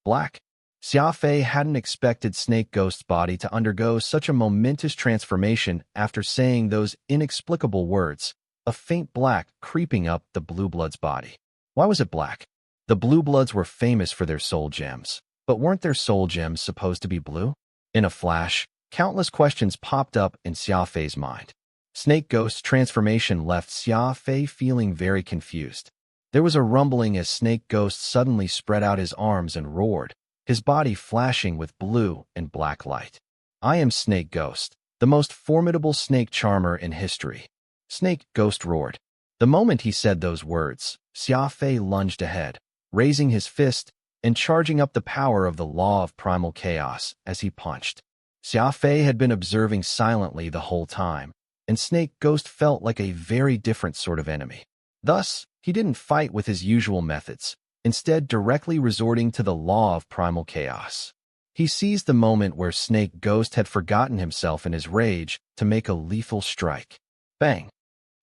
Black. Xia Fei hadn't expected Snake Ghost's body to undergo such a momentous transformation after saying those inexplicable words, a faint black creeping up the Blue Blood's body. Why was it black? The Blue Bloods were famous for their soul gems, but weren't their soul gems supposed to be blue? In a flash, countless questions popped up in Xia Fei's mind. Snake Ghost's transformation left Xia Fei feeling very confused. There was a rumbling as Snake Ghost suddenly spread out his arms and roared, his body flashing with blue and black light. I am Snake Ghost, the most formidable snake charmer in history. Snake Ghost roared. The moment he said those words, Xia Fei lunged ahead, raising his fist and charging up the power of the law of primal chaos as he punched. Xia Fei had been observing silently the whole time, and Snake Ghost felt like a very different sort of enemy. Thus, he didn't fight with his usual methods, instead directly resorting to the law of primal chaos. He seized the moment where Snake Ghost had forgotten himself in his rage to make a lethal strike. Bang!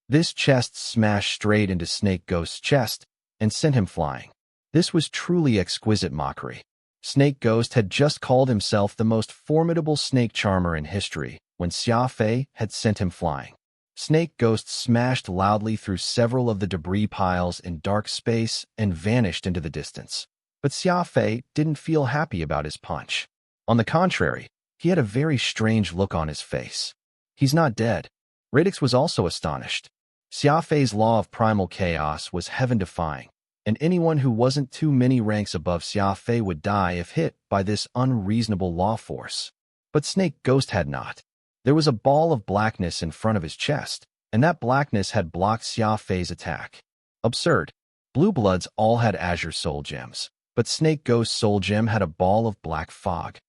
This chest smashed straight into Snake Ghost's chest and sent him flying. This was truly exquisite mockery. Snake Ghost had just called himself the most formidable snake charmer in history when Xia Fei had sent him flying. Snake Ghost smashed loudly through several of the debris piles in dark space and vanished into the distance. But Xia Fei didn't feel happy about his punch. On the contrary, he had a very strange look on his face. He's not dead. Radix was also astonished. Xia Fei's law of primal chaos was heaven-defying, and anyone who wasn't too many ranks above Xia Fei would die if hit by this unreasonable law force. But Snake Ghost had not. There was a ball of blackness in front of his chest, and that blackness had blocked Xia Fei's attack. Absurd. Blue Bloods all had azure soul gems, but Snake Ghost's soul gem had a ball of black fog.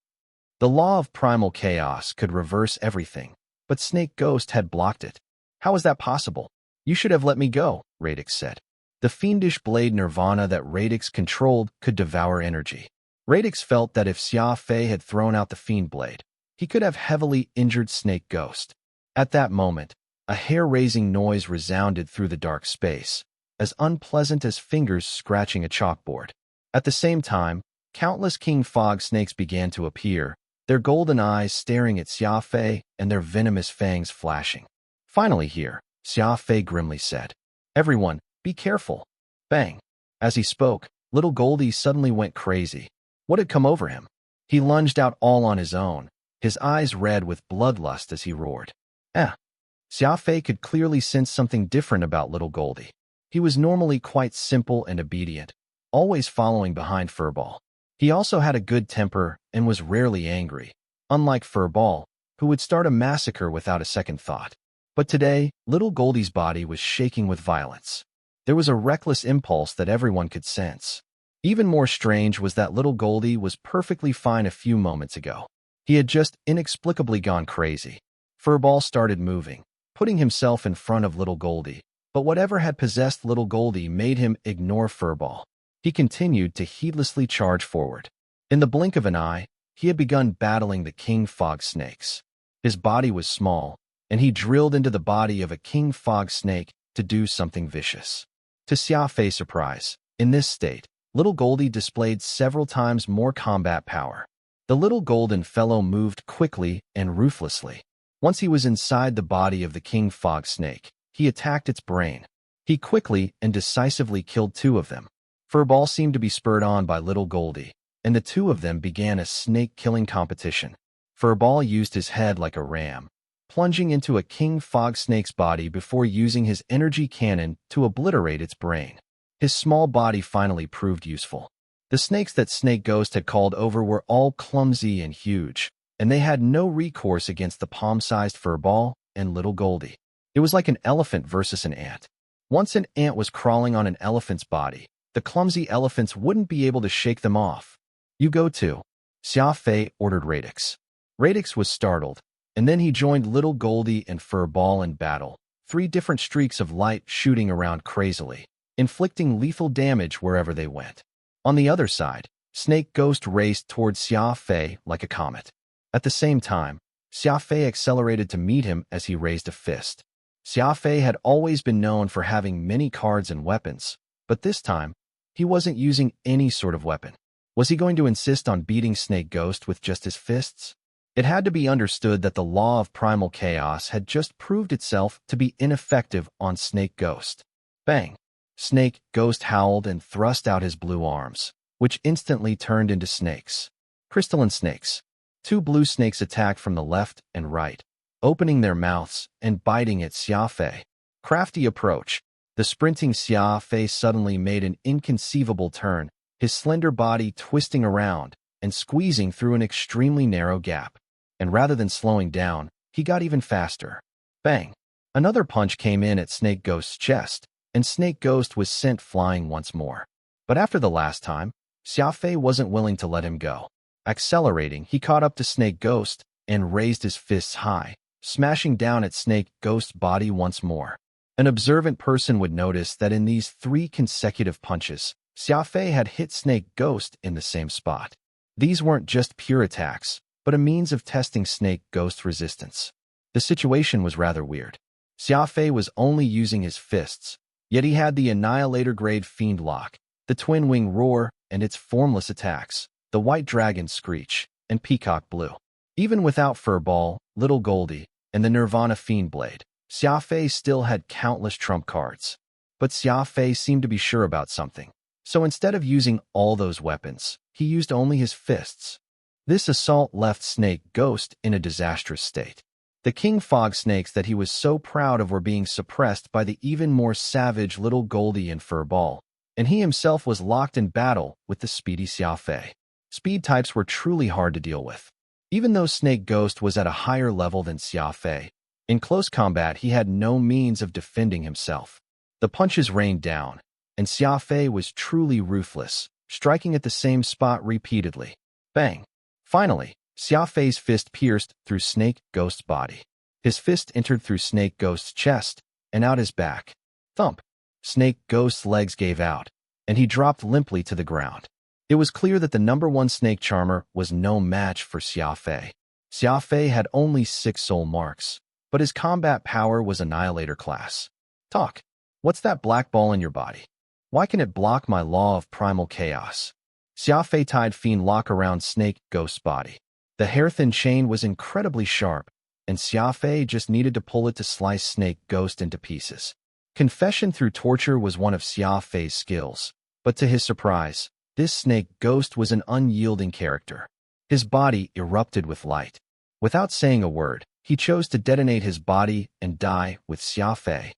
The law of primal chaos could reverse everything, but Snake Ghost had blocked it. How is that possible? You should have let me go, Radix said. The fiendish blade nirvana that Radix controlled could devour energy. Radix felt that if Xia Fei had thrown out the fiend blade, he could have heavily injured Snake Ghost. At that moment, a hair-raising noise resounded through the dark space, as unpleasant as fingers scratching a chalkboard. At the same time, countless king fog snakes began to appear, their golden eyes staring at Xia Fei and their venomous fangs flashing. Finally here, Xia Fei grimly said, "Everyone, be careful." Bang! As he spoke, little Goldie suddenly went crazy. What had come over him? He lunged out all on his own, his eyes red with bloodlust as he roared. Xia Fei could clearly sense something different about little Goldie. He was normally quite simple and obedient, always following behind Furball. He also had a good temper and was rarely angry, unlike Furball, who would start a massacre without a second thought. But today, little Goldie's body was shaking with violence. There was a reckless impulse that everyone could sense. Even more strange was that little Goldie was perfectly fine a few moments ago. He had just inexplicably gone crazy. Furball started moving, putting himself in front of little Goldie, but whatever had possessed little Goldie made him ignore Furball. He continued to heedlessly charge forward. In the blink of an eye, he had begun battling the king fog snakes. His body was small, and he drilled into the body of a king fog snake to do something vicious. To Xia Fei's surprise, in this state, little Goldie displayed several times more combat power. The little golden fellow moved quickly and ruthlessly. Once he was inside the body of the king fog snake, he attacked its brain. He quickly and decisively killed two of them. Furball seemed to be spurred on by little Goldie, and the two of them began a snake-killing competition. Furball used his head like a ram, plunging into a king fog snake's body before using his energy cannon to obliterate its brain. His small body finally proved useful. The snakes that Snake Ghost had called over were all clumsy and huge, and they had no recourse against the palm-sized Furball and little Goldie. It was like an elephant versus an ant. Once an ant was crawling on an elephant's body, the clumsy elephants wouldn't be able to shake them off. "You go too," Xia Fei ordered Radix. Radix was startled, and then he joined little Goldie and Furball in battle, 3 different streaks of light shooting around crazily, inflicting lethal damage wherever they went. On the other side, Snake Ghost raced towards Xia Fei like a comet. At the same time, Xia Fei accelerated to meet him as he raised a fist. Xia Fei had always been known for having many cards and weapons, but this time, he wasn't using any sort of weapon. Was he going to insist on beating Snake Ghost with just his fists? It had to be understood that the law of primal chaos had just proved itself to be ineffective on Snake Ghost. Bang! Snake Ghost howled and thrust out his blue arms, which instantly turned into snakes. Crystalline snakes. 2 blue snakes attacked from the left and right, opening their mouths and biting at Xia Fei. Crafty approach. The sprinting Xia Fei suddenly made an inconceivable turn, his slender body twisting around and squeezing through an extremely narrow gap. And rather than slowing down, he got even faster. Bang! Another punch came in at Snake Ghost's chest, and Snake Ghost was sent flying once more. But after the last time, Xia Fei wasn't willing to let him go. Accelerating, he caught up to Snake Ghost and raised his fists high, smashing down at Snake Ghost's body once more. An observant person would notice that in these 3 consecutive punches, Xia Fei had hit Snake Ghost in the same spot. These weren't just pure attacks, but a means of testing Snake Ghost's resistance. The situation was rather weird. Xia Fei was only using his fists, yet he had the Annihilator-grade Fiend Lock, the Twin Wing Roar, and its formless attacks, the White Dragon Screech, and Peacock Blue. Even without Furball, Little Goldie, and the Nirvana Fiend Blade, Xia Fei still had countless trump cards. But Xia Fei seemed to be sure about something. So instead of using all those weapons, he used only his fists. This assault left Snake Ghost in a disastrous state. The King Fog snakes that he was so proud of were being suppressed by the even more savage Little Goldie and Furball, and he himself was locked in battle with the speedy Xia Fei. Speed types were truly hard to deal with. Even though Snake Ghost was at a higher level than Xia Fei, in close combat he had no means of defending himself. The punches rained down, and Xia Fei was truly ruthless, striking at the same spot repeatedly. Bang! Finally, Xia Fei's fist pierced through Snake Ghost's body. His fist entered through Snake Ghost's chest and out his back. Thump! Snake Ghost's legs gave out, and he dropped limply to the ground. It was clear that the #1 snake charmer was no match for Xia Fei. Xia Fei had only 6 soul marks, but his combat power was Annihilator class. Talk. What's that black ball in your body? Why can it block my law of primal chaos? Xia Fei tied Fiend Lock around Snake Ghost's body. The hair-thin chain was incredibly sharp, and Xia Fei just needed to pull it to slice Snake Ghost into pieces. Confession through torture was one of Xia Fei's skills, but to his surprise, this Snake Ghost was an unyielding character. His body erupted with light. Without saying a word, he chose to detonate his body and die with Xia Fei.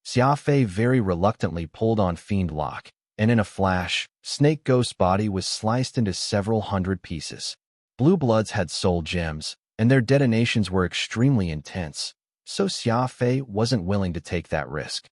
Xia Fei very reluctantly pulled on Fiend Lock, and in a flash, Snake Ghost's body was sliced into several hundred pieces. Blue Bloods had soul gems, and their detonations were extremely intense, so Xia Fei wasn't willing to take that risk.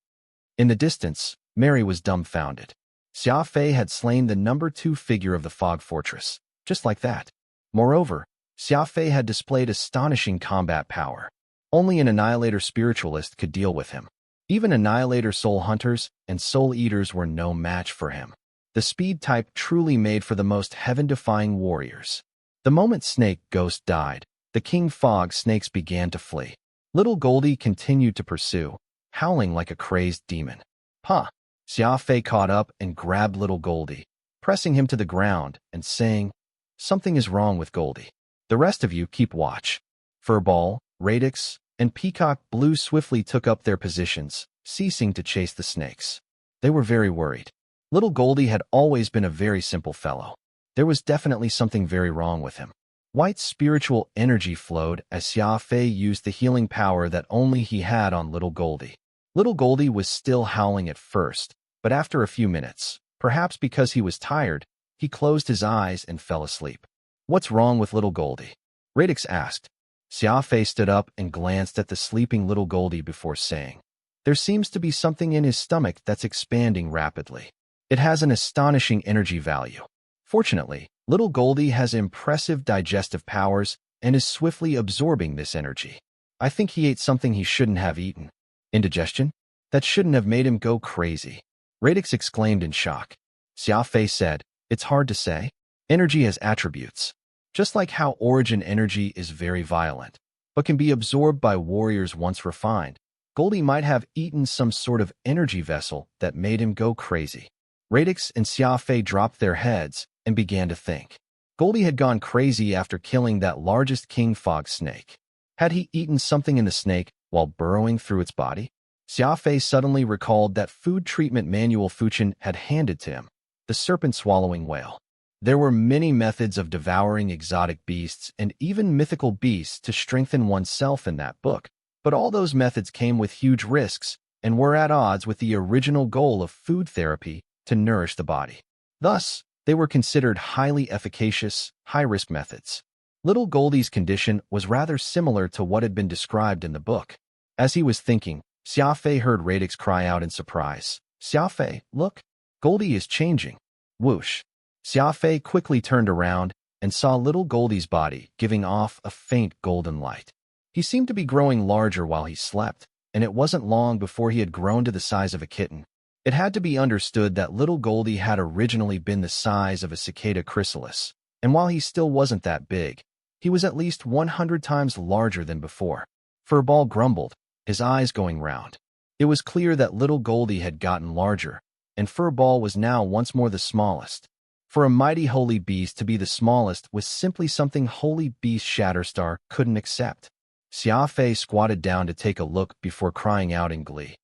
In the distance, Mary was dumbfounded. Xia Fei had slain the #2 figure of the Fog Fortress, just like that. Moreover, Xia Fei had displayed astonishing combat power. Only an Annihilator Spiritualist could deal with him. Even Annihilator Soul Hunters and Soul Eaters were no match for him. The speed type truly made for the most heaven-defying warriors. The moment Snake Ghost died, the King Fog snakes began to flee. Little Goldie continued to pursue, howling like a crazed demon. Xia Fei caught up and grabbed Little Goldie, pressing him to the ground and saying, "Something is wrong with Goldie. The rest of you keep watch." Furball, Radix, and Peacock Blue swiftly took up their positions, ceasing to chase the snakes. They were very worried. Little Goldie had always been a very simple fellow. There was definitely something very wrong with him. White spiritual energy flowed as Xia Fei used the healing power that only he had on Little Goldie. Little Goldie was still howling at first, but after a few minutes, perhaps because he was tired, he closed his eyes and fell asleep. "What's wrong with Little Goldie?" Radix asked. Xia Fei stood up and glanced at the sleeping Little Goldie before saying, "There seems to be something in his stomach that's expanding rapidly. It has an astonishing energy value. Fortunately, Little Goldie has impressive digestive powers and is swiftly absorbing this energy. I think he ate something he shouldn't have eaten. Indigestion? That shouldn't have made him go crazy." Radix exclaimed in shock. Xia Fei said, "It's hard to say. Energy has attributes. Just like how origin energy is very violent, but can be absorbed by warriors once refined, Goldie might have eaten some sort of energy vessel that made him go crazy." Radix and Xia Fei dropped their heads and began to think. Goldie had gone crazy after killing that largest king fog snake. Had he eaten something in the snake while burrowing through its body? Xia Fei suddenly recalled that food treatment manual Fuchin had handed to him, the serpent-swallowing whale. There were many methods of devouring exotic beasts and even mythical beasts to strengthen oneself in that book, but all those methods came with huge risks and were at odds with the original goal of food therapy to nourish the body. Thus, they were considered highly efficacious, high-risk methods. Little Goldie's condition was rather similar to what had been described in the book. As he was thinking, Xia Fei heard Radix cry out in surprise. "Xia Fei, look! Goldie is changing." Whoosh! Xia Fei quickly turned around and saw little Goldie's body giving off a faint golden light. He seemed to be growing larger while he slept, and it wasn't long before he had grown to the size of a kitten. It had to be understood that little Goldie had originally been the size of a cicada chrysalis, and while he still wasn't that big, he was at least 100 times larger than before. Furball grumbled, his eyes going round. It was clear that little Goldie had gotten larger, and Furball was now once more the smallest. For a mighty holy beast to be the smallest was simply something Holy Beast Shatterstar couldn't accept. Xia Fei squatted down to take a look before crying out in glee.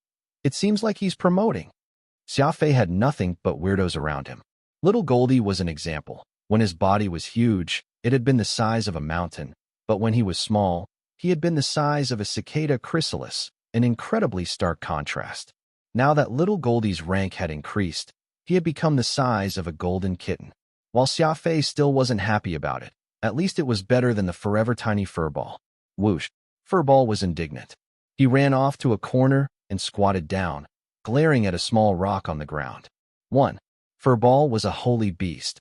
"It seems like he's promoting." Xia Fei had nothing but weirdos around him. Little Goldie was an example. When his body was huge, it had been the size of a mountain, but when he was small, he had been the size of a cicada chrysalis, an incredibly stark contrast. Now that little Goldie's rank had increased, he had become the size of a golden kitten. While Xia Fei still wasn't happy about it, at least it was better than the forever tiny Furball. Whoosh! Furball was indignant. He ran off to a corner and squatted down, glaring at a small rock on the ground. 1. Furball was a holy beast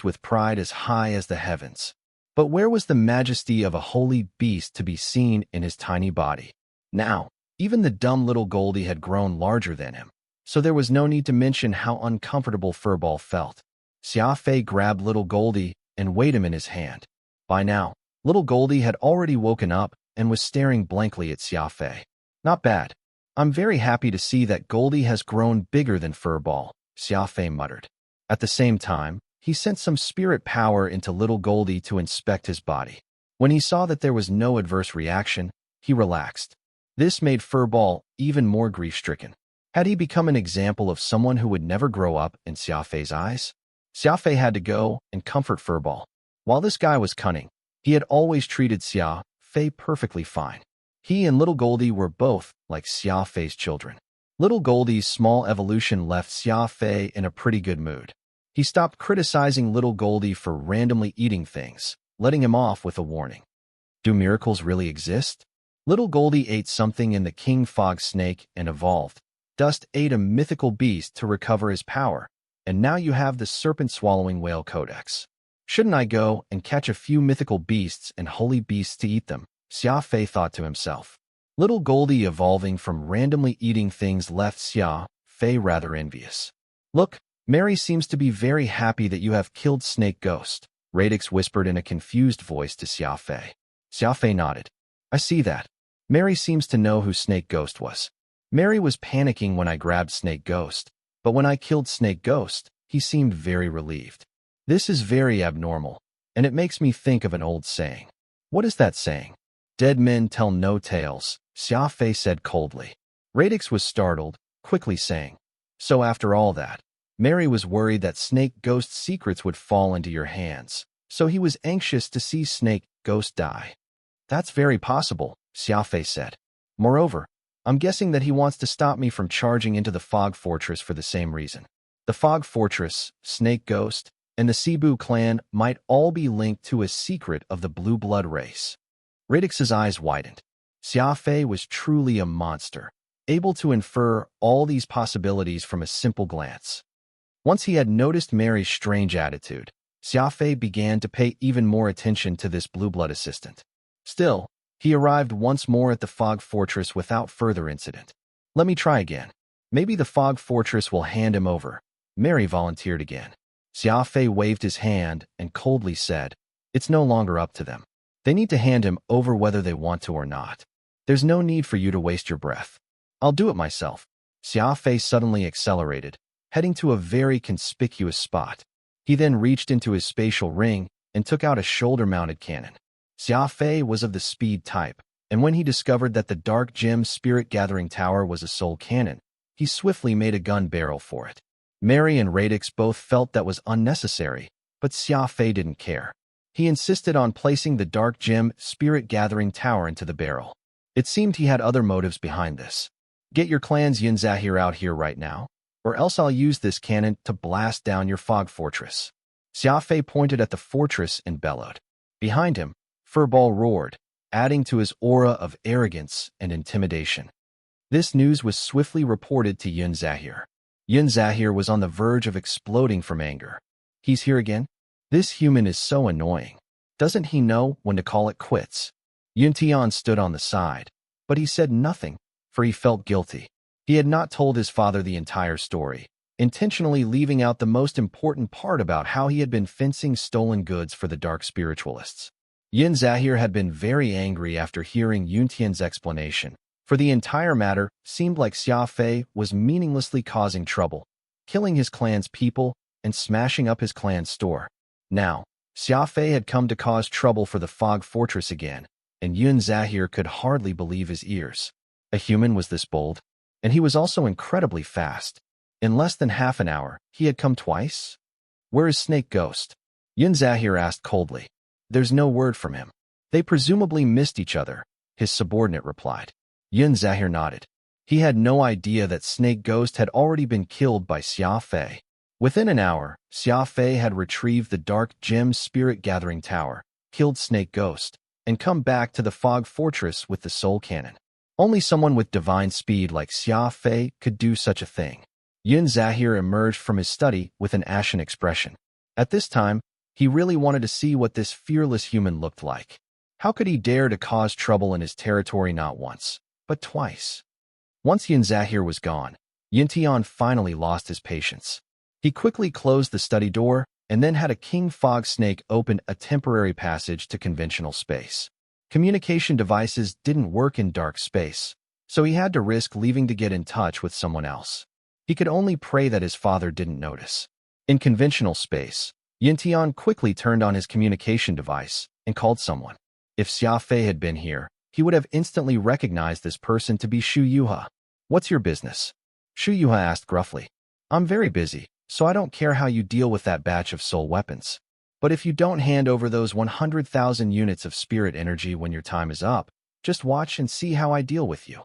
with pride as high as the heavens. But where was the majesty of a holy beast to be seen in his tiny body? Now, even the dumb little Goldie had grown larger than him, so there was no need to mention how uncomfortable Furball felt. Xia Fei grabbed little Goldie and weighed him in his hand. By now, little Goldie had already woken up and was staring blankly at Xia Fei. "Not bad. I'm very happy to see that Goldie has grown bigger than Furball," Xia Fei muttered. At the same time, he sent some spirit power into little Goldie to inspect his body. When he saw that there was no adverse reaction, he relaxed. This made Furball even more grief-stricken. Had he become an example of someone who would never grow up in Xia Fei's eyes? Xia Fei had to go and comfort Furball. While this guy was cunning, he had always treated Xia Fei perfectly fine. He and little Goldie were both like Xia Fei's children. Little Goldie's small evolution left Xia Fei in a pretty good mood. He stopped criticizing little Goldie for randomly eating things, letting him off with a warning. Do miracles really exist? Little Goldie ate something in the king fog snake and evolved. Dust ate a mythical beast to recover his power, and now you have the serpent-swallowing whale codex. Shouldn't I go and catch a few mythical beasts and holy beasts to eat them? Xia Fei thought to himself. Little Goldie evolving from randomly eating things left Xia Fei rather envious. "Look, Mary seems to be very happy that you have killed Snake Ghost," Radix whispered in a confused voice to Xia Fei. Xia Fei nodded. "I see that. Mary seems to know who Snake Ghost was. Mary was panicking when I grabbed Snake Ghost, but when I killed Snake Ghost, he seemed very relieved. This is very abnormal, and it makes me think of an old saying." "What is that saying?" "Dead men tell no tales," Xia Fei said coldly. Radix was startled, quickly saying, "So after all that, Mary was worried that Snake Ghost's secrets would fall into your hands, so he was anxious to see Snake Ghost die." "That's very possible," Xia Fei said. "Moreover, I'm guessing that he wants to stop me from charging into the Fog Fortress for the same reason. The Fog Fortress, Snake Ghost, and the Cebu clan might all be linked to a secret of the blue blood race." Radix's eyes widened. Xia Fei was truly a monster, able to infer all these possibilities from a simple glance. Once he had noticed Mary's strange attitude, Xia Fei began to pay even more attention to this blue blood assistant. Still, he arrived once more at the Fog Fortress without further incident. "Let me try again. Maybe the Fog Fortress will hand him over." Mary volunteered again. Xia Fei waved his hand and coldly said, "It's no longer up to them. They need to hand him over whether they want to or not. There's no need for you to waste your breath. I'll do it myself." Xia Fei suddenly accelerated, heading to a very conspicuous spot. He then reached into his spatial ring and took out a shoulder-mounted cannon. Xia Fei was of the speed type, and when he discovered that the Dark Gem Spirit-Gathering Tower was a soul cannon, he swiftly made a gun barrel for it. Mary and Radix both felt that was unnecessary, but Xia Fei didn't care. He insisted on placing the Dark Gem Spirit-Gathering Tower into the barrel. It seemed he had other motives behind this. Get your clan's Yin Zahir out here right now, or else I'll use this cannon to blast down your fog fortress. Xia Fei pointed at the fortress and bellowed. Behind him, Furball roared, adding to his aura of arrogance and intimidation. This news was swiftly reported to Yin Zahir. Yin Zahir was on the verge of exploding from anger. He's here again? This human is so annoying. Doesn't he know when to call it quits? Yun Tian stood on the side, but he said nothing, for he felt guilty. He had not told his father the entire story, intentionally leaving out the most important part about how he had been fencing stolen goods for the dark spiritualists. Yin Zahir had been very angry after hearing Yun Tian's explanation, for the entire matter seemed like Xia Fei was meaninglessly causing trouble, killing his clan's people and smashing up his clan's store. Now, Xia Fei had come to cause trouble for the Fog Fortress again, and Yun Zahir could hardly believe his ears. A human was this bold, and he was also incredibly fast. In less than half an hour, he had come twice? Where is Snake Ghost? Yun Zahir asked coldly. There's no word from him. They presumably missed each other, his subordinate replied. Yun Zahir nodded. He had no idea that Snake Ghost had already been killed by Xia Fei. Within an hour, Xia Fei had retrieved the Dark Gem Spirit Gathering Tower, killed Snake Ghost, and come back to the Fog Fortress with the Soul Cannon. Only someone with divine speed like Xia Fei could do such a thing. Yun Zahir emerged from his study with an ashen expression. At this time, he really wanted to see what this fearless human looked like. How could he dare to cause trouble in his territory not once, but twice? Once Yun Zahir was gone, Yin Tian finally lost his patience. He quickly closed the study door and then had a king fog snake open a temporary passage to conventional space. Communication devices didn't work in dark space, so he had to risk leaving to get in touch with someone else. He could only pray that his father didn't notice. In conventional space, Yin Tian quickly turned on his communication device and called someone. If Xia Fei had been here, he would have instantly recognized this person to be Shu Yuha. What's your business? Shu Yuha asked gruffly. I'm very busy, so I don't care how you deal with that batch of soul weapons. But if you don't hand over those 100,000 units of spirit energy when your time is up, just watch and see how I deal with you.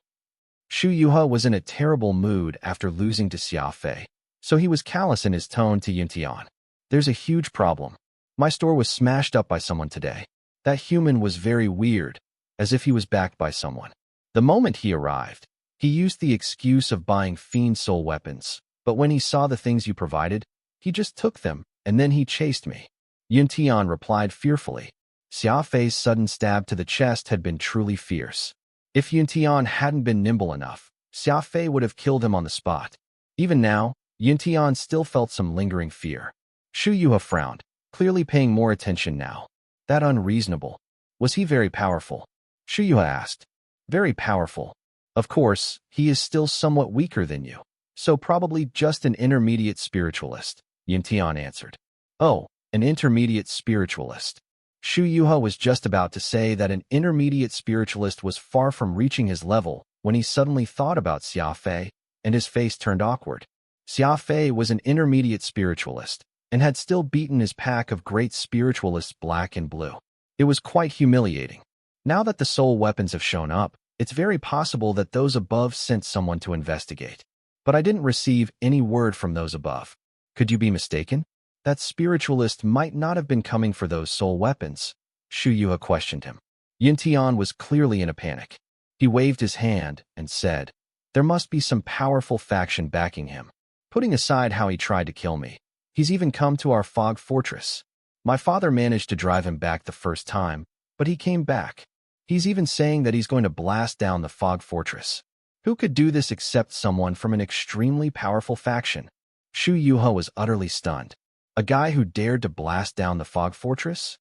Shu Yuha was in a terrible mood after losing to Xia Fei, so he was callous in his tone to Yin Tian. There's a huge problem. My store was smashed up by someone today. That human was very weird, as if he was backed by someone. The moment he arrived, he used the excuse of buying fiend soul weapons, but when he saw the things you provided, he just took them, and then he chased me. Yin Tian replied fearfully. Xia Fei's sudden stab to the chest had been truly fierce. If Yin Tian hadn't been nimble enough, Xia Fei would have killed him on the spot. Even now, Yin Tian still felt some lingering fear. Shu Yuha frowned, clearly paying more attention now. That unreasonable. Was he very powerful? Shu Yuha asked. Very powerful. Of course, he is still somewhat weaker than you, so probably just an intermediate spiritualist, Yin Tian answered. Oh, an intermediate spiritualist. Shu Yuha was just about to say that an intermediate spiritualist was far from reaching his level when he suddenly thought about Xia Fei, and his face turned awkward. Xia Fei was an intermediate spiritualist, and had still beaten his pack of great spiritualists black and blue. It was quite humiliating. Now that the soul weapons have shown up, it's very possible that those above sent someone to investigate. But I didn't receive any word from those above. Could you be mistaken? That spiritualist might not have been coming for those soul weapons. Shu Yuha questioned him. Yin Tian was clearly in a panic. He waved his hand and said, there must be some powerful faction backing him. Putting aside how he tried to kill me, he's even come to our fog fortress. My father managed to drive him back the first time, but he came back. He's even saying that he's going to blast down the fog fortress. Who could do this except someone from an extremely powerful faction? Shu Yuha was utterly stunned. A guy who dared to blast down the fog fortress?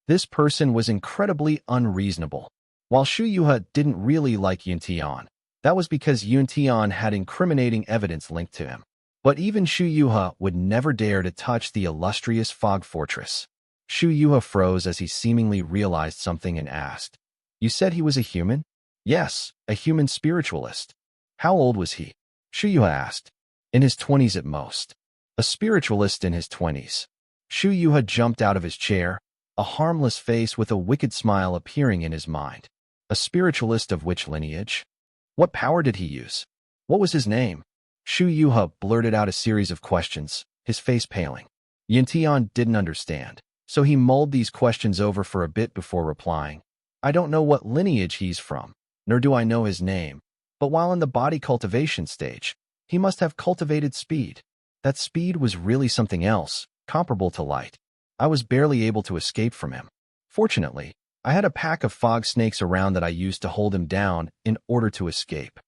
This person was incredibly unreasonable. While Shu Yuha didn't really like Yin Tian, that was because Yin Tian had incriminating evidence linked to him. But even Shu Yuha would never dare to touch the illustrious fog fortress. Shu Yuha froze as he seemingly realized something and asked, "You said he was a human?" "Yes, a human spiritualist." "How old was he?" Shu Yuha asked. "In his 20s at most." "A spiritualist in his 20s. Shu Yuha jumped out of his chair, a harmless face with a wicked smile appearing in his mind. A spiritualist of which lineage? What power did he use? What was his name? Shu Yuha blurted out a series of questions, his face paling. Yintian didn't understand, so he mulled these questions over for a bit before replying. "I don't know what lineage he's from, nor do I know his name, but while in the body cultivation stage, he must have cultivated speed. That speed was really something else, comparable to light. I was barely able to escape from him. Fortunately, I had a pack of fog snakes around that I used to hold him down in order to escape."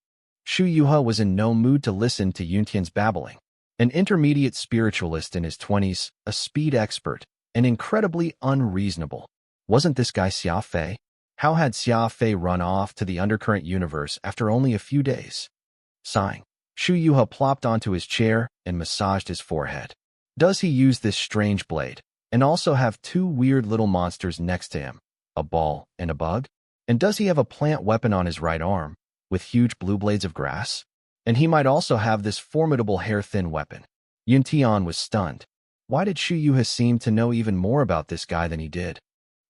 Shu Yuha was in no mood to listen to Yuntian's babbling. An intermediate spiritualist in his 20s, a speed expert, and incredibly unreasonable. Wasn't this guy Xia Fei? How had Xia Fei run off to the undercurrent universe after only a few days? Sighing, Shu Yuha plopped onto his chair and massaged his forehead. Does he use this strange blade, and also have two weird little monsters next to him, a ball and a bug? And does he have a plant weapon on his right arm, with huge blue blades of grass? And he might also have this formidable hair-thin weapon. Yuntian was stunned. Why did Shu Yuha seem to know even more about this guy than he did?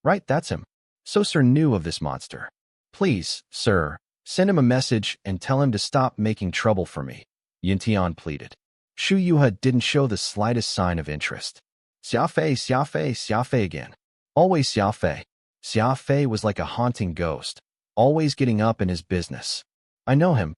Right, that's him. So Sir knew of this monster. "Please, sir, send him a message and tell him to stop making trouble for me," Yuntian pleaded. Shu Yuha didn't show the slightest sign of interest. "Xia Fei, Xia Fei, Xia Fei again. Always Xia Fei." Xia Fei was like a haunting ghost, always getting up in his business. "I know him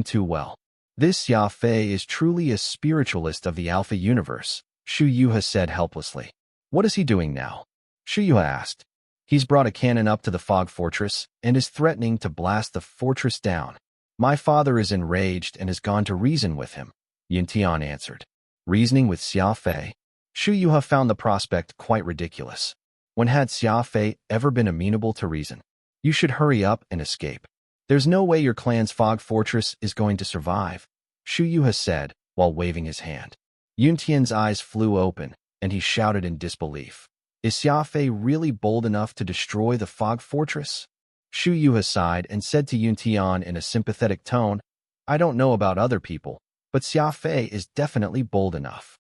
too well. This Xia Fei is truly a spiritualist of the Alpha universe," Shu Yuha said helplessly. "What is he doing now?" Shu Yuha asked. "He's brought a cannon up to the fog fortress and is threatening to blast the fortress down. My father is enraged and has gone to reason with him," Yintian answered. Reasoning with Xia Fei? Shu Yuha found the prospect quite ridiculous. When had Xia Fei ever been amenable to reason? "You should hurry up and escape. There's no way your clan's fog fortress is going to survive," Shu Yuha said while waving his hand. Yuntian's eyes flew open, and he shouted in disbelief. "Is Xia Fei really bold enough to destroy the fog fortress?" Shu Yuha sighed and said to Yuntian in a sympathetic tone, "I don't know about other people, but Xia Fei is definitely bold enough."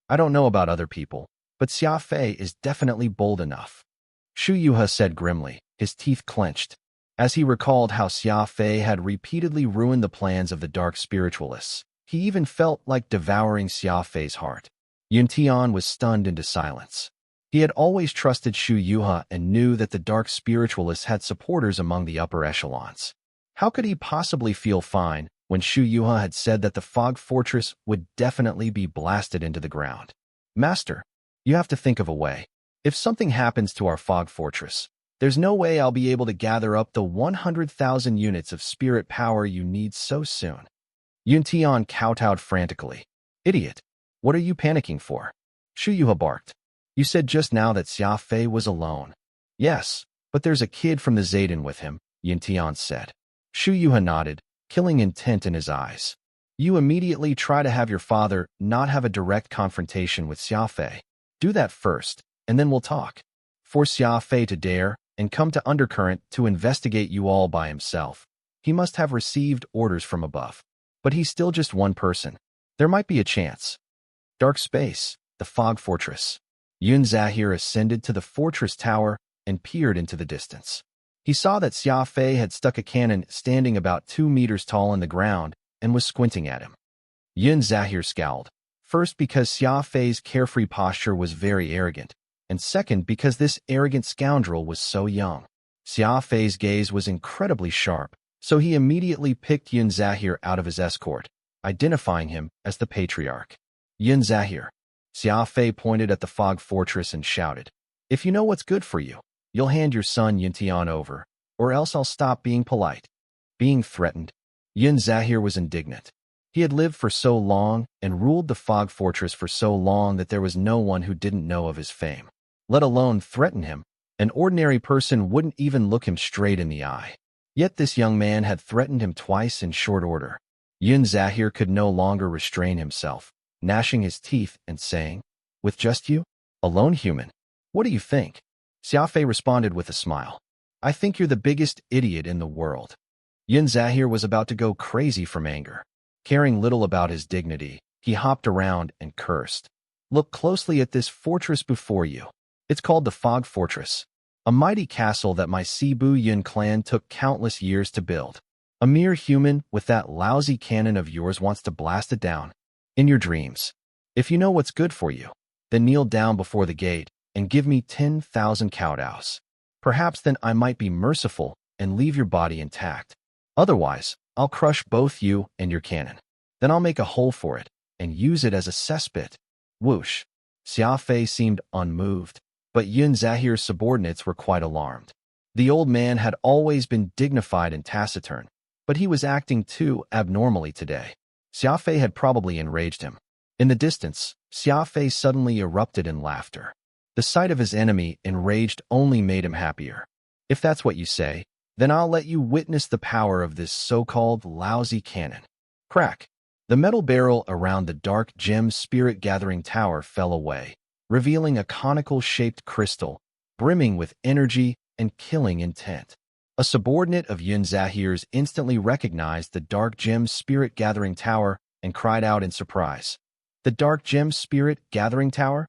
"I don't know about other people, but Xia Fei is definitely bold enough," Shu Yuha said grimly, his teeth clenched, as he recalled how Xia Fei had repeatedly ruined the plans of the dark spiritualists. He even felt like devouring Xia Fei's heart. Yuntian was stunned into silence. He had always trusted Shu Yuha and knew that the dark spiritualists had supporters among the upper echelons. How could he possibly feel fine when Shu Yuha had said that the fog fortress would definitely be blasted into the ground? "Master, you have to think of a way. If something happens to our fog fortress, there's no way I'll be able to gather up the 100,000 units of spirit power you need so soon." Yuntian kowtowed frantically. "Idiot! What are you panicking for?" Shu Yuha barked. "You said just now that Xia Fei was alone." "Yes, but there's a kid from the Zayden with him," Yuntian said. Shu Yuha nodded, killing intent in his eyes. "You immediately try to have your father not have a direct confrontation with Xia Fei. Do that first, and then we'll talk. Force Xia Fei to dare and come to Undercurrent to investigate you all by himself. He must have received orders from above. But he's still just one person. There might be a chance." Dark space, the fog fortress. Yun Zahir ascended to the fortress tower and peered into the distance. He saw that Xia Fei had stuck a cannon standing about 2 meters tall in the ground and was squinting at him. Yun Zahir scowled, first because Xia Fei's carefree posture was very arrogant, and second because this arrogant scoundrel was so young. Xia Fei's gaze was incredibly sharp, so he immediately picked Yun Zahir out of his escort, identifying him as the patriarch. "Yun Zahir." Xia Fei pointed at the fog fortress and shouted, "If you know what's good for you, you'll hand your son Yuntian over, or else I'll stop being polite." Being threatened, Yun Zahir was indignant. He had lived for so long and ruled the fog fortress for so long that there was no one who didn't know of his fame, let alone threaten him. An ordinary person wouldn't even look him straight in the eye. Yet this young man had threatened him twice in short order. Yun Zahir could no longer restrain himself, gnashing his teeth and saying, "With just you? A lone human? What do you think?" Xia Fei responded with a smile. "I think you're the biggest idiot in the world." Yin Zahir was about to go crazy from anger. Caring little about his dignity, he hopped around and cursed. "Look closely at this fortress before you. It's called the Fog Fortress, a mighty castle that my Cebu Yun clan took countless years to build. A mere human with that lousy cannon of yours wants to blast it down. In your dreams. If you know what's good for you, then kneel down before the gate and give me 10,000 kowtows. Perhaps then I might be merciful and leave your body intact. Otherwise, I'll crush both you and your cannon. Then I'll make a hole for it and use it as a cesspit." Whoosh. Xia Fei seemed unmoved, but Yun Zahir's subordinates were quite alarmed. The old man had always been dignified and taciturn, but he was acting too abnormally today. Xia Fei had probably enraged him. In the distance, Xia Fei suddenly erupted in laughter. The sight of his enemy enraged only made him happier. "If that's what you say, then I'll let you witness the power of this so-called lousy cannon." Crack! The metal barrel around the dark gem spirit-gathering tower fell away, revealing a conical-shaped crystal, brimming with energy and killing intent. A subordinate of Yun Zahir's instantly recognized the dark gem spirit-gathering tower and cried out in surprise. "The dark gem spirit-gathering tower?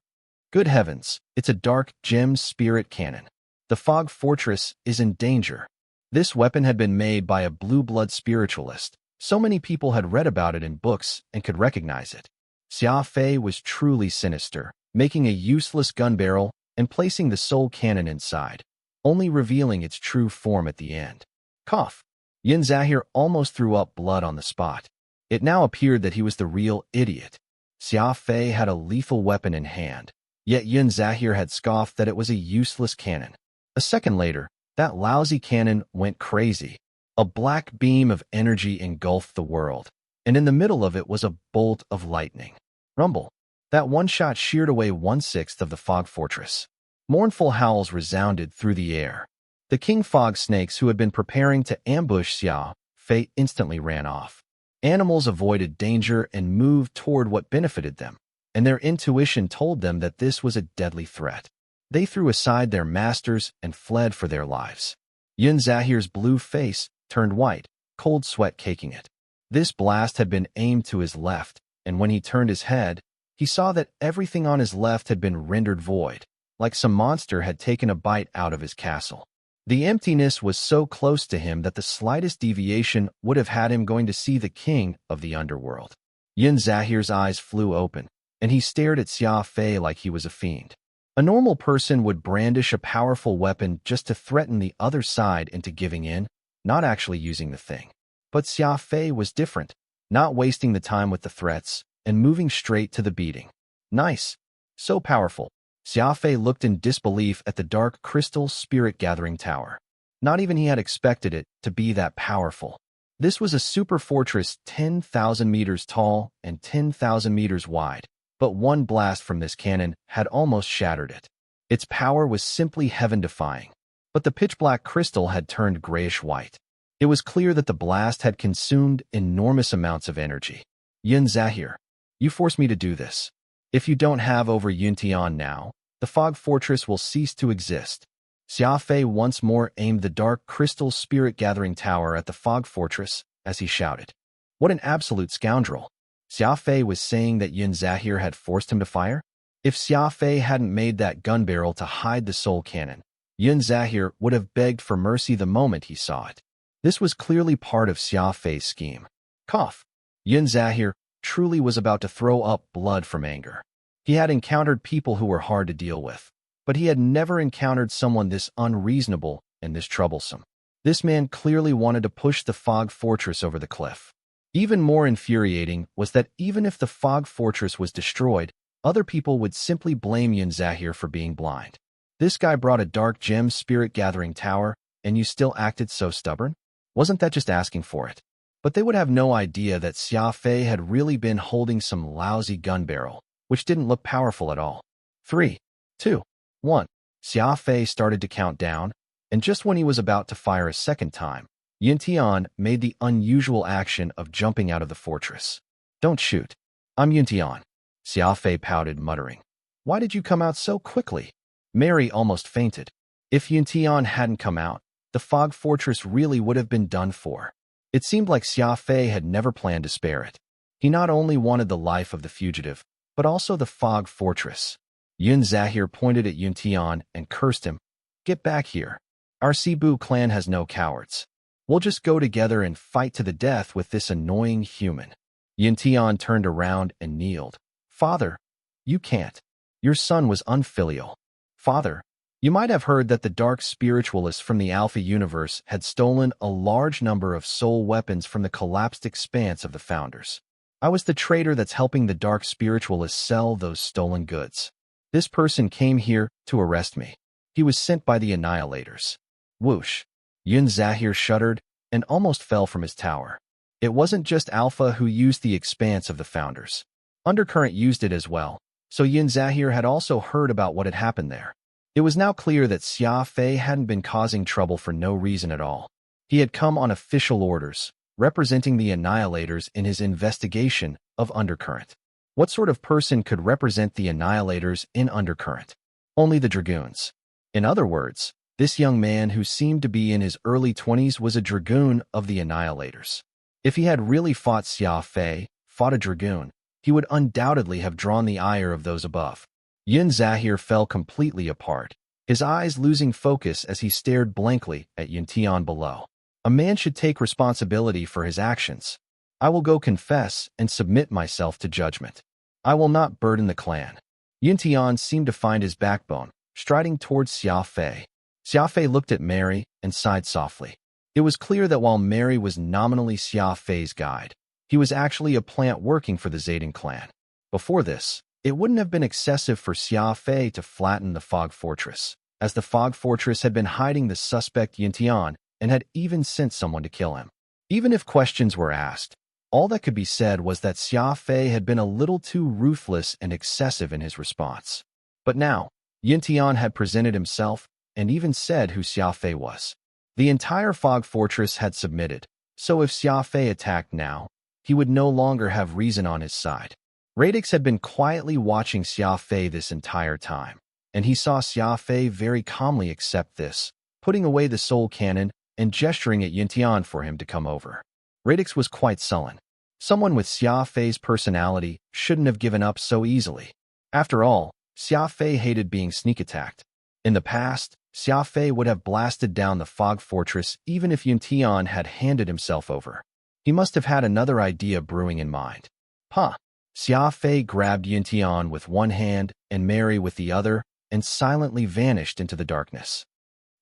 Good heavens, it's a dark gem spirit cannon. The Fog Fortress is in danger." This weapon had been made by a blue-blood spiritualist. So many people had read about it in books and could recognize it. Xia Fei was truly sinister, making a useless gun barrel and placing the soul cannon inside, only revealing its true form at the end. Cough! Yin Zahir almost threw up blood on the spot. It now appeared that he was the real idiot. Xia Fei had a lethal weapon in hand, yet Yin Zahir had scoffed that it was a useless cannon. A second later, that lousy cannon went crazy. A black beam of energy engulfed the world, and in the middle of it was a bolt of lightning. Rumble! That one shot sheared away 1/6 of the Fog Fortress. Mournful howls resounded through the air. The King Fog snakes who had been preparing to ambush Xia Fei instantly ran off. Animals avoided danger and moved toward what benefited them, and their intuition told them that this was a deadly threat. They threw aside their masters and fled for their lives. Yin Zahir's blue face turned white, cold sweat caking it. This blast had been aimed to his left, and when he turned his head, he saw that everything on his left had been rendered void, like some monster had taken a bite out of his castle. The emptiness was so close to him that the slightest deviation would have had him going to see the king of the underworld. Yin Zahir's eyes flew open, and he stared at Xia Fei like he was a fiend. A normal person would brandish a powerful weapon just to threaten the other side into giving in, not actually using the thing. But Xia Fei was different, not wasting the time with the threats and moving straight to the beating. Nice. So powerful. Xia Fei looked in disbelief at the dark crystal spirit-gathering tower. Not even he had expected it to be that powerful. This was a super fortress 10,000 meters tall and 10,000 meters wide, but one blast from this cannon had almost shattered it. Its power was simply heaven-defying. But the pitch-black crystal had turned grayish-white. It was clear that the blast had consumed enormous amounts of energy. "Yin Zahir, you forced me to do this. If you don't have over Yuntian now, the Fog Fortress will cease to exist." Xia Fei once more aimed the dark crystal spirit-gathering tower at the Fog Fortress as he shouted. What an absolute scoundrel. Xia Fei was saying that Yin Zahir had forced him to fire? If Xia Fei hadn't made that gun barrel to hide the soul cannon, Yin Zahir would have begged for mercy the moment he saw it. This was clearly part of Xia Fei's scheme. Cough! Yin Zahir truly was about to throw up blood from anger. He had encountered people who were hard to deal with, but he had never encountered someone this unreasonable and this troublesome. This man clearly wanted to push the Fog Fortress over the cliff. Even more infuriating was that even if the Fog Fortress was destroyed, other people would simply blame Yin Zahir for being blind. This guy brought a dark gem spirit-gathering tower, and you still acted so stubborn? Wasn't that just asking for it? But they would have no idea that Xia Fei had really been holding some lousy gun barrel, which didn't look powerful at all. 3, 2, 1. Xia Fei started to count down, and just when he was about to fire a second time, Yin Tian made the unusual action of jumping out of the fortress. "Don't shoot. I'm Yin Tian. Xia Fei pouted, muttering, "Why did you come out so quickly?" Mary almost fainted. If Yuntian hadn't come out, the fog fortress really would have been done for. It seemed like Xia Fei had never planned to spare it. He not only wanted the life of the fugitive, but also the fog fortress. Yun Zahir pointed at Yuntian and cursed him. "Get back here. Our Cebu clan has no cowards. We'll just go together and fight to the death with this annoying human." Yuntian turned around and kneeled. "Father, you can't. Your son was unfilial. Father, you might have heard that the dark spiritualists from the Alpha universe had stolen a large number of soul weapons from the collapsed expanse of the Founders. I was the traitor that's helping the dark spiritualists sell those stolen goods. This person came here to arrest me. He was sent by the Annihilators." Whoosh! Yun Zahir shuddered and almost fell from his tower. It wasn't just Alpha who used the expanse of the Founders. Undercurrent used it as well, so Yun Zahir had also heard about what had happened there. It was now clear that Xia Fei hadn't been causing trouble for no reason at all. He had come on official orders, representing the Annihilators in his investigation of Undercurrent. What sort of person could represent the Annihilators in Undercurrent? Only the Dragoons. In other words, this young man who seemed to be in his early 20s was a Dragoon of the Annihilators. If he had really fought Xia Fei, fought a Dragoon, he would undoubtedly have drawn the ire of those above. Yun Zahir fell completely apart, his eyes losing focus as he stared blankly at Yuntian below. A man should take responsibility for his actions. I will go confess and submit myself to judgment. I will not burden the clan. Yuntian seemed to find his backbone, striding towards Xia Fei. Xia Fei looked at Mary and sighed softly. It was clear that while Mary was nominally Xia Fei's guide, he was actually a plant working for the Zayden clan. Before this, it wouldn't have been excessive for Xia Fei to flatten the fog fortress, as the fog fortress had been hiding the suspect Yuntian and had even sent someone to kill him. Even if questions were asked, all that could be said was that Xia Fei had been a little too ruthless and excessive in his response. But now, Yuntian had presented himself and even said who Xia Fei was. The entire fog fortress had submitted, so if Xia Fei attacked now, he would no longer have reason on his side. Radix had been quietly watching Xia Fei this entire time, and he saw Xia Fei very calmly accept this, putting away the soul cannon and gesturing at Yuntian for him to come over. Radix was quite sullen. Someone with Xia Fei's personality shouldn't have given up so easily. After all, Xia Fei hated being sneak attacked. In the past, Xia Fei would have blasted down the fog fortress even if Yuntian had handed himself over. He must have had another idea brewing in mind. Huh. Xia Fei grabbed Yuntian with one hand and Mary with the other and silently vanished into the darkness.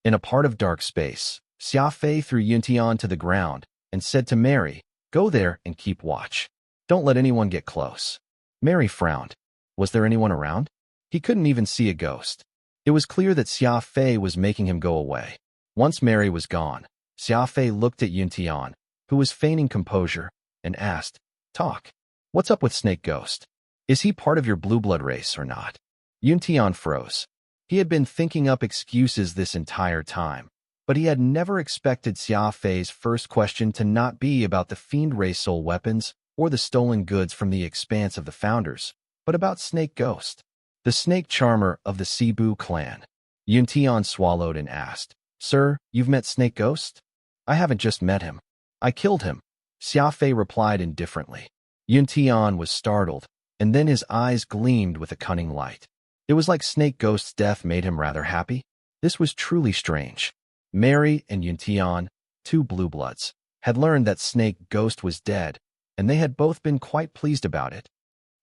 In a part of dark space, Xia Fei threw Yuntian to the ground and said to Mary, "Go there and keep watch. Don't let anyone get close." Mary frowned. Was there anyone around? He couldn't even see a ghost. It was clear that Xia Fei was making him go away. Once Mary was gone, Xia Fei looked at Yuntian, who was feigning composure, and asked, "Talk. What's up with Snake Ghost? Is he part of your blue blood race or not?" Yuntian froze. He had been thinking up excuses this entire time, but he had never expected Xia Fei's first question to not be about the fiend race soul weapons or the stolen goods from the expanse of the Founders, but about Snake Ghost, the snake charmer of the Cebu clan. Yuntian swallowed and asked, "Sir, you've met Snake Ghost?" "I haven't just met him. I killed him," Xia Fei replied indifferently. Yuntian was startled, and then his eyes gleamed with a cunning light. It was like Snake Ghost's death made him rather happy. This was truly strange. Mary and Yuntian, two blue bloods, had learned that Snake Ghost was dead, and they had both been quite pleased about it.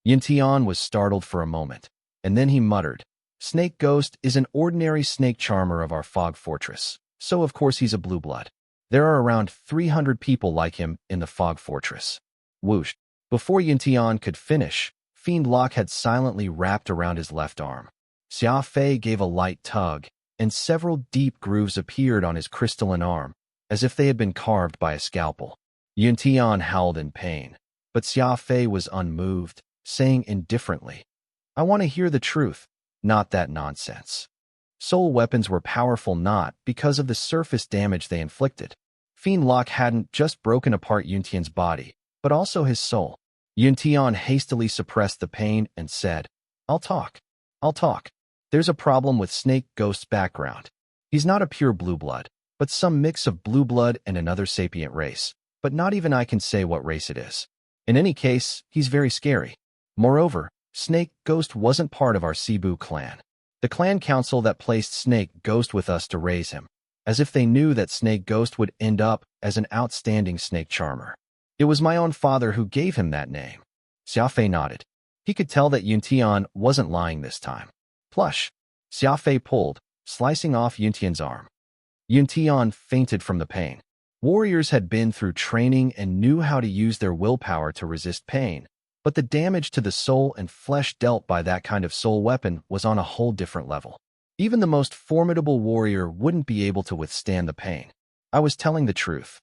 Yuntian was startled for a moment, and then he muttered, "Snake Ghost is an ordinary snake charmer of our fog fortress, so of course he's a blue blood. There are around 300 people like him in the fog fortress." Whoosh! Before Yuntian could finish, Fiend Lock had silently wrapped around his left arm. Xia Fei gave a light tug, and several deep grooves appeared on his crystalline arm, as if they had been carved by a scalpel. Yuntian howled in pain, but Xia Fei was unmoved, saying indifferently, "I want to hear the truth, not that nonsense." Soul weapons were powerful not because of the surface damage they inflicted. Fiend Lock hadn't just broken apart Yuntian's body, but also his soul. Yuntian hastily suppressed the pain and said, I'll talk. I'll talk. There's a problem with Snake Ghost's background. He's not a pure blue blood, but some mix of blue blood and another sapient race, but not even I can say what race it is. In any case, he's very scary. Moreover, Snake Ghost wasn't part of our Cebu clan. The clan council that placed Snake Ghost with us to raise him, as if they knew that Snake Ghost would end up as an outstanding snake charmer. It was my own father who gave him that name. Xia Fei nodded. He could tell that Yuntian wasn't lying this time. Plush. Xia Fei pulled, slicing off Yuntian's arm. Yuntian fainted from the pain. Warriors had been through training and knew how to use their willpower to resist pain, but the damage to the soul and flesh dealt by that kind of soul weapon was on a whole different level. Even the most formidable warrior wouldn't be able to withstand the pain. I was telling the truth.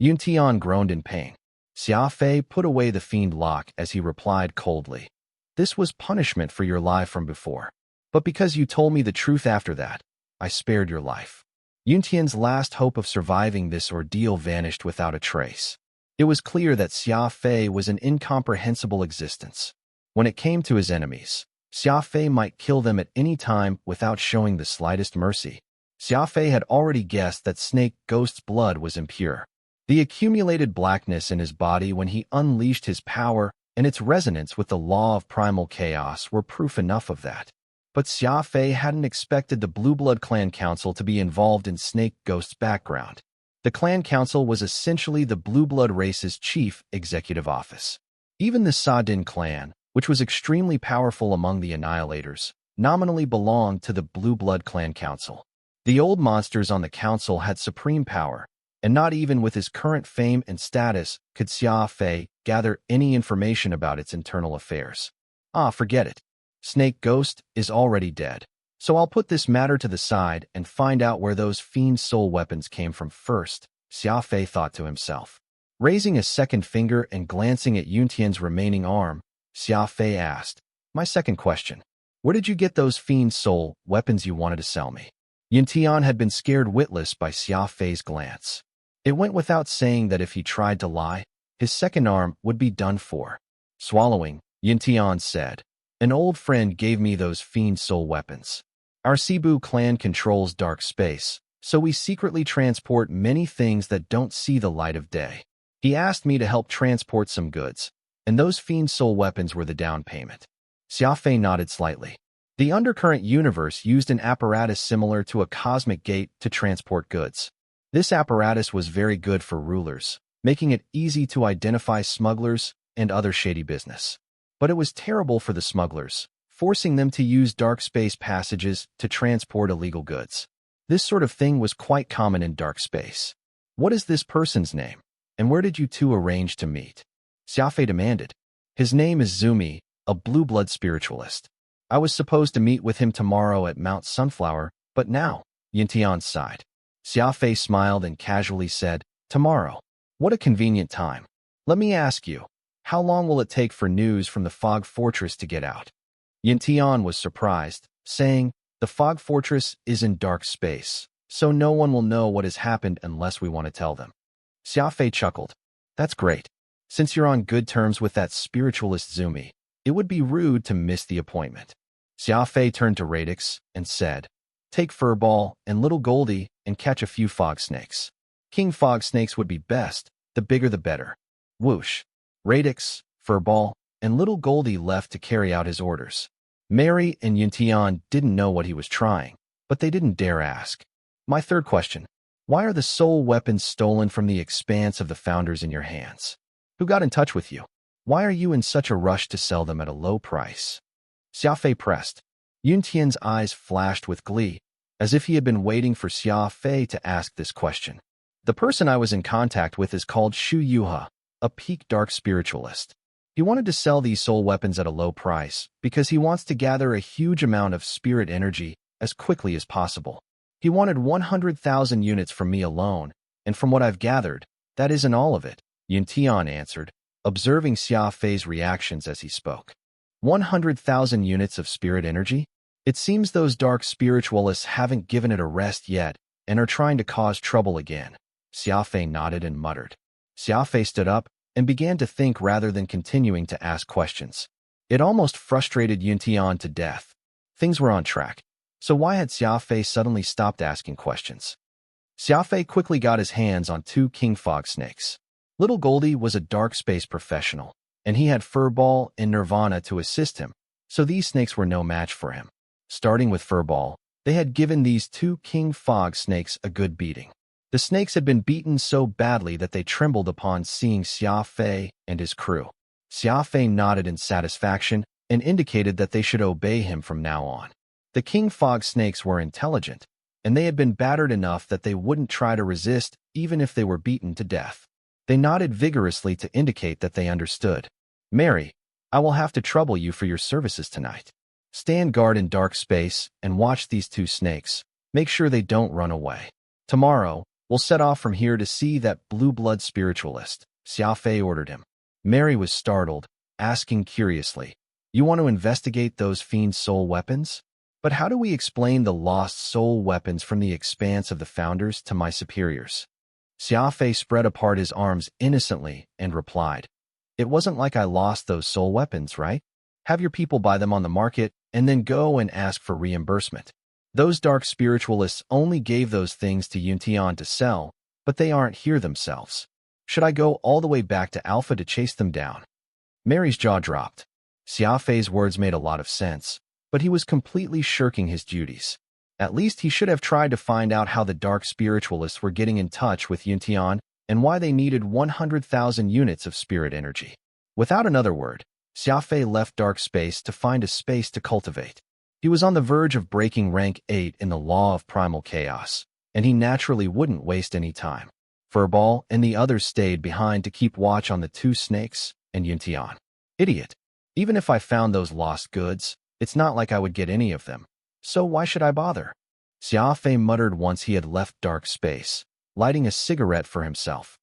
Yuntian groaned in pain. Xia Fei put away the fiend lock as he replied coldly. This was punishment for your lie from before. But because you told me the truth after that, I spared your life. Yuntian's last hope of surviving this ordeal vanished without a trace. It was clear that Xia Fei was an incomprehensible existence. When it came to his enemies, Xia Fei might kill them at any time without showing the slightest mercy. Xia Fei had already guessed that Snake Ghost's blood was impure. The accumulated blackness in his body when he unleashed his power and its resonance with the law of primal chaos were proof enough of that. But Xia Fei hadn't expected the Blue Blood Clan Council to be involved in Snake Ghost's background. The Clan Council was essentially the Blue Blood race's chief executive office. Even the Sa-Din clan, which was extremely powerful among the Annihilators, nominally belonged to the Blue Blood Clan Council. The old monsters on the council had supreme power, and not even with his current fame and status could Xia Fei gather any information about its internal affairs. Forget it. Snake Ghost is already dead, so I'll put this matter to the side and find out where those fiend soul weapons came from first, Xia Fei thought to himself. Raising a second finger and glancing at Yuntian's remaining arm, Xia Fei asked, My second question. Where did you get those fiend soul weapons you wanted to sell me? Yuntian had been scared witless by Xia Fei's glance. It went without saying that if he tried to lie, his second arm would be done for. Swallowing, Yuntian said, An old friend gave me those fiend soul weapons. Our Cebu clan controls dark space, so we secretly transport many things that don't see the light of day. He asked me to help transport some goods, and those fiend soul weapons were the down payment. Xia Fei nodded slightly. The undercurrent universe used an apparatus similar to a cosmic gate to transport goods. This apparatus was very good for rulers, making it easy to identify smugglers and other shady business. But it was terrible for the smugglers, forcing them to use dark space passages to transport illegal goods. This sort of thing was quite common in dark space. What is this person's name, and where did you two arrange to meet? Xia Fei demanded. His name is Zumi, a blue blood spiritualist. I was supposed to meet with him tomorrow at Mount Sunflower, but now, Yuntian sighed. Xia Fei smiled and casually said, Tomorrow. What a convenient time. Let me ask you, how long will it take for news from the Fog Fortress to get out? Yuntian was surprised, saying, The Fog Fortress is in dark space, so no one will know what has happened unless we want to tell them. Xia Fei chuckled. That's great. Since you're on good terms with that spiritualist Zumi, it would be rude to miss the appointment. Xia Fei turned to Radix and said, Take Furball and Little Goldie and catch a few fog snakes. King fog snakes would be best, the bigger the better. Whoosh. Radix, Furball, and Little Goldie left to carry out his orders. Mary and Yuntian didn't know what he was trying, but they didn't dare ask. My third question. Why are the soul weapons stolen from the expanse of the founders in your hands? Who got in touch with you? Why are you in such a rush to sell them at a low price? Xia Fei pressed. Yuntian's eyes flashed with glee, as if he had been waiting for Xia Fei to ask this question. The person I was in contact with is called Shu Yuha, a peak dark spiritualist. He wanted to sell these soul weapons at a low price because he wants to gather a huge amount of spirit energy as quickly as possible. He wanted 100,000 units from me alone, and from what I've gathered, that isn't all of it, Yuntian answered, observing Xia Fei's reactions as he spoke. 100,000 units of spirit energy? It seems those dark spiritualists haven't given it a rest yet and are trying to cause trouble again. Xia Fei nodded and muttered. Xia Fei stood up and began to think rather than continuing to ask questions. It almost frustrated Yuntian to death. Things were on track. So why had Xia Fei suddenly stopped asking questions? Xia Fei quickly got his hands on 2 king fog snakes. Little Goldie was a dark space professional, and he had Furball and Nirvana to assist him, so these snakes were no match for him. Starting with Furball, they had given these 2 king fog snakes a good beating. The snakes had been beaten so badly that they trembled upon seeing Xia Fei and his crew. Xia Fei nodded in satisfaction and indicated that they should obey him from now on. The king fog snakes were intelligent, and they had been battered enough that they wouldn't try to resist even if they were beaten to death. They nodded vigorously to indicate that they understood. "Mary, I will have to trouble you for your services tonight. Stand guard in dark space and watch these 2 snakes. Make sure they don't run away. Tomorrow, we'll set off from here to see that blue blood spiritualist," Xia Fei ordered him. Mary was startled, asking curiously, "You want to investigate those fiend soul weapons? But how do we explain the lost soul weapons from the expanse of the founders to my superiors?" Xia Fei spread apart his arms innocently and replied, "It wasn't like I lost those soul weapons, right? Have your people buy them on the market and then go and ask for reimbursement. Those dark spiritualists only gave those things to Yuntian to sell, but they aren't here themselves. Should I go all the way back to Alpha to chase them down?" Mary's jaw dropped. Xia Fei's words made a lot of sense, but he was completely shirking his duties. At least he should have tried to find out how the dark spiritualists were getting in touch with Yuntian and why they needed 100,000 units of spirit energy. Without another word, Xia Fei left dark space to find a space to cultivate. He was on the verge of breaking rank 8 in the law of primal chaos, and he naturally wouldn't waste any time. Furball and the others stayed behind to keep watch on the 2 snakes and Yuntian. "Idiot. Even if I found those lost goods, it's not like I would get any of them. So why should I bother?" Xia Fei muttered once he had left dark space, lighting a cigarette for himself.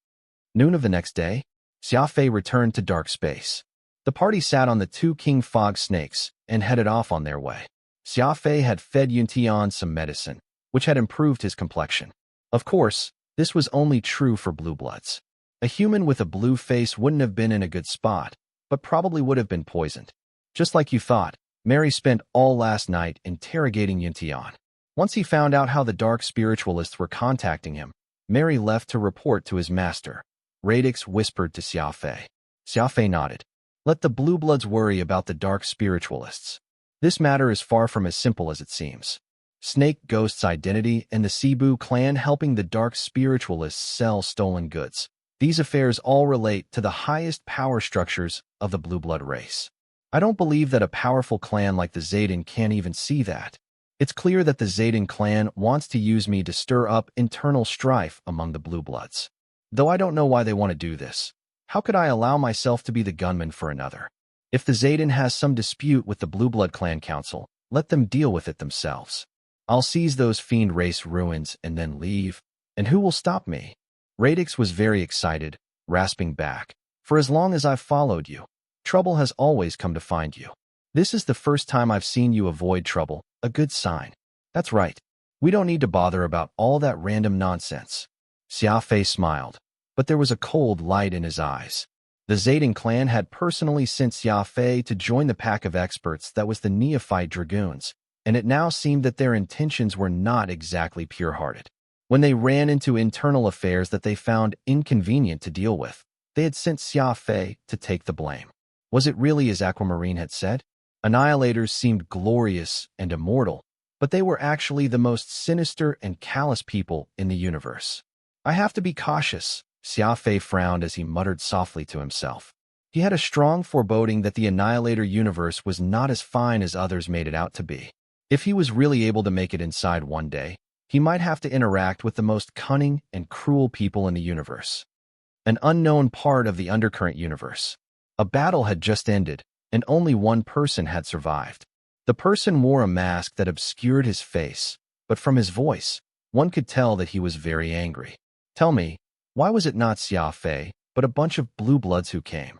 Noon of the next day, Xia Fei returned to dark space. The party sat on the 2 king fog snakes and headed off on their way. Xia Fei had fed Yuntian some medicine, which had improved his complexion. Of course, this was only true for blue bloods. A human with a blue face wouldn't have been in a good spot, but probably would have been poisoned. Just like you thought, Mary spent all last night interrogating Yuntian. Once he found out how the dark spiritualists were contacting him, Mary left to report to his master. Radix whispered to Xia Fei. Xia Fei nodded. "Let the blue bloods worry about the dark spiritualists. This matter is far from as simple as it seems. Snake Ghost's identity and the Cebu clan helping the dark spiritualists sell stolen goods. These affairs all relate to the highest power structures of the blue blood race. I don't believe that a powerful clan like the Zayden can't even see that. It's clear that the Zayden clan wants to use me to stir up internal strife among the blue bloods. Though I don't know why they want to do this. How could I allow myself to be the gunman for another? If the Zayden has some dispute with the Blue Blood Clan Council, let them deal with it themselves. I'll seize those fiend race ruins and then leave. And who will stop me?" Radix was very excited, rasping back. "For as long as I've followed you, trouble has always come to find you. This is the first time I've seen you avoid trouble, a good sign. That's right. We don't need to bother about all that random nonsense." Xia Fei smiled, but there was a cold light in his eyes. The Zayden clan had personally sent Xia Fei to join the pack of experts that was the Neophyte Dragoons, and it now seemed that their intentions were not exactly pure-hearted. When they ran into internal affairs that they found inconvenient to deal with, they had sent Xia Fei to take the blame. Was it really as Aquamarine had said? Annihilators seemed glorious and immortal, but they were actually the most sinister and callous people in the universe. "I have to be cautious," Xia Fei frowned as he muttered softly to himself. He had a strong foreboding that the Annihilator universe was not as fine as others made it out to be. If he was really able to make it inside one day, he might have to interact with the most cunning and cruel people in the universe. An unknown part of the undercurrent universe. A battle had just ended, and only one person had survived. The person wore a mask that obscured his face, but from his voice, one could tell that he was very angry. "Tell me, why was it not Xia Fei, but a bunch of blue bloods who came?"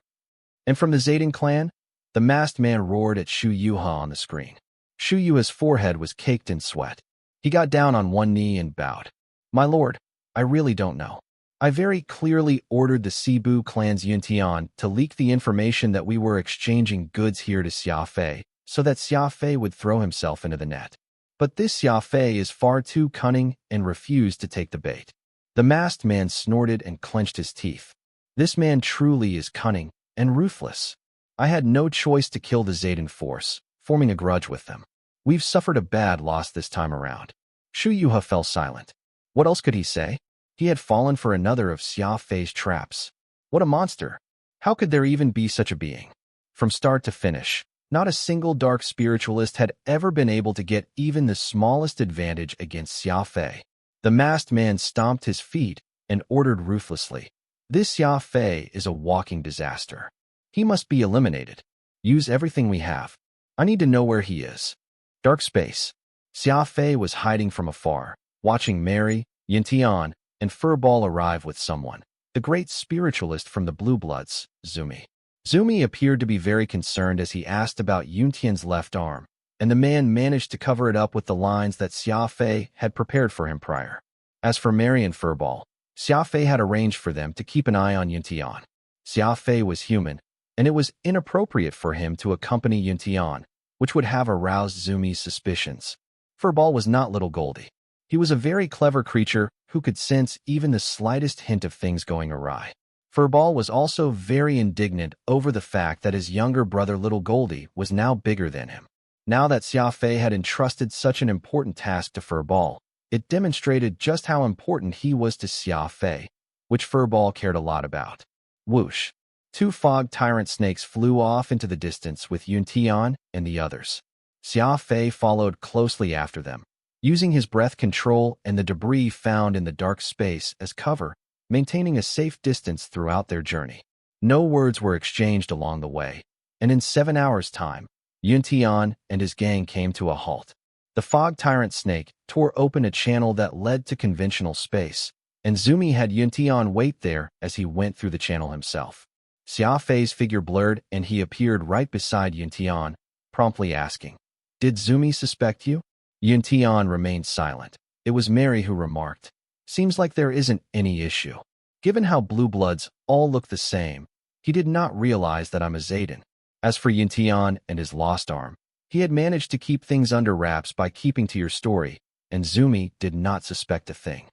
"And from the Zayden clan?" The masked man roared at Shu Yuha on the screen. Shu Yuha's forehead was caked in sweat. He got down on one knee and bowed. "My lord, I really don't know. I very clearly ordered the Cebu clan's Yuntian to leak the information that we were exchanging goods here to Xia Fei, so that Xia Fei would throw himself into the net. But this Xia Fei is far too cunning and refused to take the bait. The masked man snorted and clenched his teeth. This man truly is cunning and ruthless. I had no choice to kill the Zayden force, forming a grudge with them. We've suffered a bad loss this time around. Shu Yuha fell silent. What else could he say? He had fallen for another of Xia Fei's traps. What a monster! How could there even be such a being? From start to finish, not a single dark spiritualist had ever been able to get even the smallest advantage against Xia Fei. The masked man stomped his feet and ordered ruthlessly. This Xia Fei is a walking disaster. He must be eliminated. Use everything we have. I need to know where he is. Dark space. Xia Fei was hiding from afar, watching Mary, Yintian, and Furball arrive with someone, the great spiritualist from the Blue Bloods, Zumi. Zumi appeared to be very concerned as he asked about Yuntian's left arm, and the man managed to cover it up with the lines that Xia Fei had prepared for him prior. As for Mary and Furball, Xia Fei had arranged for them to keep an eye on Yuntian. Xia Fei was human, and it was inappropriate for him to accompany Yuntian, which would have aroused Zumi's suspicions. Furball was not little Goldie. He was a very clever creature who could sense even the slightest hint of things going awry. Furball was also very indignant over the fact that his younger brother Little Goldie was now bigger than him. Now that Xia Fei had entrusted such an important task to Furball, it demonstrated just how important he was to Xia Fei, which Furball cared a lot about. Whoosh! Two fog tyrant snakes flew off into the distance with Yuntian and the others. Xia Fei followed closely after them, using his breath control and the debris found in the dark space as cover, maintaining a safe distance throughout their journey. No words were exchanged along the way, and in 7 hours' time, Yuntian and his gang came to a halt. The fog tyrant snake tore open a channel that led to conventional space, and Zumi had Yuntian wait there as he went through the channel himself. Xia Fei's figure blurred and he appeared right beside Yuntian, promptly asking, "Did Zumi suspect you?" Yuntian remained silent. It was Mary who remarked, "Seems like there isn't any issue. Given how Blue Bloods all look the same, he did not realize that I'm a Zayden." As for Yuntian and his lost arm, he had managed to keep things under wraps by keeping to your story, and Zumi did not suspect a thing.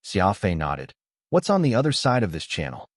Xia Fei nodded. "What's on the other side of this channel?"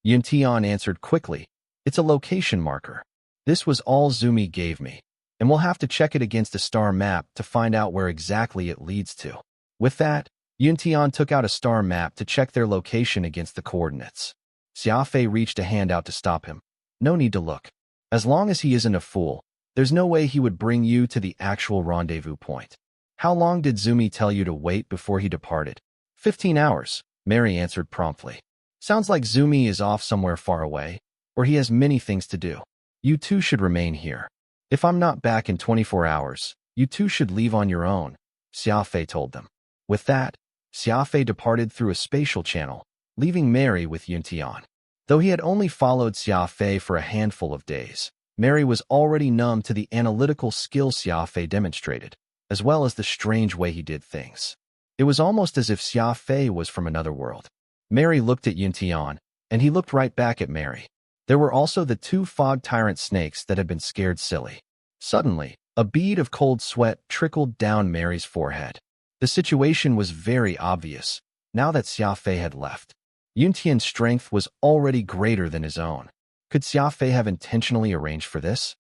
Yuntian answered quickly, "It's a location marker. This was all Zumi gave me, and we'll have to check it against a star map to find out where exactly it leads to." With that, Yuntian took out a star map to check their location against the coordinates. Xia Fei reached a hand out to stop him. "No need to look. As long as he isn't a fool, there's no way he would bring you to the actual rendezvous point." "How long did Zumi tell you to wait before he departed?" 15 hours, Mary answered promptly. "Sounds like Zumi is off somewhere far away, or he has many things to do. You two should remain here. If I'm not back in 24 hours, you two should leave on your own," Xia Fei told them. With that, Xia Fei departed through a spatial channel, leaving Mary with Yuntian. Though he had only followed Xia Fei for a handful of days, Mary was already numb to the analytical skill Xia Fei demonstrated, as well as the strange way he did things. It was almost as if Xia Fei was from another world. Mary looked at Yuntian, and he looked right back at Mary. There were also the two fog tyrant snakes that had been scared silly. Suddenly, a bead of cold sweat trickled down Mary's forehead. The situation was very obvious, now that Xia Fei had left. Yuntian's strength was already greater than his own. Could Xia Fei have intentionally arranged for this?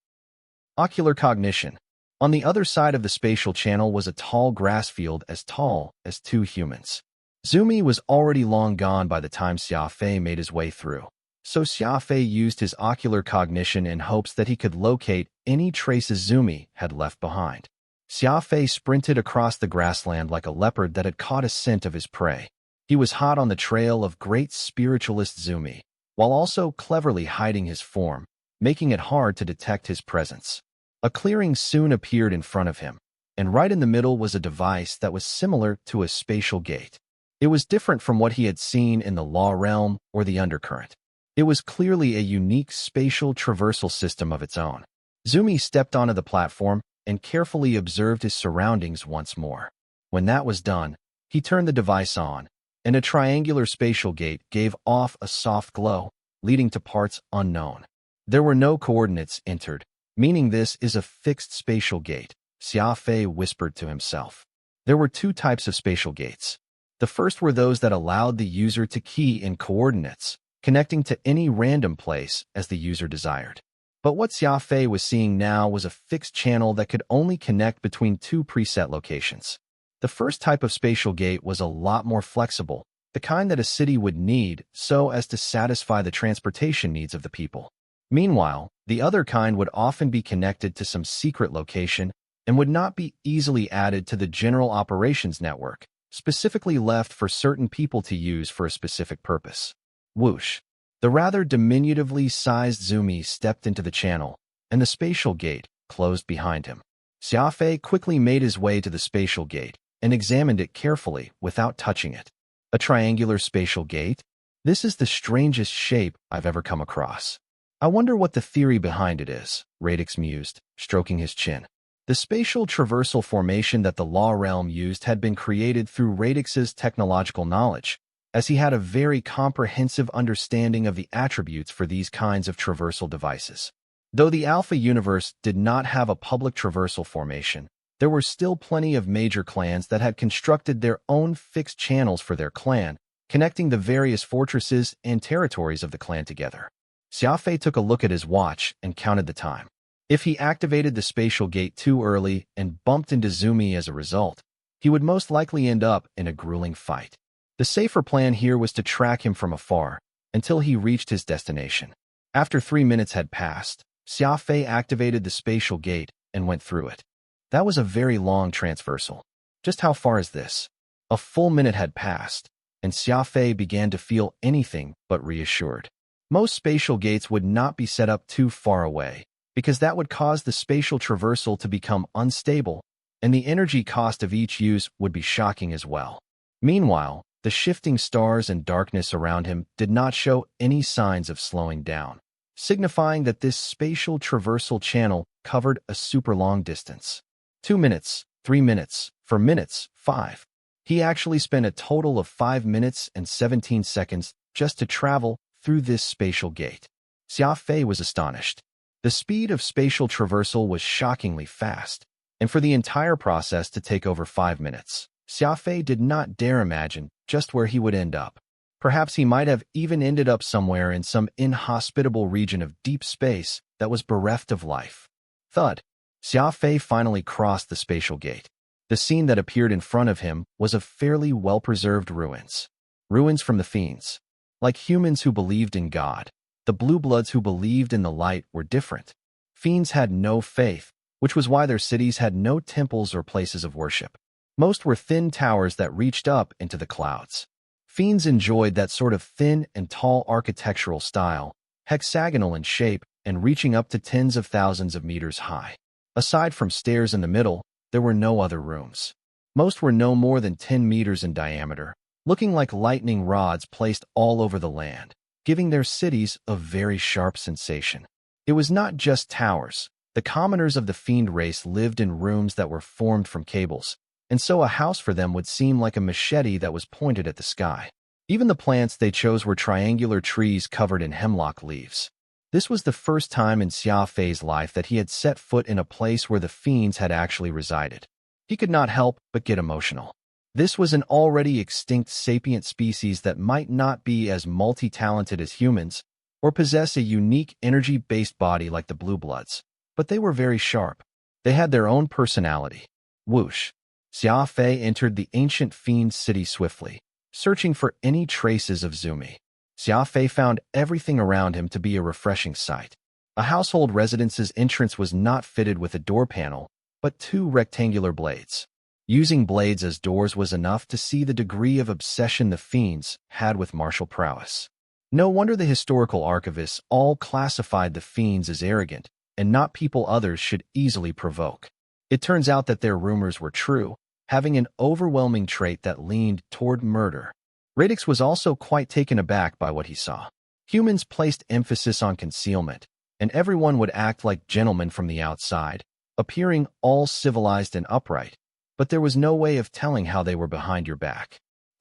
Ocular cognition. On the other side of the spatial channel was a tall grass field as tall as 2 humans. Zumi was already long gone by the time Xia Fei made his way through, so Xia Fei used his ocular cognition in hopes that he could locate any traces Zumi had left behind. Xia Fei sprinted across the grassland like a leopard that had caught a scent of his prey. He was hot on the trail of great spiritualist Zumi, while also cleverly hiding his form, making it hard to detect his presence. A clearing soon appeared in front of him, and right in the middle was a device that was similar to a spatial gate. It was different from what he had seen in the Law Realm or the Undercurrent. It was clearly a unique spatial traversal system of its own. Zumi stepped onto the platform and carefully observed his surroundings once more. When that was done, he turned the device on, and a triangular spatial gate gave off a soft glow, leading to parts unknown. There were no coordinates entered, meaning this is a fixed spatial gate, Xia Fei whispered to himself. There were two types of spatial gates. The first were those that allowed the user to key in coordinates, connecting to any random place as the user desired. But what Xia Fei was seeing now was a fixed channel that could only connect between two preset locations. The first type of spatial gate was a lot more flexible, the kind that a city would need so as to satisfy the transportation needs of the people. Meanwhile, the other kind would often be connected to some secret location and would not be easily added to the general operations network, specifically left for certain people to use for a specific purpose. Whoosh! The rather diminutively sized Zumi stepped into the channel, and the spatial gate closed behind him. Xia Fei quickly made his way to the spatial gate and examined it carefully without touching it. A triangular spatial gate? This is the strangest shape I've ever come across. I wonder what the theory behind it is, Radix mused, stroking his chin. The spatial traversal formation that the Law Realm used had been created through Radix's technological knowledge, as he had a very comprehensive understanding of the attributes for these kinds of traversal devices. Though the Alpha universe did not have a public traversal formation, there were still plenty of major clans that had constructed their own fixed channels for their clan, connecting the various fortresses and territories of the clan together. Xia Fei took a look at his watch and counted the time. If he activated the spatial gate too early and bumped into Zumi as a result, he would most likely end up in a grueling fight. The safer plan here was to track him from afar until he reached his destination. After 3 minutes had passed, Xia Fei activated the spatial gate and went through it. That was a very long transversal. Just how far is this? A full minute had passed, and Xia Fei began to feel anything but reassured. Most spatial gates would not be set up too far away, because that would cause the spatial traversal to become unstable, and the energy cost of each use would be shocking as well. Meanwhile, the shifting stars and darkness around him did not show any signs of slowing down, signifying that this spatial traversal channel covered a super long distance. 2 minutes, 3 minutes, 4 minutes, 5. He actually spent a total of 5 minutes and 17 seconds just to travel through this spatial gate. Xia Fei was astonished. The speed of spatial traversal was shockingly fast, and for the entire process to take over 5 minutes, Xia Fei did not dare imagine just where he would end up. Perhaps he might have even ended up somewhere in some inhospitable region of deep space that was bereft of life. Thud! Xia Fei finally crossed the spatial gate. The scene that appeared in front of him was of fairly well-preserved ruins. Ruins from the fiends. Like humans who believed in God, the blue bloods who believed in the light were different. Fiends had no faith, which was why their cities had no temples or places of worship. Most were thin towers that reached up into the clouds. Fiends enjoyed that sort of thin and tall architectural style, hexagonal in shape and reaching up to tens of thousands of meters high. Aside from stairs in the middle, there were no other rooms. Most were no more than 10 meters in diameter, looking like lightning rods placed all over the land, giving their cities a very sharp sensation. It was not just towers. The commoners of the fiend race lived in rooms that were formed from cables, and so a house for them would seem like a machete that was pointed at the sky. Even the plants they chose were triangular trees covered in hemlock leaves. This was the first time in Xia Fei's life that he had set foot in a place where the fiends had actually resided. He could not help but get emotional. This was an already extinct sapient species that might not be as multi-talented as humans or possess a unique energy-based body like the blue bloods, but they were very sharp. They had their own personality. Whoosh! Xia Fei entered the ancient fiend city swiftly, searching for any traces of Zumi. Xia Fei found everything around him to be a refreshing sight. A household residence's entrance was not fitted with a door panel, but 2 rectangular blades. Using blades as doors was enough to see the degree of obsession the fiends had with martial prowess. No wonder the historical archivists all classified the fiends as arrogant and not people others should easily provoke. It turns out that their rumors were true, having an overwhelming trait that leaned toward murder. Radix was also quite taken aback by what he saw. Humans placed emphasis on concealment, and everyone would act like gentlemen from the outside, appearing all civilized and upright, but there was no way of telling how they were behind your back.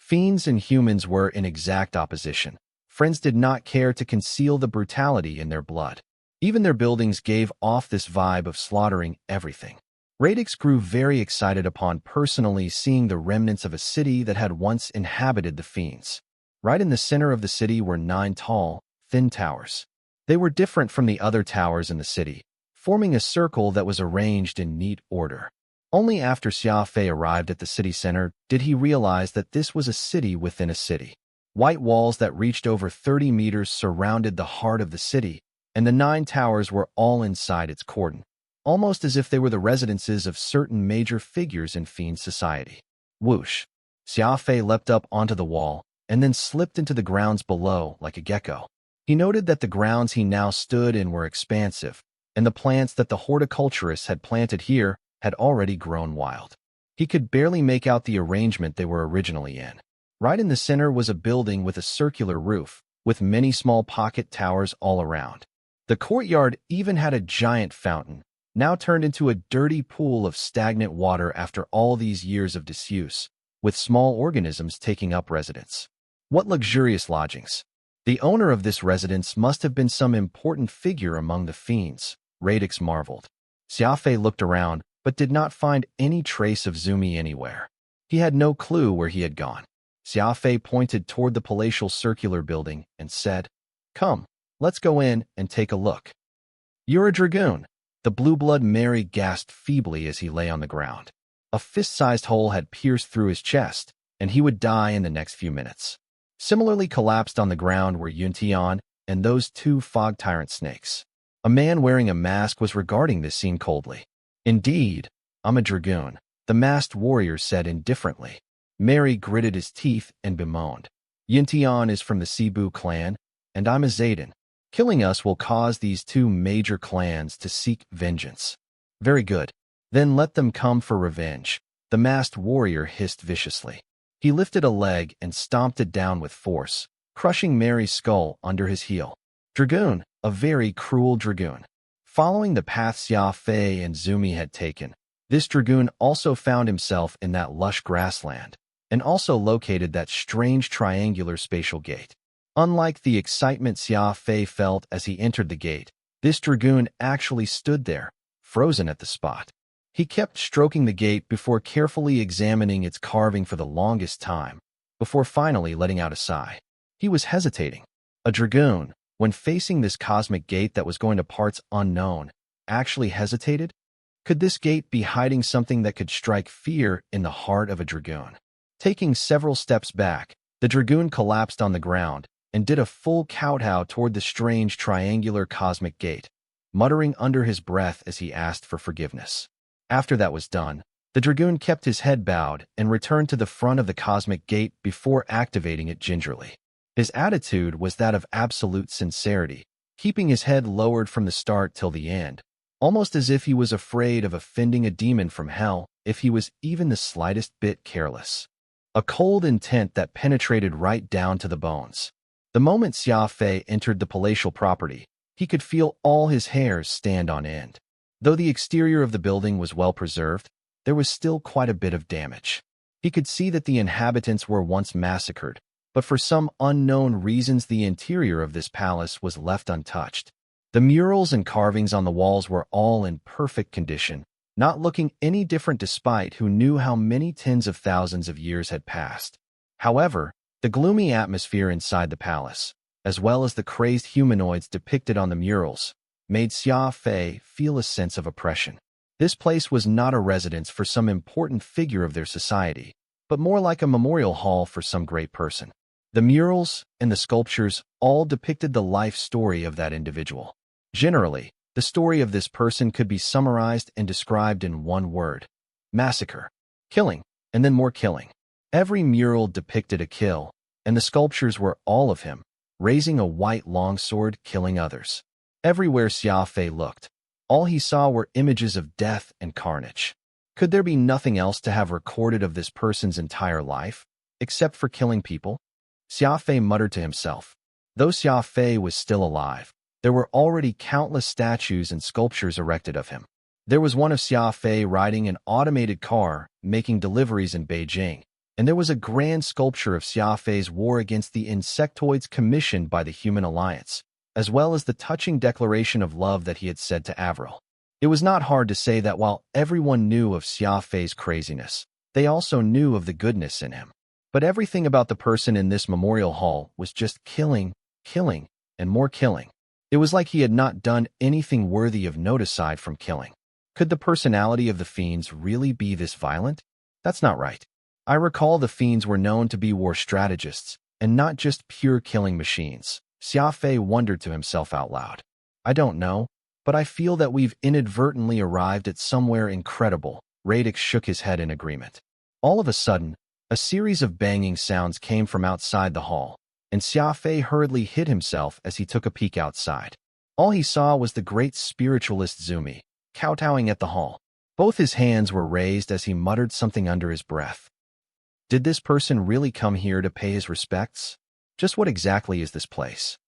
Fiends and humans were in exact opposition. Friends did not care to conceal the brutality in their blood. Even their buildings gave off this vibe of slaughtering everything. Radix grew very excited upon personally seeing the remnants of a city that had once inhabited the fiends. Right in the center of the city were 9 tall, thin towers. They were different from the other towers in the city, forming a circle that was arranged in neat order. Only after Xia Fei arrived at the city center did he realize that this was a city within a city. White walls that reached over 30 meters surrounded the heart of the city, and the 9 towers were all inside its cordon, almost as if they were the residences of certain major figures in fiend society. Whoosh! Xia Fei leapt up onto the wall and then slipped into the grounds below like a gecko. He noted that the grounds he now stood in were expansive, and the plants that the horticulturists had planted here had already grown wild. He could barely make out the arrangement they were originally in. Right in the center was a building with a circular roof, with many small pocket towers all around. The courtyard even had a giant fountain, now turned into a dirty pool of stagnant water after all these years of disuse, with small organisms taking up residence. What luxurious lodgings! The owner of this residence must have been some important figure among the fiends, Radix marveled. Xia Fei looked around, but did not find any trace of Zumi anywhere. He had no clue where he had gone. Xia Fei pointed toward the palatial circular building and said, "Come, let's go in and take a look." "You're a dragoon." The blue-blood Mary gasped feebly as he lay on the ground. A fist-sized hole had pierced through his chest, and he would die in the next few minutes. Similarly collapsed on the ground were Yuntian and those 2 fog tyrant snakes. A man wearing a mask was regarding this scene coldly. "Indeed, I'm a dragoon," the masked warrior said indifferently. Mary gritted his teeth and bemoaned. "Yuntian is from the Cebu clan, and I'm a Zayden. Killing us will cause these 2 major clans to seek vengeance." "Very good. Then let them come for revenge," the masked warrior hissed viciously. He lifted a leg and stomped it down with force, crushing Mary's skull under his heel. Dragoon, a very cruel dragoon. Following the path Xia Fei and Zumi had taken, this dragoon also found himself in that lush grassland, and also located that strange triangular spatial gate. Unlike the excitement Xia Fei felt as he entered the gate, this dragoon actually stood there, frozen at the spot. He kept stroking the gate before carefully examining its carving for the longest time, before finally letting out a sigh. He was hesitating. A dragoon, when facing this cosmic gate that was going to parts unknown, actually hesitated? Could this gate be hiding something that could strike fear in the heart of a dragoon? Taking several steps back, the dragoon collapsed on the ground and did a full kowtow toward the strange triangular cosmic gate, muttering under his breath as he asked for forgiveness. After that was done, the dragoon kept his head bowed and returned to the front of the cosmic gate before activating it gingerly. His attitude was that of absolute sincerity, keeping his head lowered from the start till the end, almost as if he was afraid of offending a demon from hell if he was even the slightest bit careless. A cold intent that penetrated right down to the bones. The moment Xia Fei entered the palatial property, he could feel all his hairs stand on end. Though the exterior of the building was well preserved, there was still quite a bit of damage. He could see that the inhabitants were once massacred, but for some unknown reasons the interior of this palace was left untouched. The murals and carvings on the walls were all in perfect condition, not looking any different despite who knew how many tens of thousands of years had passed. However, the gloomy atmosphere inside the palace, as well as the crazed humanoids depicted on the murals, made Xia Fei feel a sense of oppression. This place was not a residence for some important figure of their society, but more like a memorial hall for some great person. The murals and the sculptures all depicted the life story of that individual. Generally, the story of this person could be summarized and described in one word: massacre. Killing, and then more killing. Every mural depicted a kill, and the sculptures were all of him, raising a white longsword killing others. Everywhere Xia Fei looked, all he saw were images of death and carnage. Could there be nothing else to have recorded of this person's entire life, except for killing people? Xia Fei muttered to himself. Though Xia Fei was still alive, there were already countless statues and sculptures erected of him. There was one of Xia Fei riding an automated car, making deliveries in Beijing, and there was a grand sculpture of Xia Fei's war against the insectoids commissioned by the Human Alliance, as well as the touching declaration of love that he had said to Avril. It was not hard to say that while everyone knew of Xia Fei's craziness, they also knew of the goodness in him. But everything about the person in this memorial hall was just killing, killing, and more killing. It was like he had not done anything worthy of note aside from killing. Could the personality of the fiends really be this violent? That's not right. I recall the fiends were known to be war strategists, and not just pure killing machines. Xia Fei wondered to himself out loud. I don't know, but I feel that we've inadvertently arrived at somewhere incredible. Radix shook his head in agreement. All of a sudden, a series of banging sounds came from outside the hall, and Xia Fei hurriedly hid himself as he took a peek outside. All he saw was the great spiritualist Zumi, kowtowing at the hall. Both his hands were raised as he muttered something under his breath. Did this person really come here to pay his respects? Just what exactly is this place?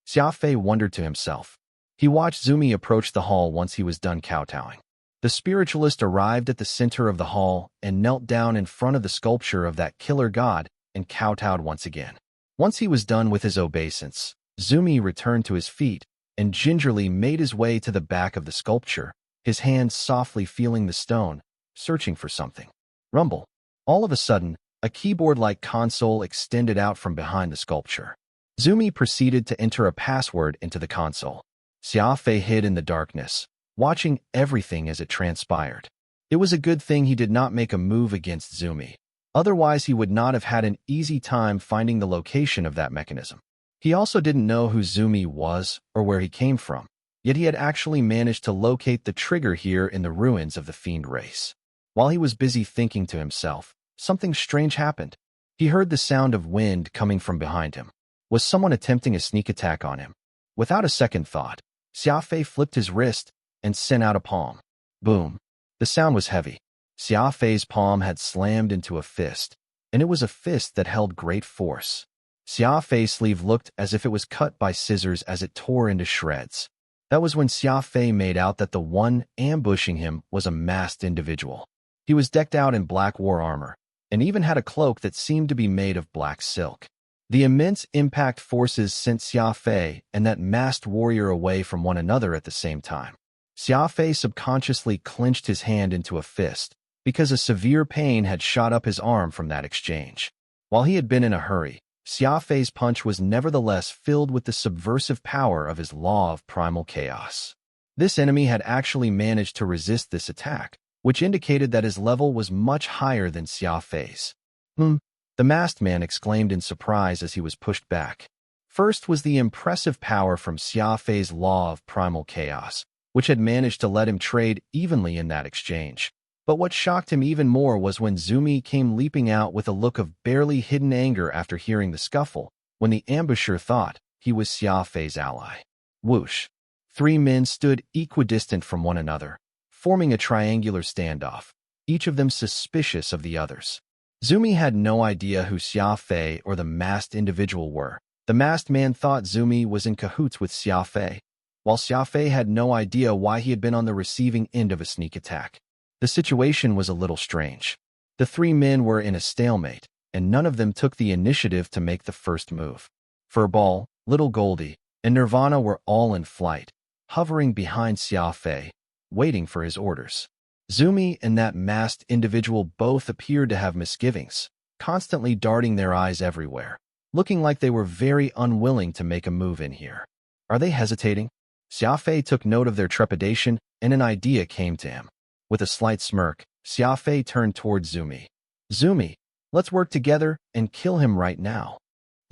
Xia Fei wondered to himself. He watched Zumi approach the hall once he was done kowtowing. The spiritualist arrived at the center of the hall and knelt down in front of the sculpture of that killer god and kowtowed once again. Once he was done with his obeisance, Zumi returned to his feet and gingerly made his way to the back of the sculpture, his hands softly feeling the stone, searching for something. Rumble. All of a sudden, a keyboard-like console extended out from behind the sculpture. Zumi proceeded to enter a password into the console. Xia Fei hid in the darkness, watching everything as it transpired. It was a good thing he did not make a move against Zumi. Otherwise, he would not have had an easy time finding the location of that mechanism. He also didn't know who Zumi was or where he came from, yet he had actually managed to locate the trigger here in the ruins of the fiend race. While he was busy thinking to himself, something strange happened. He heard the sound of wind coming from behind him. Was someone attempting a sneak attack on him? Without a second thought, Xia Fei flipped his wrist and sent out a palm. Boom. The sound was heavy. Xia Fei's palm had slammed into a fist, and it was a fist that held great force. Xia Fei's sleeve looked as if it was cut by scissors as it tore into shreds. That was when Xia Fei made out that the one ambushing him was a masked individual. He was decked out in black war armor, and even had a cloak that seemed to be made of black silk. The immense impact forces sent Xia Fei and that masked warrior away from one another at the same time. Xia Fei subconsciously clenched his hand into a fist, because a severe pain had shot up his arm from that exchange. While he had been in a hurry, Xia Fei's punch was nevertheless filled with the subversive power of his law of primal chaos. This enemy had actually managed to resist this attack, which indicated that his level was much higher than Xia Fei's. The masked man exclaimed in surprise as he was pushed back. First was the impressive power from Xia Fei's law of primal chaos, which had managed to let him trade evenly in that exchange. But what shocked him even more was when Zumi came leaping out with a look of barely hidden anger after hearing the scuffle, when the ambusher thought he was Xia Fei's ally. Whoosh. Three men stood equidistant from one another, forming a triangular standoff, each of them suspicious of the others. Zumi had no idea who Xia Fei or the masked individual were. The masked man thought Zumi was in cahoots with Xia Fei, while Xia Fei had no idea why he had been on the receiving end of a sneak attack. The situation was a little strange. The three men were in a stalemate, and none of them took the initiative to make the first move. Furball, Little Goldie, and Nirvana were all in flight, hovering behind Xia Fei, waiting for his orders. Zumi and that masked individual both appeared to have misgivings, constantly darting their eyes everywhere, looking like they were very unwilling to make a move in here. Are they hesitating? Xia Fei took note of their trepidation, and an idea came to him. With a slight smirk, Xia Fei turned towards Zumi. Zumi, let's work together and kill him right now.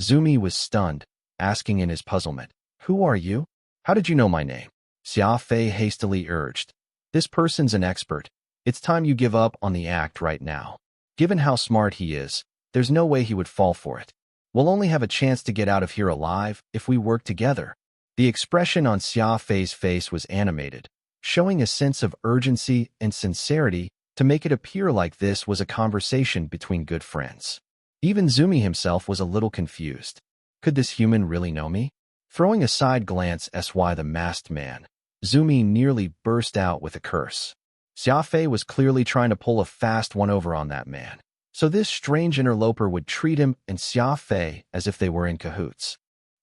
Zumi was stunned, asking in his puzzlement, Who are you? How did you know my name? Xia Fei hastily urged. This person's an expert. It's time you give up on the act right now. Given how smart he is, there's no way he would fall for it. We'll only have a chance to get out of here alive if we work together. The expression on Xia Fei's face was animated, showing a sense of urgency and sincerity to make it appear like this was a conversation between good friends. Even Zumi himself was a little confused. Could this human really know me? Throwing a side glance at the masked man, Zumi nearly burst out with a curse. Xia Fei was clearly trying to pull a fast one over on that man. So this strange interloper would treat him and Xia Fei as if they were in cahoots.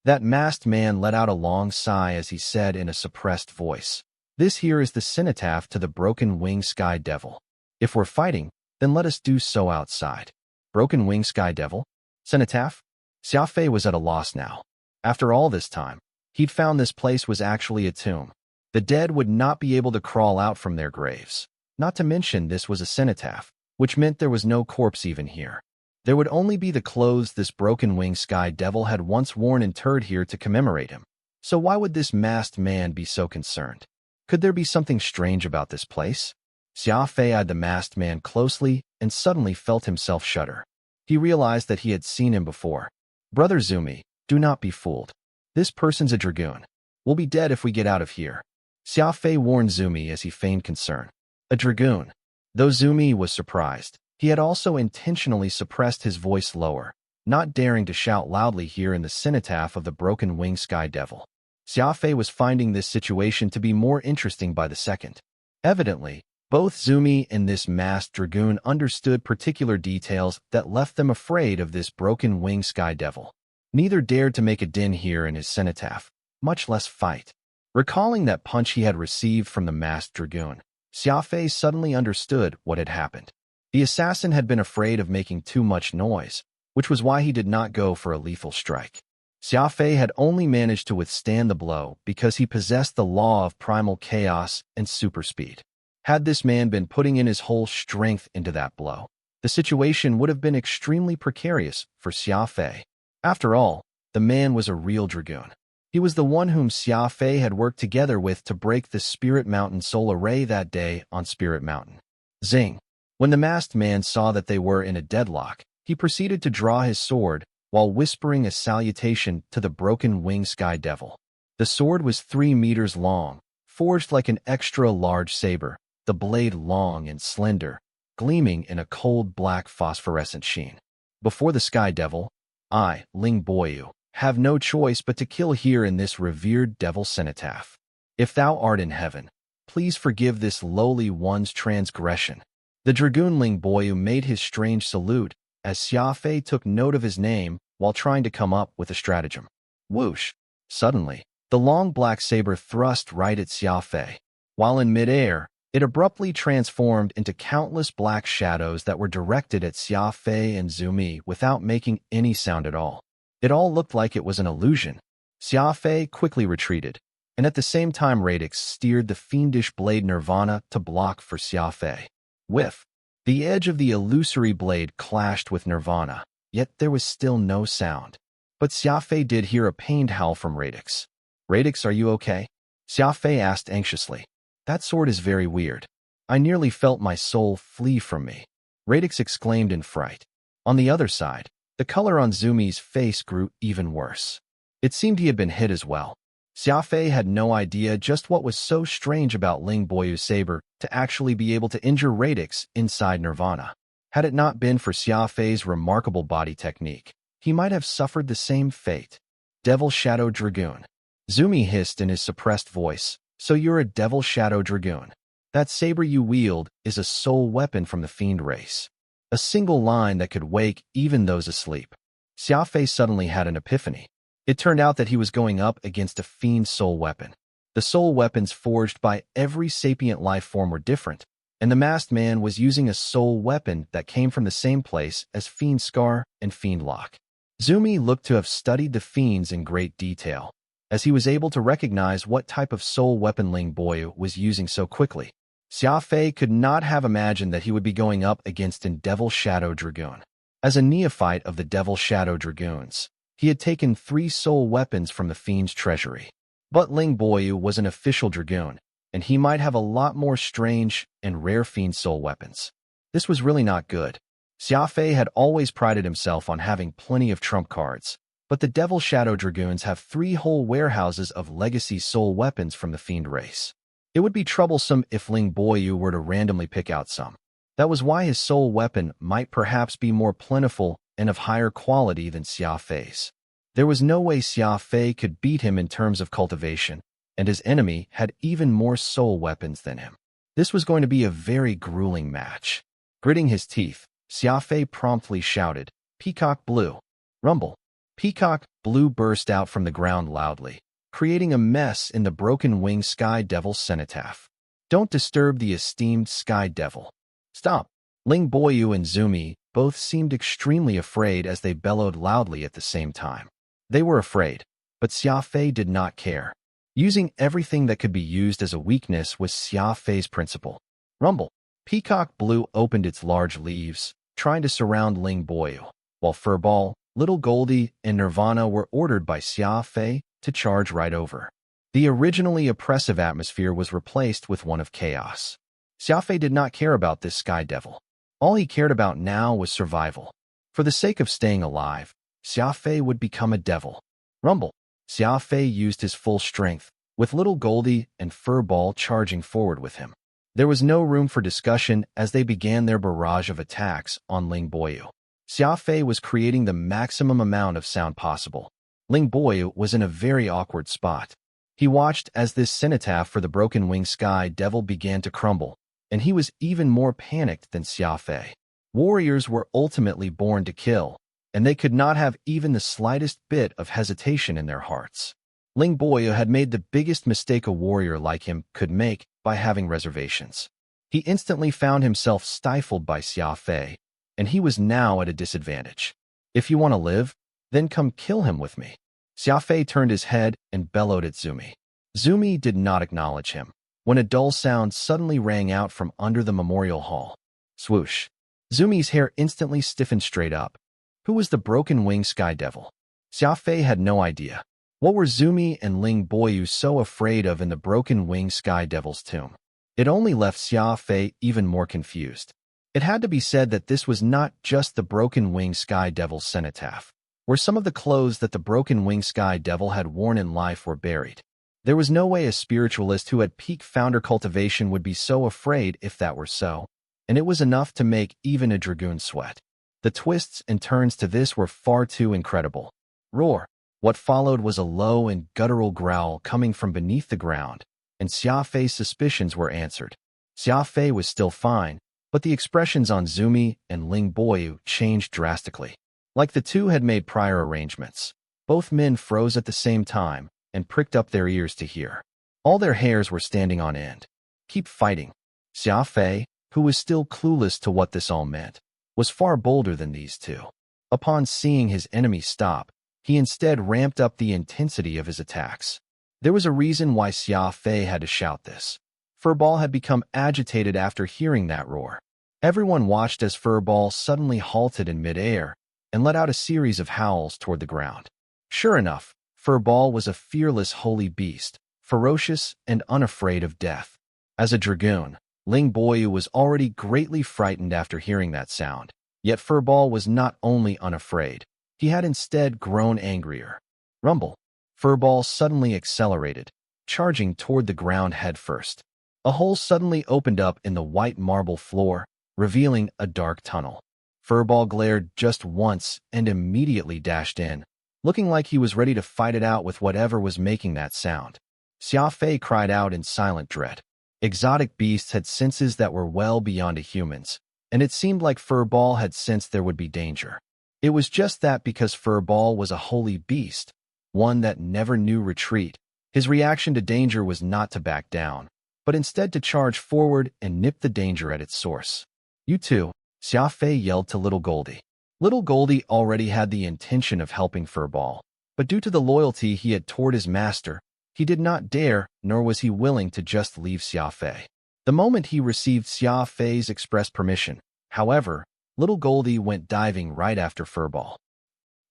That masked man let out a long sigh as he said in a suppressed voice, "This here is the cenotaph to the broken wing sky devil. If we're fighting, then let us do so outside." Broken wing sky devil? Cenotaph? Xia Fei was at a loss now. After all this time, he'd found this place was actually a tomb. The dead would not be able to crawl out from their graves. Not to mention this was a cenotaph, which meant there was no corpse even here. There would only be the clothes this broken wing sky devil had once worn interred here to commemorate him. So why would this masked man be so concerned? Could there be something strange about this place? Xia Fei eyed the masked man closely and suddenly felt himself shudder. He realized that he had seen him before. "Brother Zumi, do not be fooled. This person's a dragoon. We'll be dead if we get out of here." Xia Fei warned Zumi as he feigned concern. A dragoon. Though Zumi was surprised, he had also intentionally suppressed his voice lower, not daring to shout loudly here in the cenotaph of the broken wing sky devil. Xia Fei was finding this situation to be more interesting by the second. Evidently, both Zumi and this masked dragoon understood particular details that left them afraid of this broken wing sky devil. Neither dared to make a din here in his cenotaph, much less fight. Recalling that punch he had received from the masked dragoon, Xia Fei suddenly understood what had happened. The assassin had been afraid of making too much noise, which was why he did not go for a lethal strike. Xia Fei had only managed to withstand the blow because he possessed the law of primal chaos and super speed. Had this man been putting in his whole strength into that blow, the situation would have been extremely precarious for Xia Fei. After all, the man was a real dragoon. He was the one whom Xia Fei had worked together with to break the Spirit Mountain soul array that day on Spirit Mountain. Zing! When the masked man saw that they were in a deadlock, he proceeded to draw his sword while whispering a salutation to the broken wing sky devil. The sword was 3 meters long, forged like an extra-large saber, the blade long and slender, gleaming in a cold black phosphorescent sheen. Before the sky devil, I, Ling Boyu, have no choice but to kill here in this revered devil cenotaph. If thou art in heaven, please forgive this lowly one's transgression. The dragoon Ling Boyu made his strange salute as Xia Fei took note of his name while trying to come up with a stratagem. Whoosh! Suddenly, the long black saber thrust right at Xia Fei. While in midair, it abruptly transformed into countless black shadows that were directed at Xia Fei and Zumi without making any sound at all. It all looked like it was an illusion. Xia Fei quickly retreated, and at the same time Radix steered the fiendish blade Nirvana to block for Xia Fei. Whiff! The edge of the illusory blade clashed with Nirvana, yet there was still no sound. But Xia Fei did hear a pained howl from Radix. "Radix, are you okay?" Xia Fei asked anxiously. "That sword is very weird. I nearly felt my soul flee from me," Radix exclaimed in fright. On the other side, the color on Zumi's face grew even worse. It seemed he had been hit as well. Xia Fei had no idea just what was so strange about Ling Boyu's saber to actually be able to injure Radix inside Nirvana. Had it not been for Xia Fei's remarkable body technique, he might have suffered the same fate. Devil Shadow Dragoon. Zumi hissed in his suppressed voice, "So you're a Devil Shadow Dragoon. That saber you wield is a soul weapon from the fiend race." A single line that could wake even those asleep. Xia Fei suddenly had an epiphany. It turned out that he was going up against a fiend soul weapon. The soul weapons forged by every sapient life form were different, and the masked man was using a soul weapon that came from the same place as Fiend Scar and Fiend Lock. Zumi looked to have studied the fiends in great detail, as he was able to recognize what type of soul weapon Ling Boyu was using so quickly. Xia Fei could not have imagined that he would be going up against a Devil Shadow Dragoon. As a neophyte of the Devil Shadow Dragoons, he had taken 3 soul weapons from the Fiend's treasury. But Ling Boyu was an official Dragoon, and he might have a lot more strange and rare Fiend soul weapons. This was really not good. Xia Fei had always prided himself on having plenty of trump cards, but the Devil Shadow Dragoons have 3 whole warehouses of legacy soul weapons from the Fiend race. It would be troublesome if Ling Boyu were to randomly pick out some. That was why his soul weapon might perhaps be more plentiful and of higher quality than Xia Fei's. There was no way Xia Fei could beat him in terms of cultivation, and his enemy had even more soul weapons than him. This was going to be a very grueling match. Gritting his teeth, Xia Fei promptly shouted, "Peacock Blue!" Rumble. Peacock Blue burst out from the ground loudly, creating a mess in the broken-winged Sky Devil's cenotaph. "Don't disturb the esteemed Sky Devil. Stop!" Ling Boyu and Zumi both seemed extremely afraid as they bellowed loudly at the same time. They were afraid, but Xia Fei did not care. Using everything that could be used as a weakness was Xia Fei's principle. Rumble. Peacock Blue opened its large leaves, trying to surround Ling Boyu, while Furball, Little Goldie, and Nirvana were ordered by Xia Fei to charge right over. The originally oppressive atmosphere was replaced with one of chaos. Xia Fei did not care about this Sky Devil. All he cared about now was survival. For the sake of staying alive, Xia Fei would become a devil. Rumble. Xia Fei used his full strength, with Little Goldie and Furball charging forward with him. There was no room for discussion as they began their barrage of attacks on Ling Boyu. Xia Fei was creating the maximum amount of sound possible. Ling Boyu was in a very awkward spot. He watched as this cenotaph for the broken-winged Sky Devil began to crumble, and he was even more panicked than Xia Fei. Warriors were ultimately born to kill, and they could not have even the slightest bit of hesitation in their hearts. Ling Boyu had made the biggest mistake a warrior like him could make by having reservations. He instantly found himself stifled by Xia Fei, and he was now at a disadvantage. "If you want to live, then come kill him with me." Xia Fei turned his head and bellowed at Zumi. Zumi did not acknowledge him, when a dull sound suddenly rang out from under the memorial hall. Swoosh. Zumi's hair instantly stiffened straight up. Who was the broken-winged Sky Devil? Xia Fei had no idea. What were Zumi and Ling Boyu so afraid of in the broken-winged Sky Devil's tomb? It only left Xia Fei even more confused. It had to be said that this was not just the broken-winged Sky Devil's cenotaph, where some of the clothes that the broken-winged Sky Devil had worn in life were buried. There was no way a spiritualist who had peak founder cultivation would be so afraid if that were so, and it was enough to make even a dragoon sweat. The twists and turns to this were far too incredible. Roar. What followed was a low and guttural growl coming from beneath the ground, and Xia Fei's suspicions were answered. Xia Fei was still fine, but the expressions on Zumi and Ling Boyu changed drastically. Like the two had made prior arrangements, both men froze at the same time and pricked up their ears to hear. All their hairs were standing on end. Keep fighting. Xia Fei, who was still clueless to what this all meant, was far bolder than these two. Upon seeing his enemy stop, he instead ramped up the intensity of his attacks. There was a reason why Xia Fei had to shout this. Furball had become agitated after hearing that roar. Everyone watched as Furball suddenly halted in midair and let out a series of howls toward the ground. Sure enough, Furball was a fearless holy beast, ferocious and unafraid of death. As a dragoon, Ling Boyu was already greatly frightened after hearing that sound. Yet Furball was not only unafraid, he had instead grown angrier. Rumble. Furball suddenly accelerated, charging toward the ground headfirst. A hole suddenly opened up in the white marble floor, revealing a dark tunnel. Furball glared just once and immediately dashed in, looking like he was ready to fight it out with whatever was making that sound. Xia Fei cried out in silent dread. Exotic beasts had senses that were well beyond a human's, and it seemed like Furball had sensed there would be danger. It was just that because Furball was a holy beast, one that never knew retreat, his reaction to danger was not to back down, but instead to charge forward and nip the danger at its source. "You too," Xia Fei yelled to Little Goldie. Little Goldie already had the intention of helping Furball, but due to the loyalty he had toward his master, he did not dare, nor was he willing to just leave Xia Fei. The moment he received Xia Fei's express permission, however, Little Goldie went diving right after Furball.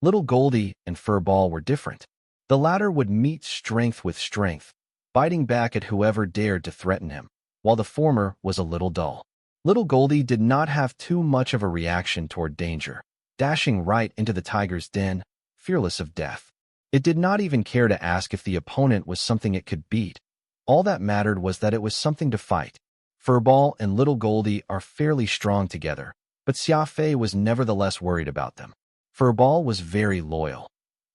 Little Goldie and Furball were different. The latter would meet strength with strength, biting back at whoever dared to threaten him, while the former was a little dull. Little Goldie did not have too much of a reaction toward danger, dashing right into the tiger's den, fearless of death. It did not even care to ask if the opponent was something it could beat. All that mattered was that it was something to fight. Furball and Little Goldie are fairly strong together, but Xia Fei was nevertheless worried about them. Furball was very loyal.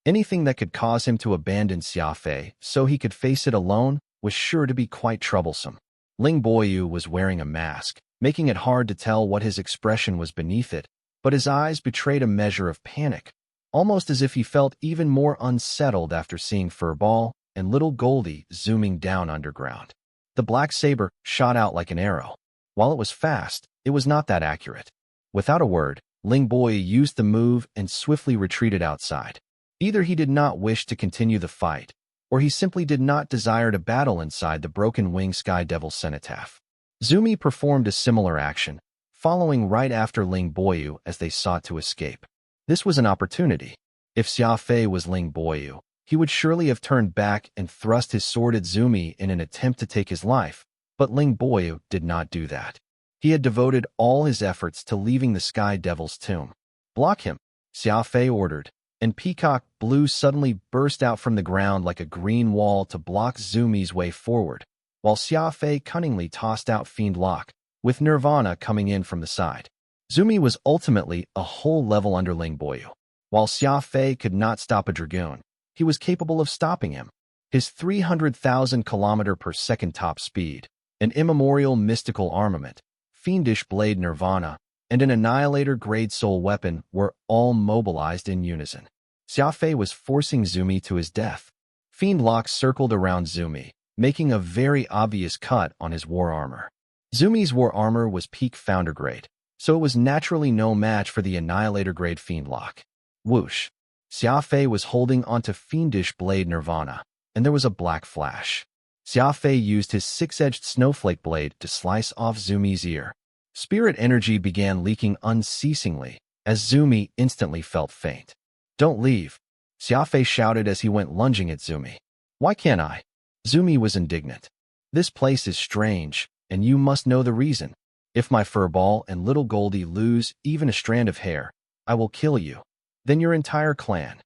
Anything that could cause him to abandon Xia Fei so he could face it alone was sure to be quite troublesome. Ling Boyu was wearing a mask, making it hard to tell what his expression was beneath it, but his eyes betrayed a measure of panic, almost as if he felt even more unsettled after seeing Furball and little Goldie zooming down underground. The black saber shot out like an arrow. While it was fast, it was not that accurate. Without a word, Ling Boyu used the move and swiftly retreated outside. Either he did not wish to continue the fight, or he simply did not desire to battle inside the broken-winged Sky Devil cenotaph. Zumi performed a similar action, following right after Ling Boyu as they sought to escape. This was an opportunity. If Xia Fei was Ling Boyu, he would surely have turned back and thrust his sword at Zumi in an attempt to take his life, but Ling Boyu did not do that. He had devoted all his efforts to leaving the Sky Devil's tomb. "Block him," Xia Fei ordered, and Peacock Blue suddenly burst out from the ground like a green wall to block Zumi's way forward, while Xia Fei cunningly tossed out Fiend Lock, with Nirvana coming in from the side. Zumi was ultimately a whole level under Ling Boyu. While Xia Fei could not stop a Dragoon, he was capable of stopping him. His 300,000 km/s top speed, an immemorial mystical armament, Fiendish Blade Nirvana, and an Annihilator-grade soul weapon were all mobilized in unison. Xia Fei was forcing Zumi to his death. Fiend Lock circled around Zumi, making a very obvious cut on his war armor. Zumi's war armor was peak Founder grade, so it was naturally no match for the Annihilator-grade Fiend Lock. Whoosh! Xia Fei was holding onto Fiendish Blade Nirvana, and there was a black flash. Xia Fei used his six-edged snowflake blade to slice off Zumi's ear. Spirit energy began leaking unceasingly, as Zumi instantly felt faint. "Don't leave," Xia Fei shouted as he went lunging at Zumi. "Why can't I?" Zumi was indignant. "This place is strange, and you must know the reason. If my Furball and little Goldie lose even a strand of hair, I will kill you. Then your entire clan."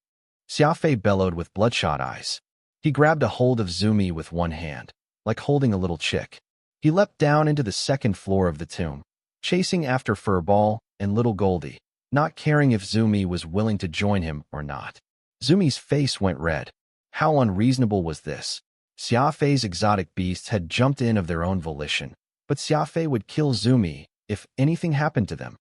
Xia Fei bellowed with bloodshot eyes. He grabbed a hold of Zumi with one hand, like holding a little chick. He leapt down into the second floor of the tomb, chasing after Furball and little Goldie, not caring if Zumi was willing to join him or not. Zumi's face went red. How unreasonable was this? Xia Fei's exotic beasts had jumped in of their own volition, but Xia Fei would kill Zumi if anything happened to them.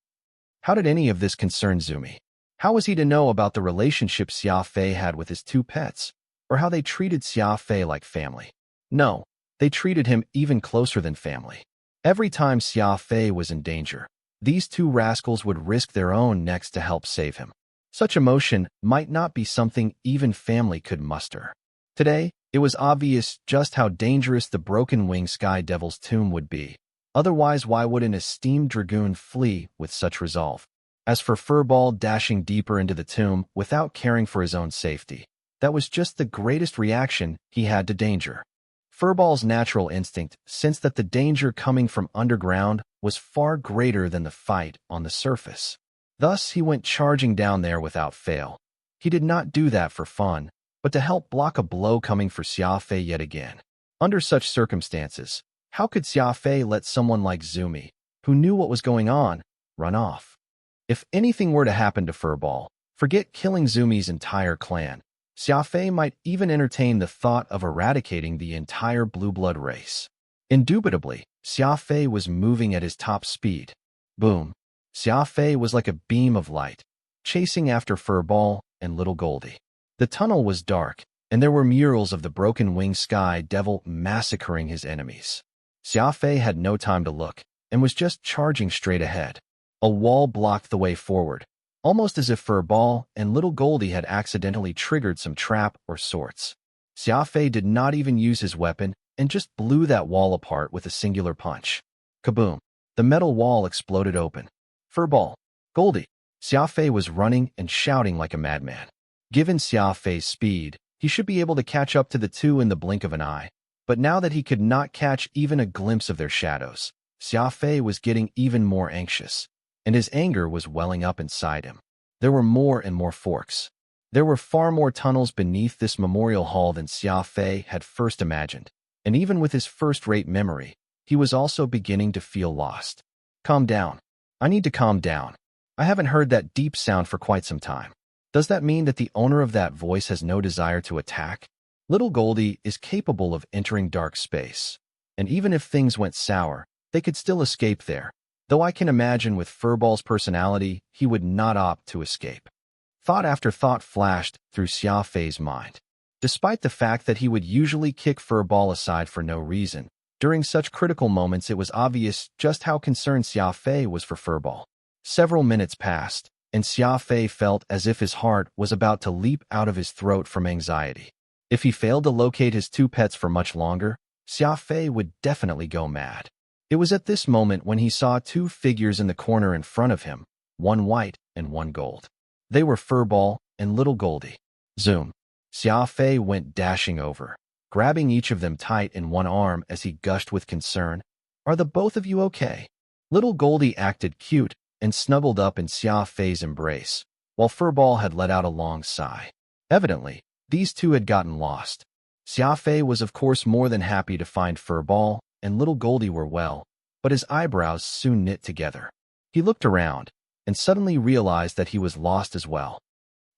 How did any of this concern Zumi? How was he to know about the relationship Xia Fei had with his two pets, or how they treated Xia Fei like family? No, they treated him even closer than family. Every time Xia Fei was in danger, these two rascals would risk their own necks to help save him. Such emotion might not be something even family could muster. Today, it was obvious just how dangerous the broken-winged Sky Devil's tomb would be. Otherwise, why would an esteemed Dragoon flee with such resolve? As for Furball dashing deeper into the tomb without caring for his own safety, that was just the greatest reaction he had to danger. Furball's natural instinct sensed that the danger coming from underground was far greater than the fight on the surface. Thus, he went charging down there without fail. He did not do that for fun, but to help block a blow coming for Xia Fei yet again. Under such circumstances, how could Xia Fei let someone like Zumi, who knew what was going on, run off? If anything were to happen to Furball, forget killing Zumi's entire clan. Xia Fei might even entertain the thought of eradicating the entire blue blood race. Indubitably, Xia Fei was moving at his top speed. Boom! Xia Fei was like a beam of light, chasing after Furball and little Goldie. The tunnel was dark, and there were murals of the broken-winged Sky Devil massacring his enemies. Xia Fei had no time to look, and was just charging straight ahead. A wall blocked the way forward, almost as if Furball and little Goldie had accidentally triggered some trap or sorts. Xia Fei did not even use his weapon and just blew that wall apart with a singular punch. Kaboom! The metal wall exploded open. Furball, Goldie! Xia Fei was running and shouting like a madman. Given Xia Fei's speed, he should be able to catch up to the two in the blink of an eye, but now that he could not catch even a glimpse of their shadows, Xia Fei was getting even more anxious, and his anger was welling up inside him. There were more and more forks. There were far more tunnels beneath this memorial hall than Xia Fei had first imagined, and even with his first-rate memory, he was also beginning to feel lost. Calm down. I need to calm down. I haven't heard that deep sound for quite some time. Does that mean that the owner of that voice has no desire to attack? Little Goldie is capable of entering dark space, and even if things went sour, they could still escape there. though I can imagine with Furball's personality, he would not opt to escape. Thought after thought flashed through Xia Fei's mind. Despite the fact that he would usually kick Furball aside for no reason, during such critical moments it was obvious just how concerned Xia Fei was for Furball. Several minutes passed, and Xia Fei felt as if his heart was about to leap out of his throat from anxiety. If he failed to locate his two pets for much longer, Xia Fei would definitely go mad. It was at this moment when he saw two figures in the corner in front of him, one white and one gold. They were Furball and Little Goldie. Zoom. Xia Fei went dashing over, grabbing each of them tight in one arm as he gushed with concern. "Are the both of you okay?" Little Goldie acted cute and snuggled up in Xia Fei's embrace, while Furball had let out a long sigh. Evidently, these two had gotten lost. Xia Fei was of course more than happy to find Furball and Little Goldie were well, but his eyebrows soon knit together. He looked around and suddenly realized that he was lost as well.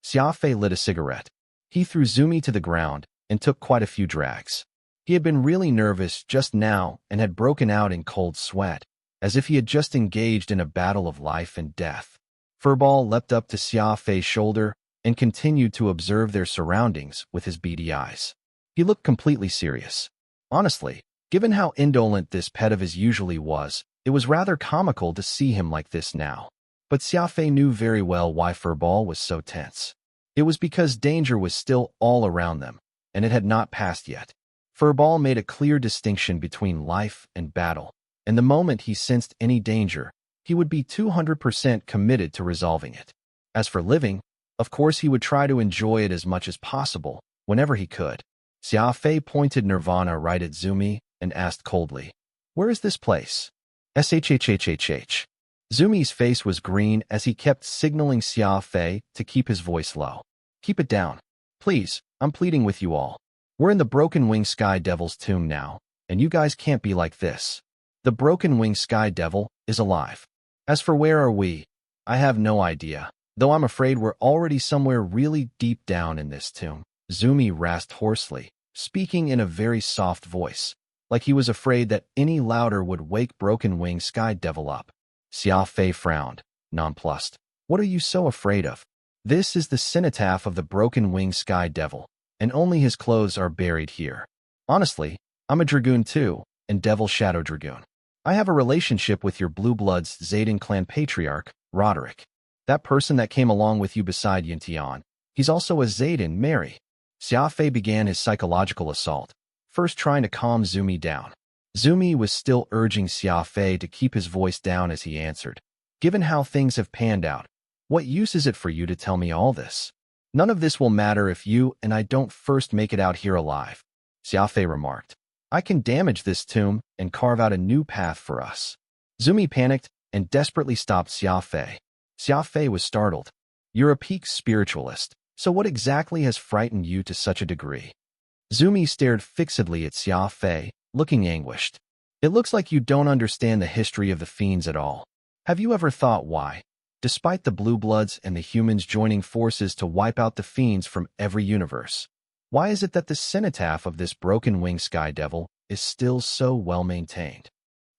Xia Fei lit a cigarette. He threw Zumi to the ground and took quite a few drags. He had been really nervous just now and had broken out in cold sweat, as if he had just engaged in a battle of life and death. Furball leapt up to Xia Fei's shoulder and continued to observe their surroundings with his beady eyes. He looked completely serious. Honestly, given how indolent this pet of his usually was, it was rather comical to see him like this now. But Xia Fei knew very well why Furball was so tense. It was because danger was still all around them, and it had not passed yet. Furball made a clear distinction between life and battle, and the moment he sensed any danger, he would be 200% committed to resolving it. As for living, of course he would try to enjoy it as much as possible, whenever he could. Xia Fei pointed Nirvana right at Zumi and asked coldly, "Where is this place?" "Shhhhhh." Zumi's face was green as he kept signaling Xia Fei to keep his voice low. "Keep it down. Please, I'm pleading with you all. We're in the Broken Wing Sky Devil's tomb now, and you guys can't be like this. The Broken Wing Sky Devil is alive. As for where are we, I have no idea, though I'm afraid we're already somewhere really deep down in this tomb." Zumi rasped hoarsely, speaking in a very soft voice, like he was afraid that any louder would wake Broken Wing Sky Devil up. Xia Fei frowned, nonplussed. "What are you so afraid of? This is the cenotaph of the Broken Wing Sky Devil, and only his clothes are buried here. Honestly, I'm a Dragoon too, and Devil Shadow Dragoon. I have a relationship with your Blue Bloods Zayden clan patriarch, Roderick. That person that came along with you beside Yintian, he's also a Zayden, Mary." Xia Fei began his psychological assault, first trying to calm Zumi down. Zumi was still urging Xia Fei to keep his voice down as he answered, "Given how things have panned out, what use is it for you to tell me all this? None of this will matter if you and I don't first make it out here alive." Xia Fei remarked, "I can damage this tomb and carve out a new path for us." Zumi panicked and desperately stopped Xia Fei. Xia Fei was startled. "You're a peak spiritualist, so what exactly has frightened you to such a degree?" Zumi stared fixedly at Xia Fei, looking anguished. "It looks like you don't understand the history of the fiends at all. Have you ever thought why, despite the Blue Bloods and the humans joining forces to wipe out the fiends from every universe, why is it that the cenotaph of this Broken Wing Sky Devil is still so well maintained?"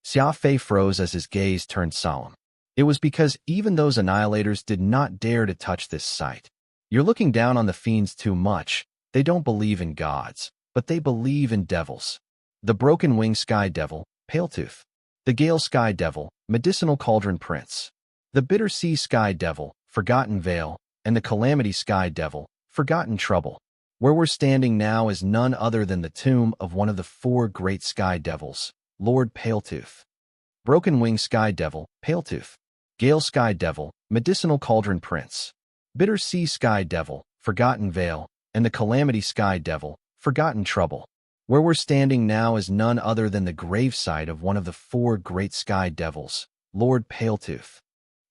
Xia Fei froze as his gaze turned solemn. It was because even those annihilators did not dare to touch this site. "You're looking down on the fiends too much. They don't believe in gods, but they believe in devils. The Broken Wing Sky Devil, Paletooth. The Gale Sky Devil, Medicinal Cauldron Prince. The Bitter Sea Sky Devil, Forgotten Vale, and the Calamity Sky Devil, Forgotten Trouble. Where we're standing now is none other than the tomb of one of the four great Sky Devils, Lord Paletooth. Broken Wing Sky Devil, Paletooth. Gale Sky Devil, Medicinal Cauldron Prince. Bitter Sea Sky Devil, Forgotten Vale, and the Calamity Sky Devil, Forgotten Trouble. Where we're standing now is none other than the gravesite of one of the four great Sky Devils, Lord Paletooth."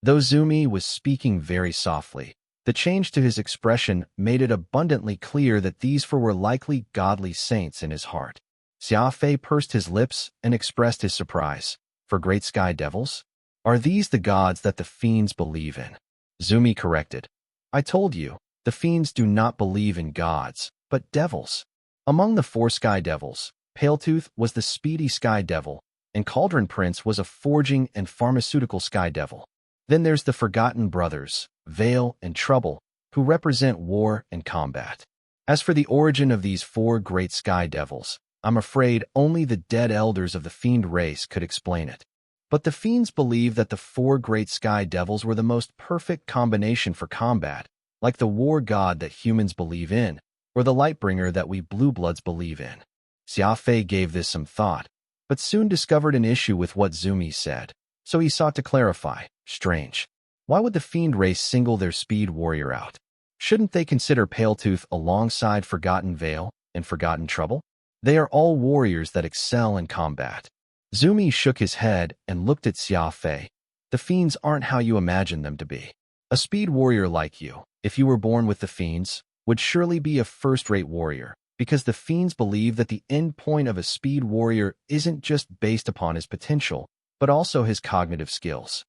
Though Zumi was speaking very softly, the change to his expression made it abundantly clear that these four were likely godly saints in his heart. Xia Fei pursed his lips and expressed his surprise. "For great Sky Devils? Are these the gods that the fiends believe in?" Zumi corrected. "I told you, the fiends do not believe in gods, but devils." Among the four Sky Devils, Paletooth was the speedy Sky Devil, and Cauldron Prince was a forging and pharmaceutical sky devil. Then there's the Forgotten Brothers, Veil and Trouble, who represent war and combat. As for the origin of these four great sky devils, I'm afraid only the dead elders of the fiend race could explain it. But the fiends believe that the four great sky devils were the most perfect combination for combat, like the war god that humans believe in, or the Lightbringer that we blue bloods believe in. Xia Fei gave this some thought, but soon discovered an issue with what Zumi said, so he sought to clarify. Strange. Why would the fiend race single their speed warrior out? Shouldn't they consider Paletooth alongside Forgotten Veil and Forgotten Trouble? They are all warriors that excel in combat. Zumi shook his head and looked at Xia Fei. The fiends aren't how you imagine them to be. A speed warrior like you, if you were born with the fiends, would surely be a first-rate warrior, because the fiends believe that the end point of a speed warrior isn't just based upon his potential, but also his cognitive skills.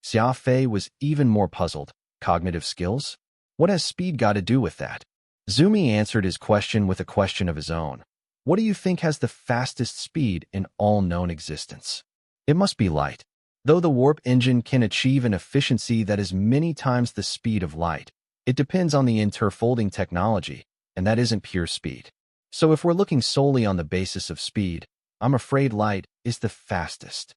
Xia Fei was even more puzzled. Cognitive skills? What has speed got to do with that? Zumi answered his question with a question of his own. What do you think has the fastest speed in all known existence? It must be light. Though the warp engine can achieve an efficiency that is many times the speed of light, it depends on the interfolding technology, and that isn't pure speed. So if we're looking solely on the basis of speed, I'm afraid light is the fastest.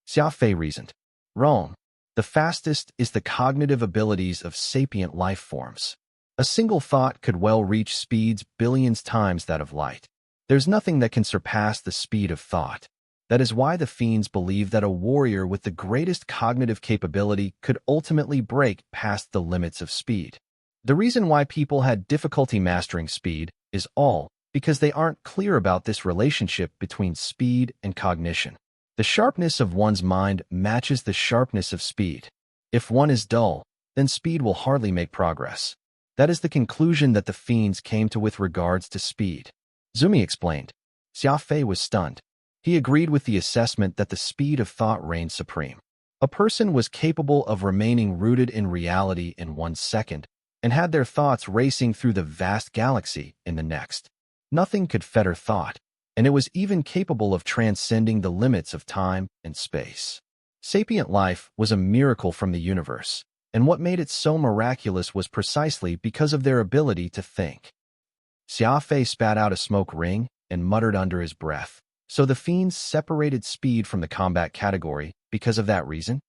Xia Fei reasoned. Wrong. The fastest is the cognitive abilities of sapient life forms. A single thought could well reach speeds billions times that of light. There's nothing that can surpass the speed of thought. That is why the fiends believe that a warrior with the greatest cognitive capability could ultimately break past the limits of speed. The reason why people had difficulty mastering speed is all because they aren't clear about this relationship between speed and cognition. The sharpness of one's mind matches the sharpness of speed. If one is dull, then speed will hardly make progress. That is the conclusion that the fiends came to with regards to speed. Zumi explained. Xia Fei was stunned. He agreed with the assessment that the speed of thought reigned supreme. A person was capable of remaining rooted in reality in 1 second and had their thoughts racing through the vast galaxy in the next. Nothing could fetter thought, and it was even capable of transcending the limits of time and space. Sapient life was a miracle from the universe, and what made it so miraculous was precisely because of their ability to think. Xia Fei spat out a smoke ring and muttered under his breath. So the fiends separated speed from the combat category because of that reason?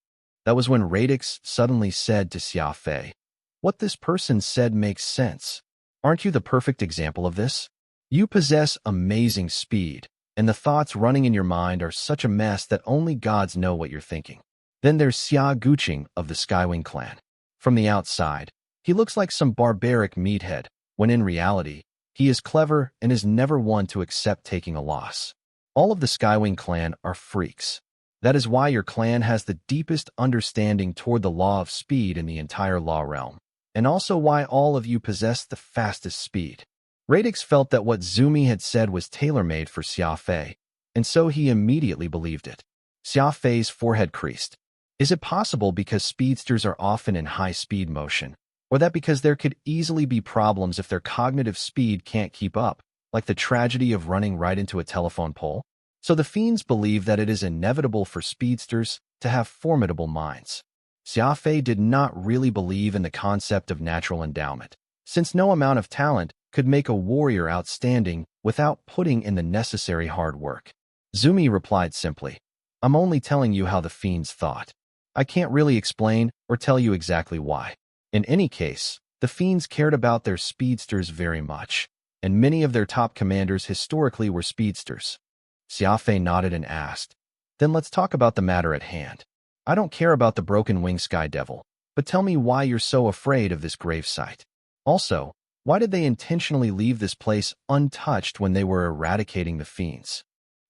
That was when Radix suddenly said to Xia Fei, "What this person said makes sense. Aren't you the perfect example of this? You possess amazing speed, and the thoughts running in your mind are such a mess that only gods know what you're thinking." Then there's Xia Guqing of the Skywing clan. From the outside, he looks like some barbaric meathead, when in reality, he is clever and is never one to accept taking a loss. All of the Skywing clan are freaks. That is why your clan has the deepest understanding toward the law of speed in the entire law realm, and also why all of you possess the fastest speed. Radix felt that what Zumi had said was tailor-made for Xia Fei, and so he immediately believed it. Xia Fei's forehead creased. Is it possible because speedsters are often in high-speed motion, or that because there could easily be problems if their cognitive speed can't keep up, like the tragedy of running right into a telephone pole? So the fiends believe that it is inevitable for speedsters to have formidable minds. Xia Fei did not really believe in the concept of natural endowment, since no amount of talent could make a warrior outstanding without putting in the necessary hard work. Zumi replied simply, "I'm only telling you how the fiends thought. I can't really explain or tell you exactly why. In any case, the fiends cared about their speedsters very much, and many of their top commanders historically were speedsters." Xia Fei nodded and asked, "Then let's talk about the matter at hand. I don't care about the broken wing sky devil, but tell me why you're so afraid of this gravesite. Also, why did they intentionally leave this place untouched when they were eradicating the fiends?"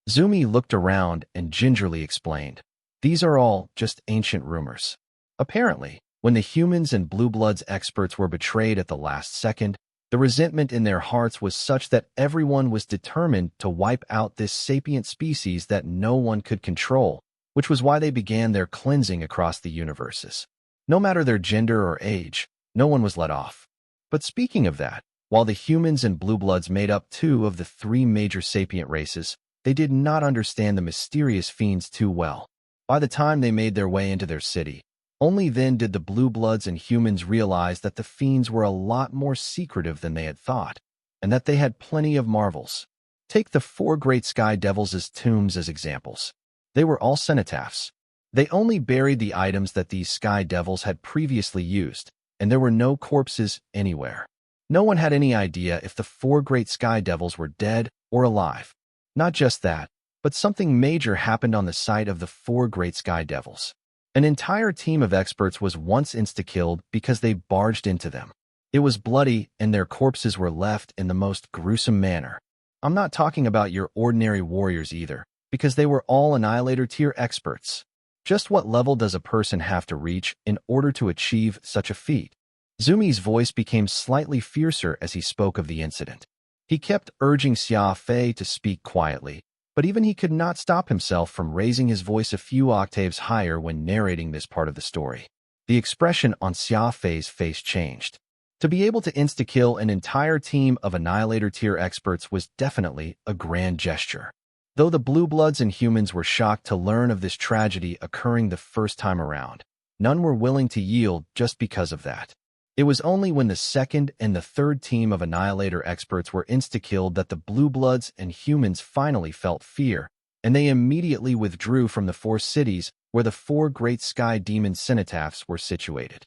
Zumi looked around and gingerly explained, "These are all just ancient rumors. Apparently, when the humans and blue bloods experts were betrayed at the last second, the resentment in their hearts was such that everyone was determined to wipe out this sapient species that no one could control, which was why they began their cleansing across the universes. No matter their gender or age, no one was let off. But speaking of that, while the humans and blue bloods made up 2 of the 3 major sapient races, they did not understand the mysterious fiends too well. By the time they made their way into their city, only then did the blue bloods and humans realize that the fiends were a lot more secretive than they had thought, and that they had plenty of marvels. Take the 4 great sky devils' tombs as examples. They were all cenotaphs. They only buried the items that these sky devils had previously used, and there were no corpses anywhere. No one had any idea if the 4 great sky devils were dead or alive. Not just that, but something major happened on the site of the 4 great sky devils. An entire team of experts was once insta-killed because they barged into them. It was bloody, and their corpses were left in the most gruesome manner. I'm not talking about your ordinary warriors either, because they were all Annihilator tier experts. Just what level does a person have to reach in order to achieve such a feat? Zumi's voice became slightly fiercer as he spoke of the incident. He kept urging Xia Fei to speak quietly, but even he could not stop himself from raising his voice a few octaves higher when narrating this part of the story. The expression on Xia Fei's face changed. To be able to insta-kill an entire team of Annihilator tier experts was definitely a grand gesture. Though the blue bloods and humans were shocked to learn of this tragedy occurring the first time around, none were willing to yield just because of that. It was only when the second and the third team of Annihilator experts were insta-killed that the blue bloods and humans finally felt fear, and they immediately withdrew from the 4 cities where the 4 great sky demon cenotaphs were situated.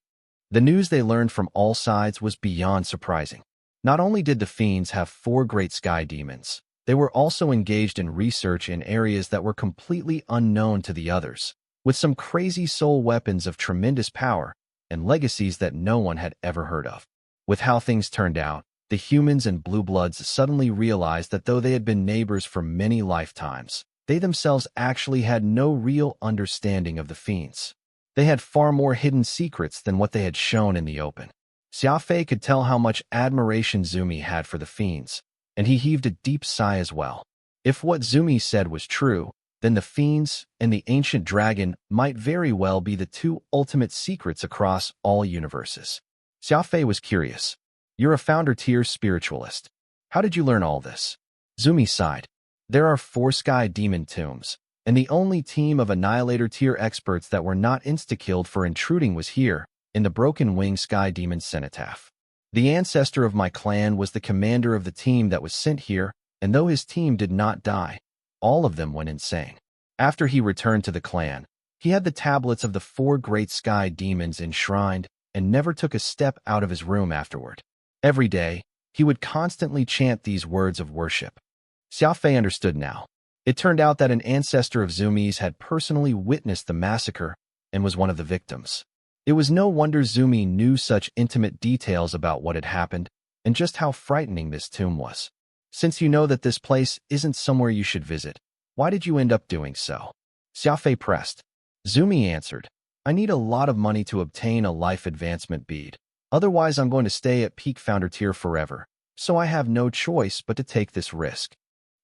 The news they learned from all sides was beyond surprising. Not only did the fiends have 4 great sky demons, they were also engaged in research in areas that were completely unknown to the others, with some crazy soul weapons of tremendous power and legacies that no one had ever heard of. With how things turned out, the humans and blue bloods suddenly realized that though they had been neighbors for many lifetimes, they themselves actually had no real understanding of the fiends. They had far more hidden secrets than what they had shown in the open. Xia Fei could tell how much admiration Zumi had for the fiends, and he heaved a deep sigh as well. If what Zumi said was true, then the fiends and the ancient dragon might very well be the 2 ultimate secrets across all universes. Xia Fei was curious. You're a founder tier spiritualist. How did you learn all this? Zumi sighed. There are 4 sky demon tombs, and the only team of Annihilator tier experts that were not insta-killed for intruding was here, in the Broken Wing Sky Demon Cenotaph. The ancestor of my clan was the commander of the team that was sent here, and though his team did not die, all of them went insane. After he returned to the clan, he had the tablets of the 4 great sky demons enshrined and never took a step out of his room afterward. Every day, he would constantly chant these words of worship. Xia Fei understood now. It turned out that an ancestor of Zumi's had personally witnessed the massacre and was one of the victims. It was no wonder Zumi knew such intimate details about what had happened and just how frightening this tomb was. Since you know that this place isn't somewhere you should visit, why did you end up doing so? Xia Fei pressed. Zumi answered, I need a lot of money to obtain a life advancement bead. Otherwise, I'm going to stay at peak founder tier forever, so I have no choice but to take this risk.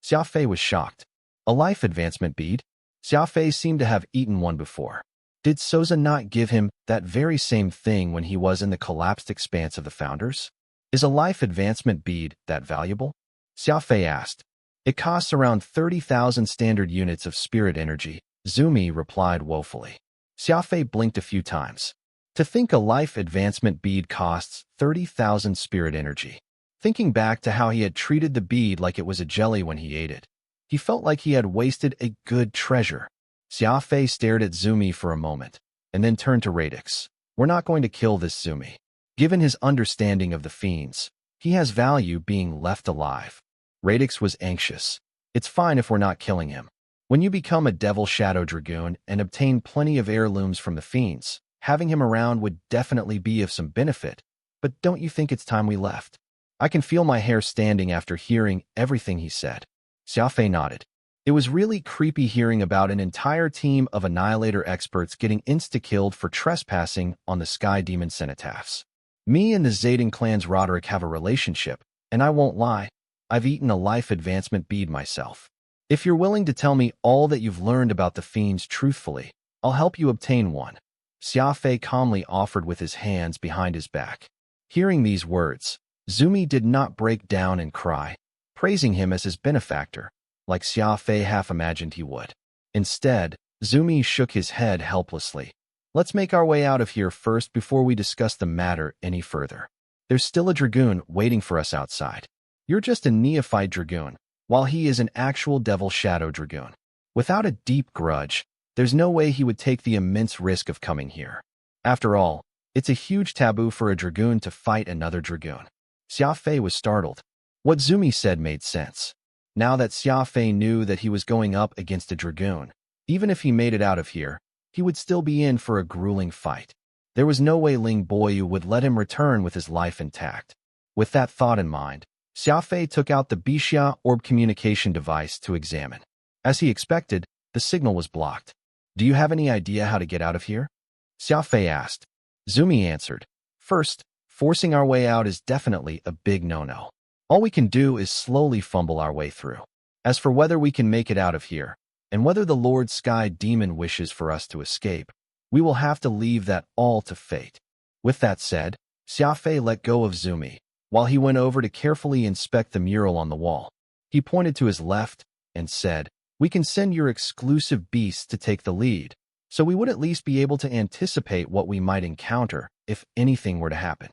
Xia Fei was shocked. A life advancement bead? Xia Fei seemed to have eaten one before. Did Soza not give him that very same thing when he was in the collapsed expanse of the founders? Is a life advancement bead that valuable? Xia Fei asked. It costs around 30,000 standard units of spirit energy, Zumi replied woefully. Xia Fei blinked a few times. To think a life advancement bead costs 30,000 spirit energy. Thinking back to how he had treated the bead like it was a jelly when he ate it, he felt like he had wasted a good treasure. Xia Fei stared at Zumi for a moment, and then turned to Radix. We're not going to kill this Zumi. Given his understanding of the fiends, he has value being left alive. Radix was anxious. It's fine if we're not killing him. When you become a Devil Shadow Dragoon and obtain plenty of heirlooms from the fiends, having him around would definitely be of some benefit, but don't you think it's time we left? I can feel my hair standing after hearing everything he said. Xia Fei nodded. It was really creepy hearing about an entire team of Annihilator experts getting insta-killed for trespassing on the Sky Demon Cenotaphs. Me and the Zayden clan's Roderick have a relationship, and I won't lie, I've eaten a life advancement bead myself. If you're willing to tell me all that you've learned about the fiends truthfully, I'll help you obtain one. Xia Fei calmly offered with his hands behind his back. Hearing these words, Zumi did not break down and cry, praising him as his benefactor. like Xia Fei half imagined he would. Instead, Zumi shook his head helplessly. Let's make our way out of here first before we discuss the matter any further. There's still a dragoon waiting for us outside. You're just a neophyte dragoon, while he is an actual devil shadow dragoon. Without a deep grudge, there's no way he would take the immense risk of coming here. After all, it's a huge taboo for a dragoon to fight another dragoon. Xia Fei was startled. What Zumi said made sense. Now that Xia Fei knew that he was going up against a dragoon, even if he made it out of here, he would still be in for a grueling fight. There was no way Ling Boyu would let him return with his life intact. With that thought in mind, Xia Fei took out the Bixia orb communication device to examine. As he expected, the signal was blocked. Do you have any idea how to get out of here? Xia Fei asked. Zumi answered. First, forcing our way out is definitely a big no-no. All we can do is slowly fumble our way through. As for whether we can make it out of here, and whether the Lord Sky Demon wishes for us to escape, we will have to leave that all to fate. With that said, Xia Fei let go of Zumi, while he went over to carefully inspect the mural on the wall. He pointed to his left and said, We can send your exclusive beasts to take the lead, so we would at least be able to anticipate what we might encounter if anything were to happen.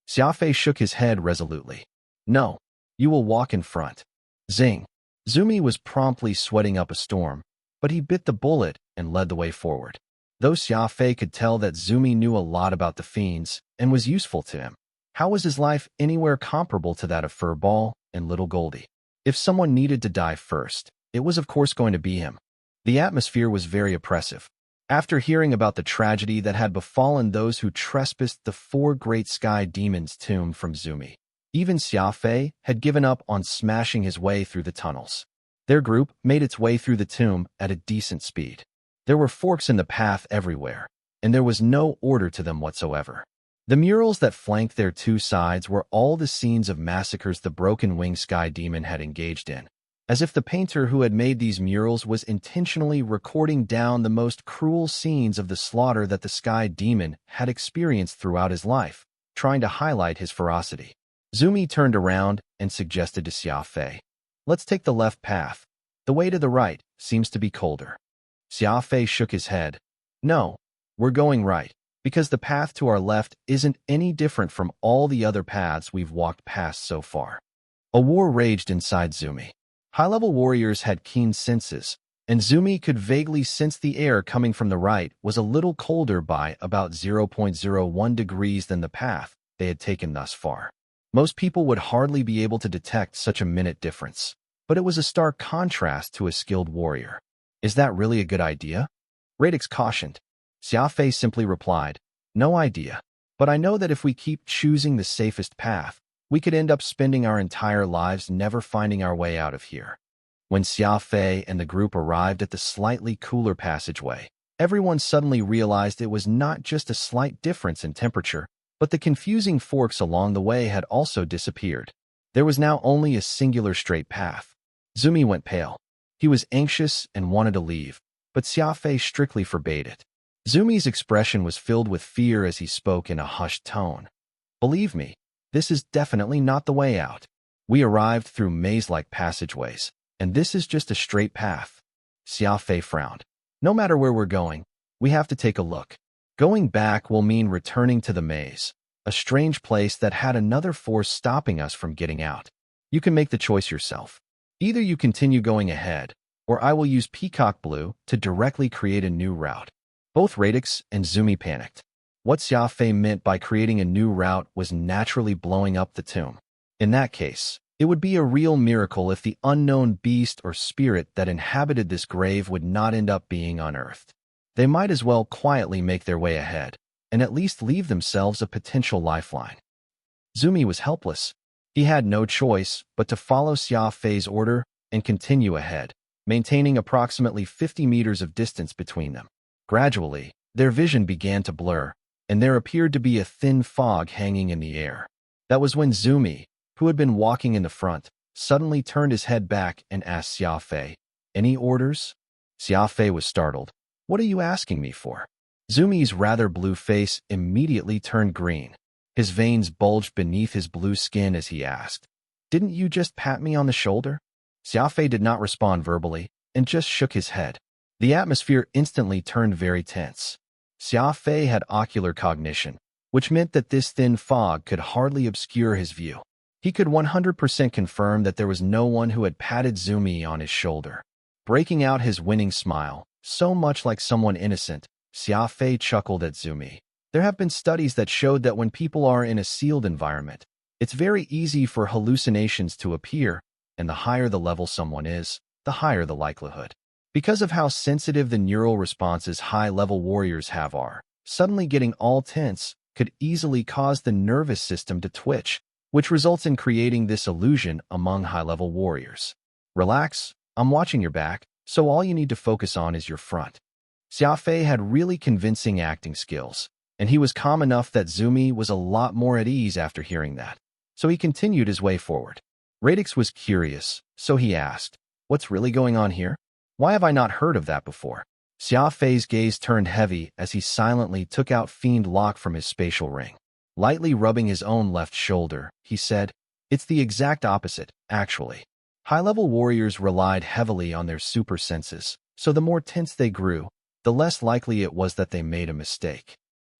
Xia Fei shook his head resolutely. No, you will walk in front. Zing. Zumi was promptly sweating up a storm, but he bit the bullet and led the way forward. Though Xia Fei could tell that Zumi knew a lot about the fiends and was useful to him, how was his life anywhere comparable to that of Furball and Little Goldie? If someone needed to die first, it was of course going to be him. The atmosphere was very oppressive. After hearing about the tragedy that had befallen those who trespassed the 4 great sky demons' tomb from Zumi, even Xia Fei had given up on smashing his way through the tunnels. Their group made its way through the tomb at a decent speed. There were forks in the path everywhere, and there was no order to them whatsoever. The murals that flanked their 2 sides were all the scenes of massacres the broken-winged sky demon had engaged in, as if the painter who had made these murals was intentionally recording down the most cruel scenes of the slaughter that the sky demon had experienced throughout his life, trying to highlight his ferocity. Zumi turned around and suggested to Xia Fei, Let's take the left path. The way to the right seems to be colder. Xia Fei shook his head. No, we're going right, because the path to our left isn't any different from all the other paths we've walked past so far. A war raged inside Zumi. High-level warriors had keen senses, and Zumi could vaguely sense the air coming from the right was a little colder by about 0.01 degrees than the path they had taken thus far. Most people would hardly be able to detect such a minute difference, but it was a stark contrast to a skilled warrior. Is that really a good idea? Radix cautioned. Xia Fei simply replied, No idea, but I know that if we keep choosing the safest path, we could end up spending our entire lives never finding our way out of here. When Xia Fei and the group arrived at the slightly cooler passageway, everyone suddenly realized it was not just a slight difference in temperature, but the confusing forks along the way had also disappeared. There was now only a singular straight path. Zumi went pale. He was anxious and wanted to leave, but Xia Fei strictly forbade it. Zumi's expression was filled with fear as he spoke in a hushed tone. Believe me, this is definitely not the way out. We arrived through maze-like passageways, and this is just a straight path. Xia Fei frowned. No matter where we're going, we have to take a look. Going back will mean returning to the maze, a strange place that had another force stopping us from getting out. You can make the choice yourself. Either you continue going ahead, or I will use Peacock Blue to directly create a new route. Both Radix and Zumi panicked. What Xia Fei meant by creating a new route was naturally blowing up the tomb. In that case, it would be a real miracle if the unknown beast or spirit that inhabited this grave would not end up being unearthed. They might as well quietly make their way ahead, and at least leave themselves a potential lifeline. Zumi was helpless. He had no choice but to follow Xia Fei's order and continue ahead, maintaining approximately 50 meters of distance between them. Gradually, their vision began to blur, and there appeared to be a thin fog hanging in the air. That was when Zumi, who had been walking in the front, suddenly turned his head back and asked Xia Fei, Any orders? Xia Fei was startled. What are you asking me for? Zumi's rather blue face immediately turned green. His veins bulged beneath his blue skin as he asked, Didn't you just pat me on the shoulder? Xia Fei did not respond verbally and just shook his head. The atmosphere instantly turned very tense. Xia Fei had ocular cognition, which meant that this thin fog could hardly obscure his view. He could 100% confirm that there was no one who had patted Zumi on his shoulder. Breaking out his winning smile, so much like someone innocent, Xia Fei chuckled at Zumi. There have been studies that showed that when people are in a sealed environment, it's very easy for hallucinations to appear, and the higher the level someone is, the higher the likelihood. Because of how sensitive the neural responses high-level warriors have are, suddenly getting all tense could easily cause the nervous system to twitch, which results in creating this illusion among high-level warriors. Relax, I'm watching your back, so all you need to focus on is your front. Xia Fei had really convincing acting skills, and he was calm enough that Zumi was a lot more at ease after hearing that. So he continued his way forward. Radix was curious, so he asked, "What's really going on here? Why have I not heard of that before?" Xia Fei's gaze turned heavy as he silently took out Fiend Lock from his spatial ring. Lightly rubbing his own left shoulder, he said, "It's the exact opposite, actually. High-level warriors relied heavily on their super senses, so the more tense they grew, the less likely it was that they made a mistake."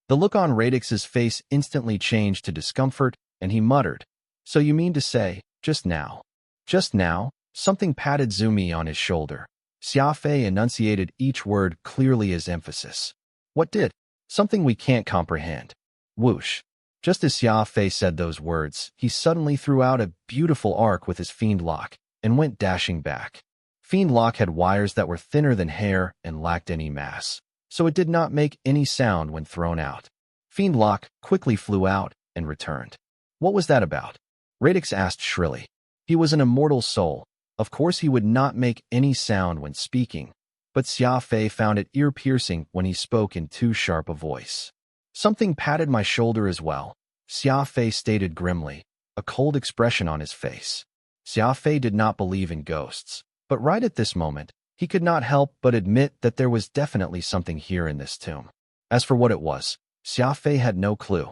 The look on Radix's face instantly changed to discomfort, and he muttered, "So you mean to say, just now?" Just now, something patted Zumi on his shoulder. Xia Fei enunciated each word clearly as emphasis. "What did?" "Something we can't comprehend." Whoosh. Just as Xia Fei said those words, he suddenly threw out a beautiful arc with his Fiend Lock and went dashing back. Fiend Lock had wires that were thinner than hair and lacked any mass, so it did not make any sound when thrown out. Fiend Lock quickly flew out and returned. "What was that about?" Radix asked shrilly. He was an immortal soul. Of course he would not make any sound when speaking, but Xia Fei found it ear-piercing when he spoke in too sharp a voice. "Something patted my shoulder as well," Xia Fei stated grimly, a cold expression on his face. Xia Fei did not believe in ghosts, but right at this moment, he could not help but admit that there was definitely something here in this tomb. As for what it was, Xia Fei had no clue.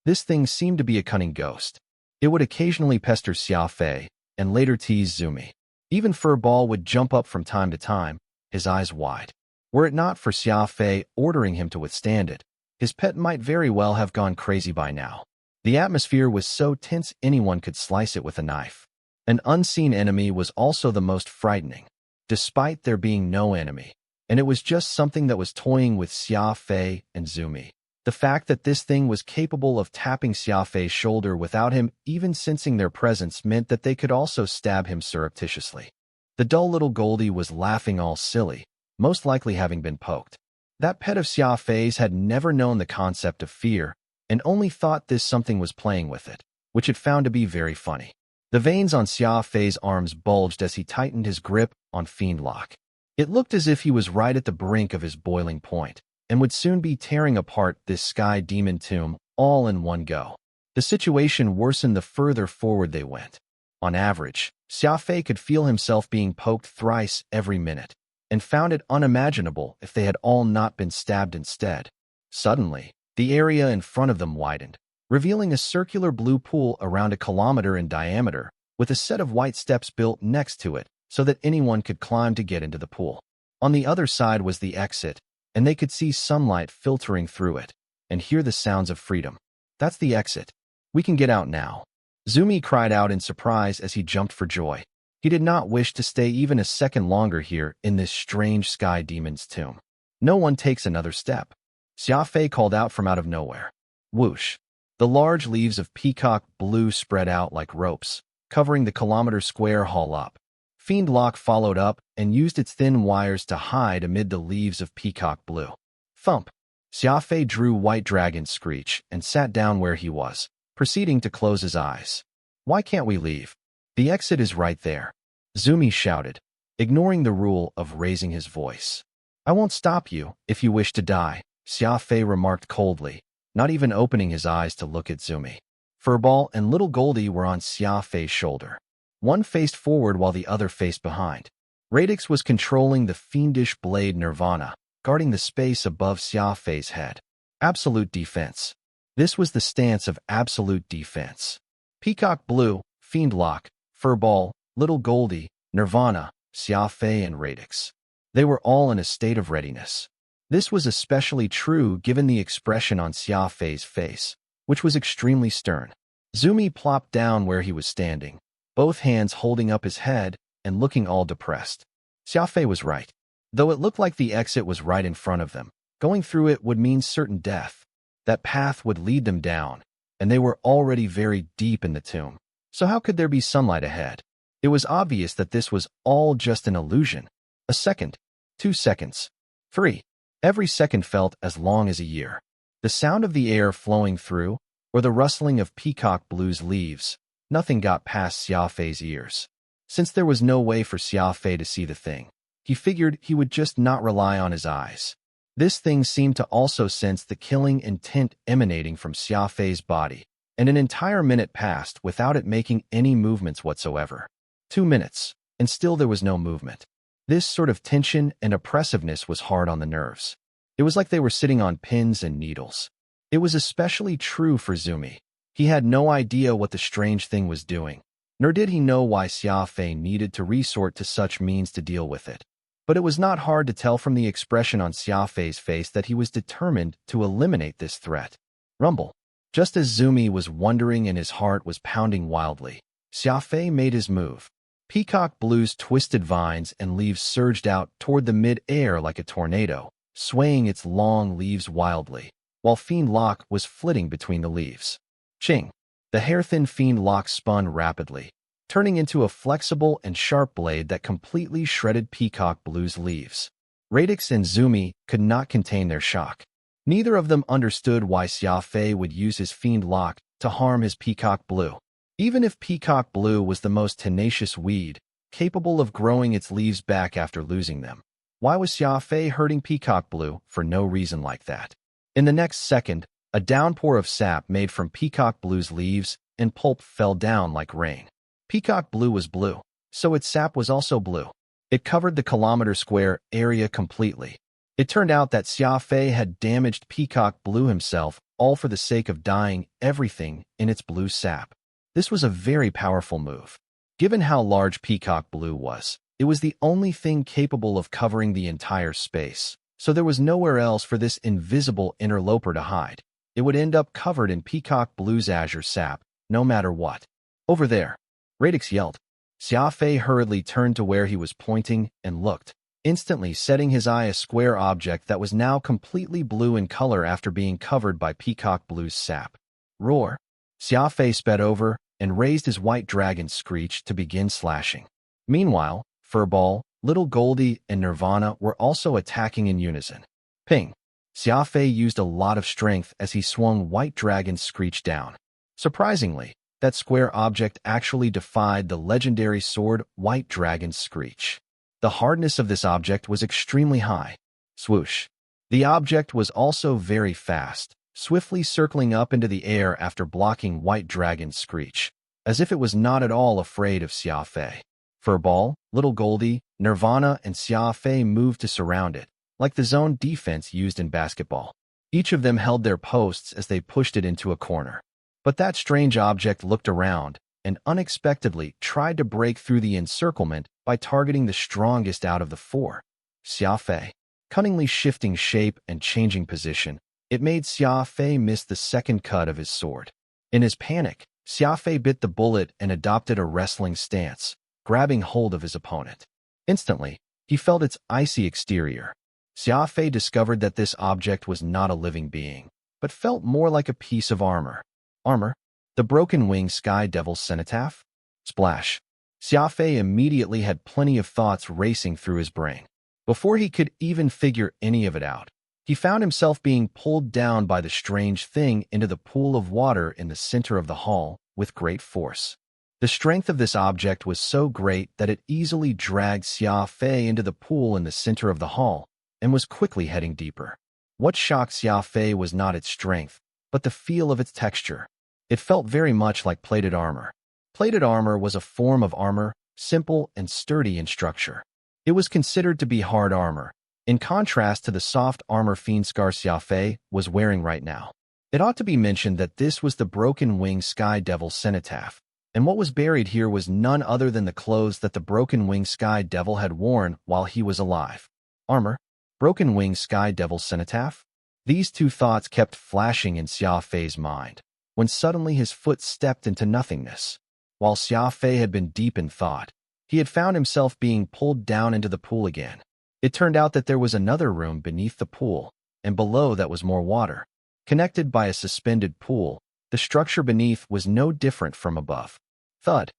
This thing seemed to be a cunning ghost. It would occasionally pester Xia Fei, and later tease Zumi. Even Furball would jump up from time to time, his eyes wide. Were it not for Xia Fei ordering him to withstand it, his pet might very well have gone crazy by now. The atmosphere was so tense anyone could slice it with a knife. An unseen enemy was also the most frightening, despite there being no enemy, and it was just something that was toying with Xia Fei and Zumi. The fact that this thing was capable of tapping Xia Fei's shoulder without him even sensing their presence meant that they could also stab him surreptitiously. The dull little Goldie was laughing all silly, most likely having been poked. That pet of Xia Fei's had never known the concept of fear, and only thought this something was playing with it, which it found to be very funny. The veins on Xia Fei's arms bulged as he tightened his grip on Fiend Lock. It looked as if he was right at the brink of his boiling point, and would soon be tearing apart this sky demon tomb all in one go. The situation worsened the further forward they went. On average, Xia Fei could feel himself being poked thrice every minute, and found it unimaginable if they had all not been stabbed instead. Suddenly, the area in front of them widened, revealing a circular blue pool around a kilometer in diameter, with a set of white steps built next to it so that anyone could climb to get into the pool. On the other side was the exit, and they could see sunlight filtering through it, and hear the sounds of freedom. "That's the exit. We can get out now." Zumi cried out in surprise as he jumped for joy. He did not wish to stay even a second longer here in this strange sky demon's tomb. No one takes another step. Xia Fei called out from out of nowhere. Whoosh! The large leaves of peacock blue spread out like ropes, covering the kilometer-square hall up. Fiend Lock followed up and used its thin wires to hide amid the leaves of peacock blue. Thump! Xia Fei drew White Dragon's screech and sat down where he was, proceeding to close his eyes. "Why can't we leave? The exit is right there," Zumi shouted, ignoring the rule of raising his voice. "I won't stop you if you wish to die," Xia Fei remarked coldly, not even opening his eyes to look at Zumi. Furball and Little Goldie were on Xia Fei's shoulder. One faced forward while the other faced behind. Radix was controlling the fiendish blade Nirvana, guarding the space above Xia Fei's head. Absolute defense. This was the stance of absolute defense. Peacock Blue, Fiend Lock, Furball, Little Goldie, Nirvana, Xia Fei, and Radix. They were all in a state of readiness. This was especially true given the expression on Xia Fei's face, which was extremely stern. Zumi plopped down where he was standing, both hands holding up his head and looking all depressed. Xia Fei was right. Though it looked like the exit was right in front of them, going through it would mean certain death. That path would lead them down, and they were already very deep in the tomb. So how could there be sunlight ahead? It was obvious that this was all just an illusion. A second, 2 seconds, 3. Every second felt as long as a year. The sound of the air flowing through, or the rustling of peacock blue's leaves, nothing got past Xia Fei's ears. Since there was no way for Xia Fei to see the thing, he figured he would just not rely on his eyes. This thing seemed to also sense the killing intent emanating from Xia Fei's body, and an entire minute passed without it making any movements whatsoever. 2 minutes, and still there was no movement. This sort of tension and oppressiveness was hard on the nerves. It was like they were sitting on pins and needles. It was especially true for Zumi. He had no idea what the strange thing was doing, nor did he know why Xia Fei needed to resort to such means to deal with it. But it was not hard to tell from the expression on Xia Fei's face that he was determined to eliminate this threat. Rumble. Just as Zumi was wondering and his heart was pounding wildly, Xia Fei made his move. Peacock blue's twisted vines and leaves surged out toward the mid-air like a tornado, swaying its long leaves wildly, while Fiend Lock was flitting between the leaves. Ching! The hair-thin Fiend Lock spun rapidly, turning into a flexible and sharp blade that completely shredded Peacock Blue's leaves. Radix and Zumi could not contain their shock. Neither of them understood why Xia Fei would use his Fiend Lock to harm his Peacock Blue. Even if Peacock Blue was the most tenacious weed, capable of growing its leaves back after losing them, why was Xia Fei hurting Peacock Blue for no reason like that? In the next second, a downpour of sap made from Peacock Blue's leaves and pulp fell down like rain. Peacock Blue was blue, so its sap was also blue. It covered the kilometer-square area completely. It turned out that Xia Fei had damaged Peacock Blue himself, all for the sake of dyeing everything in its blue sap. This was a very powerful move. Given how large Peacock Blue was, it was the only thing capable of covering the entire space, so there was nowhere else for this invisible interloper to hide. It would end up covered in Peacock Blue's azure sap, no matter what. Over there, Radix yelled. Xia Fei hurriedly turned to where he was pointing and looked, instantly setting his eye a square object that was now completely blue in color after being covered by Peacock Blue's sap. Roar! Xia Fei sped over and raised his white dragon Screech to begin slashing. Meanwhile, Furball, Little Goldie, and Nirvana were also attacking in unison. Ping! Xia Fei used a lot of strength as he swung White Dragon's Screech down. Surprisingly, that square object actually defied the legendary sword White Dragon's Screech. The hardness of this object was extremely high. Swoosh! The object was also very fast, swiftly circling up into the air after blocking White Dragon's Screech, as if it was not at all afraid of Xia Fei. Furball, Little Goldie, Nirvana, and Xia Fei moved to surround it, like the zone defense used in basketball. Each of them held their posts as they pushed it into a corner. But that strange object looked around and unexpectedly tried to break through the encirclement by targeting the strongest out of the four, Xia Fei. Cunningly shifting shape and changing position, it made Xia Fei miss the second cut of his sword. In his panic, Xia Fei bit the bullet and adopted a wrestling stance, grabbing hold of his opponent. Instantly, he felt its icy exterior. Xia Fei discovered that this object was not a living being, but felt more like a piece of armor. Armor? The broken wing Sky Devil's cenotaph? Splash! Xia Fei immediately had plenty of thoughts racing through his brain. Before he could even figure any of it out, he found himself being pulled down by the strange thing into the pool of water in the center of the hall with great force. The strength of this object was so great that it easily dragged Xia Fei into the pool in the center of the hall and was quickly heading deeper. What shocked Xia Fei was not its strength, but the feel of its texture. It felt very much like plated armor. Plated armor was a form of armor, simple and sturdy in structure. It was considered to be hard armor, in contrast to the soft armor Fiendscar Xia Fei was wearing right now. It ought to be mentioned that this was the broken wing Sky Devil's cenotaph, And what was buried here was none other than the clothes that the broken-winged Sky Devil had worn while he was alive. Armor? Broken-winged Sky Devil's cenotaph? These two thoughts kept flashing in Xia Fei's mind, when suddenly his foot stepped into nothingness. While Xia Fei had been deep in thought, he had found himself being pulled down into the pool again. It turned out that there was another room beneath the pool, and below that was more water. Connected by a suspended pool, the structure beneath was no different from above. Thud.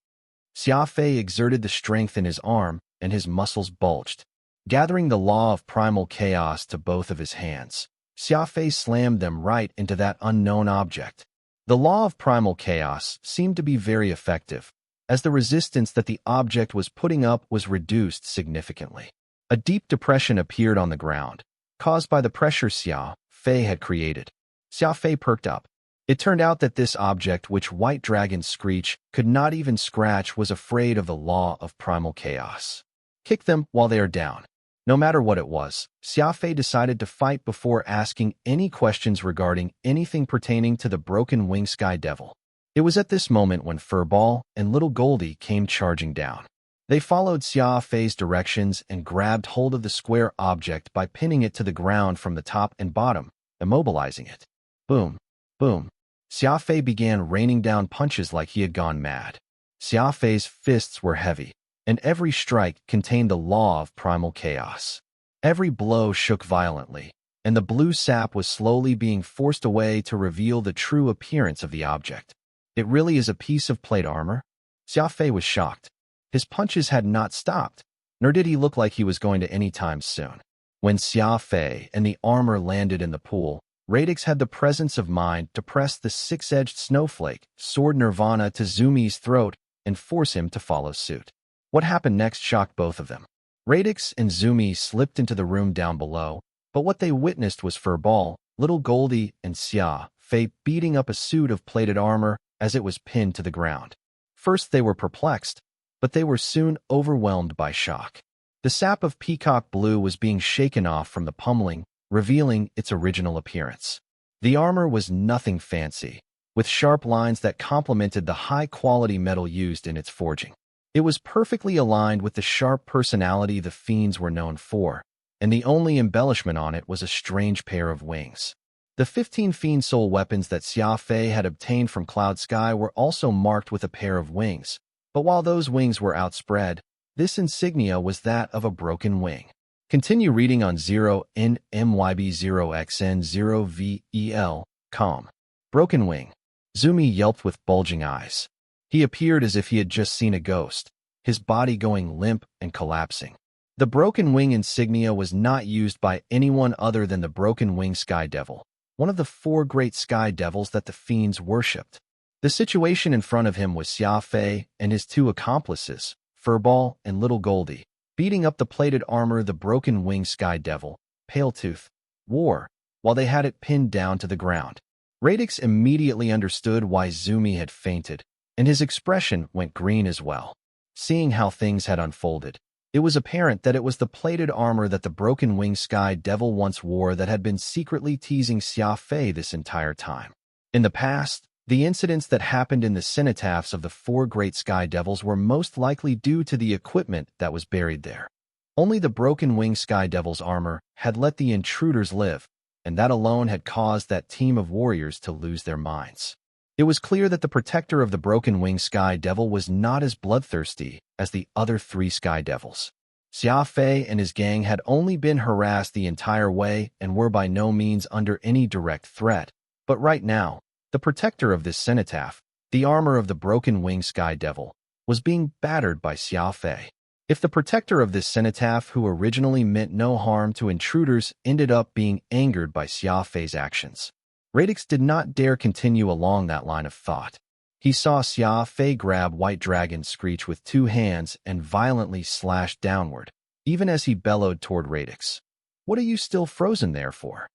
Xia Fei exerted the strength in his arm, and his muscles bulged. Gathering the law of primal chaos to both of his hands, Xia Fei slammed them right into that unknown object. The law of primal chaos seemed to be very effective, as the resistance that the object was putting up was reduced significantly. A deep depression appeared on the ground, caused by the pressure Xia Fei had created. Xia Fei perked up. It turned out that this object, which White Dragon Screech could not even scratch, was afraid of the law of primal chaos. Kick them while they are down. No matter what it was, Xia Fei decided to fight before asking any questions regarding anything pertaining to the broken-winged Sky Devil. It was at this moment when Furball and Little Goldie came charging down. They followed Xia Fei's directions and grabbed hold of the square object by pinning it to the ground from the top and bottom, immobilizing it. Boom, boom. Xia Fei began raining down punches like he had gone mad. Xia Fei's fists were heavy, and every strike contained the law of primal chaos. Every blow shook violently, and the blue sap was slowly being forced away to reveal the true appearance of the object. It really is a piece of plate armor? Xia Fei was shocked. His punches had not stopped, nor did he look like he was going to any time soon. When Xia Fei and the armor landed in the pool, Radix had the presence of mind to press the six-edged snowflake, Sword Nirvana, to Zumi's throat and force him to follow suit. What happened next shocked both of them. Radix and Zumi slipped into the room down below, but what they witnessed was Furball, Little Goldie, and Xia Fei beating up a suit of plated armor as it was pinned to the ground. First they were perplexed, but they were soon overwhelmed by shock. The sap of peacock blue was being shaken off from the pummeling, revealing its original appearance. The armor was nothing fancy, with sharp lines that complemented the high-quality metal used in its forging. It was perfectly aligned with the sharp personality the fiends were known for, and the only embellishment on it was a strange pair of wings. The 15 fiend soul weapons that Xia Fei had obtained from Cloud Sky were also marked with a pair of wings, but while those wings were outspread, this insignia was that of a broken wing. Continue reading on 0NMYB0XN0VEL.com. Broken wing. Zumi yelped with bulging eyes. He appeared as if he had just seen a ghost, his body going limp and collapsing. The broken wing insignia was not used by anyone other than the broken wing Sky Devil, one of the 4 great Sky Devils that the fiends worshipped. The situation in front of him was Xia Fei and his 2 accomplices, Furball and Little Goldie, beating up the plated armor the broken wing Sky Devil, Paletooth, wore, while they had it pinned down to the ground. Radix immediately understood why Zumi had fainted, and his expression went green as well. Seeing how things had unfolded, it was apparent that it was the plated armor that the broken wing Sky Devil once wore that had been secretly teasing Xia Fei this entire time. In the past, the incidents that happened in the cenotaphs of the 4 great Sky Devils were most likely due to the equipment that was buried there. Only the broken wing Sky Devil's armor had let the intruders live, and that alone had caused that team of warriors to lose their minds. It was clear that the protector of the broken wing Sky Devil was not as bloodthirsty as the other 3 Sky Devils. Xia Fei and his gang had only been harassed the entire way and were by no means under any direct threat, but right now, the protector of this cenotaph, the armor of the broken wing Sky Devil, was being battered by Xia Fei. If the protector of this cenotaph, who originally meant no harm to intruders, ended up being angered by Xia Fei's actions, Radix did not dare continue along that line of thought. He saw Xia Fei grab White Dragon Screech with 2 hands and violently slash downward, even as he bellowed toward Radix. "What are you still frozen there for?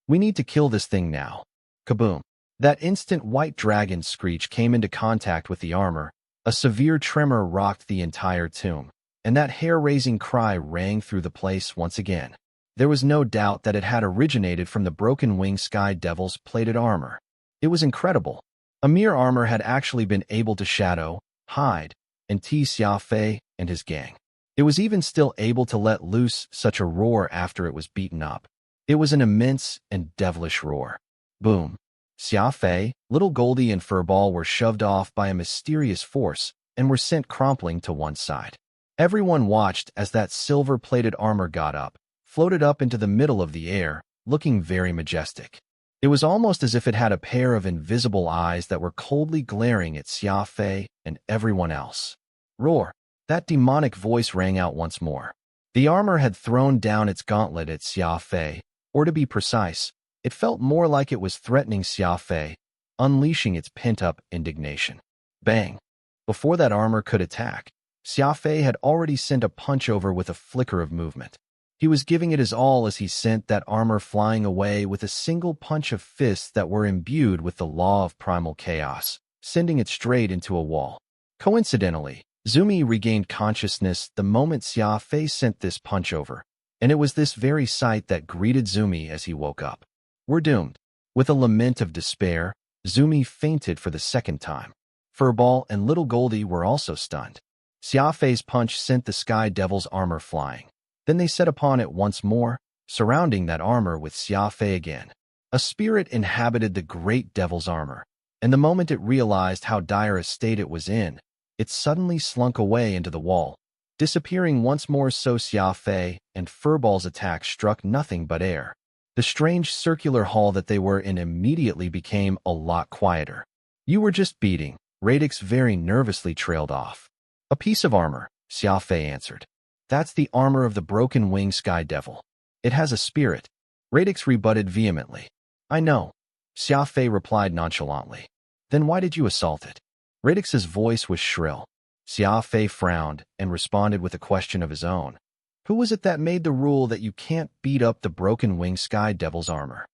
We need to kill this thing now." Kaboom! That instant, White Dragon Screech came into contact with the armor. A severe tremor rocked the entire tomb, and that hair-raising cry rang through the place once again. There was no doubt that it had originated from the broken wing Sky Devil's plated armor. It was incredible. A mere armor had actually been able to shadow hide, and tease Xia Fei and his gang. It was even still able to let loose such a roar after it was beaten up. It was an immense and devilish roar. Boom. Xia Fei, Little Goldie, and Furball were shoved off by a mysterious force and were sent crumpling to one side. Everyone watched as that silver-plated armor got up, floated up into the middle of the air, looking very majestic. It was almost as if it had a pair of invisible eyes that were coldly glaring at Xia Fei and everyone else. Roar! That demonic voice rang out once more. The armor had thrown down its gauntlet at Xia Fei, or to be precise, it felt more like it was threatening Xia Fei, unleashing its pent-up indignation. Bang! Before that armor could attack, Xia Fei had already sent a punch over with a flicker of movement. He was giving it his all as he sent that armor flying away with a single punch of fists that were imbued with the law of primal chaos, sending it straight into a wall. Coincidentally, Zumi regained consciousness the moment Xia Fei sent this punch over, and it was this very sight that greeted Zumi as he woke up. We're doomed. With a lament of despair, Zumi fainted for the second time. Furball and Little Goldie were also stunned. Xia Fei's punch sent the Sky Devil's armor flying. Then they set upon it once more, surrounding that armor with Xia Fei again. A spirit inhabited the great devil's armor, and the moment it realized how dire a state it was in, it suddenly slunk away into the wall, disappearing once more. So Xia Fei and Furball's attack struck nothing but air. The strange circular hall that they were in immediately became a lot quieter. You were just beating. Radix very nervously trailed off. A piece of armor, Xia Fei answered. That's the armor of the broken-winged Sky Devil. It has a spirit. Radix rebutted vehemently. I know. Xia Fei replied nonchalantly. Then why did you assault it? Radix's voice was shrill. Xia Fei frowned and responded with a question of his own. Who was it that made the rule that you can't beat up the broken-winged Sky Devil's armor?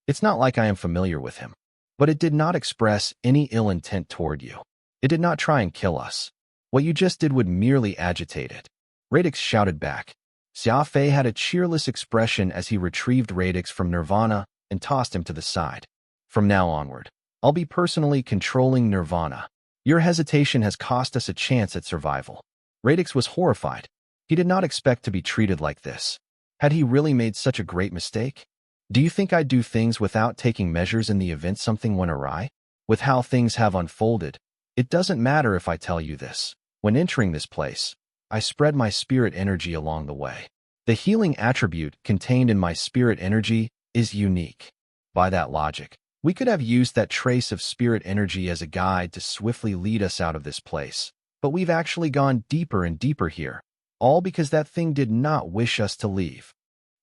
It's not like I am familiar with him. But it did not express any ill intent toward you. It did not try and kill us. What you just did would merely agitate it. Radix shouted back. Xia Fei had a cheerless expression as he retrieved Radix from Nirvana and tossed him to the side. From now onward, I'll be personally controlling Nirvana. Your hesitation has cost us a chance at survival. Radix was horrified. He did not expect to be treated like this. Had he really made such a great mistake? Do you think I'd do things without taking measures in the event something went awry? With how things have unfolded, it doesn't matter if I tell you this. When entering this place, I spread my spirit energy along the way. The healing attribute contained in my spirit energy is unique. By that logic, we could have used that trace of spirit energy as a guide to swiftly lead us out of this place. But we've actually gone deeper and deeper here, all because that thing did not wish us to leave.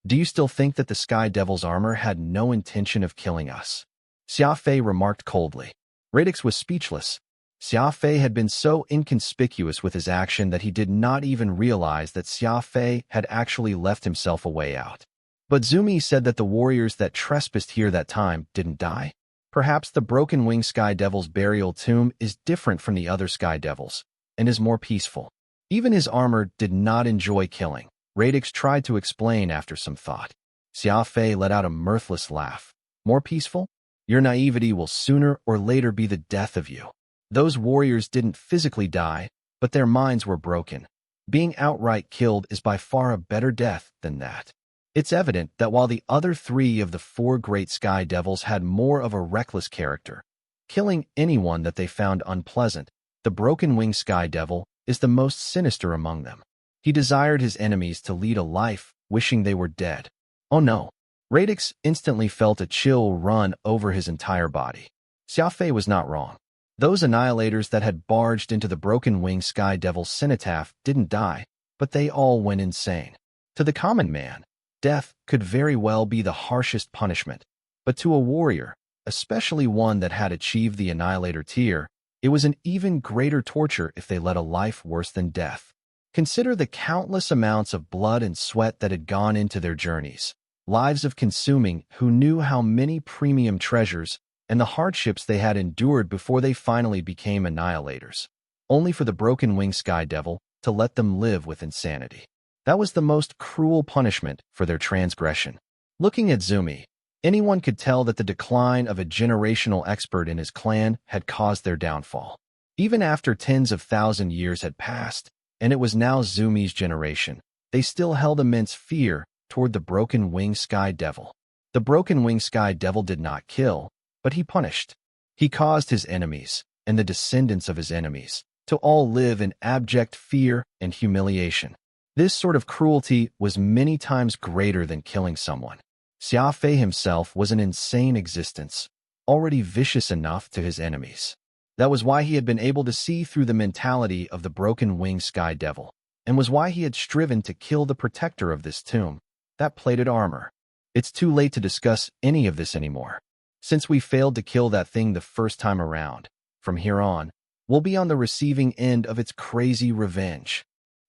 Do you still think that the Sky Devil's armor had no intention of killing us? Xia Fei remarked coldly. Radix was speechless. Xia Fei had been so inconspicuous with his action that he did not even realize that Xia Fei had actually left himself a way out. But Zumi said that the warriors that trespassed here that time didn't die. Perhaps the broken-winged Sky Devil's burial tomb is different from the other Sky Devils and is more peaceful. Even his armor did not enjoy killing. Radix tried to explain after some thought. Xia Fei let out a mirthless laugh. More peaceful? Your naivety will sooner or later be the death of you. Those warriors didn't physically die, but their minds were broken. Being outright killed is by far a better death than that. It's evident that while the other three of the four great Sky Devils had more of a reckless character, killing anyone that they found unpleasant, the broken-winged Sky Devil is the most sinister among them. He desired his enemies to lead a life, wishing they were dead. Oh no. Radix instantly felt a chill run over his entire body. Xia Fei was not wrong. Those annihilators that had barged into the broken-winged Sky Devil's cenotaph didn't die, but they all went insane. To the common man, death could very well be the harshest punishment, but to a warrior, especially one that had achieved the Annihilator tier, it was an even greater torture if they led a life worse than death. Consider the countless amounts of blood and sweat that had gone into their journeys, lives of consuming who knew how many premium treasures and the hardships they had endured before they finally became annihilators, only for the broken-winged Sky Devil to let them live with insanity. That was the most cruel punishment for their transgression. Looking at Zumi, anyone could tell that the decline of a generational expert in his clan had caused their downfall. Even after tens of thousand years had passed, and it was now Zumi's generation, they still held immense fear toward the broken-winged sky devil. The broken-winged sky devil did not kill, but he punished. He caused his enemies, and the descendants of his enemies, to all live in abject fear and humiliation. This sort of cruelty was many times greater than killing someone. Xia Fei himself was an insane existence, already vicious enough to his enemies. That was why he had been able to see through the mentality of the broken-winged sky devil, and was why he had striven to kill the protector of this tomb, that plated armor. It's too late to discuss any of this anymore. Since we failed to kill that thing the first time around, from here on, we'll be on the receiving end of its crazy revenge.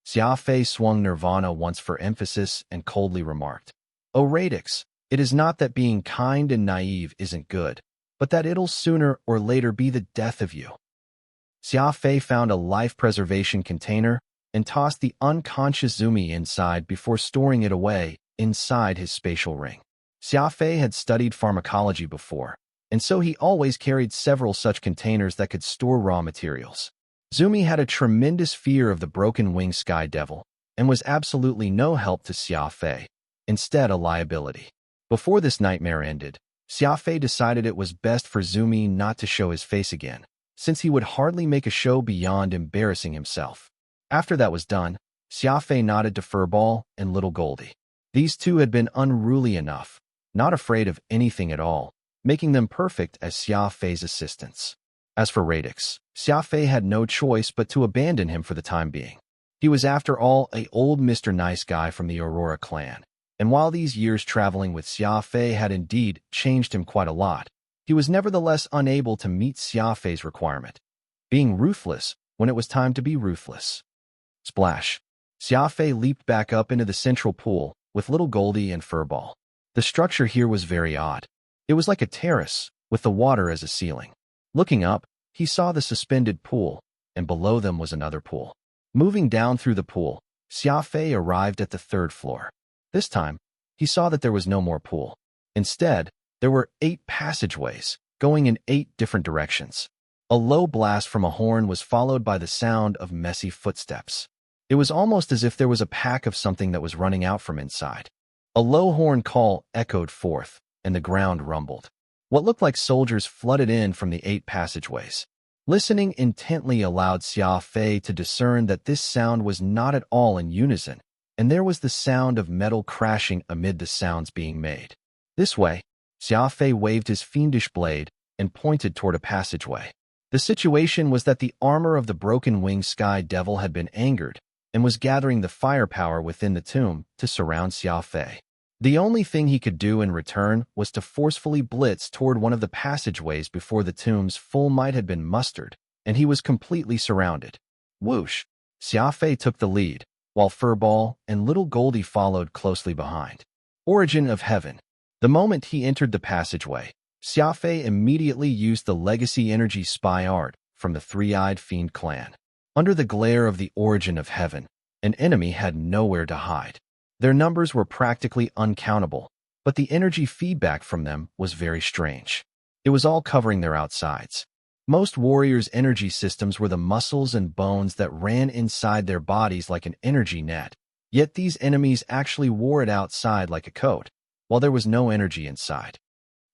Xia Fei swung Nirvana once for emphasis and coldly remarked, "O Radix, it is not that being kind and naive isn't good, but that it'll sooner or later be the death of you." Xia Fei found a life preservation container and tossed the unconscious Zumi inside before storing it away inside his spatial ring. Xia Fei had studied pharmacology before, and so he always carried several such containers that could store raw materials. Zumi had a tremendous fear of the broken-winged sky devil and was absolutely no help to Xia Fei, instead a liability. Before this nightmare ended, Xia Fei decided it was best for Zumi not to show his face again, since he would hardly make a show beyond embarrassing himself. After that was done, Xia Fei nodded to Furball and Little Goldie. These two had been unruly enough, not afraid of anything at all, making them perfect as Xia Fei's assistants. As for Radix, Xia Fei had no choice but to abandon him for the time being. He was after all a old Mr. Nice Guy from the Aurora clan, and while these years traveling with Xia Fei had indeed changed him quite a lot, he was nevertheless unable to meet Xia Fei's requirement, being ruthless when it was time to be ruthless. Splash! Xia Fei leaped back up into the central pool with Little Goldie and Furball. The structure here was very odd. It was like a terrace, with the water as a ceiling. Looking up, he saw the suspended pool, and below them was another pool. Moving down through the pool, Xia Fei arrived at the third floor. This time, he saw that there was no more pool. Instead, there were 8 passageways, going in 8 different directions. A low blast from a horn was followed by the sound of messy footsteps. It was almost as if there was a pack of something that was running out from inside. A low horn call echoed forth, and the ground rumbled. What looked like soldiers flooded in from the 8 passageways. Listening intently allowed Xia Fei to discern that this sound was not at all in unison, and there was the sound of metal crashing amid the sounds being made. This way, Xia Fei waved his fiendish blade and pointed toward a passageway. The situation was that the armor of the broken-winged sky devil had been angered and was gathering the firepower within the tomb to surround Xia Fei. The only thing he could do in return was to forcefully blitz toward one of the passageways before the tomb's full might had been mustered, and he was completely surrounded. Whoosh! Xia Fei took the lead, while Furball and Little Goldie followed closely behind. Origin of Heaven. The moment he entered the passageway, Xia Fei immediately used the legacy energy spy art from the Three-Eyed Fiend clan. Under the glare of the Origin of Heaven, an enemy had nowhere to hide. Their numbers were practically uncountable, but the energy feedback from them was very strange. It was all covering their outsides. Most warriors' energy systems were the muscles and bones that ran inside their bodies like an energy net, yet these enemies actually wore it outside like a coat, while there was no energy inside.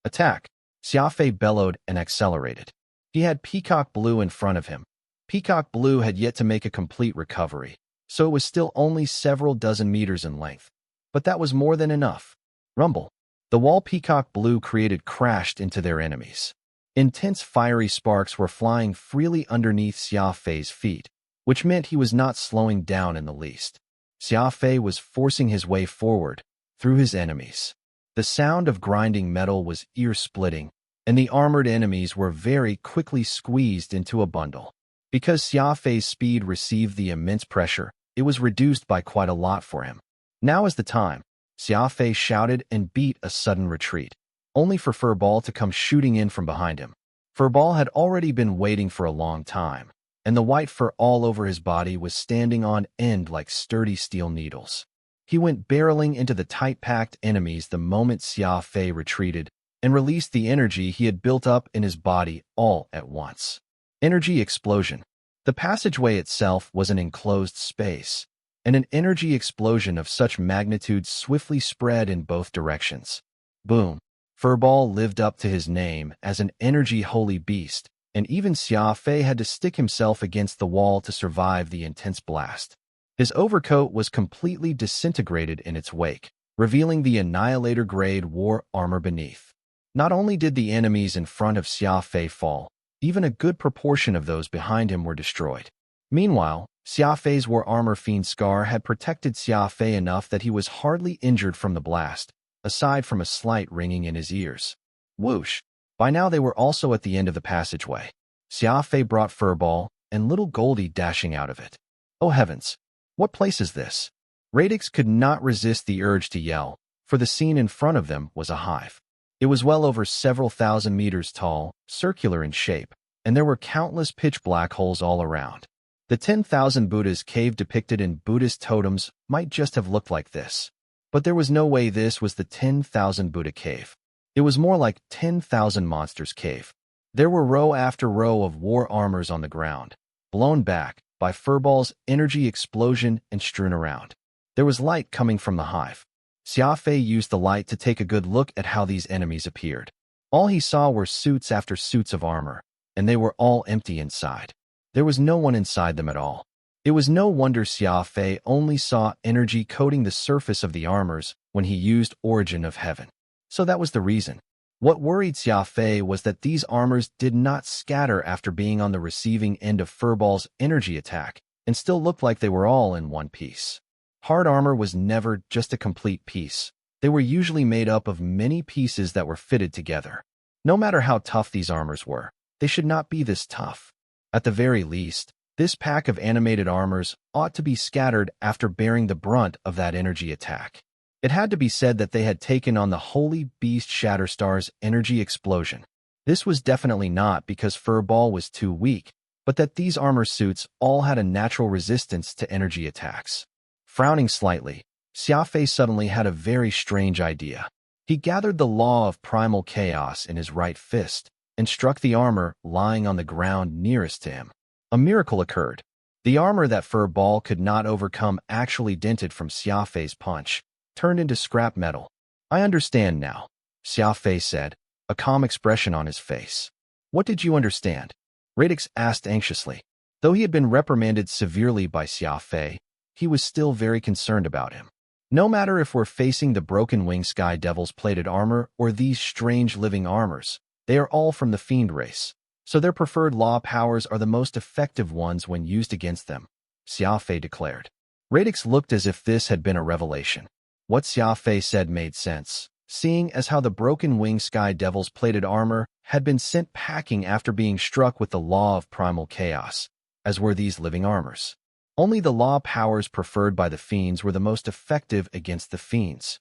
Attack! Xia Fei bellowed and accelerated. He had Peacock Blue in front of him. Peacock Blue had yet to make a complete recovery, so it was still only several dozen meters in length. But that was more than enough. Rumble. The wall Peacock Blue created crashed into their enemies. Intense fiery sparks were flying freely underneath Xia Fei's feet, which meant he was not slowing down in the least. Xia Fei was forcing his way forward, through his enemies. The sound of grinding metal was ear-splitting, and the armored enemies were very quickly squeezed into a bundle. Because Xia Fei's speed received the immense pressure, it was reduced by quite a lot for him. Now is the time, Xia Fei shouted and beat a sudden retreat, only for Furball to come shooting in from behind him. Furball had already been waiting for a long time, and the white fur all over his body was standing on end like sturdy steel needles. He went barreling into the tight-packed enemies the moment Xia Fei retreated and released the energy he had built up in his body all at once. Energy explosion. The passageway itself was an enclosed space, and an energy explosion of such magnitude swiftly spread in both directions. Boom! Furball lived up to his name as an energy holy beast, and even Xia Fei had to stick himself against the wall to survive the intense blast. His overcoat was completely disintegrated in its wake, revealing the Annihilator-grade war armor beneath. Not only did the enemies in front of Xia Fei fall, even a good proportion of those behind him were destroyed. Meanwhile, Xia Fei's war armor fiend scar had protected Xia Fei enough that he was hardly injured from the blast, aside from a slight ringing in his ears. Whoosh! By now they were also at the end of the passageway. Xia Fei brought Furball, and little Goldie dashing out of it. Oh heavens! What place is this? Radix could not resist the urge to yell, for the scene in front of them was a hive. It was well over several thousand meters tall, circular in shape, and there were countless pitch-black holes all around. The 10,000 Buddhas cave depicted in Buddhist totems might just have looked like this. But there was no way this was the 10,000 Buddha cave. It was more like 10,000 monsters cave. There were row after row of war armors on the ground, blown back by Furball's energy explosion and strewn around. There was light coming from the hive. Xia Fei used the light to take a good look at how these enemies appeared. All he saw were suits after suits of armor, and they were all empty inside. There was no one inside them at all. It was no wonder Xia Fei only saw energy coating the surface of the armors when he used Origin of Heaven. So that was the reason. What worried Xia Fei was that these armors did not scatter after being on the receiving end of Furball's energy attack, and still looked like they were all in one piece. Hard armor was never just a complete piece. They were usually made up of many pieces that were fitted together. No matter how tough these armors were, they should not be this tough. At the very least, this pack of animated armors ought to be scattered after bearing the brunt of that energy attack. It had to be said that they had taken on the holy beast Shatterstar's energy explosion. This was definitely not because Furball was too weak, but that these armor suits all had a natural resistance to energy attacks. Frowning slightly, Xia Fei suddenly had a very strange idea. He gathered the law of primal chaos in his right fist and struck the armor lying on the ground nearest to him. A miracle occurred. The armor that Furball could not overcome actually dented from Xia Fei's punch, turned into scrap metal. I understand now, Xia Fei said, a calm expression on his face. What did you understand? Radix asked anxiously. Though he had been reprimanded severely by Xia Fei, he was still very concerned about him. No matter if we're facing the broken wing Sky Devil's plated armor or these strange living armors, they are all from the Fiend race, so their preferred law powers are the most effective ones when used against them, Xia Fei declared. Radix looked as if this had been a revelation. What Xia Fei said made sense, seeing as how the broken wing Sky Devil's plated armor had been sent packing after being struck with the law of primal chaos, as were these living armors. Only the law powers preferred by the Fiends were the most effective against the Fiends.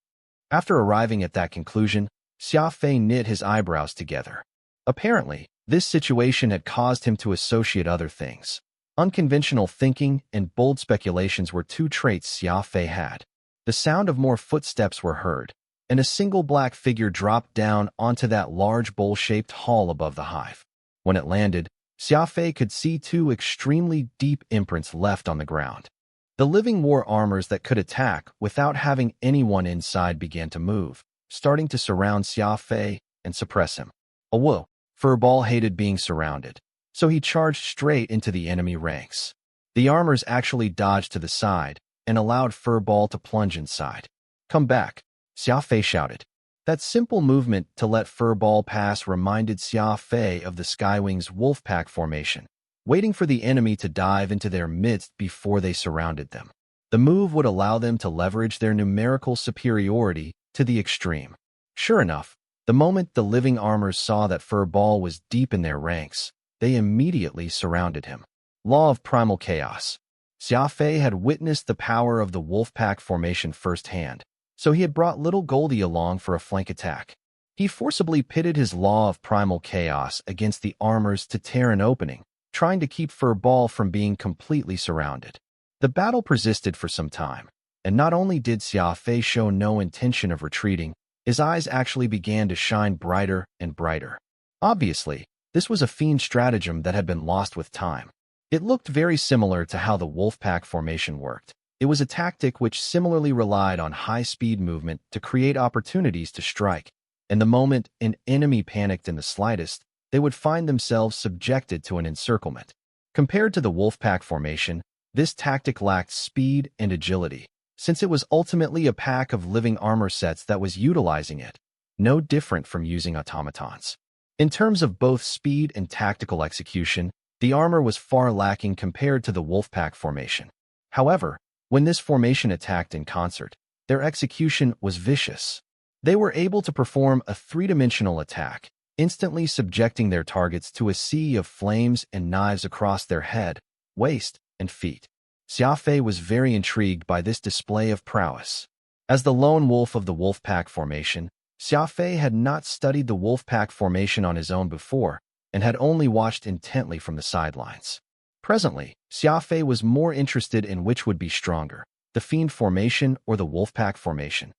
After arriving at that conclusion, Xia Fei knit his eyebrows together. Apparently, this situation had caused him to associate other things. Unconventional thinking and bold speculations were two traits Xia Fei had. The sound of more footsteps were heard, and a single black figure dropped down onto that large bowl-shaped hall above the hive. When it landed, Xia Fei could see two extremely deep imprints left on the ground. The living war armors that could attack without having anyone inside began to move, starting to surround Xia Fei and suppress him. Whoa! Furball hated being surrounded, so he charged straight into the enemy ranks. The armors actually dodged to the side and allowed Furball to plunge inside. Come back, Xia Fei shouted. That simple movement to let Furball pass reminded Xia Fei of the Skywing's Wolfpack formation, waiting for the enemy to dive into their midst before they surrounded them. The move would allow them to leverage their numerical superiority to the extreme. Sure enough, the moment the living armors saw that Furball was deep in their ranks, they immediately surrounded him. Law of Primal Chaos. Xia Fei had witnessed the power of the Wolfpack formation firsthand, so he had brought little Goldie along for a flank attack. He forcibly pitted his Law of Primal Chaos against the armors to tear an opening, trying to keep Furball from being completely surrounded. The battle persisted for some time, and not only did Xia Fei show no intention of retreating, his eyes actually began to shine brighter and brighter. Obviously, This was a fiend stratagem that had been lost with time. It looked very similar to how the wolfpack formation worked. It was a tactic which similarly relied on high-speed movement to create opportunities to strike, and the moment an enemy panicked in the slightest, they would find themselves subjected to an encirclement. Compared to the wolfpack formation, this tactic lacked speed and agility, since it was ultimately a pack of living armor sets that was utilizing it, no different from using automatons. In terms of both speed and tactical execution, the armor was far lacking compared to the wolfpack formation. However, when this formation attacked in concert, their execution was vicious. They were able to perform a three-dimensional attack, instantly subjecting their targets to a sea of flames and knives across their head, waist, and feet. Xia Fei was very intrigued by this display of prowess. As the lone wolf of the wolfpack formation, Xia Fei had not studied the wolfpack formation on his own before and had only watched intently from the sidelines. Presently, Xia Fei was more interested in which would be stronger, the fiend formation or the wolfpack formation.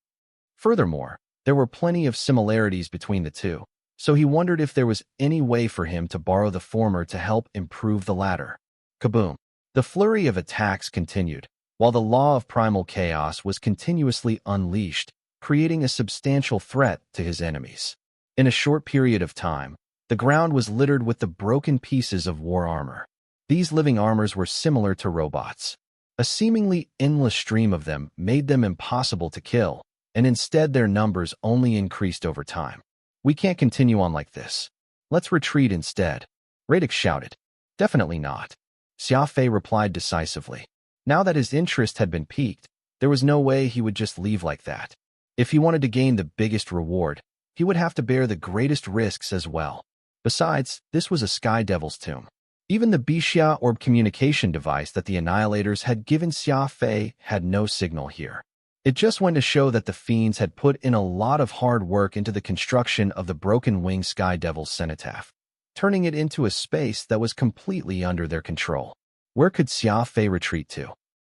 Furthermore, there were plenty of similarities between the two, so he wondered if there was any way for him to borrow the former to help improve the latter. Kaboom! The flurry of attacks continued, while the law of primal chaos was continuously unleashed, creating a substantial threat to his enemies. In a short period of time, the ground was littered with the broken pieces of war armor. These living armors were similar to robots. A seemingly endless stream of them made them impossible to kill, and instead their numbers only increased over time. "We can't continue on like this. Let's retreat instead," Radix shouted. "Definitely not," Xia Fei replied decisively. Now that his interest had been piqued, there was no way he would just leave like that. If he wanted to gain the biggest reward, he would have to bear the greatest risks as well. Besides, this was a Sky Devil's tomb. Even the Bixia orb communication device that the Annihilators had given Xia Fei had no signal here. It just went to show that the fiends had put in a lot of hard work into the construction of the broken-winged Sky Devil's cenotaph, turning it into a space that was completely under their control. Where could Xia Fei retreat to?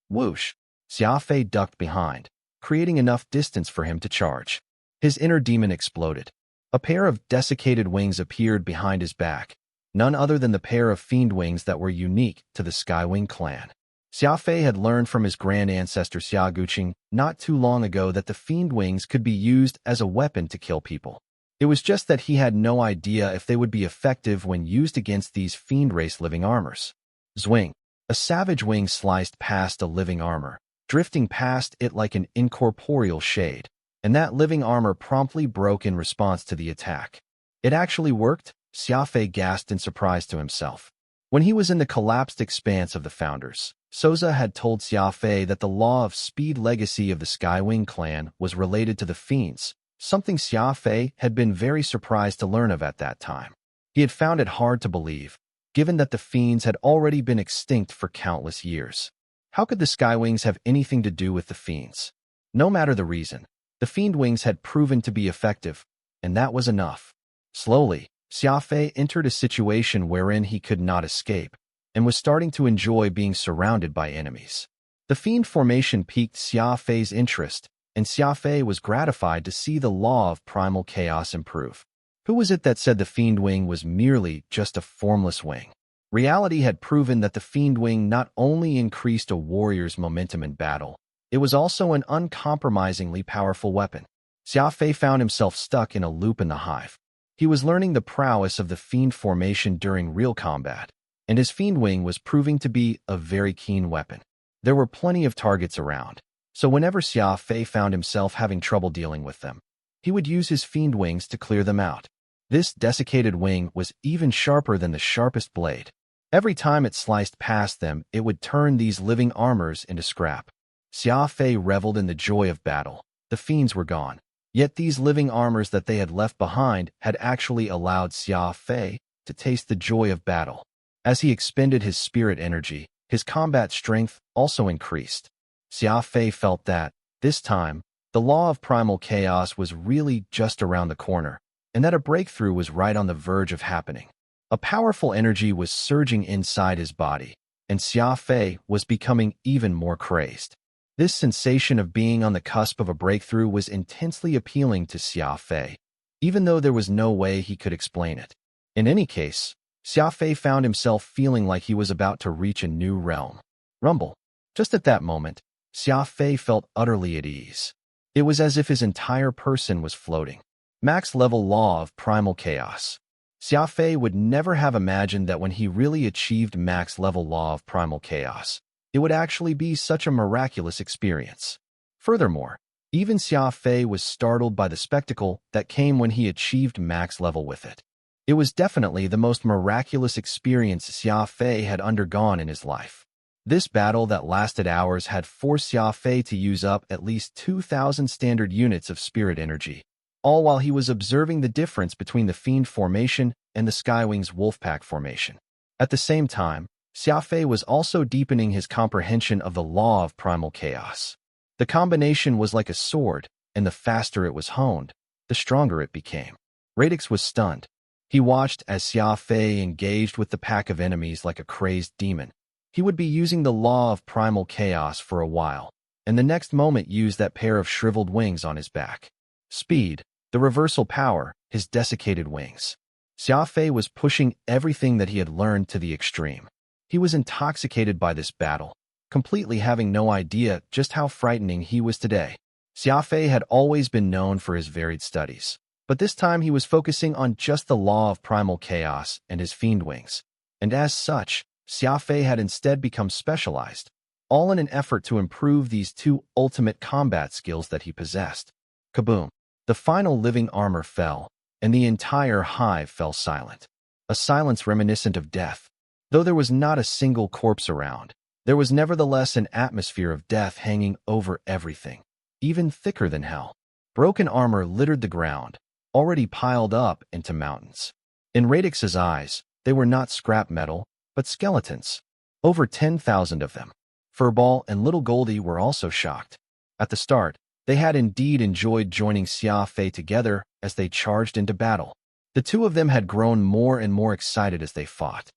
Whoosh! Xia Fei ducked behind, creating enough distance for him to charge. His inner demon exploded. A pair of desiccated wings appeared behind his back, none other than the pair of fiend wings that were unique to the Skywing clan. Xia Fei had learned from his grand ancestor Xia Guqing not too long ago that the fiend wings could be used as a weapon to kill people. It was just that he had no idea if they would be effective when used against these fiend race living armors. Zwing! A savage wing sliced past a living armor, drifting past it like an incorporeal shade, and that living armor promptly broke in response to the attack. It actually worked? Xia Fei gasped in surprise to himself. When he was in the collapsed expanse of the Founders, Souza had told Xia Fei that the law of speed legacy of the Skywing clan was related to the fiends, something Xia Fei had been very surprised to learn of at that time. He had found it hard to believe, given that the fiends had already been extinct for countless years. How could the Skywings have anything to do with the fiends? No matter the reason, the fiend wings had proven to be effective, and that was enough. Slowly, Xia Fei entered a situation wherein he could not escape, and was starting to enjoy being surrounded by enemies. The fiend formation piqued Xia Fei's interest, and Xia Fei was gratified to see the law of primal chaos improve. Who was it that said the fiend wing was merely just a formless wing? Reality had proven that the fiend wing not only increased a warrior's momentum in battle, it was also an uncompromisingly powerful weapon. Xia Fei found himself stuck in a loop in the hive. He was learning the prowess of the fiend formation during real combat, and his fiend wing was proving to be a very keen weapon. There were plenty of targets around, so whenever Xia Fei found himself having trouble dealing with them, he would use his fiend wings to clear them out. This desiccated wing was even sharper than the sharpest blade. Every time it sliced past them, it would turn these living armors into scrap. Xia Fei reveled in the joy of battle. The fiends were gone. Yet these living armors that they had left behind had actually allowed Xia Fei to taste the joy of battle. As he expended his spirit energy, his combat strength also increased. Xia Fei felt that, this time, the law of primal chaos was really just around the corner, and that a breakthrough was right on the verge of happening. A powerful energy was surging inside his body, and Xia Fei was becoming even more crazed. This sensation of being on the cusp of a breakthrough was intensely appealing to Xia Fei, even though there was no way he could explain it. In any case, Xia Fei found himself feeling like he was about to reach a new realm. Rumble. Just at that moment, Xia Fei felt utterly at ease. It was as if his entire person was floating. Max-level law of primal chaos. Xia Fei would never have imagined that when he really achieved max-level law of primal chaos, it would actually be such a miraculous experience. Furthermore, even Xia Fei was startled by the spectacle that came when he achieved max level with it. It was definitely the most miraculous experience Xia Fei had undergone in his life. This battle that lasted hours had forced Xia Fei to use up at least 2,000 standard units of spirit energy, all while he was observing the difference between the Fiend formation and the Skywings Wolfpack formation. At the same time, Xia Fei was also deepening his comprehension of the law of primal chaos. The combination was like a sword, and the faster it was honed, the stronger it became. Radix was stunned. He watched as Xia Fei engaged with the pack of enemies like a crazed demon. He would be using the law of primal chaos for a while, and the next moment use that pair of shriveled wings on his back. Speed, the reversal power, his desiccated wings. Xia Fei was pushing everything that he had learned to the extreme. He was intoxicated by this battle, completely having no idea just how frightening he was today. Xia Fei had always been known for his varied studies, but this time he was focusing on just the law of primal chaos and his fiend wings. And as such, Xia Fei had instead become specialized, all in an effort to improve these two ultimate combat skills that he possessed. Kaboom! The final living armor fell, and the entire hive fell silent. A silence reminiscent of death. Though there was not a single corpse around, there was nevertheless an atmosphere of death hanging over everything, even thicker than hell. Broken armor littered the ground, already piled up into mountains. In Radix's eyes, they were not scrap metal, but skeletons. Over 10,000 of them. Furball and Little Goldie were also shocked. At the start, they had indeed enjoyed joining Xia Fei together as they charged into battle. The two of them had grown more and more excited as they fought.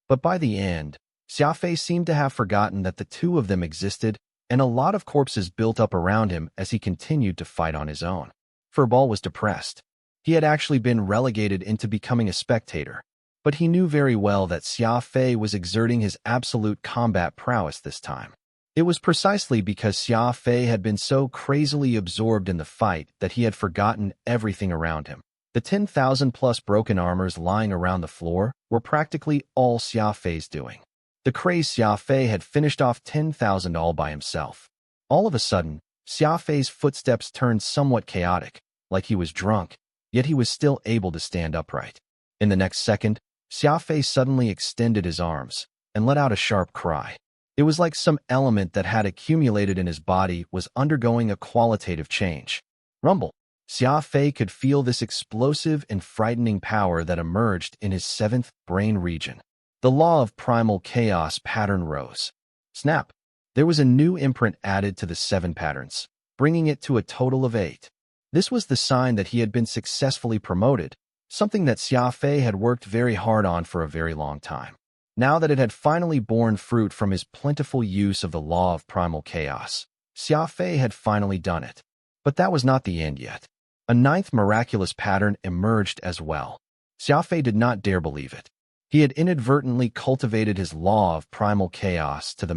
But by the end, Xia Fei seemed to have forgotten that the two of them existed, and a lot of corpses built up around him as he continued to fight on his own. Furball was depressed. He had actually been relegated into becoming a spectator, but he knew very well that Xia Fei was exerting his absolute combat prowess this time. It was precisely because Xia Fei had been so crazily absorbed in the fight that he had forgotten everything around him. The 10,000-plus broken armors lying around the floor were practically all Xia Fei's doing. The crazed Xia Fei had finished off 10,000 all by himself. All of a sudden, Xia Fei's footsteps turned somewhat chaotic, like he was drunk, yet he was still able to stand upright. In the next second, Xia Fei suddenly extended his arms and let out a sharp cry. It was like some element that had accumulated in his body was undergoing a qualitative change. Rumble. Xia Fei could feel this explosive and frightening power that emerged in his seventh brain region. The law of primal chaos pattern rose. Snap! There was a new imprint added to the 7 patterns, bringing it to a total of 8. This was the sign that he had been successfully promoted, something that Xia Fei had worked very hard on for a very long time. Now that it had finally borne fruit from his plentiful use of the law of primal chaos, Xia Fei had finally done it. But that was not the end yet. A 9th miraculous pattern emerged as well. Xia Fei did not dare believe it. He had inadvertently cultivated his law of primal chaos to the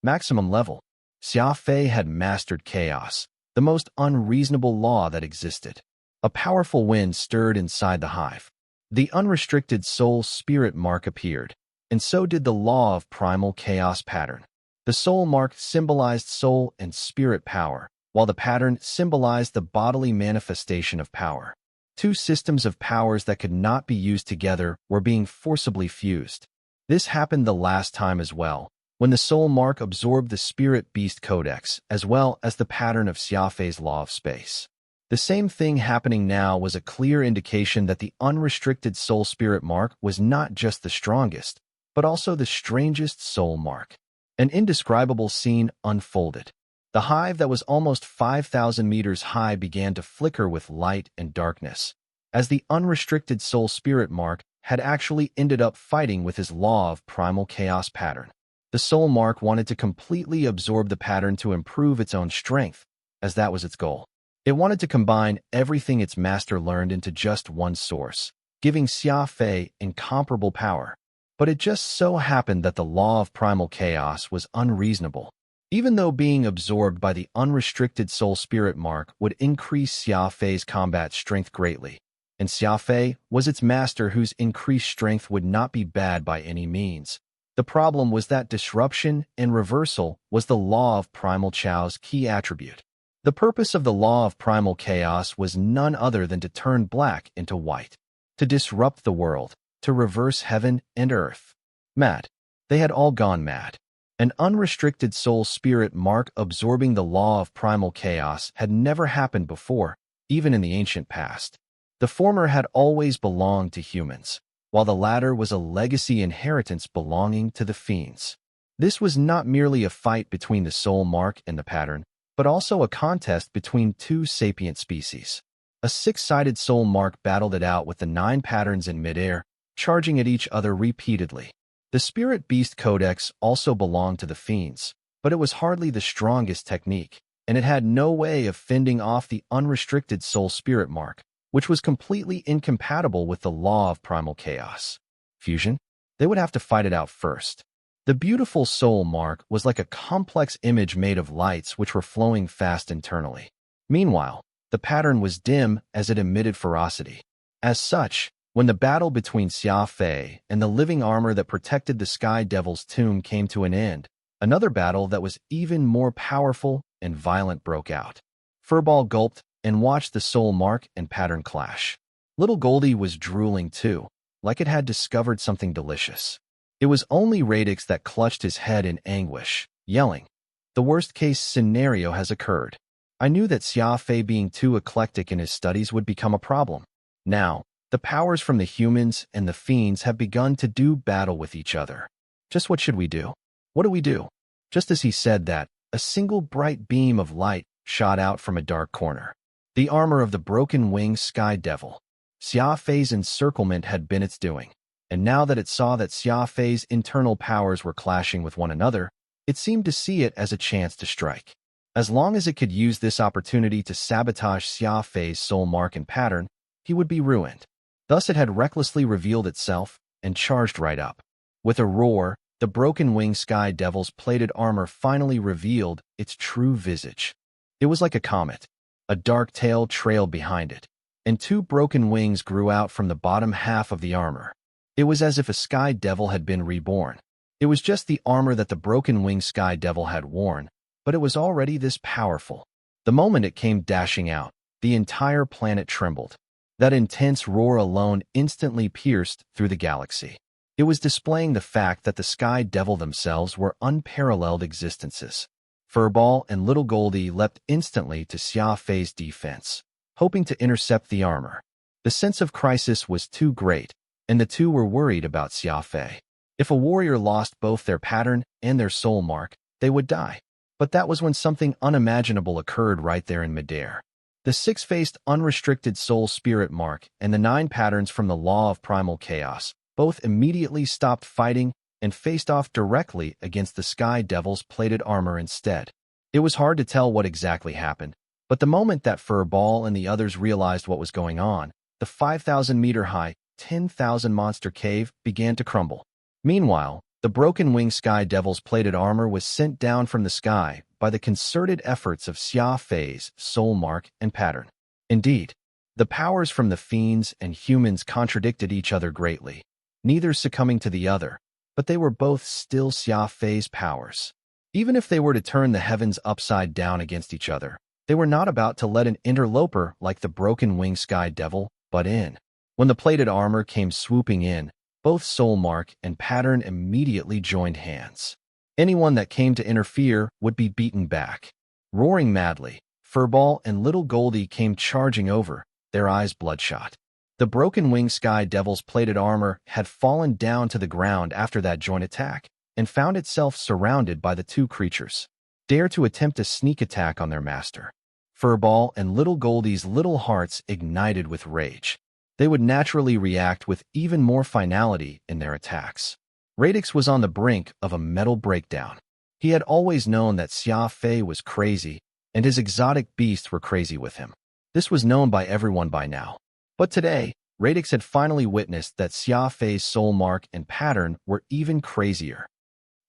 maximum level. Xia Fei had mastered chaos, the most unreasonable law that existed. A powerful wind stirred inside the hive. The unrestricted soul spirit mark appeared, and so did the law of primal chaos pattern. The soul mark symbolized soul and spirit power, while the pattern symbolized the bodily manifestation of power. Two systems of powers that could not be used together were being forcibly fused. This happened the last time as well, when the soul mark absorbed the spirit beast codex as well as the pattern of Xia Fei's law of space. The same thing happening now was a clear indication that the unrestricted soul spirit mark was not just the strongest, but also the strangest soul mark. An indescribable scene unfolded. The hive that was almost 5,000 meters high began to flicker with light and darkness, as the unrestricted soul spirit mark had actually ended up fighting with his law of primal chaos pattern. The soul mark wanted to completely absorb the pattern to improve its own strength, as that was its goal. It wanted to combine everything its master learned into just one source. giving Xia Fei incomparable power. But it just so happened that the law of primal chaos was unreasonable. Even though being absorbed by the unrestricted soul spirit mark would increase Xia Fei's combat strength greatly, and Xia Fei was its master whose increased strength would not be bad by any means. The problem was that disruption and reversal was the law of primal Chao's key attribute. The purpose of the law of primal chaos was none other than to turn black into white, to disrupt the world, to reverse heaven and earth. Mad. They had all gone mad. An unrestricted soul spirit mark absorbing the law of primal chaos had never happened before, even in the ancient past. The former had always belonged to humans, while the latter was a legacy inheritance belonging to the fiends. This was not merely a fight between the soul mark and the pattern, but also a contest between two sapient species. A six-sided soul mark battled it out with the 9 patterns in midair, charging at each other repeatedly. The Spirit Beast Codex also belonged to the fiends, but it was hardly the strongest technique, and it had no way of fending off the unrestricted soul spirit mark, which was completely incompatible with the law of primal chaos. Fusion? They would have to fight it out first. The beautiful soul mark was like a complex image made of lights which were flowing fast internally. Meanwhile, the pattern was dim as it emitted ferocity. As such, when the battle between Xia Fei and the living armor that protected the Sky Devil's tomb came to an end, another battle that was even more powerful and violent broke out. Furball gulped and watched the soul mark and pattern clash. Little Goldie was drooling too, like it had discovered something delicious. It was only Radix that clutched his head in anguish, yelling, "The worst-case scenario has occurred." I knew that Xia Fei being too eclectic in his studies would become a problem. Now, the powers from the humans and the fiends have begun to do battle with each other. Just what should we do? What do we do? Just as he said that, a single bright beam of light shot out from a dark corner. The armor of the broken-winged Sky Devil. Xia Fei's encirclement had been its doing, and now that it saw that Xia Fei's internal powers were clashing with one another, it seemed to see it as a chance to strike. As long as it could use this opportunity to sabotage Xia Fei's soul mark and pattern, he would be ruined. Thus it had recklessly revealed itself and charged right up. With a roar, the broken-winged Sky Devil's plated armor finally revealed its true visage. It was like a comet. A dark tail trailed behind it, and 2 broken wings grew out from the bottom half of the armor. It was as if a Sky Devil had been reborn. It was just the armor that the broken-winged Sky Devil had worn, but it was already this powerful. The moment it came dashing out, the entire planet trembled. That intense roar alone instantly pierced through the galaxy. It was displaying the fact that the Sky Devil themselves were unparalleled existences. Furball and Little Goldie leapt instantly to Xia Fei's defense, hoping to intercept the armor. The sense of crisis was too great, and the two were worried about Xia Fei. If a warrior lost both their pattern and their soul mark, they would die. But that was when something unimaginable occurred right there in midair. The 6-faced unrestricted soul spirit mark and the 9 patterns from the law of primal chaos both immediately stopped fighting and faced off directly against the Sky Devil's plated armor instead. It was hard to tell what exactly happened, but the moment that Furball and the others realized what was going on, the 5,000-meter-high, 10,000 monster cave began to crumble. Meanwhile, the broken-winged Sky Devil's plated armor was sent down from the sky by the concerted efforts of Xia Fei's soul mark and pattern. Indeed, the powers from the fiends and humans contradicted each other greatly, neither succumbing to the other, but they were both still Xia Fei's powers. Even if they were to turn the heavens upside down against each other, they were not about to let an interloper like the broken-winged Sky Devil butt in. When the plated armor came swooping in, both soul mark and pattern immediately joined hands. Anyone that came to interfere would be beaten back. Roaring madly, Furball and Little Goldie came charging over, their eyes bloodshot. The broken-winged Sky Devil's plated armor had fallen down to the ground after that joint attack, and found itself surrounded by the 2 creatures. Dare to attempt a sneak attack on their master. Furball and Little Goldie's little hearts ignited with rage. They would naturally react with even more finality in their attacks. Radix was on the brink of a mental breakdown. He had always known that Xia Fei was crazy, and his exotic beasts were crazy with him. This was known by everyone by now. But today, Radix had finally witnessed that Xia Fei's soul mark and pattern were even crazier.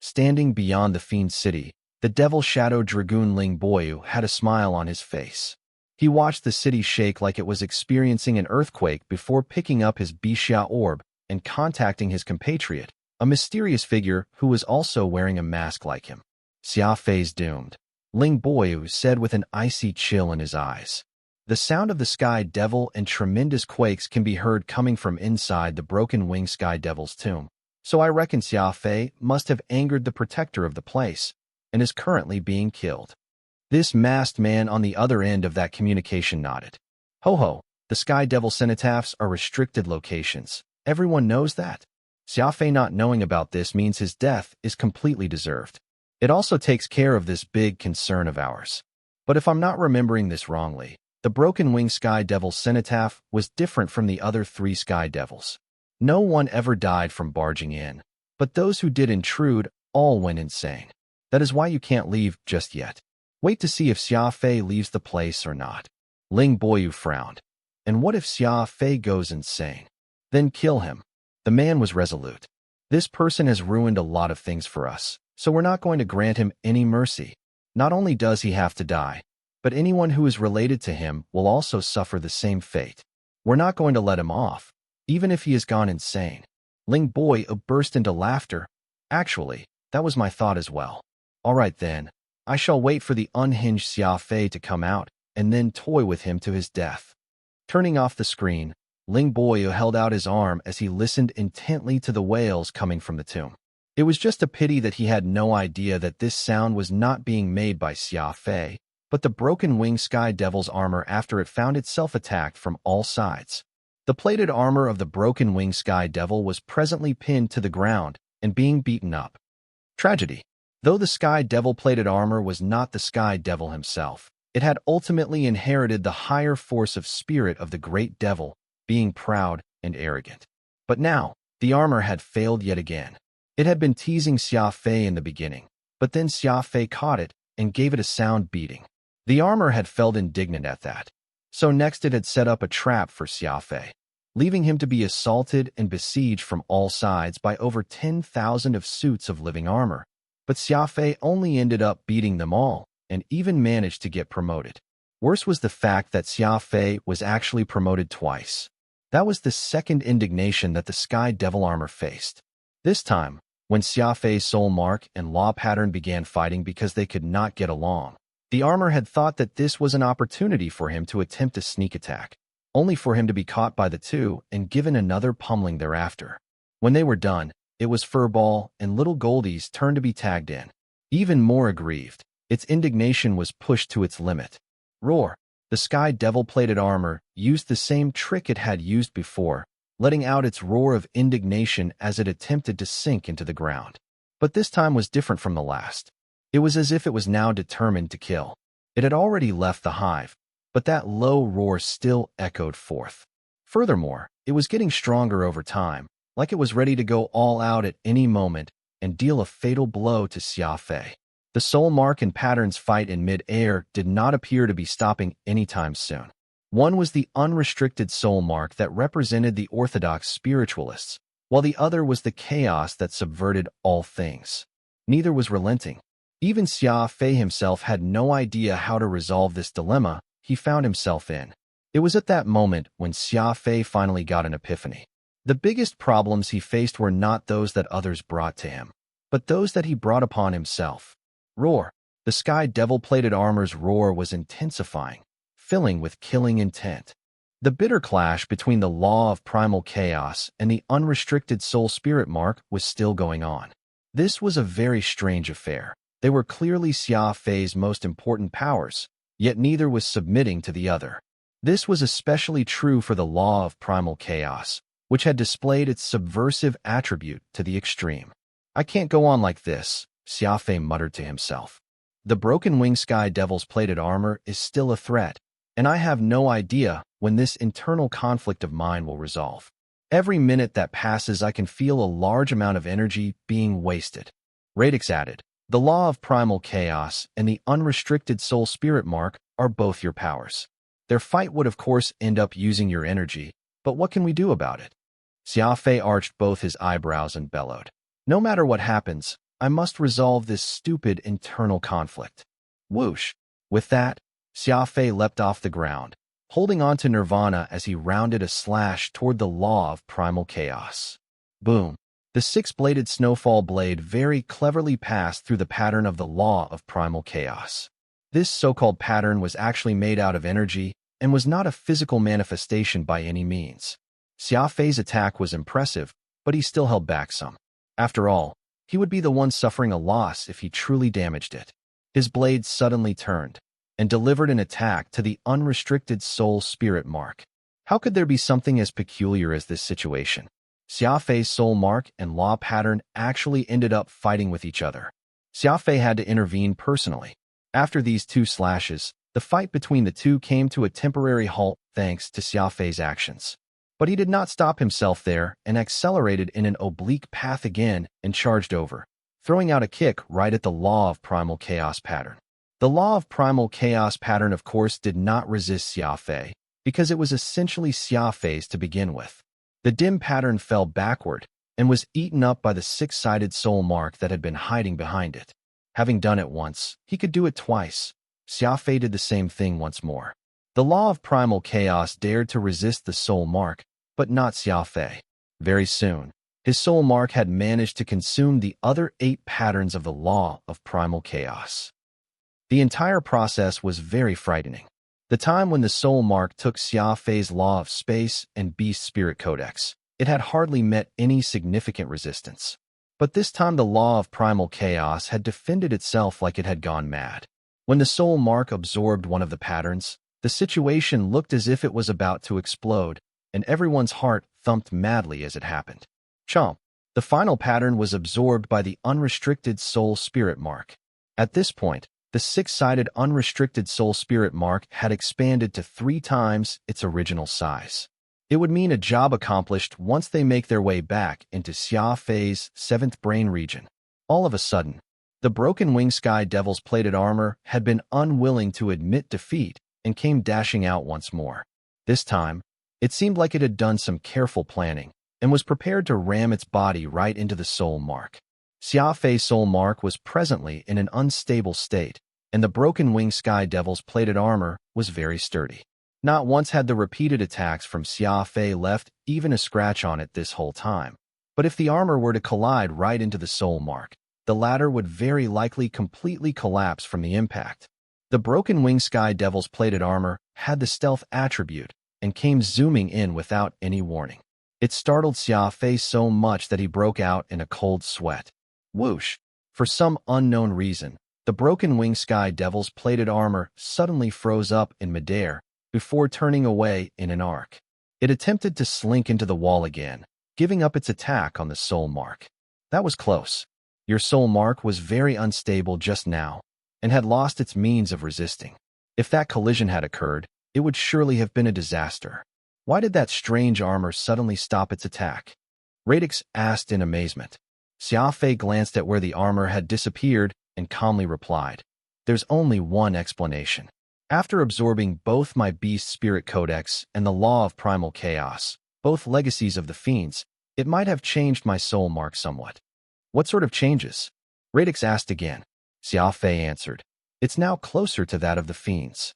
Standing beyond the Fiend City, the Devil Shadow Dragoon Ling Boyu had a smile on his face. He watched the city shake like it was experiencing an earthquake before picking up his Bixia orb and contacting his compatriot, a mysterious figure who was also wearing a mask like him. Xia Fei's doomed, Ling Boyu said with an icy chill in his eyes. The sound of the Sky Devil and tremendous quakes can be heard coming from inside the broken-winged Sky Devil's tomb. So I reckon Xia Fei must have angered the protector of the place and is currently being killed. This masked man on the other end of that communication nodded. Ho ho, the Sky Devil cenotaphs are restricted locations. Everyone knows that. Xia Fei not knowing about this means his death is completely deserved. It also takes care of this big concern of ours. But if I'm not remembering this wrongly, the broken-winged Sky Devil cenotaph was different from the other 3 Sky Devils. No one ever died from barging in, but those who did intrude all went insane. That is why you can't leave just yet. Wait to see if Xia Fei leaves the place or not. Ling Boyu frowned. And what if Xia Fei goes insane? Then kill him. The man was resolute. This person has ruined a lot of things for us, so we're not going to grant him any mercy. Not only does he have to die, but anyone who is related to him will also suffer the same fate. We're not going to let him off, even if he has gone insane. Ling Boyu burst into laughter. Actually, that was my thought as well. All right then, I shall wait for the unhinged Xia Fei to come out, and then toy with him to his death. Turning off the screen, Ling Boyu held out his arm as he listened intently to the wails coming from the tomb. It was just a pity that he had no idea that this sound was not being made by Xia Fei, but the broken-winged Sky Devil's armor after it found itself attacked from all sides. The plated armor of the broken-winged Sky Devil was presently pinned to the ground and being beaten up. Tragedy. Though the Sky Devil plated armor was not the Sky Devil himself, it had ultimately inherited the higher force of spirit of the Great Devil, being proud and arrogant. But now, the armor had failed yet again. It had been teasing Xia Fei in the beginning, but then Xia Fei caught it and gave it a sound beating. The armor had felt indignant at that. So next it had set up a trap for Xia Fei, leaving him to be assaulted and besieged from all sides by over 10,000 of suits of living armor. But Xia Fei only ended up beating them all, and even managed to get promoted. Worse was the fact that Xia Fei was actually promoted twice. That was the second indignation that the Sky Devil armor faced. This time, when Xia Fei's soul mark and law pattern began fighting because they could not get along, the armor had thought that this was an opportunity for him to attempt a sneak attack, only for him to be caught by the two and given another pummeling thereafter. When they were done, it was Furball and Little Goldie's turn to be tagged in. Even more aggrieved, its indignation was pushed to its limit. Roar! The Sky Devil plated armor used the same trick it had used before, letting out its roar of indignation as it attempted to sink into the ground. But this time was different from the last. It was as if it was now determined to kill. It had already left the hive, but that low roar still echoed forth. Furthermore, it was getting stronger over time, like it was ready to go all out at any moment and deal a fatal blow to Xia Fei. The soul mark and patterns fight in mid-air did not appear to be stopping anytime soon. One was the unrestricted soul mark that represented the orthodox spiritualists, while the other was the chaos that subverted all things. Neither was relenting. Even Xia Fei himself had no idea how to resolve this dilemma he found himself in. It was at that moment when Xia Fei finally got an epiphany. The biggest problems he faced were not those that others brought to him, but those that he brought upon himself. Roar! The Sky Devil plated armor's roar was intensifying, filling with killing intent. The bitter clash between the law of primal chaos and the unrestricted soul spirit mark was still going on. This was a very strange affair. They were clearly Xia Fei's most important powers, yet neither was submitting to the other. This was especially true for the law of primal chaos, which had displayed its subversive attribute to the extreme. I can't go on like this, Xia Fei muttered to himself. The broken-winged Sky Devil's plated armor is still a threat, and I have no idea when this internal conflict of mine will resolve. Every minute that passes I can feel a large amount of energy being wasted. Radix added, the law of primal chaos and the unrestricted soul spirit mark are both your powers. Their fight would of course end up using your energy, But what can we do about it? Xia Fei arched both his eyebrows and bellowed. No matter what happens, I must resolve this stupid internal conflict. Whoosh! With that, Xia Fei leapt off the ground, holding on to Nirvana as he rounded a slash toward the law of primal chaos. Boom! The six-bladed snowfall blade very cleverly passed through the pattern of the law of primal chaos. This so-called pattern was actually made out of energy and was not a physical manifestation by any means. Xia Fei's attack was impressive, but he still held back some. After all, he would be the one suffering a loss if he truly damaged it. His blade suddenly turned and delivered an attack to the unrestricted soul spirit mark. How could there be something as peculiar as this situation? Xia Fei's soul mark and law pattern actually ended up fighting with each other. Xia Fei had to intervene personally. After these two slashes, the fight between the two came to a temporary halt thanks to Xia Fei's actions. But he did not stop himself there and accelerated in an oblique path again and charged over, throwing out a kick right at the law of primal chaos pattern. The law of primal chaos pattern, of course, did not resist Xia Fei, because it was essentially Xia Fei's to begin with. The dim pattern fell backward and was eaten up by the six-sided soul mark that had been hiding behind it. Having done it once, he could do it twice. Xia Fei did the same thing once more. The law of primal chaos dared to resist the soul mark, but not Xia Fei. Very soon, his soul mark had managed to consume the other 8 patterns of the law of primal chaos. The entire process was very frightening. The time when the soul mark took Xia Fei's law of space and beast spirit codex, it had hardly met any significant resistance. But this time the law of primal chaos had defended itself like it had gone mad. When the soul mark absorbed one of the patterns, the situation looked as if it was about to explode, and everyone's heart thumped madly as it happened. Chomp! The final pattern was absorbed by the unrestricted soul spirit mark. At this point, the 6-sided unrestricted soul spirit mark had expanded to 3 times its original size. It would mean a job accomplished once they make their way back into Xia Fei's 7th brain region. All of a sudden, the broken wing sky devil's plated armor had been unwilling to admit defeat and came dashing out once more. This time, it seemed like it had done some careful planning and was prepared to ram its body right into the soul mark. Xia Fei's soul mark was presently in an unstable state, and the broken wing sky devil's plated armor was very sturdy. Not once had the repeated attacks from Xia Fei left even a scratch on it this whole time. But if the armor were to collide right into the soul mark, the latter would very likely completely collapse from the impact. The broken wing sky devil's plated armor had the stealth attribute and came zooming in without any warning. It startled Xia Fei so much that he broke out in a cold sweat. Whoosh! For some unknown reason, the broken wing sky devil's plated armor suddenly froze up in midair before turning away in an arc. It attempted to slink into the wall again, giving up its attack on the soul mark. That was close. Your soul mark was very unstable just now and had lost its means of resisting. If that collision had occurred, it would surely have been a disaster. Why did that strange armor suddenly stop its attack? Radix asked in amazement. Xia Fei glanced at where the armor had disappeared and calmly replied, "There's only one explanation. After absorbing both my beast spirit codex and the law of primal chaos, both legacies of the fiends, it might have changed my soul mark somewhat." "What sort of changes?" Radix asked again. Xia Fei answered, "It's now closer to that of the fiends."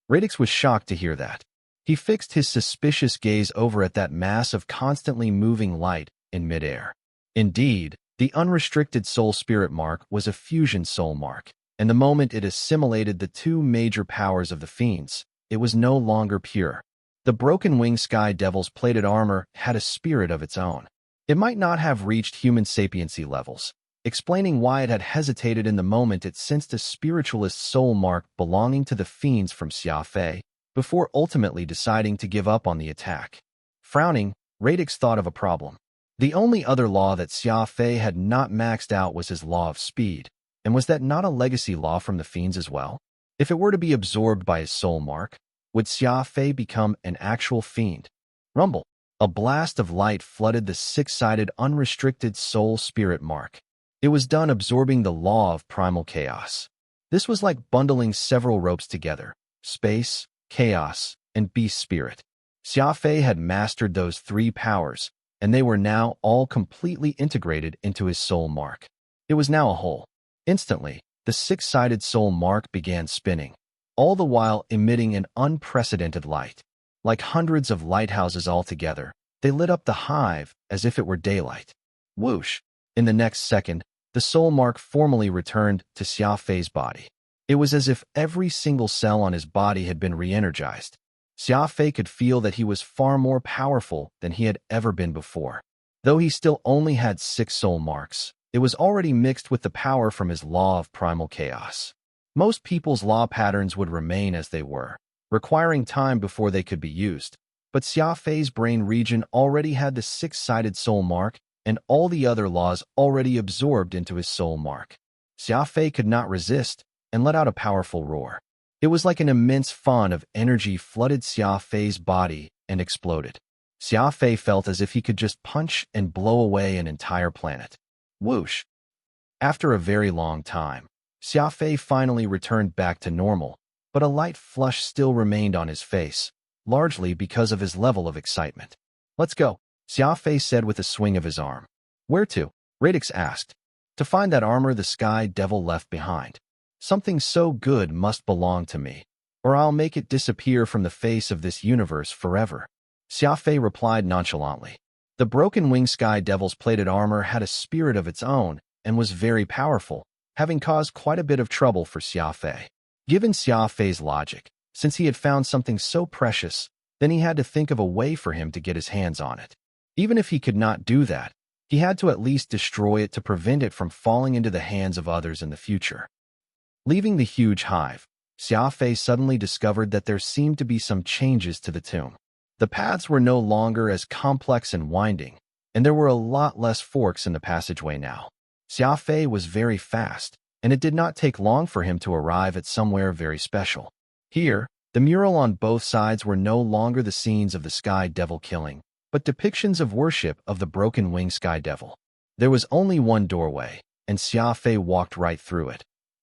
Radix was shocked to hear that. He fixed his suspicious gaze over at that mass of constantly moving light in midair. Indeed, the unrestricted soul spirit mark was a fusion soul mark, and the moment it assimilated the 2 major powers of the fiends, it was no longer pure. The broken wing sky devil's plated armor had a spirit of its own. It might not have reached human sapiency levels, explaining why it had hesitated in the moment it sensed a spiritualist soul mark belonging to the fiends from Xia Fei, before ultimately deciding to give up on the attack. Frowning, Radix thought of a problem. The only other law that Xia Fei had not maxed out was his law of speed, and was that not a legacy law from the fiends as well? If it were to be absorbed by his soul mark, would Xia Fei become an actual fiend? Rumble! A blast of light flooded the 6-sided unrestricted soul spirit mark. It was done absorbing the law of primal chaos. This was like bundling several ropes together: space, chaos, and beast spirit. Xia Fei had mastered those three powers, and they were now all completely integrated into his soul mark. It was now a whole. Instantly, the six-sided soul mark began spinning, all the while emitting an unprecedented light. Like hundreds of lighthouses all together, they lit up the hive as if it were daylight. Whoosh! In the next second, the soul mark formally returned to Xia Fei's body. It was as if every single cell on his body had been re-energized. Xia Fei could feel that he was far more powerful than he had ever been before. Though he still only had 6 soul marks, it was already mixed with the power from his law of primal chaos. Most people's law patterns would remain as they were, requiring time before they could be used. But Xia Fei's brain region already had the 6-sided soul mark, and all the other laws already absorbed into his soul mark. Xia Fei could not resist and let out a powerful roar. It was like an immense fawn of energy flooded Xia Fei's body and exploded. Xia Fei felt as if he could just punch and blow away an entire planet. Whoosh! After a very long time, Xia Fei finally returned back to normal, but a light flush still remained on his face, largely because of his level of excitement. "Let's go," Xia Fei said with a swing of his arm. "Where to?" Radix asked. "To find that armor the Sky Devil left behind. Something so good must belong to me, or I'll make it disappear from the face of this universe forever," Xia Fei replied nonchalantly. The broken wing Sky Devil's plated armor had a spirit of its own and was very powerful, having caused quite a bit of trouble for Xia Fei. Given Xia Fei's logic, since he had found something so precious, then he had to think of a way for him to get his hands on it. Even if he could not do that, he had to at least destroy it to prevent it from falling into the hands of others in the future. Leaving the huge hive, Xia Fei suddenly discovered that there seemed to be some changes to the tomb. The paths were no longer as complex and winding, and there were a lot less forks in the passageway now. Xia Fei was very fast, and it did not take long for him to arrive at somewhere very special. Here, the mural on both sides were no longer the scenes of the Sky Devil killing, but depictions of worship of the broken-winged Sky Devil. There was only one doorway, and Xia Fei walked right through it,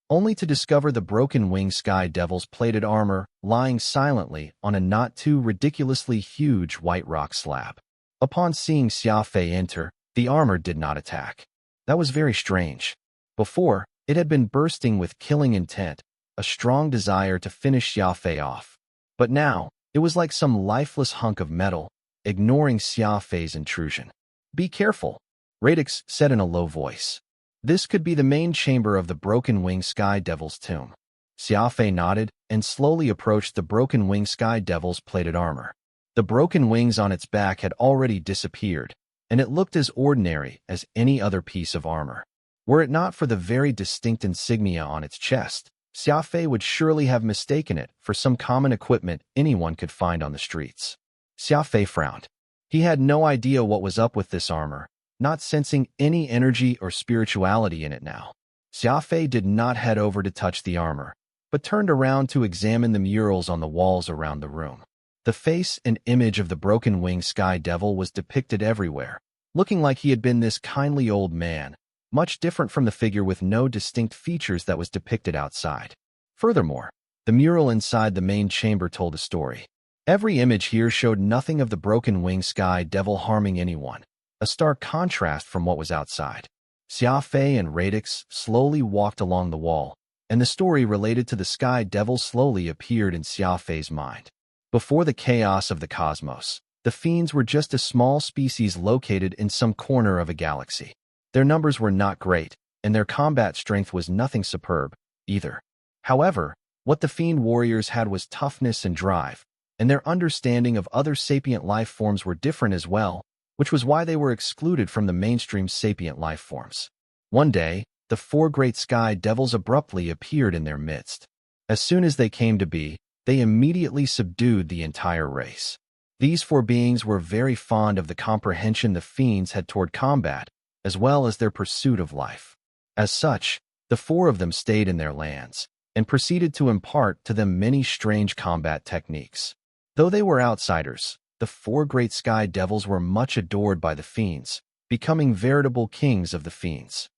only to discover the broken-winged Sky Devil's plated armor lying silently on a not too ridiculously huge white rock slab. Upon seeing Xia Fei enter, the armor did not attack. That was very strange. Before, it had been bursting with killing intent, a strong desire to finish Xia Fei off. But now, it was like some lifeless hunk of metal, ignoring Xia Fei's intrusion. "Be careful," Radix said in a low voice. This could be the main chamber of the broken-winged Sky Devil's tomb. Xia Fei nodded and slowly approached the broken-winged Sky Devil's plated armor. The broken wings on its back had already disappeared, and it looked as ordinary as any other piece of armor. Were it not for the very distinct insignia on its chest, Xia Fei would surely have mistaken it for some common equipment anyone could find on the streets. Xia Fei frowned. He had no idea what was up with this armor, not sensing any energy or spirituality in it now. Xia Fei did not head over to touch the armor, but turned around to examine the murals on the walls around the room. The face and image of the broken-winged Sky Devil was depicted everywhere, looking like he had been this kindly old man, much different from the figure with no distinct features that was depicted outside. Furthermore, the mural inside the main chamber told a story. Every image here showed nothing of the broken-winged Sky Devil harming anyone, a stark contrast from what was outside. Xia Fei and Radix slowly walked along the wall, and the story related to the Sky Devil slowly appeared in Xia Fei's mind. Before the chaos of the cosmos, the fiends were just a small species located in some corner of a galaxy. Their numbers were not great, and their combat strength was nothing superb, either. However, what the fiend warriors had was toughness and drive, and their understanding of other sapient life forms were different as well, which was why they were excluded from the mainstream sapient life forms. One day, the 4 great Sky Devils abruptly appeared in their midst. As soon as they came to be, they immediately subdued the entire race. These 4 beings were very fond of the comprehension the fiends had toward combat, as well as their pursuit of life. As such, the 4 of them stayed in their lands, and proceeded to impart to them many strange combat techniques. Though they were outsiders, the 4 great Sky Devils were much adored by the fiends, becoming veritable kings of the fiends.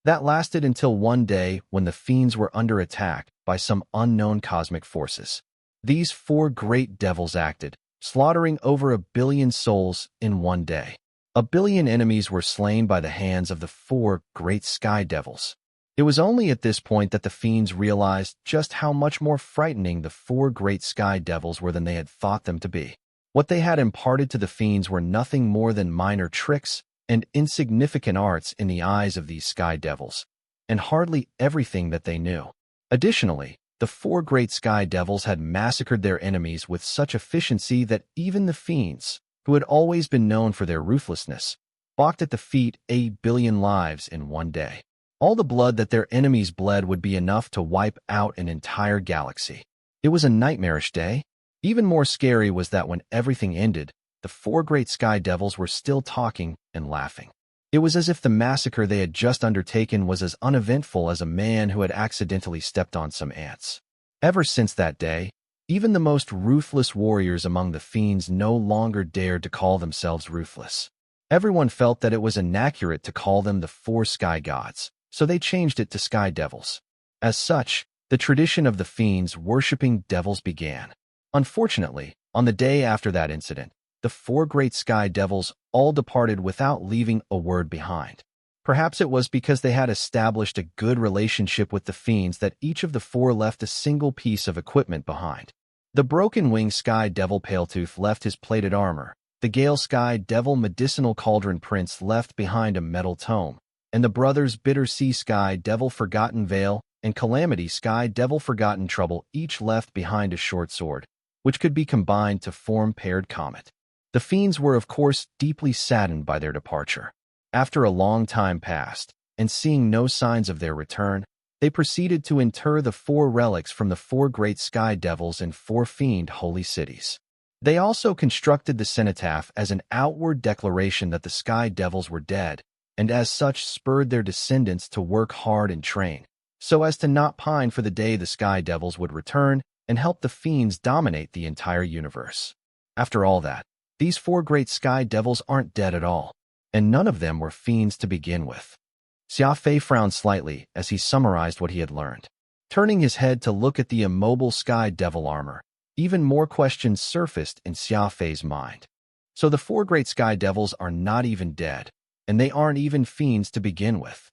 That lasted until one day when the fiends were under attack by some unknown cosmic forces. These 4 great devils acted, slaughtering over 1 billion souls in one day. 1 billion enemies were slain by the hands of the 4 great sky devils. It was only at this point that the fiends realized just how much more frightening the 4 great sky devils were than they had thought them to be. What they had imparted to the fiends were nothing more than minor tricks and insignificant arts in the eyes of these sky devils, and hardly everything that they knew. Additionally, the 4 great sky devils had massacred their enemies with such efficiency that even the fiends, who had always been known for their ruthlessness, balked at the feat 8 billion lives in one day. All the blood that their enemies bled would be enough to wipe out an entire galaxy. It was a nightmarish day. Even more scary was that when everything ended, the 4 great sky devils were still talking and laughing. It was as if the massacre they had just undertaken was as uneventful as a man who had accidentally stepped on some ants. Ever since that day, even the most ruthless warriors among the fiends no longer dared to call themselves ruthless. Everyone felt that it was inaccurate to call them the 4 sky gods, so they changed it to sky devils. As such, the tradition of the fiends worshipping devils began. Unfortunately, on the day after that incident, the 4 great sky devils all departed without leaving a word behind. Perhaps it was because they had established a good relationship with the fiends that each of the 4 left a single piece of equipment behind. The broken-winged sky devil Paletooth left his plated armor, the Gale sky devil medicinal cauldron prince left behind a metal tome, and the brothers Bitter Sea sky devil Forgotten Veil and Calamity sky devil Forgotten Trouble each left behind a short sword, which could be combined to form paired comet. The fiends were of course deeply saddened by their departure. After a long time passed, and seeing no signs of their return, they proceeded to inter the 4 relics from the 4 great sky devils in 4 fiend holy cities. They also constructed the cenotaph as an outward declaration that the sky devils were dead, and as such spurred their descendants to work hard and train, so as to not pine for the day the sky devils would return and help the fiends dominate the entire universe. After all that, these 4 great sky devils aren't dead at all, and none of them were fiends to begin with. Xia Fei frowned slightly as he summarized what he had learned. Turning his head to look at the immobile sky devil armor, even more questions surfaced in Xia Fei's mind. So the 4 great sky devils are not even dead, and they aren't even fiends to begin with.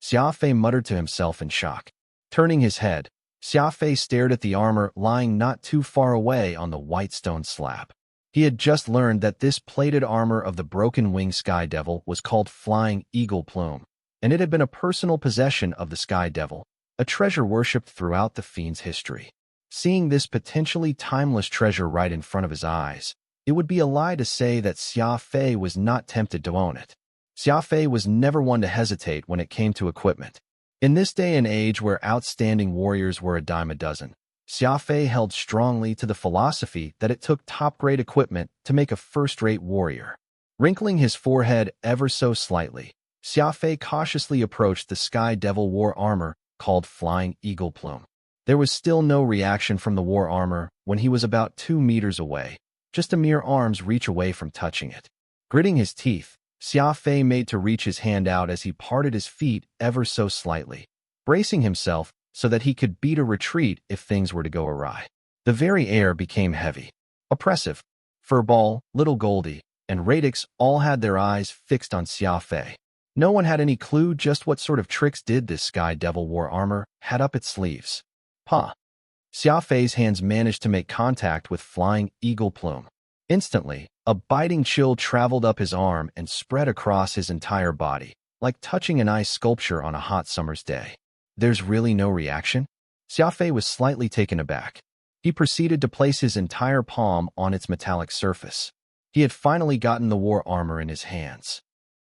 Xia Fei muttered to himself in shock. Turning his head, Xia Fei stared at the armor lying not too far away on the white stone slab. He had just learned that this plated armor of the broken-winged sky devil was called Flying Eagle Plume, and it had been a personal possession of the sky devil, a treasure worshipped throughout the fiend's history. Seeing this potentially timeless treasure right in front of his eyes, it would be a lie to say that Xia Fei was not tempted to own it. Xia Fei was never one to hesitate when it came to equipment. In this day and age where outstanding warriors were a dime a dozen, Xia Fei held strongly to the philosophy that it took top-grade equipment to make a first-rate warrior. Wrinkling his forehead ever so slightly, Xia Fei cautiously approached the sky devil war armor called Flying Eagle Plume. There was still no reaction from the war armor when he was about 2 meters away, just a mere arm's reach away from touching it. Gritting his teeth, Xia Fei made to reach his hand out as he parted his feet ever so slightly, bracing himself so that he could beat a retreat if things were to go awry. The very air became heavy, oppressive. Furball, Little Goldie, and Radix all had their eyes fixed on Xia Fei. No one had any clue just what sort of tricks did this sky devil war armor had up its sleeves. Pa! Xia Fei's hands managed to make contact with Flying Eagle Plume. Instantly, a biting chill traveled up his arm and spread across his entire body, like touching an ice sculpture on a hot summer's day. There's really no reaction? Xia Fei was slightly taken aback. He proceeded to place his entire palm on its metallic surface. He had finally gotten the war armor in his hands.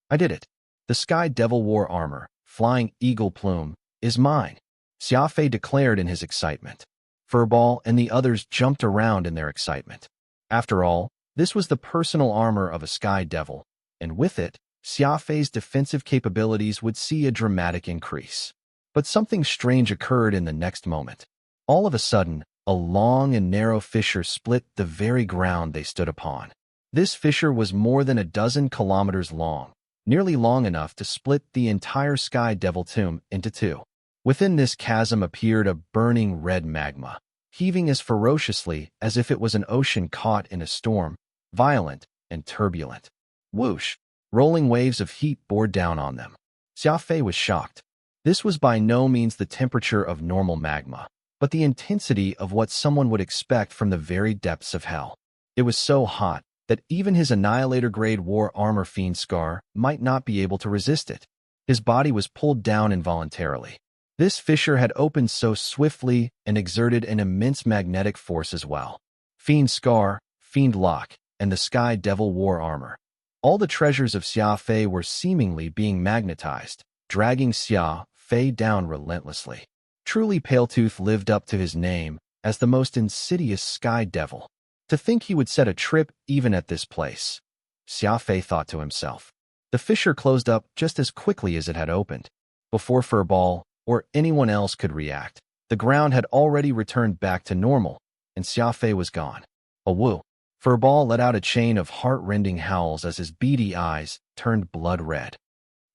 I did it. The Sky Devil war armor, Flying Eagle Plume, is mine, Xia Fei declared in his excitement. Furball and the others jumped around in their excitement. After all, this was the personal armor of a Sky Devil, and with it, Xia Fei's defensive capabilities would see a dramatic increase. But something strange occurred in the next moment. All of a sudden, a long and narrow fissure split the very ground they stood upon. This fissure was more than a dozen kilometers long, nearly long enough to split the entire Sky Devil tomb into 2. Within this chasm appeared a burning red magma. heaving as ferociously as if it was an ocean caught in a storm, violent and turbulent. Whoosh! Rolling waves of heat bore down on them. Xia Fei was shocked. This was by no means the temperature of normal magma, but the intensity of what someone would expect from the very depths of hell. It was so hot that even his Annihilator-grade war armor fiend Scar might not be able to resist it. His body was pulled down involuntarily. This fissure had opened so swiftly and exerted an immense magnetic force as well. Fiend Scar, Fiend Lock, and the Sky Devil war armor. All the treasures of Xia Fei were seemingly being magnetized, dragging Xia Fei down relentlessly. Truly, Paletooth lived up to his name as the most insidious Sky Devil. To think he would set a trip even at this place. Xia Fei thought to himself. The fissure closed up just as quickly as it had opened. Before Furball or anyone else could react, the ground had already returned back to normal, and Xia Fei was gone. A woo! Furball let out a chain of heart-rending howls as his beady eyes turned blood red.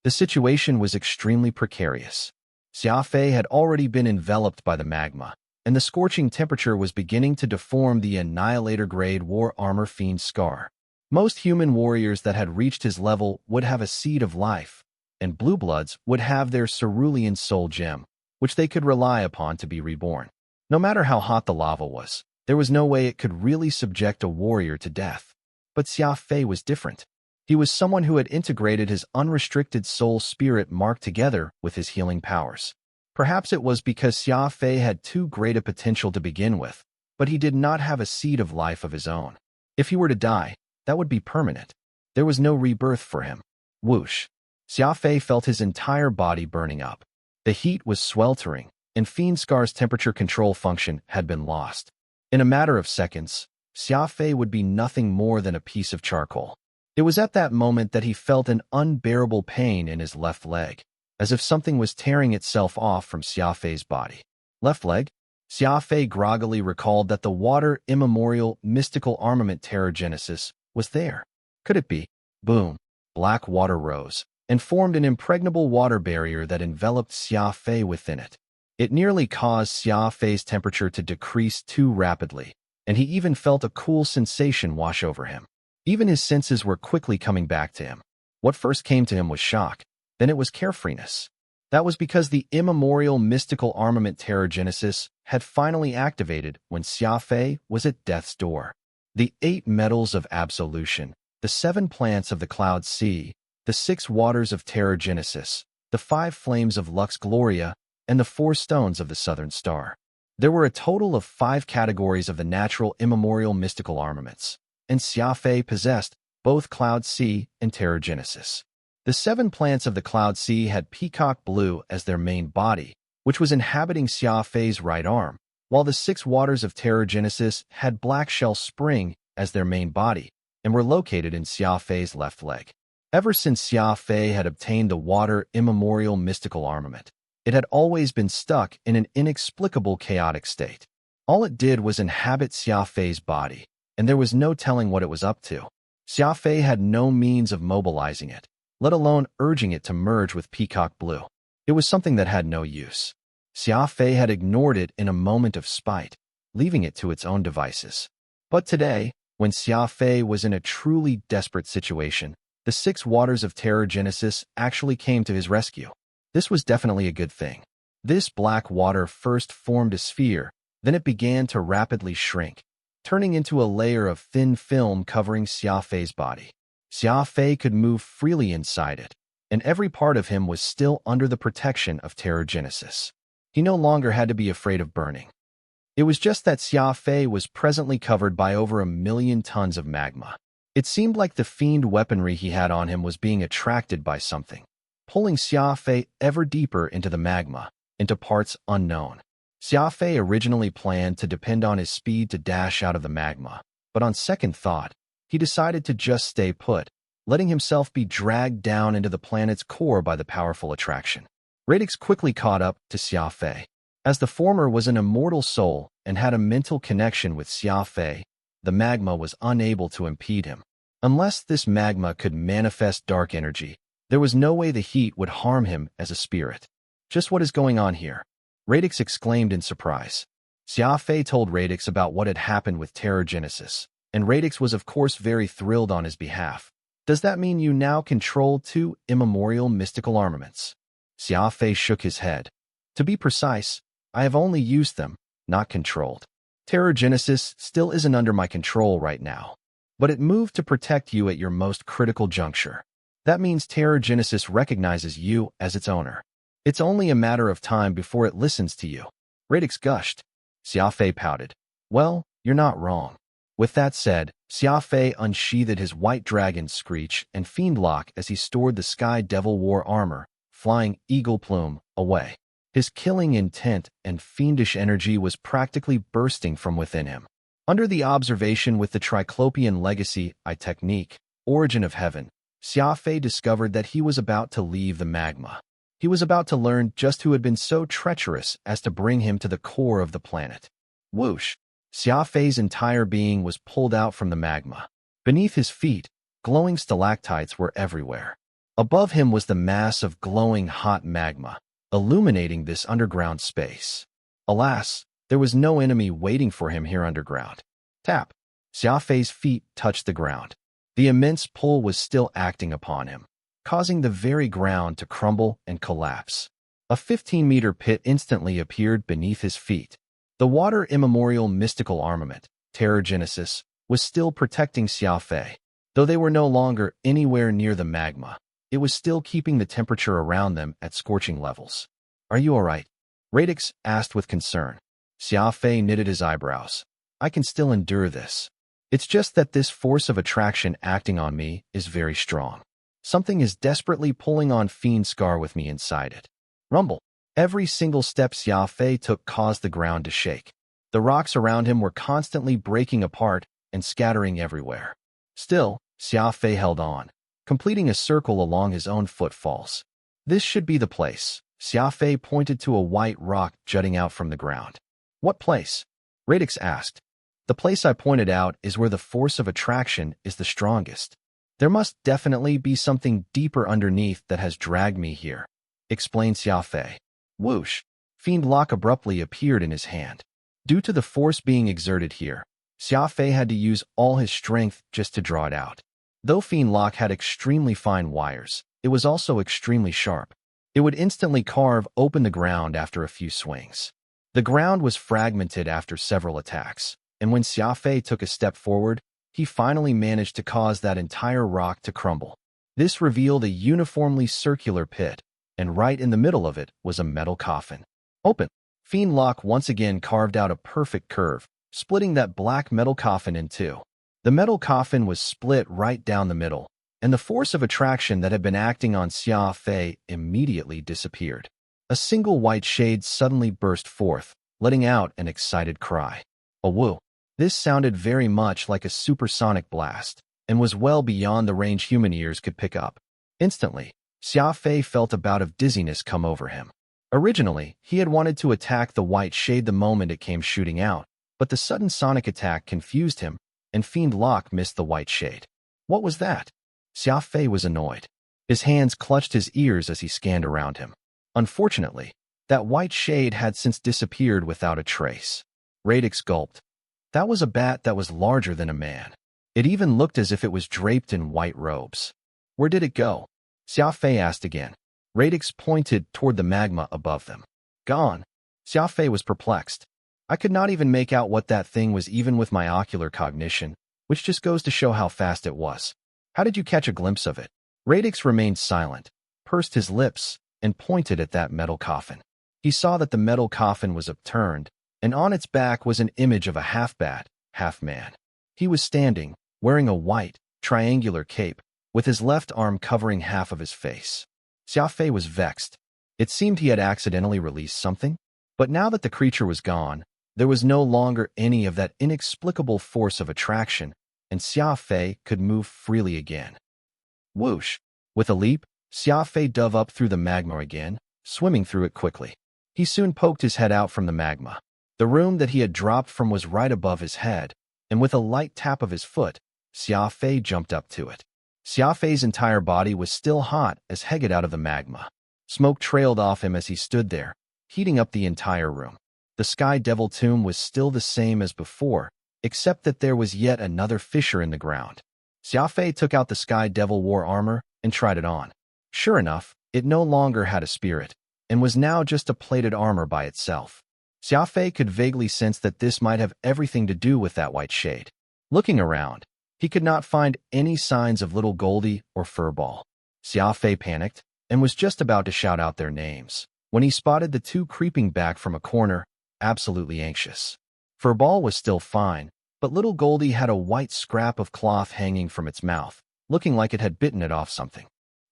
The situation was extremely precarious. Xia Fei had already been enveloped by the magma, and the scorching temperature was beginning to deform the Annihilator-grade war armor fiend Scar. Most human warriors that had reached his level would have a seed of life, and Blue Bloods would have their cerulean soul gem, which they could rely upon to be reborn. No matter how hot the lava was, there was no way it could really subject a warrior to death. But Xia Fei was different. He was someone who had integrated his unrestricted soul spirit marked together with his healing powers. Perhaps it was because Xia Fei had too great a potential to begin with, but he did not have a seed of life of his own. If he were to die, that would be permanent. There was no rebirth for him. Whoosh! Xia Fei felt his entire body burning up. The heat was sweltering, and Fiend Scar's temperature control function had been lost. In a matter of seconds, Xia Fei would be nothing more than a piece of charcoal. It was at that moment that he felt an unbearable pain in his left leg, as if something was tearing itself off from Xia Fei's body. Left leg? Xia Fei groggily recalled that the water immemorial mystical armament Terrorgenesis was there. Could it be? Boom! Black water rose, and formed an impregnable water barrier that enveloped Xia Fei within it. It nearly caused Xia Fei's temperature to decrease too rapidly, and he even felt a cool sensation wash over him. Even his senses were quickly coming back to him. What first came to him was shock, then it was carefreeness. That was because the immemorial mystical armament Terrorgenesis had finally activated when Xia Fei was at death's door. The 8 metals of absolution, the 7 plants of the Cloud Sea, the 6 waters of Terrorgenesis, the 5 flames of Lux Gloria, and the 4 stones of the Southern Star. There were a total of 5 categories of the natural immemorial mystical armaments, and Xia Fei possessed both Cloud Sea and Terrorgenesis. The 7 plants of the Cloud Sea had peacock blue as their main body, which was inhabiting Xia Fei's right arm, while the 6 waters of Terrorgenesis had black shell spring as their main body, and were located in Xia Fei's left leg. Ever since Xia Fei had obtained the water immemorial mystical armament, it had always been stuck in an inexplicable chaotic state. All it did was inhabit Xia Fei's body, and there was no telling what it was up to. Xia Fei had no means of mobilizing it, let alone urging it to merge with Peacock Blue. It was something that had no use. Xia Fei had ignored it in a moment of spite, leaving it to its own devices. But today, when Xia Fei was in a truly desperate situation, the 6 waters of Terrorgenesis actually came to his rescue. This was definitely a good thing. This black water first formed a sphere, then it began to rapidly shrink, turning into a layer of thin film covering Xia Fei's body. Xia Fei could move freely inside it, and every part of him was still under the protection of Terrorgenesis. He no longer had to be afraid of burning. It was just that Xia Fei was presently covered by over 1,000,000 tons of magma. It seemed like the fiend weaponry he had on him was being attracted by something, pulling Xia Fei ever deeper into the magma, into parts unknown. Xia Fei originally planned to depend on his speed to dash out of the magma, but on second thought, he decided to just stay put, letting himself be dragged down into the planet's core by the powerful attraction. Radix quickly caught up to Xia Fei. As the former was an immortal soul and had a mental connection with Xia Fei, the magma was unable to impede him. Unless this magma could manifest dark energy, there was no way the heat would harm him as a spirit. Just what is going on here? Radix exclaimed in surprise. Xia Fei told Radix about what had happened with Terrigenesis, and Radix was of course very thrilled on his behalf. Does that mean you now control 2 immemorial mystical armaments? Xia Fei shook his head. To be precise, I have only used them, not controlled. Terrigenesis still isn't under my control right now, but it moved to protect you at your most critical juncture. That means Terrigenesis recognizes you as its owner. It's only a matter of time before it listens to you. Radix gushed. Xia Fei pouted. Well, you're not wrong. With that said, Xia Fei unsheathed his white dragon Screech and Fiendlock as he stored the Sky Devil War armor, flying Eagle Plume, away. His killing intent and fiendish energy was practically bursting from within him. Under the observation with the Triclopean Legacy I technique, Origin of Heaven, Xia Fei discovered that he was about to leave the magma. He was about to learn just who had been so treacherous as to bring him to the core of the planet. Whoosh! Xia Fei's entire being was pulled out from the magma. Beneath his feet, glowing stalactites were everywhere. Above him was the mass of glowing hot magma, illuminating this underground space. Alas, there was no enemy waiting for him here underground. Tap! Xia Fei's feet touched the ground. The immense pull was still acting upon him, causing the very ground to crumble and collapse. A 15-meter pit instantly appeared beneath his feet. The water immemorial mystical armament, Terrigenesis, was still protecting Xia Fei. Though they were no longer anywhere near the magma, it was still keeping the temperature around them at scorching levels. Are you all right? Radix asked with concern. Xia Fei knitted his eyebrows. I can still endure this. It's just that this force of attraction acting on me is very strong. Something is desperately pulling on Fiend Scar with me inside it. Rumble. Every single step Xia Fei took caused the ground to shake. The rocks around him were constantly breaking apart and scattering everywhere. Still, Xia Fei held on, completing a circle along his own footfalls. This should be the place. Xia Fei pointed to a white rock jutting out from the ground. What place? Radix asked. The place I pointed out is where the force of attraction is the strongest. There must definitely be something deeper underneath that has dragged me here, explained Xia Fei. Whoosh! Fiendlock abruptly appeared in his hand. Due to the force being exerted here, Xia Fei had to use all his strength just to draw it out. Though Fiendlock had extremely fine wires, it was also extremely sharp. It would instantly carve open the ground after a few swings. The ground was fragmented after several attacks, and when Xia Fei took a step forward, he finally managed to cause that entire rock to crumble. This revealed a uniformly circular pit, and right in the middle of it was a metal coffin. Open! Fiendlock once again carved out a perfect curve, splitting that black metal coffin in two. The metal coffin was split right down the middle, and the force of attraction that had been acting on Xia Fei immediately disappeared. A single white shade suddenly burst forth, letting out an excited cry. A woo! This sounded very much like a supersonic blast, and was well beyond the range human ears could pick up. Instantly, Xia Fei felt a bout of dizziness come over him. Originally, he had wanted to attack the white shade the moment it came shooting out, but the sudden sonic attack confused him, and Fiendlock missed the white shade. What was that? Xia Fei was annoyed. His hands clutched his ears as he scanned around him. Unfortunately, that white shade had since disappeared without a trace. Radix gulped. That was a bat that was larger than a man. It even looked as if it was draped in white robes. Where did it go? Xia Fei asked again. Radix pointed toward the magma above them. Gone. Xia Fei was perplexed. I could not even make out what that thing was even with my ocular cognition, which just goes to show how fast it was. How did you catch a glimpse of it? Radix remained silent, pursed his lips, and pointed at that metal coffin. He saw that the metal coffin was upturned, and on its back was an image of a half-bat, half-man. He was standing, wearing a white, triangular cape, with his left arm covering half of his face. Xia Fei was vexed. It seemed he had accidentally released something, but now that the creature was gone, there was no longer any of that inexplicable force of attraction, and Xia Fei could move freely again. Whoosh! With a leap, Xia Fei dove up through the magma again, swimming through it quickly. He soon poked his head out from the magma. The room that he had dropped from was right above his head, and with a light tap of his foot, Xia Fei jumped up to it. Xia Fei's entire body was still hot as he got out of the magma. Smoke trailed off him as he stood there, heating up the entire room. The Sky Devil tomb was still the same as before, except that there was yet another fissure in the ground. Xia Fei took out the Sky Devil war armor and tried it on. Sure enough, it no longer had a spirit, and was now just a plated armor by itself. Xia Fei could vaguely sense that this might have everything to do with that white shade. Looking around, he could not find any signs of Little Goldie or Furball. Xia Fei panicked and was just about to shout out their names when he spotted the two creeping back from a corner, absolutely anxious. Furball was still fine, but Little Goldie had a white scrap of cloth hanging from its mouth, looking like it had bitten it off something.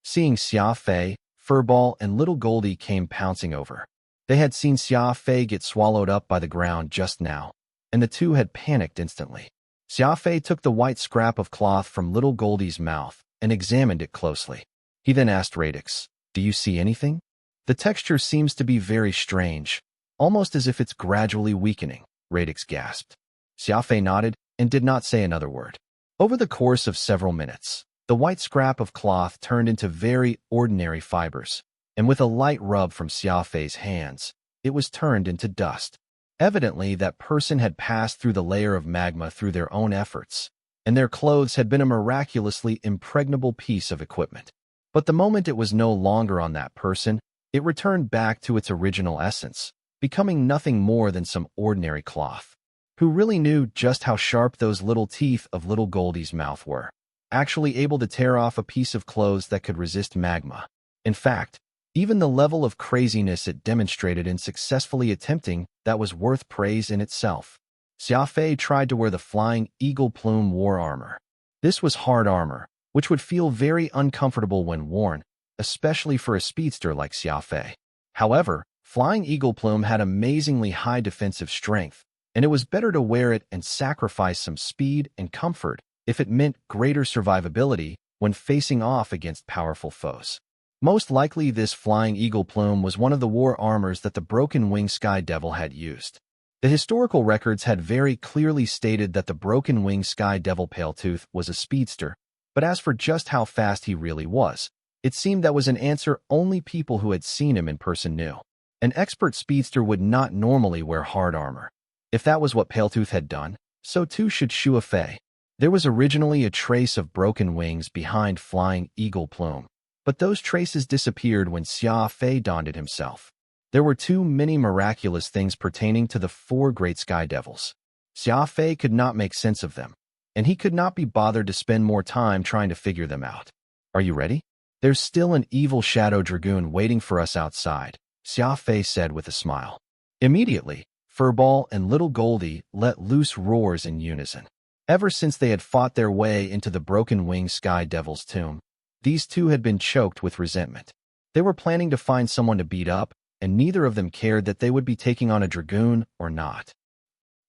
Seeing Xia Fei, Furball and Little Goldie came pouncing over. They had seen Xia Fei get swallowed up by the ground just now, and the two had panicked instantly. Xia Fei took the white scrap of cloth from Little Goldie's mouth and examined it closely. He then asked Radix, "Do you see anything? The texture seems to be very strange, almost as if it's gradually weakening," Radix gasped. Xia Fei nodded and did not say another word. Over the course of several minutes, the white scrap of cloth turned into very ordinary fibers, and with a light rub from Xia Fei's hands, it was turned into dust. Evidently, that person had passed through the layer of magma through their own efforts, and their clothes had been a miraculously impregnable piece of equipment. But the moment it was no longer on that person, it returned back to its original essence, becoming nothing more than some ordinary cloth. Who really knew just how sharp those little teeth of Little Goldie's mouth were, actually able to tear off a piece of clothes that could resist magma? In fact, even the level of craziness it demonstrated in successfully attempting that was worth praise in itself. Xia Fei tried to wear the Flying Eagle Plume war armor. This was hard armor, which would feel very uncomfortable when worn, especially for a speedster like Xia Fei. However, Flying Eagle Plume had amazingly high defensive strength, and it was better to wear it and sacrifice some speed and comfort if it meant greater survivability when facing off against powerful foes. Most likely, this Flying Eagle Plume was one of the war armors that the Broken Wing Sky Devil had used. The historical records had very clearly stated that the Broken Wing Sky Devil Paletooth was a speedster, but as for just how fast he really was, it seemed that was an answer only people who had seen him in person knew. An expert speedster would not normally wear hard armor. If that was what Paletooth had done, so too should Xia Fei. There was originally a trace of broken wings behind Flying Eagle Plume, but those traces disappeared when Xia Fei donned it himself. There were too many miraculous things pertaining to the four great sky devils. Xia Fei could not make sense of them, and he could not be bothered to spend more time trying to figure them out. "Are you ready? There's still an evil shadow dragoon waiting for us outside," Xia Fei said with a smile. Immediately, Furball and Little Goldie let loose roars in unison. Ever since they had fought their way into the Broken Wing Sky Devil's tomb, these two had been choked with resentment. They were planning to find someone to beat up, and neither of them cared that they would be taking on a dragoon or not.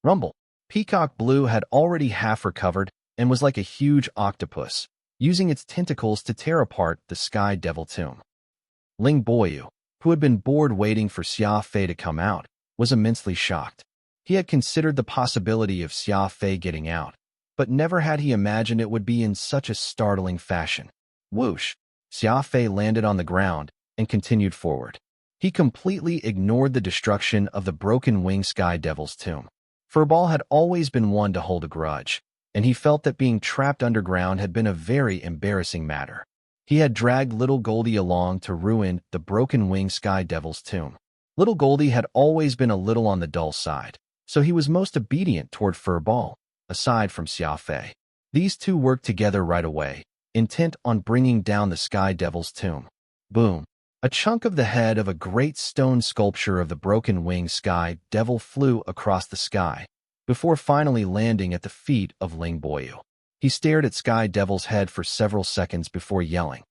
Rumble. Peacock Blue had already half recovered and was like a huge octopus, using its tentacles to tear apart the Sky Devil tomb. Ling Boyu, who had been bored waiting for Xia Fei to come out, was immensely shocked. He had considered the possibility of Xia Fei getting out, but never had he imagined it would be in such a startling fashion. Whoosh! Xia Fei landed on the ground and continued forward. He completely ignored the destruction of the Broken Wing Sky Devil's tomb. Furball had always been one to hold a grudge, and he felt that being trapped underground had been a very embarrassing matter. He had dragged Little Goldie along to ruin the Broken Wing Sky Devil's tomb. Little Goldie had always been a little on the dull side, so he was most obedient toward Furball, aside from Xia Fei. These two worked together right away, intent on bringing down the Sky Devil's tomb. Boom! A chunk of the head of a great stone sculpture of the Broken Wing Sky Devil flew across the sky, before finally landing at the feet of Ling Boyu. He stared at Sky Devil's head for several seconds before yelling,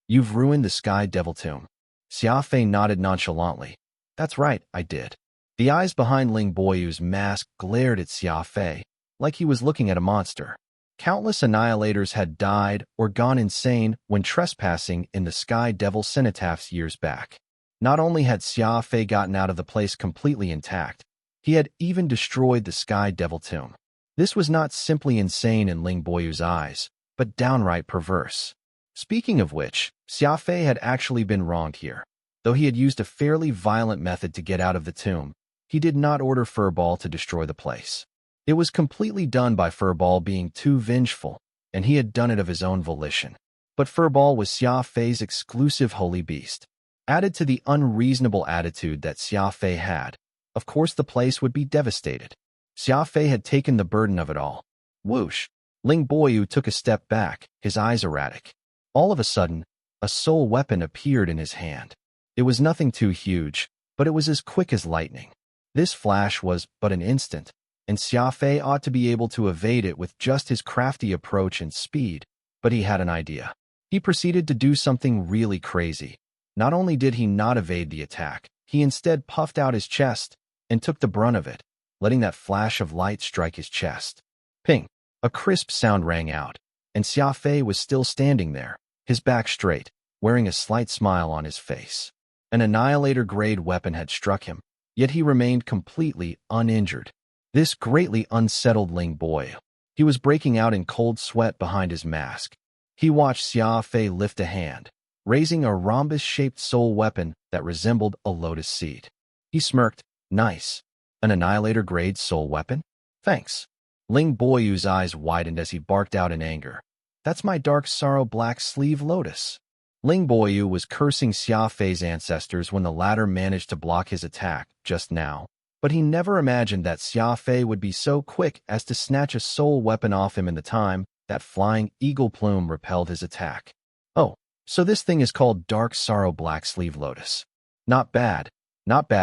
"You've ruined the Sky Devil tomb." Xia Fei nodded nonchalantly. "That's right, I did." The eyes behind Ling Boyu's mask glared at Xia Fei, like he was looking at a monster. Countless annihilators had died or gone insane when trespassing in the Sky Devil cenotaphs years back. Not only had Xia Fei gotten out of the place completely intact, he had even destroyed the Sky Devil tomb. This was not simply insane in Ling Boyu's eyes, but downright perverse. Speaking of which, Xia Fei had actually been wronged here. Though he had used a fairly violent method to get out of the tomb, he did not order Furball to destroy the place. It was completely done by Furball being too vengeful, and he had done it of his own volition. But Furball was Xia Fei's exclusive holy beast. Added to the unreasonable attitude that Xia Fei had, of course the place would be devastated. Xia Fei had taken the burden of it all. Whoosh! Ling Boyu took a step back, his eyes erratic. All of a sudden, a soul weapon appeared in his hand. It was nothing too huge, but it was as quick as lightning. This flash was but an instant, and Xia Fei ought to be able to evade it with just his crafty approach and speed, but he had an idea. He proceeded to do something really crazy. Not only did he not evade the attack, he instead puffed out his chest and took the brunt of it, letting that flash of light strike his chest. Ping! A crisp sound rang out, and Xia Fei was still standing there, his back straight, wearing a slight smile on his face. An Annihilator-grade weapon had struck him, yet he remained completely uninjured. This greatly unsettled Ling Boyu. He was breaking out in cold sweat behind his mask. He watched Xia Fei lift a hand, raising a rhombus-shaped soul weapon that resembled a lotus seed. He smirked. Nice. An Annihilator-grade soul weapon? Thanks. Ling Boyu's eyes widened as he barked out in anger. That's my dark sorrow black sleeve lotus. Ling Boyu was cursing Xia Fei's ancestors when the latter managed to block his attack just now, but he never imagined that Xia Fei would be so quick as to snatch a soul weapon off him in the time that flying eagle plume repelled his attack. Oh, so this thing is called Dark Sorrow Black Sleeve Lotus. Not bad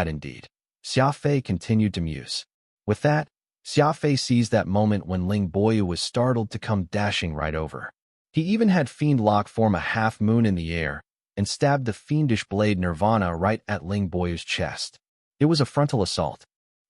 indeed. Xia Fei continued to muse. With that, Xia Fei seized that moment when Ling Boyu was startled to come dashing right over. He even had Fiend Lock form a half-moon in the air and stabbed the fiendish blade Nirvana right at Ling Boyu's chest. It was a frontal assault.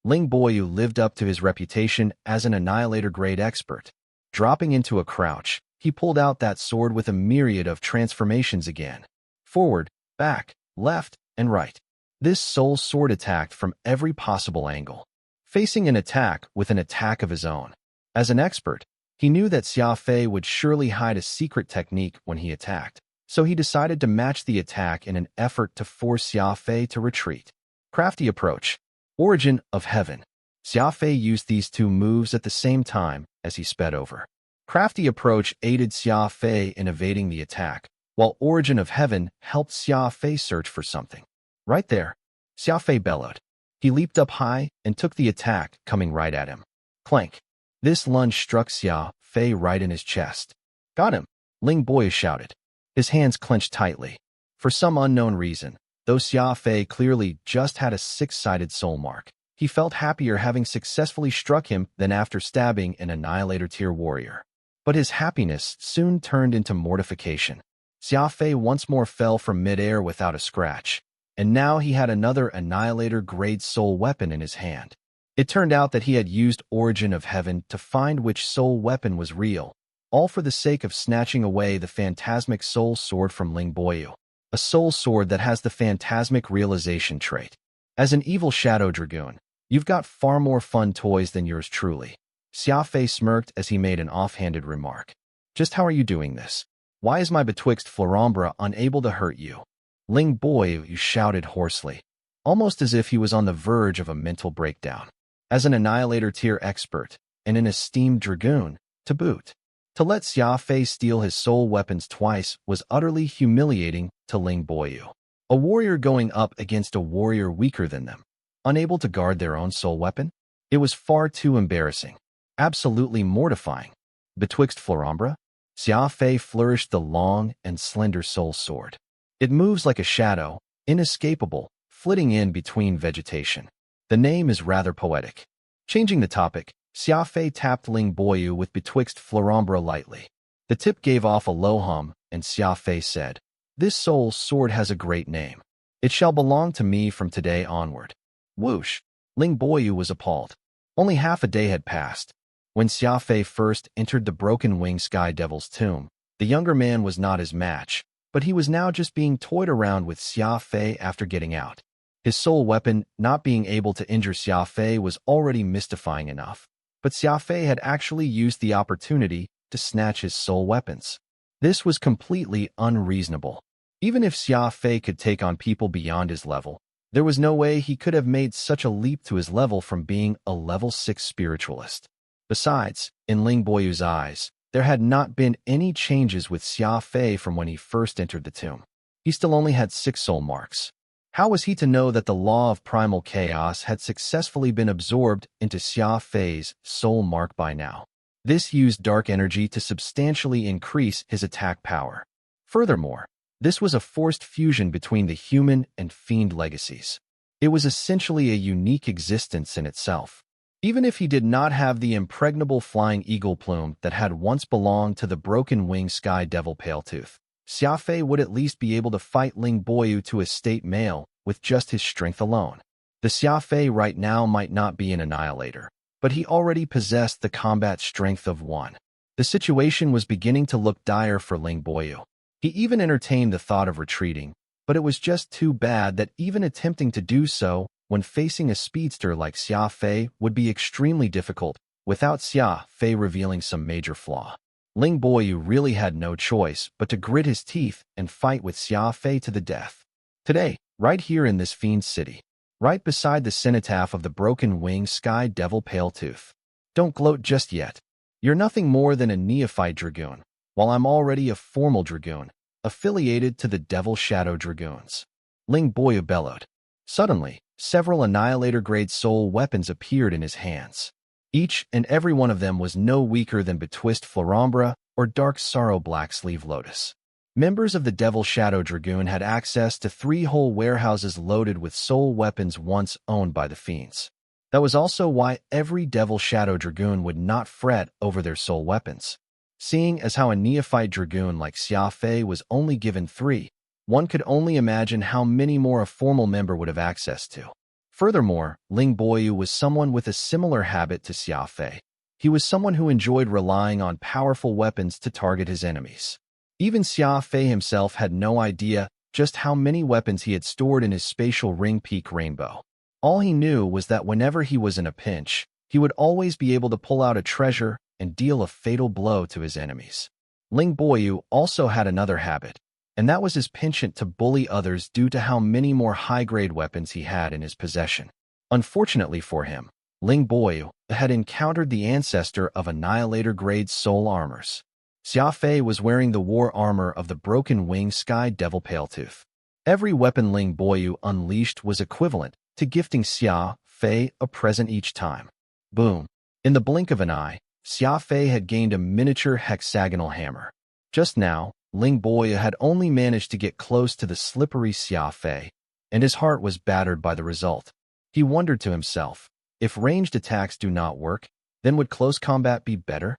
Ling Boyu lived up to his reputation as an Annihilator-grade expert. Dropping into a crouch, he pulled out that sword with a myriad of transformations again. Forward, back, left, and right. This soul sword attacked from every possible angle, facing an attack with an attack of his own. As an expert, he knew that Xia Fei would surely hide a secret technique when he attacked, so he decided to match the attack in an effort to force Xia Fei to retreat. Crafty approach. Origin of Heaven. Xia Fei used these two moves at the same time as he sped over. Crafty approach aided Xia Fei in evading the attack, while Origin of Heaven helped Xia Fei search for something. Right there, Xia Fei bellowed. He leaped up high and took the attack coming right at him. Clank. This lunge struck Xia Fei right in his chest. Got him, Ling Boyu shouted. His hands clenched tightly. For some unknown reason, though Xia Fei clearly just had a six-sided soul mark, he felt happier having successfully struck him than after stabbing an Annihilator-tier warrior. But his happiness soon turned into mortification. Xia Fei once more fell from midair without a scratch, and now he had another Annihilator-grade soul weapon in his hand. It turned out that he had used Origin of Heaven to find which soul weapon was real, all for the sake of snatching away the phantasmic soul sword from Ling Boyu, a soul sword that has the phantasmic realization trait. As an evil shadow dragoon, you've got far more fun toys than yours truly. Xia Fei smirked as he made an offhanded remark. Just how are you doing this? Why is my betwixt Florambra unable to hurt you? Ling Boyu shouted hoarsely, almost as if he was on the verge of a mental breakdown. As an Annihilator-tier expert, and an esteemed dragoon, to boot, to let Xia Fei steal his soul weapons twice was utterly humiliating to Ling Boyu. A warrior going up against a warrior weaker than them, unable to guard their own soul weapon? It was far too embarrassing, absolutely mortifying. Betwixt Florambra, Xia Fei flourished the long and slender soul sword. It moves like a shadow, inescapable, flitting in between vegetation. The name is rather poetic. Changing the topic, Xia Fei tapped Ling Boyu with Betwixt Florambra lightly. The tip gave off a low hum, and Xia Fei said, "This soul sword has a great name. It shall belong to me from today onward." Whoosh! Ling Boyu was appalled. Only half a day had passed. When Xia Fei first entered the broken-winged Sky Devil's tomb, the younger man was not his match, but he was now just being toyed around with Xia Fei after getting out. His soul weapon not being able to injure Xia Fei was already mystifying enough, but Xia Fei had actually used the opportunity to snatch his soul weapons. This was completely unreasonable. Even if Xia Fei could take on people beyond his level, There was no way he could have made such a leap to his level from being a level 6 spiritualist. Besides, in Ling Boyu's eyes, there had not been any changes with Xia Fei from when he first entered the tomb. He still only had 6 soul marks. How was he to know that the law of primal chaos had successfully been absorbed into Xia Fei's soul mark by now? This used dark energy to substantially increase his attack power. Furthermore, this was a forced fusion between the human and fiend legacies. It was essentially a unique existence in itself. Even if he did not have the impregnable flying eagle plume that had once belonged to the broken-winged sky devil Paletooth, Xia Fei would at least be able to fight Ling Boyu to a state male with just his strength alone. The Xia Fei right now might not be an annihilator, but he already possessed the combat strength of one. The situation was beginning to look dire for Ling Boyu. He even entertained the thought of retreating, but it was just too bad that even attempting to do so when facing a speedster like Xia Fei would be extremely difficult, without Xia Fei revealing some major flaw. Ling Boyu really had no choice but to grit his teeth and fight with Xia Fei to the death. Today, right here in this fiend city, right beside the cenotaph of the broken-winged sky devil Paletooth. Don't gloat just yet. You're nothing more than a neophyte dragoon, while I'm already a formal dragoon, affiliated to the Devil Shadow Dragoons. Ling Boyu bellowed. Suddenly, several Annihilator-grade soul weapons appeared in his hands. Each and every one of them was no weaker than Betwist Florumbra or Dark Sorrow Blacksleeve Lotus. Members of the Devil Shadow Dragoon had access to 3 whole warehouses loaded with soul weapons once owned by the fiends. That was also why every Devil Shadow Dragoon would not fret over their soul weapons. Seeing as how a neophyte dragoon like Xia Fei was only given 3, one could only imagine how many more a formal member would have access to. Furthermore, Ling Boyu was someone with a similar habit to Xia Fei. He was someone who enjoyed relying on powerful weapons to target his enemies. Even Xia Fei himself had no idea just how many weapons he had stored in his spatial ring peak rainbow. All he knew was that whenever he was in a pinch, he would always be able to pull out a treasure and deal a fatal blow to his enemies. Ling Boyu also had another habit, and that was his penchant to bully others due to how many more high-grade weapons he had in his possession. Unfortunately for him, Ling Boyu had encountered the ancestor of Annihilator-grade soul armors. Xia Fei was wearing the war armor of the broken-winged sky devil Paletooth. Every weapon Ling Boyu unleashed was equivalent to gifting Xia Fei a present each time. Boom! In the blink of an eye, Xia Fei had gained a miniature hexagonal hammer. Just now, Ling Boyu had only managed to get close to the slippery Xia Fei, and his heart was battered by the result. He wondered to himself, if ranged attacks do not work, then would close combat be better?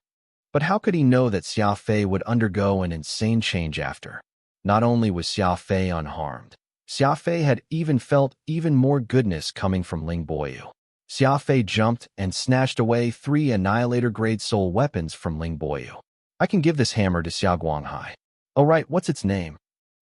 But how could he know that Xia Fei would undergo an insane change after? Not only was Xia Fei unharmed, Xia Fei had even felt even more goodness coming from Ling Boyu. Xia Fei jumped and snatched away 3 Annihilator-grade soul weapons from Ling Boyu. I can give this hammer to Xia Guanghai. Oh right, what's its name?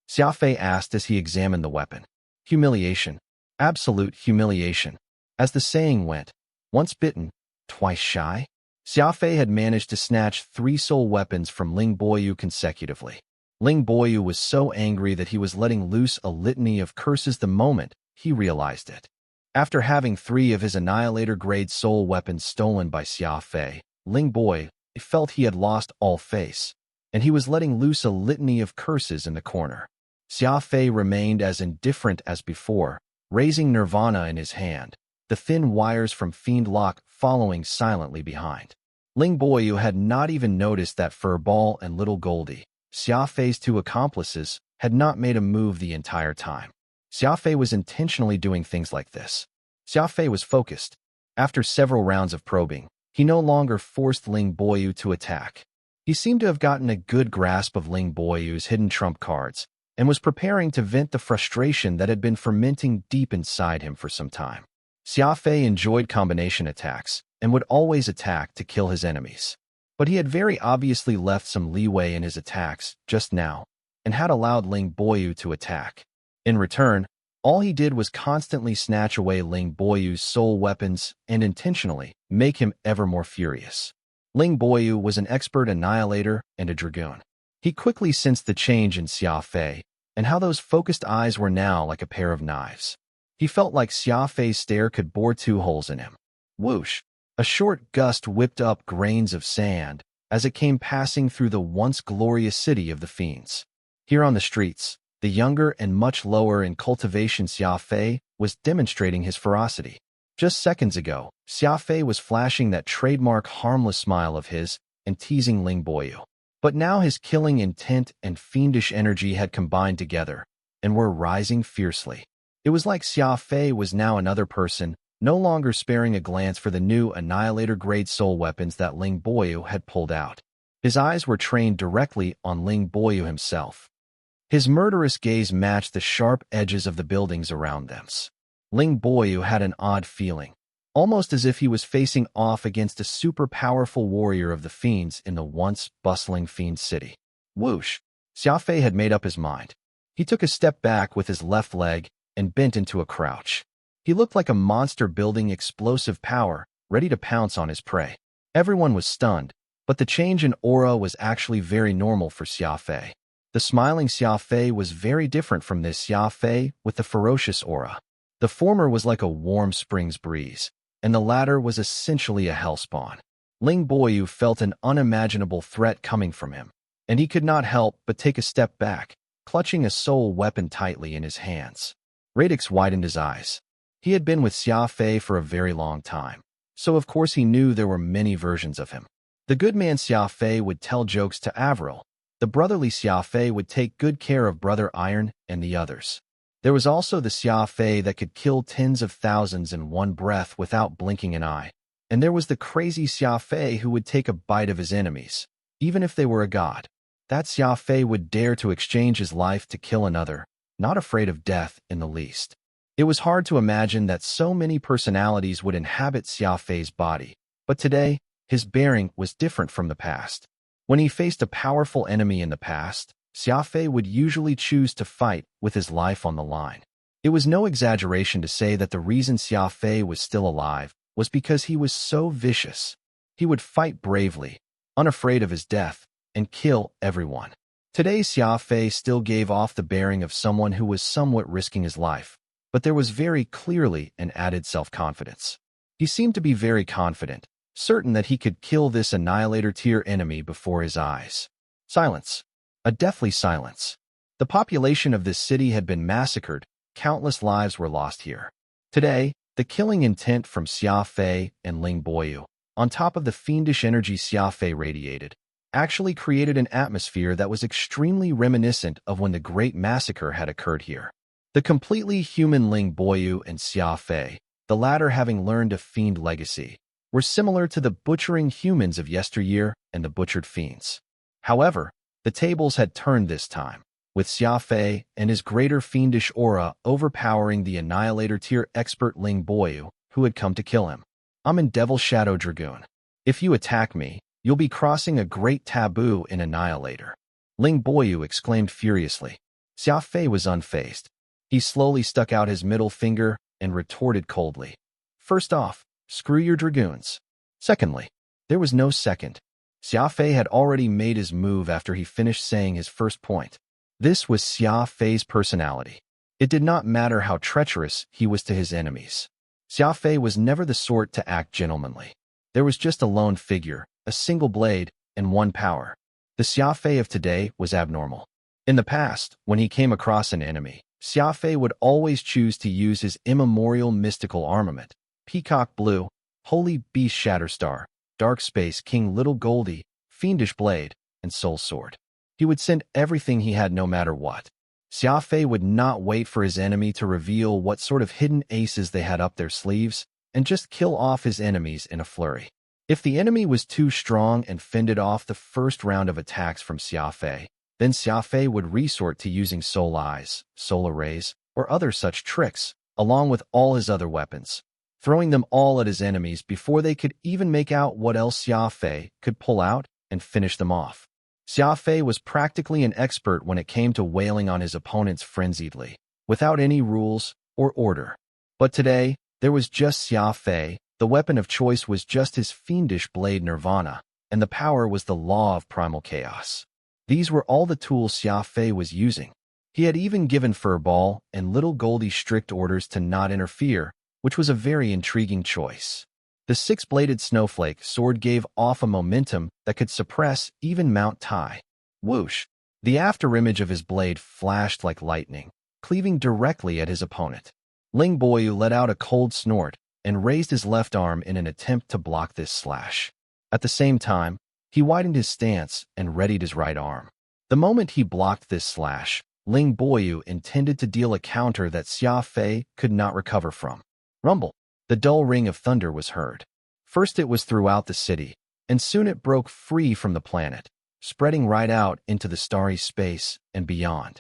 Xia Fei asked as he examined the weapon. Humiliation. Absolute humiliation. As the saying went, once bitten, twice shy. Xia Fei had managed to snatch 3 soul weapons from Ling Boyu consecutively. Ling Boyu was so angry that he was letting loose a litany of curses the moment he realized it. After having 3 of his Annihilator-grade soul weapons stolen by Xia Fei, Ling Boyu felt he had lost all face, and he was letting loose a litany of curses in the corner. Xia Fei remained as indifferent as before, raising Nirvana in his hand, the thin wires from Fiend Lock following silently behind. Ling Boyu had not even noticed that Furball and Little Goldie, Xia Fei's 2 accomplices, had not made a move the entire time. Xia Fei was intentionally doing things like this. Xia Fei was focused. After several rounds of probing, he no longer forced Ling Boyu to attack. He seemed to have gotten a good grasp of Ling Boyu's hidden trump cards and was preparing to vent the frustration that had been fermenting deep inside him for some time. Xia Fei enjoyed combination attacks and would always attack to kill his enemies. But he had very obviously left some leeway in his attacks just now and had allowed Ling Boyu to attack. In return, all he did was constantly snatch away Ling Boyu's soul weapons and intentionally make him ever more furious. Ling Boyu was an expert annihilator and a dragoon. He quickly sensed the change in Xia Fei and how those focused eyes were now like a pair of knives. He felt like Xia Fei's stare could bore two holes in him. Whoosh! A short gust whipped up grains of sand as it came passing through the once glorious city of the fiends. Here on the streets, the younger and much lower in cultivation Xia Fei was demonstrating his ferocity. Just seconds ago, Xia Fei was flashing that trademark harmless smile of his and teasing Ling Boyu. But now his killing intent and fiendish energy had combined together and were rising fiercely. It was like Xia Fei was now another person, no longer sparing a glance for the new Annihilator-grade soul weapons that Ling Boyu had pulled out. His eyes were trained directly on Ling Boyu himself. His murderous gaze matched the sharp edges of the buildings around them. Ling Boyu had an odd feeling, almost as if he was facing off against a super-powerful warrior of the fiends in the once bustling fiend city. Whoosh! Xia Fei had made up his mind. He took a step back with his left leg and bent into a crouch. He looked like a monster building explosive power, ready to pounce on his prey. Everyone was stunned, but the change in aura was actually very normal for Xia Fei. The smiling Xia Fei was very different from this Xia Fei with the ferocious aura. The former was like a warm spring's breeze, and the latter was essentially a hellspawn. Ling Boyu felt an unimaginable threat coming from him, and he could not help but take a step back, clutching a soul weapon tightly in his hands. Radix widened his eyes. He had been with Xia Fei for a very long time, so of course he knew there were many versions of him. The good man Xia Fei would tell jokes to Avril. The brotherly Xia Fei would take good care of Brother Iron and the others. There was also the Xia Fei that could kill tens of thousands in one breath without blinking an eye. And there was the crazy Xia Fei who would take a bite of his enemies, even if they were a god. That Xia Fei would dare to exchange his life to kill another, not afraid of death in the least. It was hard to imagine that so many personalities would inhabit Xia Fei's body, but today, his bearing was different from the past. When he faced a powerful enemy in the past, Xia Fei would usually choose to fight with his life on the line. It was no exaggeration to say that the reason Xia Fei was still alive was because he was so vicious. He would fight bravely, unafraid of his death, and kill everyone. Today, Xia Fei still gave off the bearing of someone who was somewhat risking his life, but there was very clearly an added self-confidence. He seemed to be very confident, certain that he could kill this Annihilator-tier enemy before his eyes. Silence. A deathly silence. The population of this city had been massacred, countless lives were lost here. Today, the killing intent from Xia Fei and Ling Boyu, on top of the fiendish energy Xia Fei radiated, actually created an atmosphere that was extremely reminiscent of when the Great Massacre had occurred here. The completely human Ling Boyu and Xia Fei, the latter having learned a fiend legacy, were similar to the butchering humans of yesteryear and the butchered fiends. However, the tables had turned this time, with Xia Fei and his greater fiendish aura overpowering the Annihilator-tier expert Ling Boyu, who had come to kill him. I'm in Devil Shadow Dragoon. If you attack me, you'll be crossing a great taboo in Annihilator. Ling Boyu exclaimed furiously. Xia Fei was unfazed. He slowly stuck out his middle finger and retorted coldly. First off, screw your dragoons. Secondly, there was no second. Xia Fei had already made his move after he finished saying his first point. This was Xia Fei's personality. It did not matter how treacherous he was to his enemies. Xia Fei was never the sort to act gentlemanly. There was just a lone figure, a single blade, and one power. The Xia Fei of today was abnormal. In the past, when he came across an enemy, Xia Fei would always choose to use his immemorial mystical armament, Peacock Blue, Holy Beast Shatterstar, Dark Space King Little Goldie, Fiendish Blade, and Soul Sword. He would send everything he had no matter what. Xia Fei would not wait for his enemy to reveal what sort of hidden aces they had up their sleeves, and just kill off his enemies in a flurry. If the enemy was too strong and fended off the first round of attacks from Xia Fei, then Xia Fei would resort to using soul eyes, solar rays, or other such tricks, along with all his other weapons, throwing them all at his enemies before they could even make out what else Xia Fei could pull out and finish them off. Xia Fei was practically an expert when it came to wailing on his opponents frenziedly, without any rules or order. But today, there was just Xia Fei, the weapon of choice was just his fiendish blade Nirvana, and the power was the law of primal chaos. These were all the tools Xia Fei was using. He had even given Furball and Little Goldie strict orders to not interfere, which was a very intriguing choice. The six-bladed snowflake sword gave off a momentum that could suppress even Mount Tai. Whoosh! The afterimage of his blade flashed like lightning, cleaving directly at his opponent. Ling Boyu let out a cold snort and raised his left arm in an attempt to block this slash. At the same time, he widened his stance and readied his right arm. The moment he blocked this slash, Ling Boyu intended to deal a counter that Xia Fei could not recover from. Rumble! The dull ring of thunder was heard. First it was throughout the city, and soon it broke free from the planet, spreading right out into the starry space and beyond.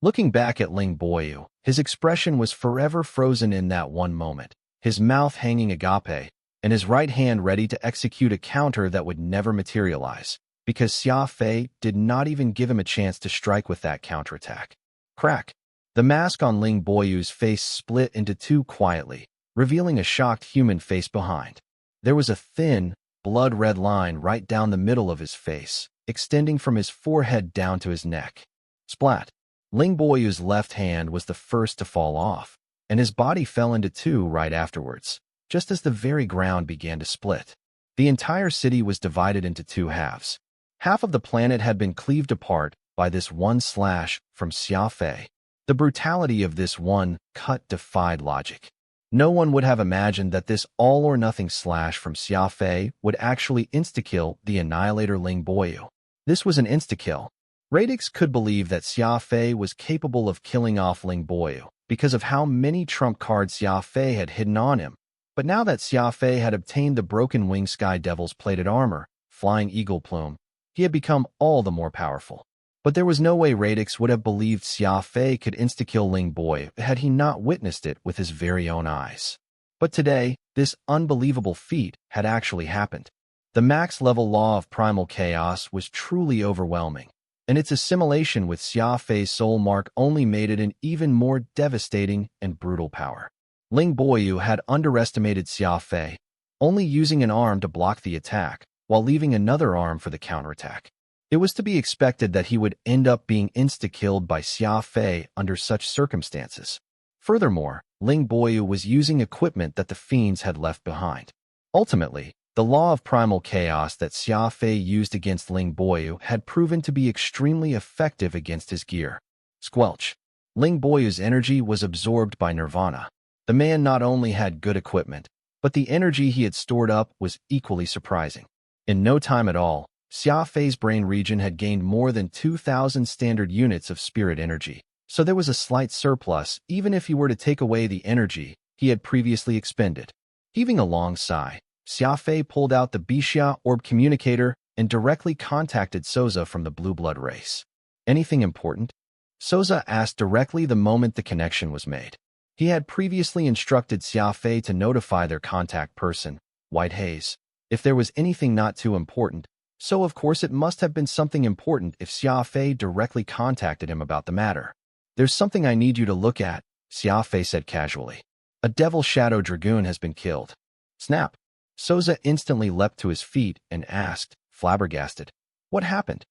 Looking back at Ling Boyu, his expression was forever frozen in that one moment, his mouth hanging agape, and his right hand ready to execute a counter that would never materialize, because Xia Fei did not even give him a chance to strike with that counterattack. Crack! The mask on Ling Boyu's face split into two quietly, revealing a shocked human face behind. There was a thin, blood-red line right down the middle of his face, extending from his forehead down to his neck. Splat! Ling Boyu's left hand was the first to fall off, and his body fell into two right afterwards, just as the very ground began to split. The entire city was divided into two halves. Half of the planet had been cleaved apart by this one slash from Xia Fei. The brutality of this one cut defied logic. No one would have imagined that this all-or-nothing slash from Xia Fei would actually insta-kill the Annihilator Ling Boyu. This was an insta-kill. Radix could believe that Xia Fei was capable of killing off Ling Boyu because of how many trump cards Xia Fei had hidden on him. But now that Xia Fei had obtained the Broken Wing Sky Devil's plated armor, Flying Eagle Plume, he had become all the more powerful. But there was no way Radix would have believed Xia Fei could insta-kill Ling Boyu had he not witnessed it with his very own eyes. But today, this unbelievable feat had actually happened. The max-level law of primal chaos was truly overwhelming, and its assimilation with Xia Fei's soul mark only made it an even more devastating and brutal power. Ling Boyu had underestimated Xia Fei, only using an arm to block the attack, while leaving another arm for the counterattack. It was to be expected that he would end up being insta-killed by Xia Fei under such circumstances. Furthermore, Ling Boyu was using equipment that the fiends had left behind. Ultimately, the law of primal chaos that Xia Fei used against Ling Boyu had proven to be extremely effective against his gear. Squelch! Ling Boyu's energy was absorbed by Nirvana. The man not only had good equipment, but the energy he had stored up was equally surprising. In no time at all, Xia Fei's brain region had gained more than 2,000 standard units of spirit energy, so there was a slight surplus even if he were to take away the energy he had previously expended. Heaving a long sigh, Xia Fei pulled out the Bixia Orb Communicator and directly contacted Souza from the Blue Blood race. Anything important? Souza asked directly the moment the connection was made. He had previously instructed Xia Fei to notify their contact person, White Haze, if there was anything not too important. So of course it must have been something important if Xia Fei directly contacted him about the matter. There's something I need you to look at, Xia Fei said casually. A Devil Shadow Dragoon has been killed. Snap! Souza instantly leapt to his feet and asked, flabbergasted, what happened?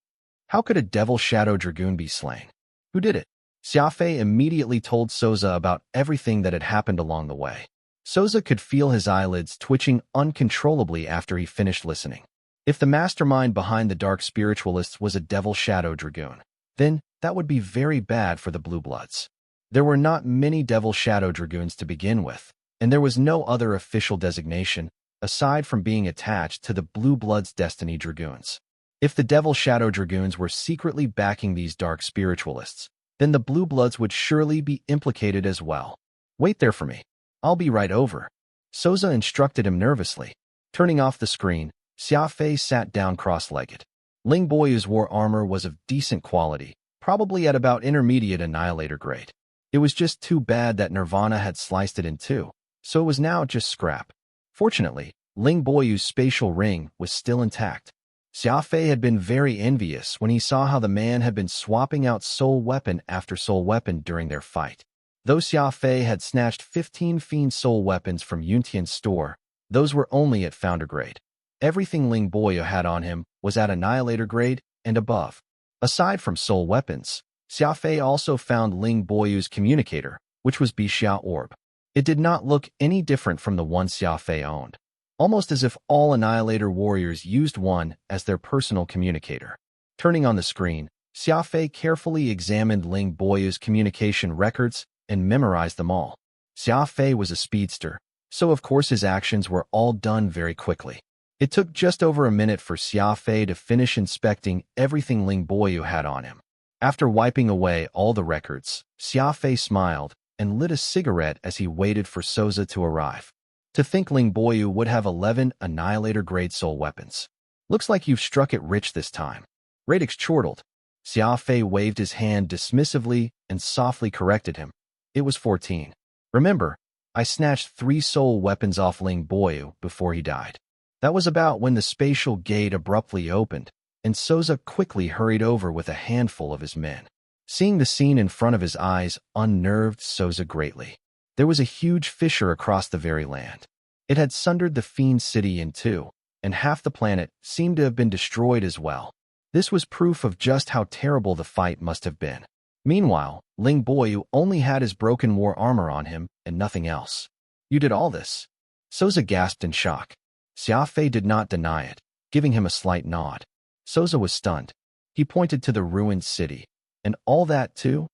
How could a Devil Shadow Dragoon be slain? Who did it? Xia Fei immediately told Souza about everything that had happened along the way. Souza could feel his eyelids twitching uncontrollably after he finished listening. If the mastermind behind the Dark Spiritualists was a Devil Shadow Dragoon, then that would be very bad for the Blue Bloods. There were not many Devil Shadow Dragoons to begin with, and there was no other official designation, aside from being attached to the Blue Bloods' Destiny Dragoons. If the Devil Shadow Dragoons were secretly backing these Dark Spiritualists, then the Blue Bloods would surely be implicated as well. Wait there for me. I'll be right over. Souza instructed him nervously. Turning off the screen, Xia Fei sat down cross-legged. Ling Boyu's war armor was of decent quality, probably at about intermediate Annihilator grade. It was just too bad that Nirvana had sliced it in two, so it was now just scrap. Fortunately, Ling Boyu's spatial ring was still intact. Xia Fei had been very envious when he saw how the man had been swapping out soul weapon after soul weapon during their fight. Though Xia Fei had snatched 15 fiend soul weapons from Yuntian's store, those were only at founder grade. Everything Ling Boyu had on him was at Annihilator grade and above. Aside from soul weapons, Xia Fei also found Ling Boyu's communicator, which was Bixia Orb. It did not look any different from the one Xia Fei owned, almost as if all Annihilator warriors used one as their personal communicator. Turning on the screen, Xia Fei carefully examined Ling Boyu's communication records and memorized them all. Xia Fei was a speedster, so of course his actions were all done very quickly. It took just over a minute for Xia Fei to finish inspecting everything Ling Boyu had on him. After wiping away all the records, Xia Fei smiled and lit a cigarette as he waited for Souza to arrive. To think Ling Boyu would have 11 Annihilator-grade soul weapons. Looks like you've struck it rich this time. Radix chortled. Xia Fei waved his hand dismissively and softly corrected him. It was 14. Remember, I snatched 3 soul weapons off Ling Boyu before he died. That was about when the spatial gate abruptly opened, and Souza quickly hurried over with a handful of his men. Seeing the scene in front of his eyes unnerved Souza greatly. There was a huge fissure across the very land. It had sundered the fiend city in two, and half the planet seemed to have been destroyed as well. This was proof of just how terrible the fight must have been. Meanwhile, Ling Boyu only had his broken war armor on him and nothing else. You did all this? Souza gasped in shock. Xia Fei did not deny it, giving him a slight nod. Souza was stunned. He pointed to the ruined city. And all that too?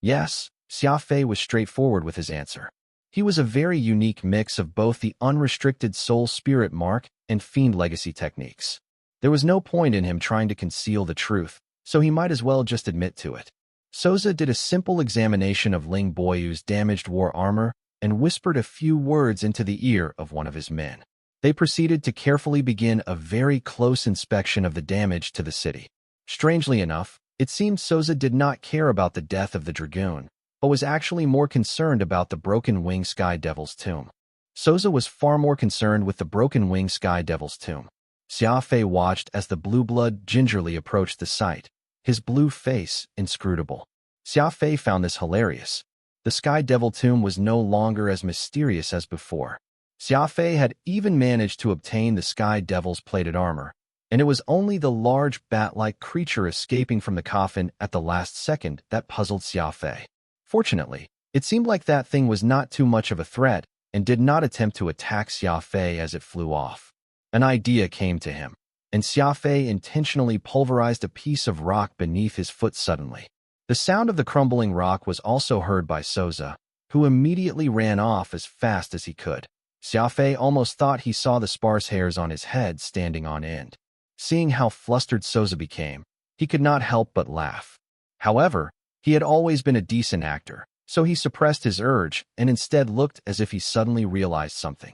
Yes, Xia Fei was straightforward with his answer. He was a very unique mix of both the unrestricted soul spirit mark and fiend legacy techniques. There was no point in him trying to conceal the truth, so he might as well just admit to it. Souza did a simple examination of Ling Boyu's damaged war armor and whispered a few words into the ear of one of his men. They proceeded to carefully begin a very close inspection of the damage to the city. Strangely enough, it seemed Souza did not care about the death of the Dragoon, but was actually more concerned about the Broken Wing Sky Devil's tomb. Souza was far more concerned with the Broken Wing Sky Devil's tomb. Xia Fei watched as the blue blood gingerly approached the site, his blue face inscrutable. Xia Fei found this hilarious. The Sky Devil tomb was no longer as mysterious as before. Xia Fei had even managed to obtain the Sky Devil's plated armor, and it was only the large bat-like creature escaping from the coffin at the last second that puzzled Xia Fei. Fortunately, it seemed like that thing was not too much of a threat and did not attempt to attack Xia Fei as it flew off. An idea came to him, and Xia Fei intentionally pulverized a piece of rock beneath his foot suddenly. The sound of the crumbling rock was also heard by Souza, who immediately ran off as fast as he could. Xia Fei almost thought he saw the sparse hairs on his head standing on end. Seeing how flustered Souza became, he could not help but laugh. However, he had always been a decent actor, so he suppressed his urge and instead looked as if he suddenly realized something.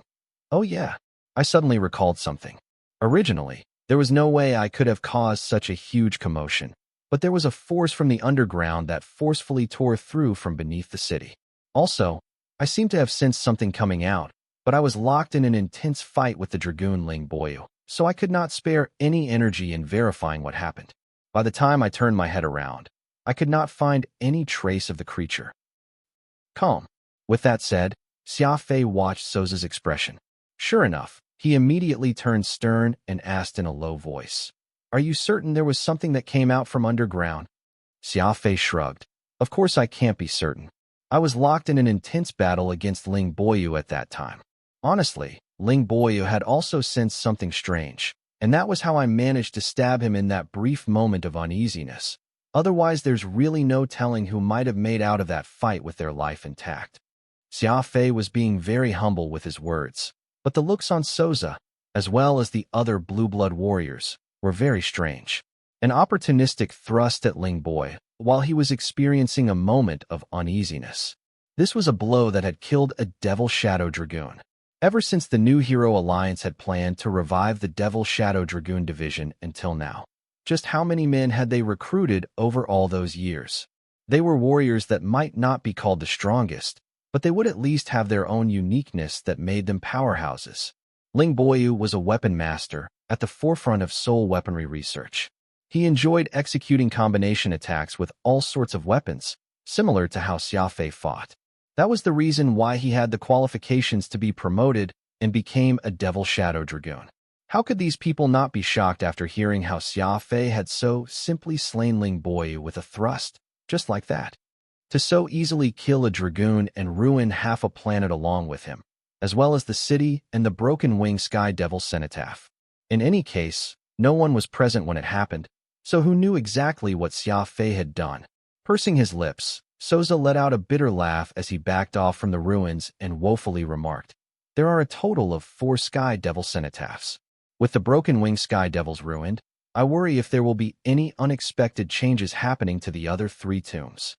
Oh yeah, I suddenly recalled something. Originally, there was no way I could have caused such a huge commotion, but there was a force from the underground that forcefully tore through from beneath the city. Also, I seem to have sensed something coming out, but I was locked in an intense fight with the Dragoon Ling Boyu, so I could not spare any energy in verifying what happened. By the time I turned my head around, I could not find any trace of the creature. Calm. With that said, Xia Fei watched Souza's expression. Sure enough, he immediately turned stern and asked in a low voice, "Are you certain there was something that came out from underground?" Xia Fei shrugged. Of course I can't be certain. I was locked in an intense battle against Ling Boyu at that time. Honestly, Ling Boyu had also sensed something strange, and that was how I managed to stab him in that brief moment of uneasiness. Otherwise, there's really no telling who might have made out of that fight with their life intact. Xia Fei was being very humble with his words, but the looks on Souza, as well as the other blue blood warriors, were very strange. An opportunistic thrust at Ling Boyu while he was experiencing a moment of uneasiness. This was a blow that had killed a Devil Shadow Dragoon. Ever since the New Hero Alliance had planned to revive the Devil Shadow Dragoon division until now. Just how many men had they recruited over all those years? They were warriors that might not be called the strongest, but they would at least have their own uniqueness that made them powerhouses. Ling Boyu was a weapon master at the forefront of soul weaponry research. He enjoyed executing combination attacks with all sorts of weapons, similar to how Xia Fei fought. That was the reason why he had the qualifications to be promoted and became a Devil Shadow Dragoon. How could these people not be shocked after hearing how Xia Fei had so simply slain Ling Boyu with a thrust? just like that. To so easily kill a dragoon and ruin half a planet along with him, as well as the city and the broken-winged Sky Devil cenotaph. In any case, no one was present when it happened, so who knew exactly what Xia Fei had done? Pursing his lips, Souza let out a bitter laugh as he backed off from the ruins and woefully remarked, "There are a total of 4 Sky Devil cenotaphs. With the broken-winged Sky Devils ruined, I worry if there will be any unexpected changes happening to the other 3 tombs."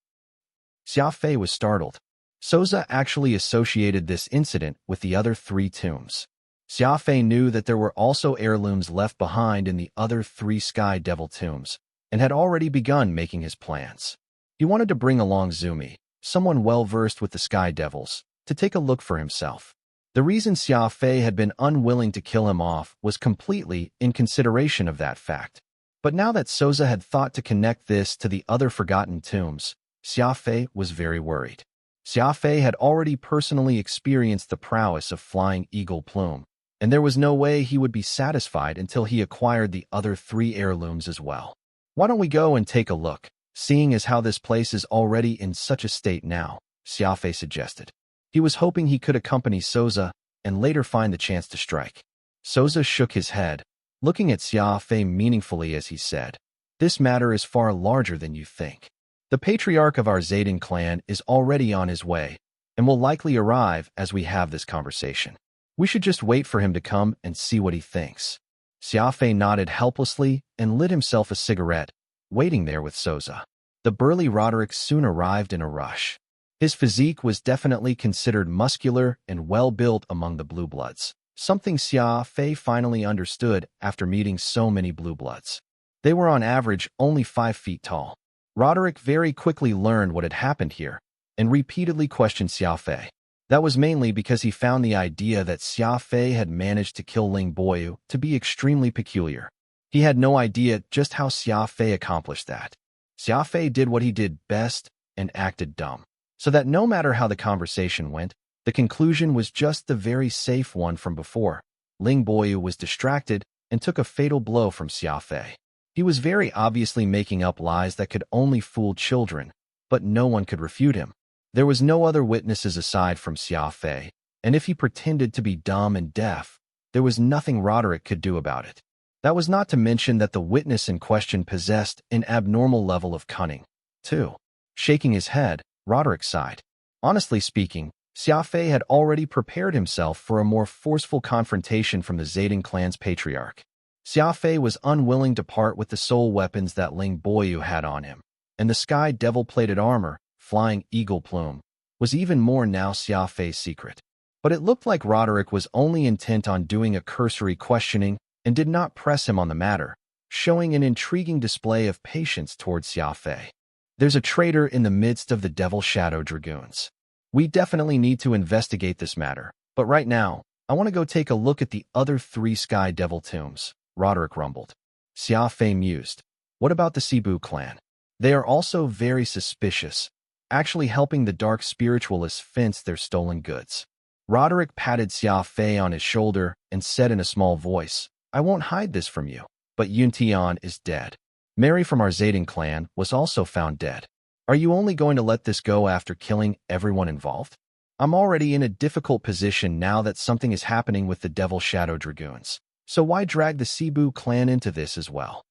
Xia Fei was startled. Souza actually associated this incident with the other 3 tombs. Xia Fei knew that there were also heirlooms left behind in the other 3 Sky Devil tombs, and had already begun making his plans. He wanted to bring along Zumi, someone well-versed with the Sky Devils, to take a look for himself. The reason Xia Fei had been unwilling to kill him off was completely in consideration of that fact. But now that Souza had thought to connect this to the other forgotten tombs, Xia Fei was very worried. Xia Fei had already personally experienced the prowess of Flying Eagle Plume, and there was no way he would be satisfied until he acquired the other 3 heirlooms as well. "Why don't we go and take a look, seeing as how this place is already in such a state now?" Xia Fei suggested. He was hoping he could accompany Souza and later find the chance to strike. Souza shook his head, looking at Xia Fei meaningfully as he said, "This matter is far larger than you think. The patriarch of our Zayden clan is already on his way, and will likely arrive as we have this conversation. We should just wait for him to come and see what he thinks." Xia Fei nodded helplessly and lit himself a cigarette, waiting there with Souza. The burly Roderick soon arrived in a rush. His physique was definitely considered muscular and well-built among the Blue Bloods, something Xia Fei finally understood after meeting so many Blue Bloods. They were on average only 5 feet tall. Roderick very quickly learned what had happened here, and repeatedly questioned Xia Fei. That was mainly because he found the idea that Xia Fei had managed to kill Ling Boyu to be extremely peculiar. He had no idea just how Xia Fei accomplished that. Xia Fei did what he did best and acted dumb, so that no matter how the conversation went, the conclusion was just the very safe one from before. Ling Boyu was distracted and took a fatal blow from Xia Fei. He was very obviously making up lies that could only fool children, but no one could refute him. There was no other witnesses aside from Xia Fei, and if he pretended to be dumb and deaf, there was nothing Roderick could do about it. That was not to mention that the witness in question possessed an abnormal level of cunning, too. Shaking his head, Roderick sighed. Honestly speaking, Xia Fei had already prepared himself for a more forceful confrontation from the Zayden clan's patriarch. Xia Fei was unwilling to part with the soul weapons that Ling Boyu had on him, and the Sky Devil-plated armor, Flying Eagle Plume, was even more now Xia Fei's secret. But it looked like Roderick was only intent on doing a cursory questioning and did not press him on the matter, showing an intriguing display of patience towards Xia Fei. "There's a traitor in the midst of the Devil Shadow Dragoons. We definitely need to investigate this matter, but right now, I want to go take a look at the other 3 Sky Devil tombs," Roderick rumbled. Xia Fei mused. "What about the Cebu clan? They are also very suspicious, actually helping the dark spiritualists fence their stolen goods." Roderick patted Xia Fei on his shoulder and said in a small voice, "I won't hide this from you, but Yun Tian is dead. Mary from our Zayden clan was also found dead. Are you only going to let this go after killing everyone involved? I'm already in a difficult position now that something is happening with the Devil Shadow Dragoons, so why drag the Cebu clan into this as well?"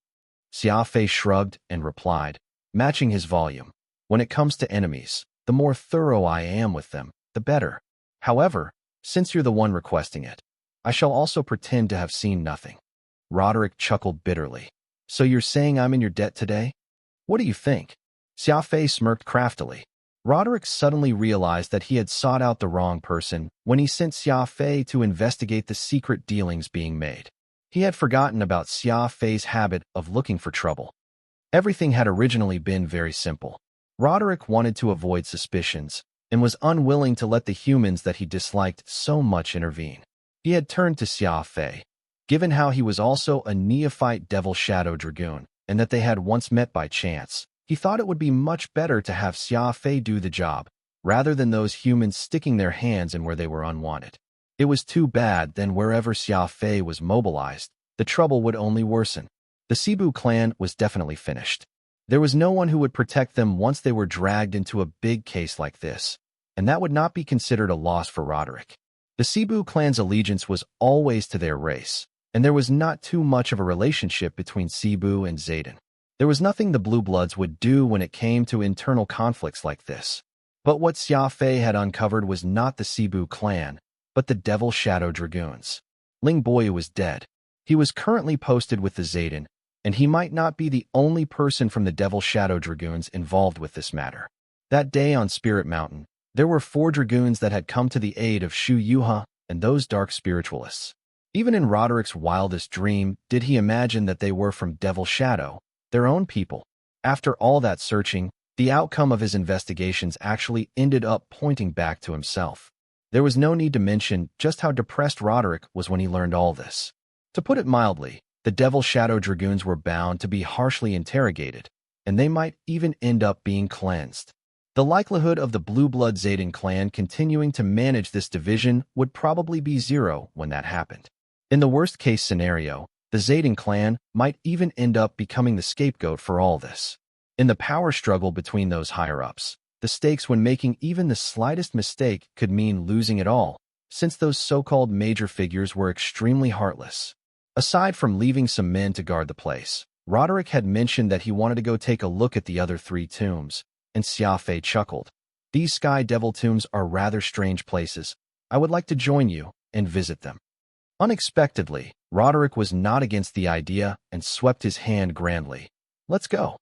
Xia Fei shrugged and replied, matching his volume, "When it comes to enemies, the more thorough I am with them, the better. However, since you're the one requesting it, I shall also pretend to have seen nothing." Roderick chuckled bitterly. "So you're saying I'm in your debt today? What do you think?" Xia Fei smirked craftily. Roderick suddenly realized that he had sought out the wrong person when he sent Xia Fei to investigate the secret dealings being made. He had forgotten about Xia Fei's habit of looking for trouble. Everything had originally been very simple. Roderick wanted to avoid suspicions and was unwilling to let the humans that he disliked so much intervene. He had turned to Xia Fei. Given how he was also a neophyte Devil Shadow Dragoon, and that they had once met by chance, he thought it would be much better to have Xia Fei do the job, rather than those humans sticking their hands in where they were unwanted. It was too bad then wherever Xia Fei was mobilized, the trouble would only worsen. The Cebu clan was definitely finished. There was no one who would protect them once they were dragged into a big case like this, and that would not be considered a loss for Roderick. The Cebu clan's allegiance was always to their race, and there was not too much of a relationship between Cebu and Zayden. There was nothing the Blue Bloods would do when it came to internal conflicts like this. But what Xia Fei had uncovered was not the Cebu clan, but the Devil Shadow Dragoons. Ling Boyu was dead. He was currently posted with the Zayden, and he might not be the only person from the Devil Shadow Dragoons involved with this matter. That day on Spirit Mountain, there were 4 dragoons that had come to the aid of Shu Yuha and those dark spiritualists. Even in Roderick's wildest dream did he imagine that they were from Devil Shadow, their own people. After all that searching, the outcome of his investigations actually ended up pointing back to himself. There was no need to mention just how depressed Roderick was when he learned all this. To put it mildly, the Devil Shadow Dragoons were bound to be harshly interrogated, and they might even end up being cleansed. The likelihood of the Blue Blood Zayden clan continuing to manage this division would probably be 0 when that happened. In the worst-case scenario, the Zayden clan might even end up becoming the scapegoat for all this. In the power struggle between those higher-ups, the stakes when making even the slightest mistake could mean losing it all, since those so-called major figures were extremely heartless. Aside from leaving some men to guard the place, Roderick had mentioned that he wanted to go take a look at the other 3 tombs, and Xia Fei chuckled. These Sky Devil tombs are rather strange places. I would like to join you and visit them. Unexpectedly, Roderick was not against the idea and swept his hand grandly. Let's go.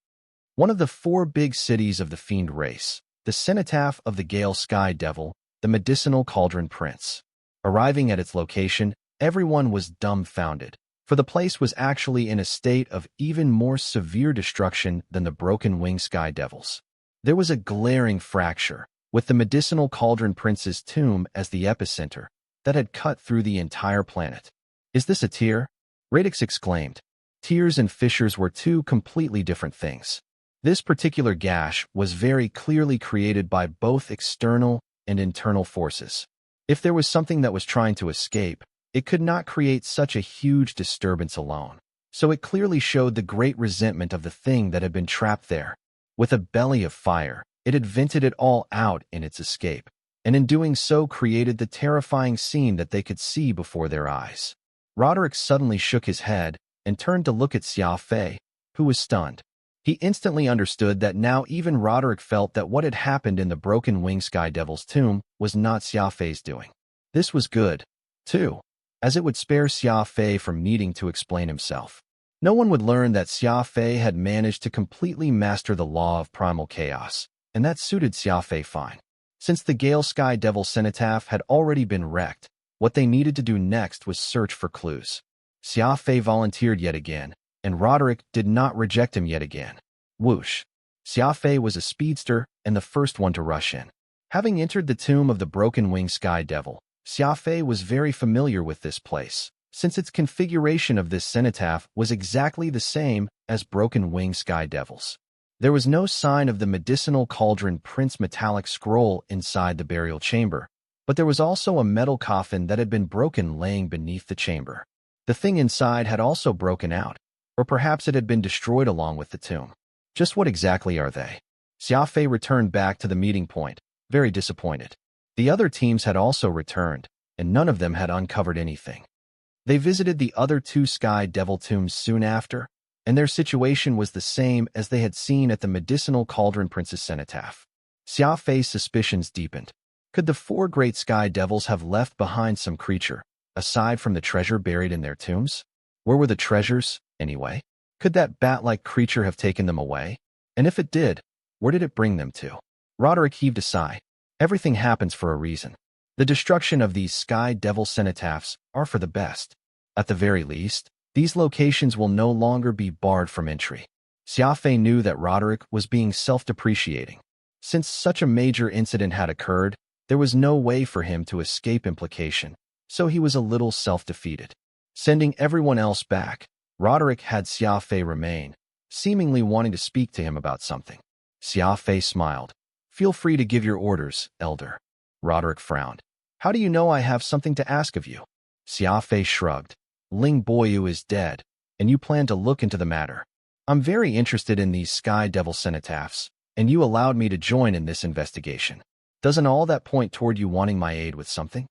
One of the 4 big cities of the Fiend race, the cenotaph of the Gale Sky Devil, the Medicinal Cauldron Prince. Arriving at its location, everyone was dumbfounded, for the place was actually in a state of even more severe destruction than the Broken Wing Sky Devils. There was a glaring fracture, with the Medicinal Cauldron Prince's tomb as the epicenter, that had cut through the entire planet. Is this a tear? Radix exclaimed. Tears and fissures were 2 completely different things. This particular gash was very clearly created by both external and internal forces. If there was something that was trying to escape, it could not create such a huge disturbance alone. So it clearly showed the great resentment of the thing that had been trapped there. With a belly of fire, it had vented it all out in its escape, and in doing so created the terrifying scene that they could see before their eyes. Roderick suddenly shook his head and turned to look at Xia Fei, who was stunned. He instantly understood that now even Roderick felt that what had happened in the Broken Wing Sky Devil's tomb was not Xia Fei's doing. This was good, too, as it would spare Xia Fei from needing to explain himself. No one would learn that Xia Fei had managed to completely master the law of primal chaos, and that suited Xia Fei fine. Since the Gale Sky Devil cenotaph had already been wrecked, what they needed to do next was search for clues. Xia Fei volunteered yet again, and Roderick did not reject him yet again. Whoosh! Xia Fei was a speedster and the first one to rush in. Having entered the tomb of the Broken Wing Sky Devil, Xia Fei was very familiar with this place, since its configuration of this cenotaph was exactly the same as Broken Wing Sky Devil's. There was no sign of the Medicinal Cauldron Prince metallic scroll inside the burial chamber, but there was also a metal coffin that had been broken laying beneath the chamber. The thing inside had also broken out, or perhaps it had been destroyed along with the tomb. Just what exactly are they? Xia Fei returned back to the meeting point, very disappointed. The other teams had also returned, and none of them had uncovered anything. They visited the other 2 Sky Devil tombs soon after, and their situation was the same as they had seen at the Medicinal Cauldron Prince's cenotaph. Xia Fei's suspicions deepened. Could the 4 great Sky Devils have left behind some creature, aside from the treasure buried in their tombs? Where were the treasures, anyway? Could that bat-like creature have taken them away? And if it did, where did it bring them to? Roderick heaved a sigh. Everything happens for a reason. The destruction of these Sky Devil cenotaphs are for the best. At the very least, these locations will no longer be barred from entry. Xia Fei knew that Roderick was being self-depreciating. Since such a major incident had occurred, there was no way for him to escape implication, so he was a little self-defeated. Sending everyone else back, Roderick had Xia Fei remain, seemingly wanting to speak to him about something. Xia Fei smiled. Feel free to give your orders, Elder. Roderick frowned. How do you know I have something to ask of you? Xia Fei shrugged. Ling Boyu is dead, and you plan to look into the matter. I'm very interested in these Sky Devil cenotaphs, and you allowed me to join in this investigation. Doesn't all that point toward you wanting my aid with something?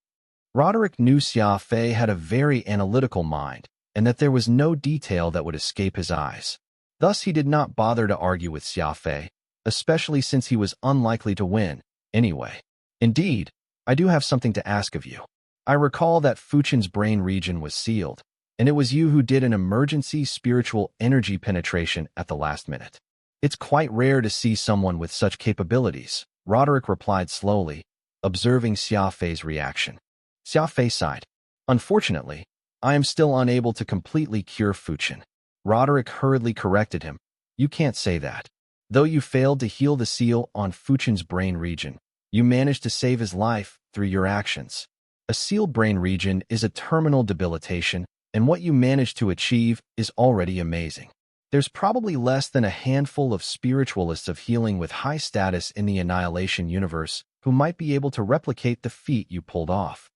Roderick knew Xia Fei had a very analytical mind, and that there was no detail that would escape his eyes. Thus he did not bother to argue with Xia Fei, especially since he was unlikely to win, anyway. Indeed, I do have something to ask of you. I recall that Fuchen's brain region was sealed, and it was you who did an emergency spiritual energy penetration at the last minute. It's quite rare to see someone with such capabilities, Roderick replied slowly, observing Xia Fei's reaction. Xia Fei sighed. Unfortunately, I am still unable to completely cure Fuchen. Roderick hurriedly corrected him. You can't say that. Though you failed to heal the seal on Fuchen's brain region, you managed to save his life through your actions. A sealed brain region is a terminal debilitation, and what you managed to achieve is already amazing. There's probably less than a handful of spiritualists of healing with high status in the Annihilation universe who might be able to replicate the feat you pulled off.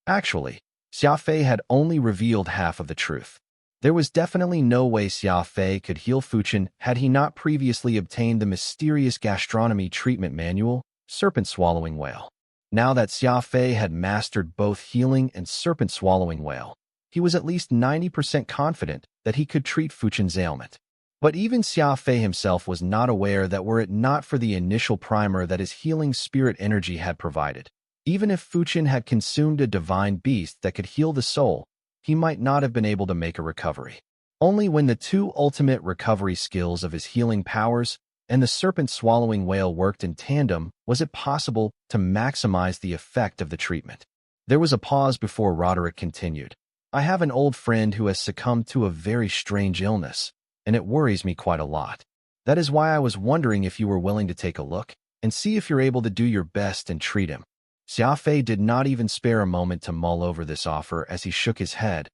Actually, Xia Fei had only revealed half of the truth. There was definitely no way Xia Fei could heal Fuchen had he not previously obtained the mysterious gastronomy treatment manual, Serpent Swallowing Whale. Now that Xia Fei had mastered both healing and Serpent Swallowing Whale, he was at least 90% confident that he could treat Fuchen's ailment. But even Xia Fei himself was not aware that were it not for the initial primer that his healing spirit energy had provided, even if Fuchen had consumed a divine beast that could heal the soul, he might not have been able to make a recovery. Only when the two ultimate recovery skills of his healing powers and the serpent swallowing whale worked in tandem was it possible to maximize the effect of the treatment. There was a pause before Roderick continued. I have an old friend who has succumbed to a very strange illness, and it worries me quite a lot. That is why I was wondering if you were willing to take a look and see if you're able to do your best and treat him. Xia Fei did not even spare a moment to mull over this offer as he shook his head.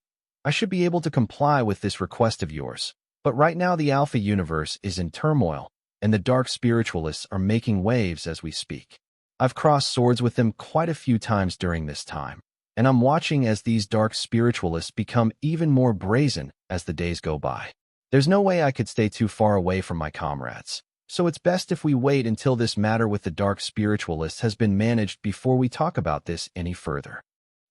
I should be able to comply with this request of yours, but right now the Alpha universe is in turmoil, and the dark spiritualists are making waves as we speak. I've crossed swords with them quite a few times during this time, and I'm watching as these dark spiritualists become even more brazen as the days go by. There's no way I could stay too far away from my comrades. So it's best if we wait until this matter with the dark spiritualists has been managed before we talk about this any further.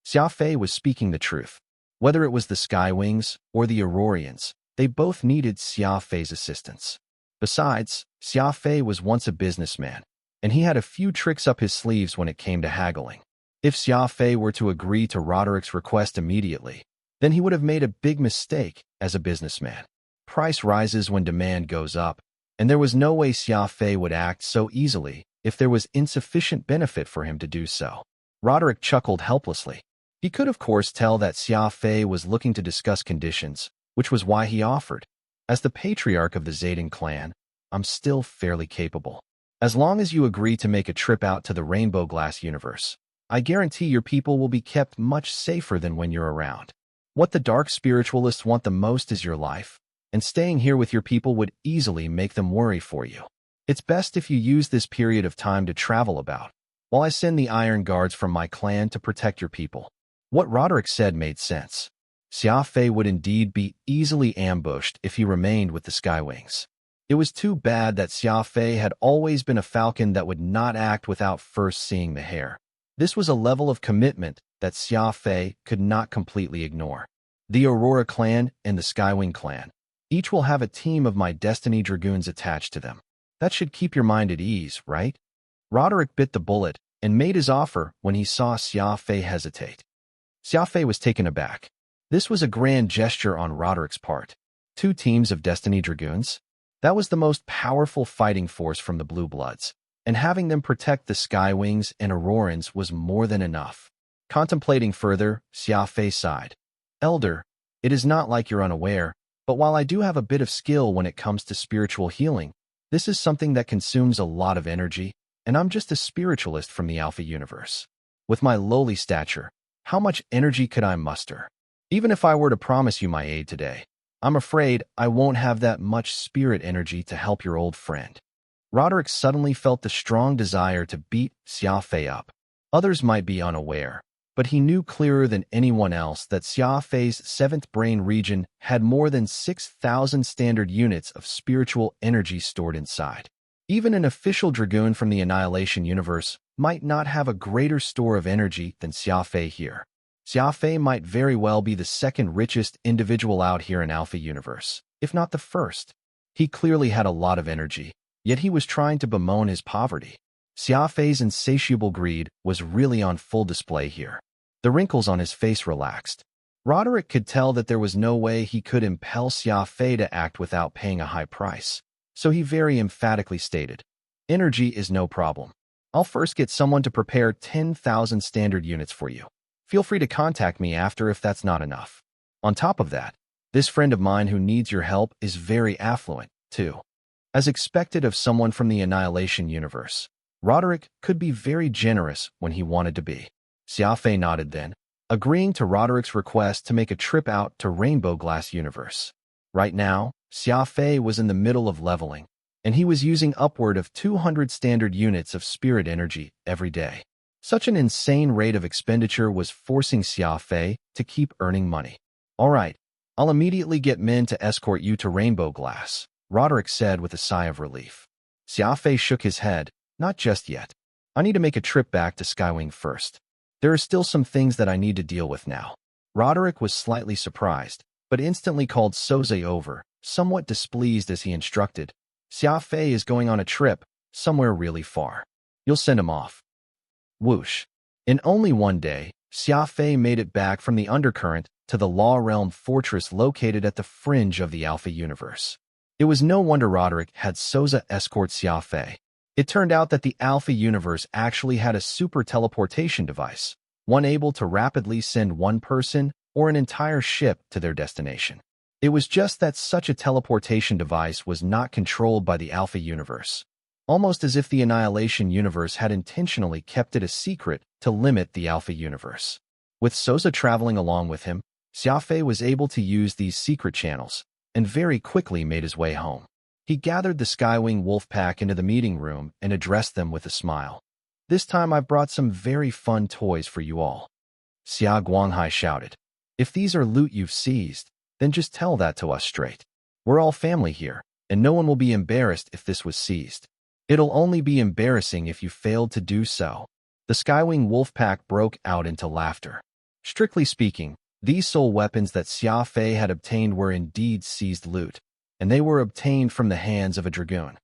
Xia Fei was speaking the truth. Whether it was the Skywings or the Aurorians, they both needed Xia Fei's assistance. Besides, Xia Fei was once a businessman, and he had a few tricks up his sleeves when it came to haggling. If Xia Fei were to agree to Roderick's request immediately, then he would have made a big mistake as a businessman. Price rises when demand goes up, and there was no way Xia Fei would act so easily if there was insufficient benefit for him to do so. Roderick chuckled helplessly. He could of course tell that Xia Fei was looking to discuss conditions, which was why he offered. As the patriarch of the Zayden clan, I'm still fairly capable. As long as you agree to make a trip out to the Rainbow Glass universe, I guarantee your people will be kept much safer than when you're around. What the dark spiritualists want the most is your life, and staying here with your people would easily make them worry for you. It's best if you use this period of time to travel about, while I send the Iron Guards from my clan to protect your people. What Roderick said made sense. Xia Fei would indeed be easily ambushed if he remained with the Skywings. It was too bad that Xia Fei had always been a falcon that would not act without first seeing the hare. This was a level of commitment that Xia Fei could not completely ignore. The Aurora clan and the Skywing clan each will have a team of my Destiny Dragoons attached to them. That should keep your mind at ease, right? Roderick bit the bullet and made his offer when he saw Xia Fei hesitate. Xia Fei was taken aback. This was a grand gesture on Roderick's part. 2 teams of Destiny Dragoons? That was the most powerful fighting force from the Blue Bloods, and having them protect the Skywings and Aurorans was more than enough. Contemplating further, Xia Fei sighed. Elder, it is not like you're unaware, but while I do have a bit of skill when it comes to spiritual healing, this is something that consumes a lot of energy, and I'm just a spiritualist from the Alpha universe. With my lowly stature, how much energy could I muster? Even if I were to promise you my aid today, I'm afraid I won't have that much spirit energy to help your old friend. Roderick suddenly felt the strong desire to beat Xia Fei up. Others might be unaware, but he knew clearer than anyone else that Xia Fei's seventh brain region had more than 6,000 standard units of spiritual energy stored inside. Even an official dragoon from the Annihilation universe might not have a greater store of energy than Xia Fei here. Xia Fei might very well be the second richest individual out here in Alpha Universe, if not the first. He clearly had a lot of energy, yet he was trying to bemoan his poverty. Xia Fei's insatiable greed was really on full display here. The wrinkles on his face relaxed. Roderick could tell that there was no way he could impel Xia Fei to act without paying a high price, so he very emphatically stated, "Energy is no problem. I'll first get someone to prepare 10,000 standard units for you. Feel free to contact me after if that's not enough. On top of that, this friend of mine who needs your help is very affluent, too." As expected of someone from the Annihilation universe, Roderick could be very generous when he wanted to be. Xia Fei nodded then, agreeing to Roderick's request to make a trip out to Rainbow Glass Universe. Right now, Xia Fei was in the middle of leveling, and he was using upward of 200 standard units of spirit energy every day. Such an insane rate of expenditure was forcing Xia Fei to keep earning money. "All right, I'll immediately get men to escort you to Rainbow Glass," Roderick said with a sigh of relief. Xia Fei shook his head. "Not just yet. I need to make a trip back to Skywing first. There are still some things that I need to deal with now." Roderick was slightly surprised, but instantly called Soze over, somewhat displeased as he instructed, "Xia Fei is going on a trip, somewhere really far. You'll send him off." Whoosh. In only one day, Xia Fei made it back from the undercurrent to the Law Realm fortress located at the fringe of the Alpha Universe. It was no wonder Roderick had Soze escort Xia Fei. It turned out that the Alpha Universe actually had a super teleportation device, one able to rapidly send one person or an entire ship to their destination. It was just that such a teleportation device was not controlled by the Alpha Universe, almost as if the Annihilation Universe had intentionally kept it a secret to limit the Alpha Universe. With Soze traveling along with him, Xia Fei was able to use these secret channels and very quickly made his way home. He gathered the Skywing wolf pack into the meeting room and addressed them with a smile. "This time I've brought some very fun toys for you all." Xia Guanghai shouted, "If these are loot you've seized, then just tell that to us straight. We're all family here, and no one will be embarrassed if this was seized. It'll only be embarrassing if you failed to do so." The Skywing wolf pack broke out into laughter. Strictly speaking, these soul weapons that Xia Fei had obtained were indeed seized loot, and they were obtained from the hands of a dragoon.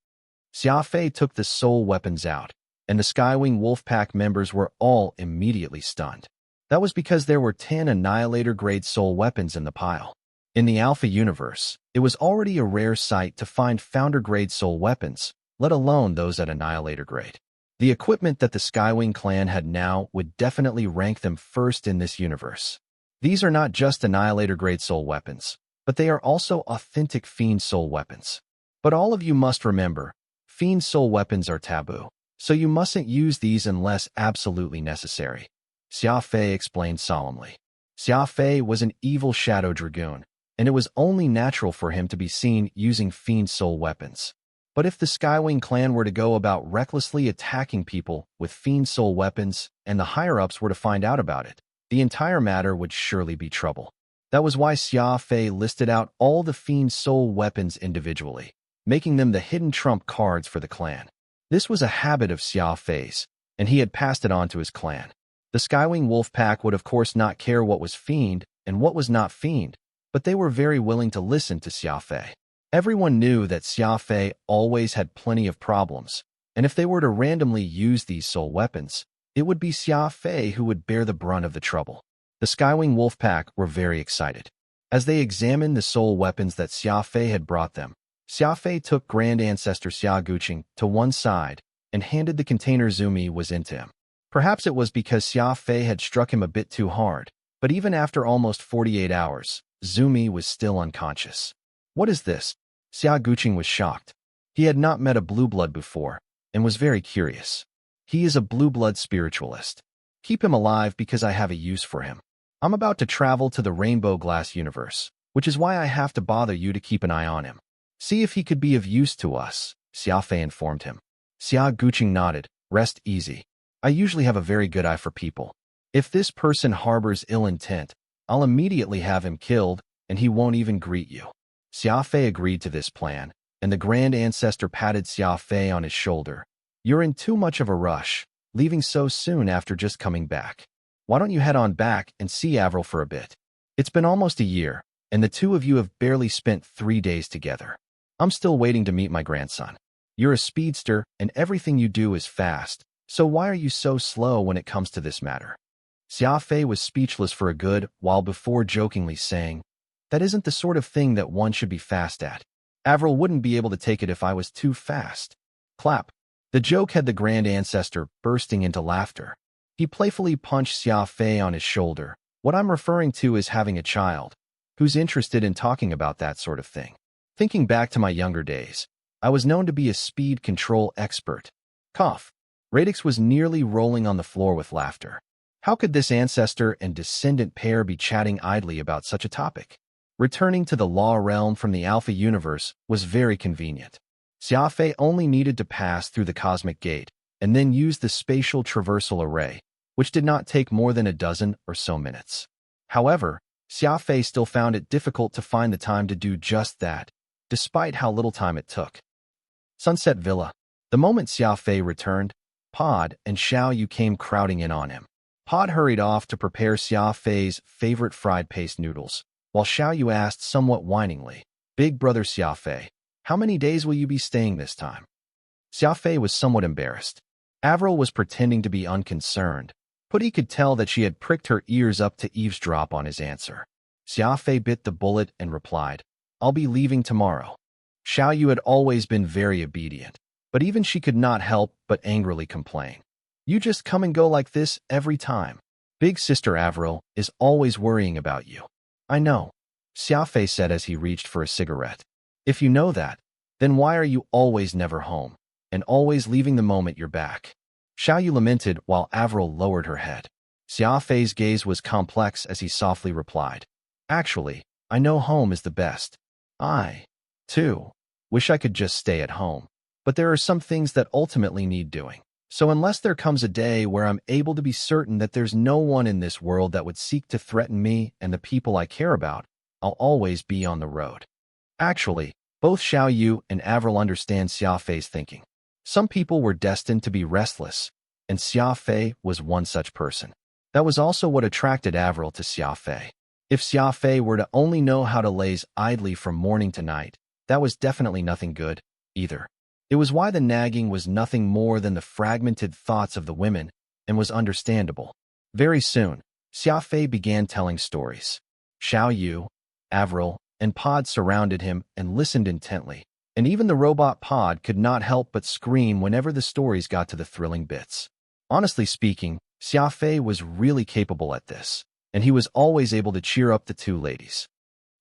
Xia Fei took the soul weapons out, and the Skywing Wolfpack members were all immediately stunned. That was because there were 10 Annihilator-grade soul weapons in the pile. In the Alpha Universe, it was already a rare sight to find Founder-grade soul weapons, let alone those at Annihilator grade. The equipment that the Skywing clan had now would definitely rank them first in this universe. These are not just Annihilator-grade soul weapons, but they are also authentic Fiend soul weapons. But all of you must remember, Fiend soul weapons are taboo, so you mustn't use these unless absolutely necessary. Xia Fei explained solemnly. Xia Fei was an evil shadow dragoon, and it was only natural for him to be seen using Fiend soul weapons. But if the Skywing clan were to go about recklessly attacking people with Fiend soul weapons, and the higher-ups were to find out about it, the entire matter would surely be trouble. That was why Xia Fei listed out all the Fiend soul weapons individually, making them the hidden trump cards for the clan. This was a habit of Xia Fei's, and he had passed it on to his clan. The Skywing Wolfpack would of course not care what was Fiend and what was not Fiend, but they were very willing to listen to Xia Fei. Everyone knew that Xia Fei always had plenty of problems, and if they were to randomly use these soul weapons, it would be Xia Fei who would bear the brunt of the trouble. The Skywing Wolfpack were very excited. As they examined the soul weapons that Xia Fei had brought them, Xia Fei took Grand Ancestor Xia Guqing to one side and handed the container Zumi was into him. Perhaps it was because Xia Fei had struck him a bit too hard, but even after almost 48 hours, Zumi was still unconscious. "What is this?" Xia Guqing was shocked. He had not met a blue blood before, and was very curious. "He is a blue blood spiritualist. Keep him alive because I have a use for him. I'm about to travel to the Rainbow Glass universe, which is why I have to bother you to keep an eye on him. See if he could be of use to us," Xia Fei informed him. Xia Guqing nodded. "Rest easy. I usually have a very good eye for people. If this person harbors ill intent, I'll immediately have him killed, and he won't even greet you. Xia Fei agreed to this plan, and the Grand Ancestor patted Xia Fei on his shoulder. You're in too much of a rush, leaving so soon after just coming back. Why don't you head on back and see Avril for a bit? It's been almost a year, and the two of you have barely spent 3 days together. I'm still waiting to meet my grandson. You're a speedster, and everything you do is fast, so why are you so slow when it comes to this matter? Xia Fei was speechless for a good while before jokingly saying, that isn't the sort of thing that one should be fast at. Avril wouldn't be able to take it if I was too fast. Clap. The joke had the Grand Ancestor bursting into laughter. He playfully punched Xia Fei on his shoulder. What I'm referring to is having a child. Who's interested in talking about that sort of thing? Thinking back to my younger days, I was known to be a speed control expert. Cough. Radix was nearly rolling on the floor with laughter. How could this ancestor and descendant pair be chatting idly about such a topic? Returning to the law realm from the Alpha universe was very convenient. Xia Fei only needed to pass through the cosmic gate and then use the spatial traversal array, which did not take more than a dozen or so minutes. However, Xia Fei still found it difficult to find the time to do just that, despite how little time it took. Sunset Villa. The moment Xia Fei returned, Pod and Xiao Yu came crowding in on him. Pod hurried off to prepare Xia Fei's favorite fried paste noodles, while Xiao Yu asked somewhat whiningly, Big brother Xia Fei, how many days will you be staying this time? Xia Fei was somewhat embarrassed. Avril was pretending to be unconcerned, but he could tell that she had pricked her ears up to eavesdrop on his answer. Xia Fei bit the bullet and replied, I'll be leaving tomorrow. Xiao Yu had always been very obedient, but even she could not help but angrily complain. You just come and go like this every time. Big sister Avril is always worrying about you. I know, Xia Fei said as he reached for a cigarette. If you know that, then why are you always never home, and always leaving the moment you're back? Xiao Yu lamented while Avril lowered her head. Xia Fei's gaze was complex as he softly replied, Actually, I know home is the best. I, too, wish I could just stay at home. But there are some things that ultimately need doing. So unless there comes a day where I'm able to be certain that there's no one in this world that would seek to threaten me and the people I care about, I'll always be on the road. Actually, both Xiao Yu and Avril understand Xia Fei's thinking. Some people were destined to be restless, and Xia Fei was one such person. That was also what attracted Avril to Xia Fei. If Xia Fei were to only know how to laze idly from morning to night, that was definitely nothing good, either. It was why the nagging was nothing more than the fragmented thoughts of the women and was understandable. Very soon, Xia Fei began telling stories. Xiao Yu, Avril, and Pod surrounded him and listened intently, and even the robot Pod could not help but scream whenever the stories got to the thrilling bits. Honestly speaking, Xia Fei was really capable at this, and he was always able to cheer up the two ladies.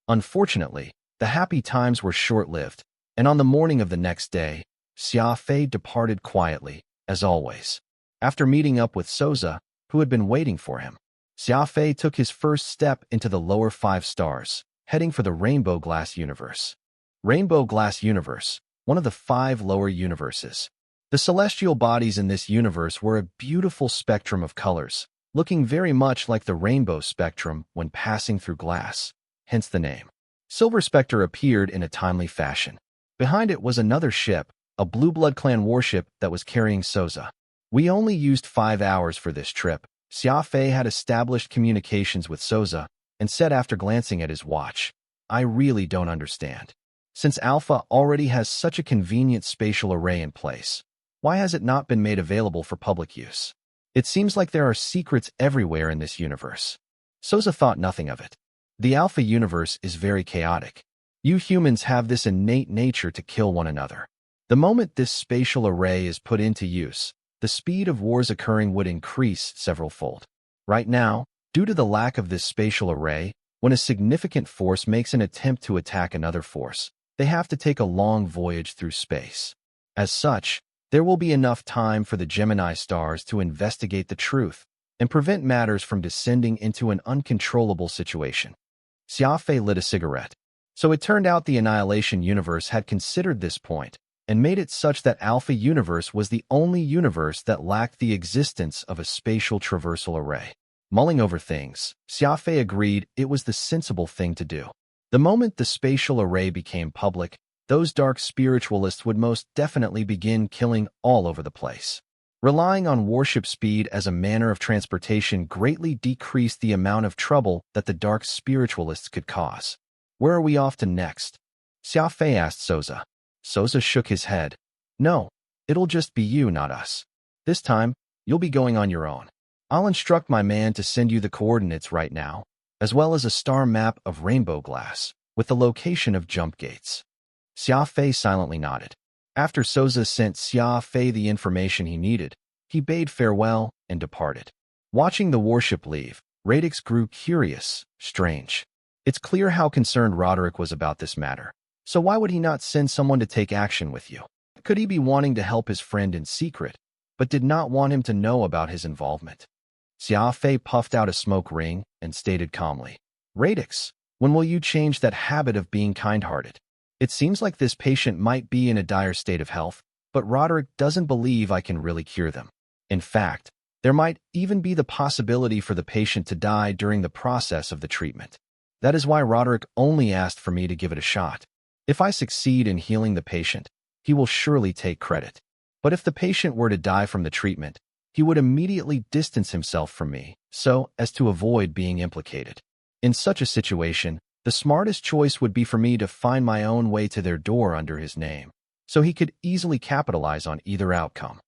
Unfortunately, the happy times were short-lived, and on the morning of the next day, Xia Fei departed quietly, as always. After meeting up with Souza, who had been waiting for him, Xia Fei took his first step into the lower 5 stars, heading for the Rainbow Glass Universe. Rainbow Glass Universe, one of the 5 lower universes. The celestial bodies in this universe were a beautiful spectrum of colors, looking very much like the rainbow spectrum when passing through glass, hence the name. Silver Spectre appeared in a timely fashion. Behind it was another ship, a Blue Blood Clan warship that was carrying Souza. We only used 5 hours for this trip. Xia Fei had established communications with Souza and said after glancing at his watch, I really don't understand. Since Alpha already has such a convenient spatial array in place, why has it not been made available for public use? It seems like there are secrets everywhere in this universe. Souza thought nothing of it. The Alpha universe is very chaotic. You humans have this innate nature to kill one another. The moment this spatial array is put into use, the speed of wars occurring would increase several-fold. Right now, due to the lack of this spatial array, when a significant force makes an attempt to attack another force, they have to take a long voyage through space. As such, there will be enough time for the Gemini stars to investigate the truth and prevent matters from descending into an uncontrollable situation. Xia Fei lit a cigarette. So it turned out the Annihilation universe had considered this point and made it such that Alpha universe was the only universe that lacked the existence of a spatial traversal array. Mulling over things, Xia Fei agreed it was the sensible thing to do. The moment the spatial array became public, those dark spiritualists would most definitely begin killing all over the place. Relying on warship speed as a manner of transportation greatly decreased the amount of trouble that the dark spiritualists could cause. Where are we off to next? Xia Fei asked Souza. Souza shook his head. No, it'll just be you, not us. This time, you'll be going on your own. I'll instruct my man to send you the coordinates right now, as well as a star map of rainbow glass, with the location of jump gates. Xia Fei silently nodded. After Souza sent Xia Fei the information he needed, he bade farewell and departed. Watching the warship leave, Radix grew curious, strange. It's clear how concerned Roderick was about this matter. So why would he not send someone to take action with you? Could he be wanting to help his friend in secret, but did not want him to know about his involvement? Xia Fei puffed out a smoke ring and stated calmly, Radix, when will you change that habit of being kind-hearted? It seems like this patient might be in a dire state of health, but Roderick doesn't believe I can really cure them. In fact, there might even be the possibility for the patient to die during the process of the treatment. That is why Roderick only asked for me to give it a shot. If I succeed in healing the patient, he will surely take credit. But if the patient were to die from the treatment, he would immediately distance himself from me, so as to avoid being implicated. In such a situation, the smartest choice would be for me to find my own way to their door under his name, so he could easily capitalize on either outcome.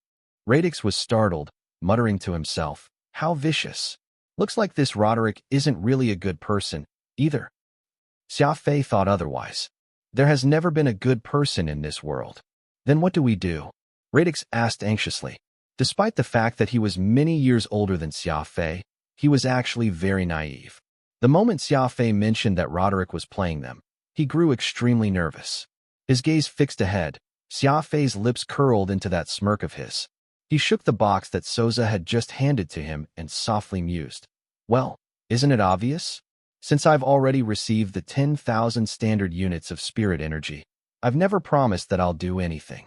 Radix was startled, muttering to himself, how vicious. Looks like this Roderick isn't really a good person, either. Xia Fei thought otherwise. There has never been a good person in this world. Then what do we do? Radix asked anxiously. Despite the fact that he was many years older than Xia Fei, he was actually very naive. The moment Xia Fei mentioned that Roderick was playing them, he grew extremely nervous. His gaze fixed ahead, Xia Fei's lips curled into that smirk of his. He shook the box that Souza had just handed to him and softly mused. Well, isn't it obvious? Since I've already received the 10,000 standard units of spirit energy, I've never promised that I'll do anything.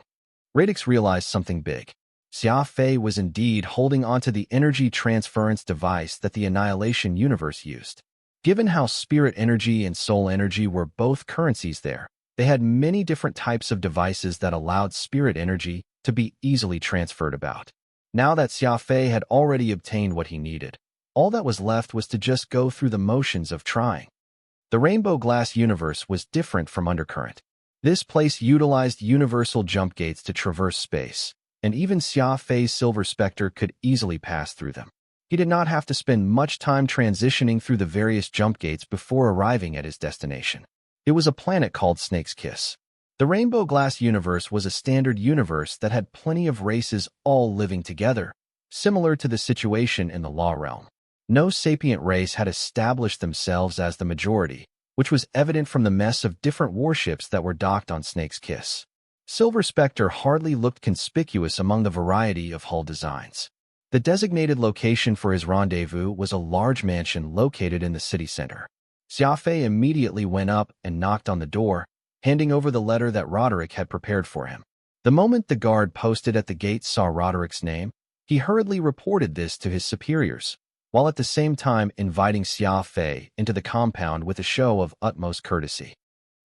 Radix realized something big. Xia Fei was indeed holding onto the energy transference device that the Annihilation universe used. Given how spirit energy and soul energy were both currencies there, they had many different types of devices that allowed spirit energy to be easily transferred about. Now that Xia Fei had already obtained what he needed, all that was left was to just go through the motions of trying. The Rainbow Glass universe was different from Undercurrent. This place utilized universal jump gates to traverse space, and even Xia Fei's Silver Spectre could easily pass through them. He did not have to spend much time transitioning through the various jump gates before arriving at his destination. It was a planet called Snake's Kiss. The Rainbow Glass universe was a standard universe that had plenty of races all living together, similar to the situation in the Law Realm. No sapient race had established themselves as the majority, which was evident from the mess of different warships that were docked on Snake's Kiss. Silver Spectre hardly looked conspicuous among the variety of hull designs. The designated location for his rendezvous was a large mansion located in the city center. Xia Fei immediately went up and knocked on the door, handing over the letter that Roderick had prepared for him. The moment the guard posted at the gate saw Roderick's name, he hurriedly reported this to his superiors, while at the same time inviting Xia Fei into the compound with a show of utmost courtesy.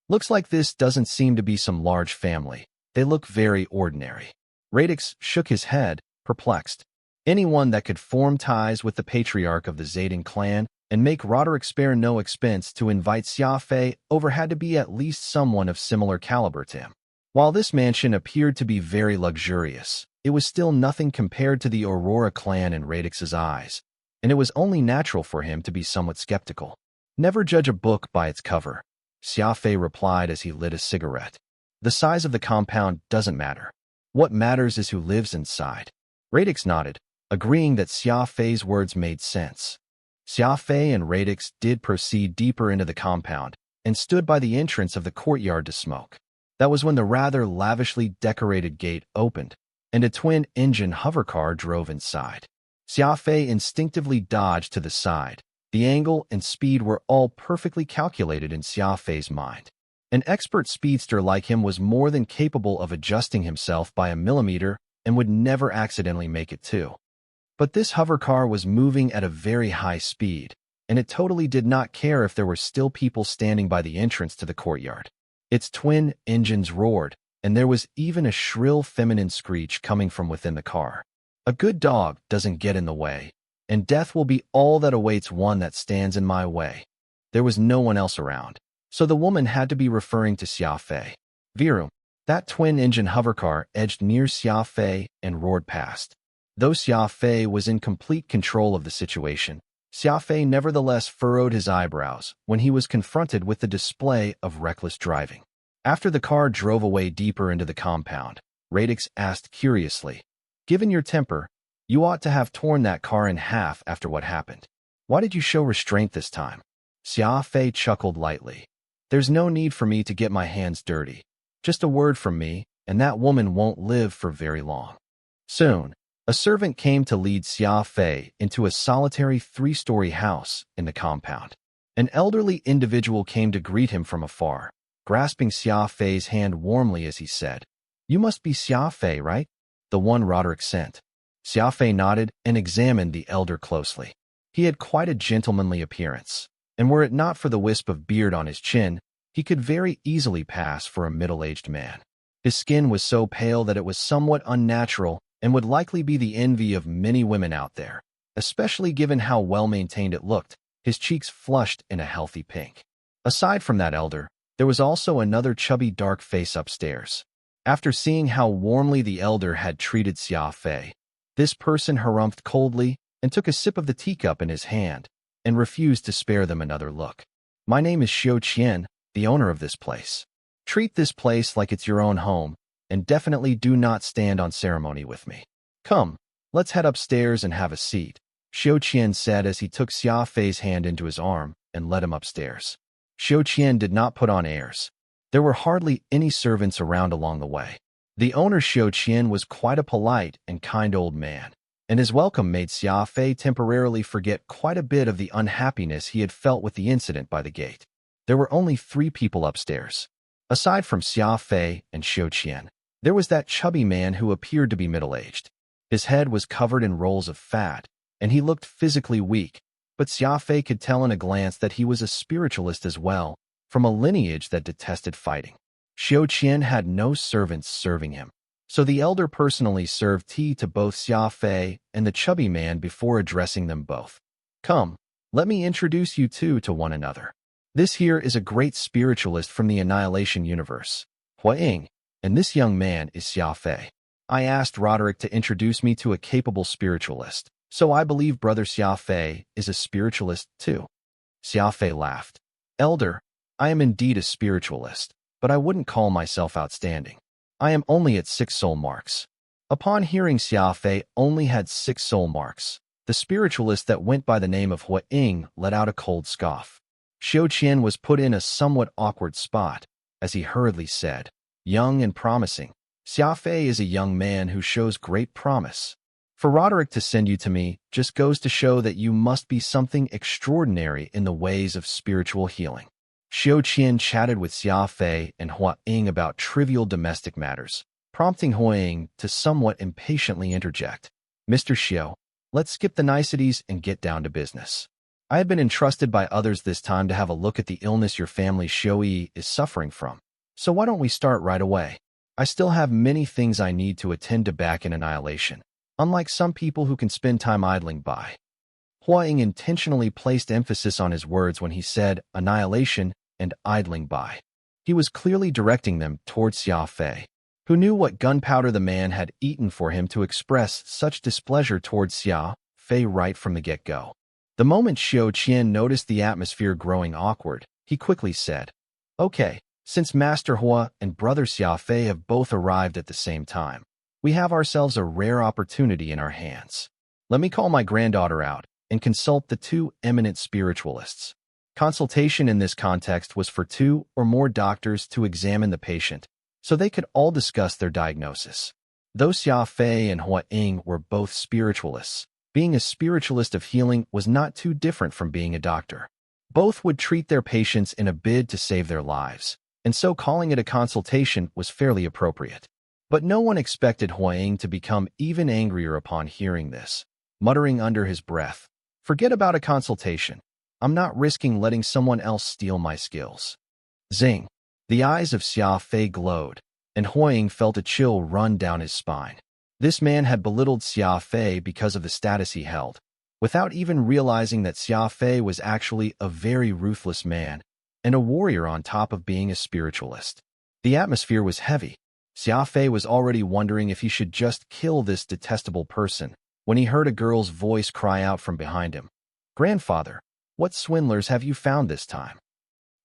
Looks like this doesn't seem to be some large family. They look very ordinary. Radix shook his head, perplexed. Anyone that could form ties with the patriarch of the Zayden clan and make Roderick spare no expense to invite Xia Fei over had to be at least someone of similar caliber to him. While this mansion appeared to be very luxurious, it was still nothing compared to the Aurora clan in Radix's eyes, and it was only natural for him to be somewhat skeptical. Never judge a book by its cover, Xia Fei replied as he lit a cigarette. The size of the compound doesn't matter. What matters is who lives inside. Radix nodded, agreeing that Xia Fei's words made sense. Xia Fei and Radix did proceed deeper into the compound and stood by the entrance of the courtyard to smoke. That was when the rather lavishly decorated gate opened, and a twin-engine hovercar drove inside. Xia Fei instinctively dodged to the side. The angle and speed were all perfectly calculated in Xia Fei's mind. An expert speedster like him was more than capable of adjusting himself by a millimeter and would never accidentally make it too. But this hover car was moving at a very high speed, and it totally did not care if there were still people standing by the entrance to the courtyard. Its twin engines roared, and there was even a shrill feminine screech coming from within the car. A good dog doesn't get in the way, and death will be all that awaits one that stands in my way. There was no one else around, so the woman had to be referring to Xia Fei. Serum, that twin-engine hovercar edged near Xia Fei and roared past. Though Xia Fei was in complete control of the situation, Xia Fei nevertheless furrowed his eyebrows when he was confronted with the display of reckless driving. After the car drove away deeper into the compound, Radix asked curiously, "Given your temper, you ought to have torn that car in half after what happened. Why did you show restraint this time?" Xia Fei chuckled lightly. "There's no need for me to get my hands dirty. Just a word from me, and that woman won't live for very long." Soon, a servant came to lead Xia Fei into a solitary 3-story house in the compound. An elderly individual came to greet him from afar, grasping Xia Fei's hand warmly as he said, "You must be Xia Fei, right? The one Roderick sent." Xia Fei nodded and examined the elder closely. He had quite a gentlemanly appearance, and were it not for the wisp of beard on his chin, he could very easily pass for a middle-aged man. His skin was so pale that it was somewhat unnatural and would likely be the envy of many women out there, especially given how well-maintained it looked, his cheeks flushed in a healthy pink. Aside from that elder, there was also another chubby dark face upstairs. After seeing how warmly the elder had treated Xia Fei, this person harumphed coldly and took a sip of the teacup in his hand and refused to spare them another look. "My name is Xiao Qian, the owner of this place. Treat this place like it's your own home, and definitely do not stand on ceremony with me. Come, let's head upstairs and have a seat," Xiao Qian said as he took Xia Fei's hand into his arm and led him upstairs. Xiao Qian did not put on airs. There were hardly any servants around along the way. The owner Xiao Qian was quite a polite and kind old man, and his welcome made Xia Fei temporarily forget quite a bit of the unhappiness he had felt with the incident by the gate. There were only 3 people upstairs. Aside from Xia Fei and Xiao Qian, there was that chubby man who appeared to be middle-aged. His head was covered in rolls of fat, and he looked physically weak, but Xia Fei could tell in a glance that he was a spiritualist as well, from a lineage that detested fighting. Xiao Qian had no servants serving him, so the elder personally served tea to both Xia Fei and the chubby man before addressing them both. "Come, let me introduce you two to one another. This here is a great spiritualist from the Annihilation Universe, Hua Ying, and this young man is Xia Fei. I asked Roderick to introduce me to a capable spiritualist, so I believe Brother Xia Fei is a spiritualist too." Xia Fei laughed. "Elder, I am indeed a spiritualist, but I wouldn't call myself outstanding. I am only at 6 soul marks." Upon hearing Xia Fei only had 6 soul marks, the spiritualist that went by the name of Hua Ying let out a cold scoff. Xiao Qian was put in a somewhat awkward spot, as he hurriedly said, "Young and promising. Xia Fei is a young man who shows great promise. For Roderick to send you to me just goes to show that you must be something extraordinary in the ways of spiritual healing." Xiao Qian chatted with Xia Fei and Hua Ying about trivial domestic matters, prompting Hua Ying to somewhat impatiently interject, "Mr. Xiao, let's skip the niceties and get down to business. I have been entrusted by others this time to have a look at the illness your family Xiao Yi is suffering from. So why don't we start right away? I still have many things I need to attend to back in Annihilation, unlike some people who can spend time idling by." Hua Ying intentionally placed emphasis on his words when he said annihilation and idling by. He was clearly directing them towards Xia Fei, who knew what gunpowder the man had eaten for him to express such displeasure towards Xia Fei right from the get-go. The moment Xiao Qian noticed the atmosphere growing awkward, he quickly said, "Okay, since Master Hua and Brother Xia Fei have both arrived at the same time, we have ourselves a rare opportunity in our hands. Let me call my granddaughter out and consult the 2 eminent spiritualists." Consultation in this context was for 2 or more doctors to examine the patient, so they could all discuss their diagnosis. Though Xia Fei and Hua Ying were both spiritualists, being a spiritualist of healing was not too different from being a doctor. Both would treat their patients in a bid to save their lives, and so calling it a consultation was fairly appropriate. But no one expected Hua Ying to become even angrier upon hearing this. muttering under his breath, "Forget about a consultation. I'm not risking letting someone else steal my skills." Zing! The eyes of Xia Fei glowed, and Huiying felt a chill run down his spine. This man had belittled Xia Fei because of the status he held, without even realizing that Xia Fei was actually a very ruthless man and a warrior on top of being a spiritualist. The atmosphere was heavy. Xia Fei was already wondering if he should just kill this detestable person when he heard a girl's voice cry out from behind him. "Grandfather, what swindlers have you found this time?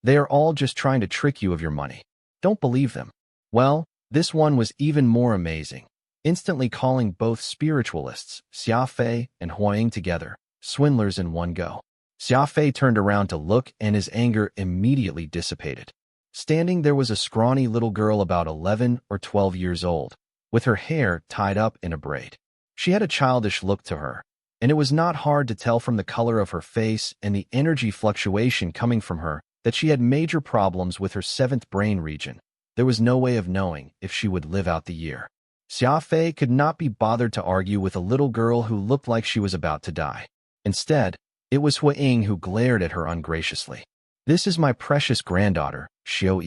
They are all just trying to trick you of your money. Don't believe them." Well, this one was even more amazing, instantly calling both spiritualists, Xia Fei and Huiying together, swindlers in one go. Xia Fei turned around to look, and his anger immediately dissipated. Standing there was a scrawny little girl about 11 or 12 years old, with her hair tied up in a braid. She had a childish look to her, and it was not hard to tell from the color of her face and the energy fluctuation coming from her that she had major problems with her 7th brain region. There was no way of knowing if she would live out the year. Xia Fei could not be bothered to argue with a little girl who looked like she was about to die. Instead, it was Huiying who glared at her ungraciously. "This is my precious granddaughter, Xiao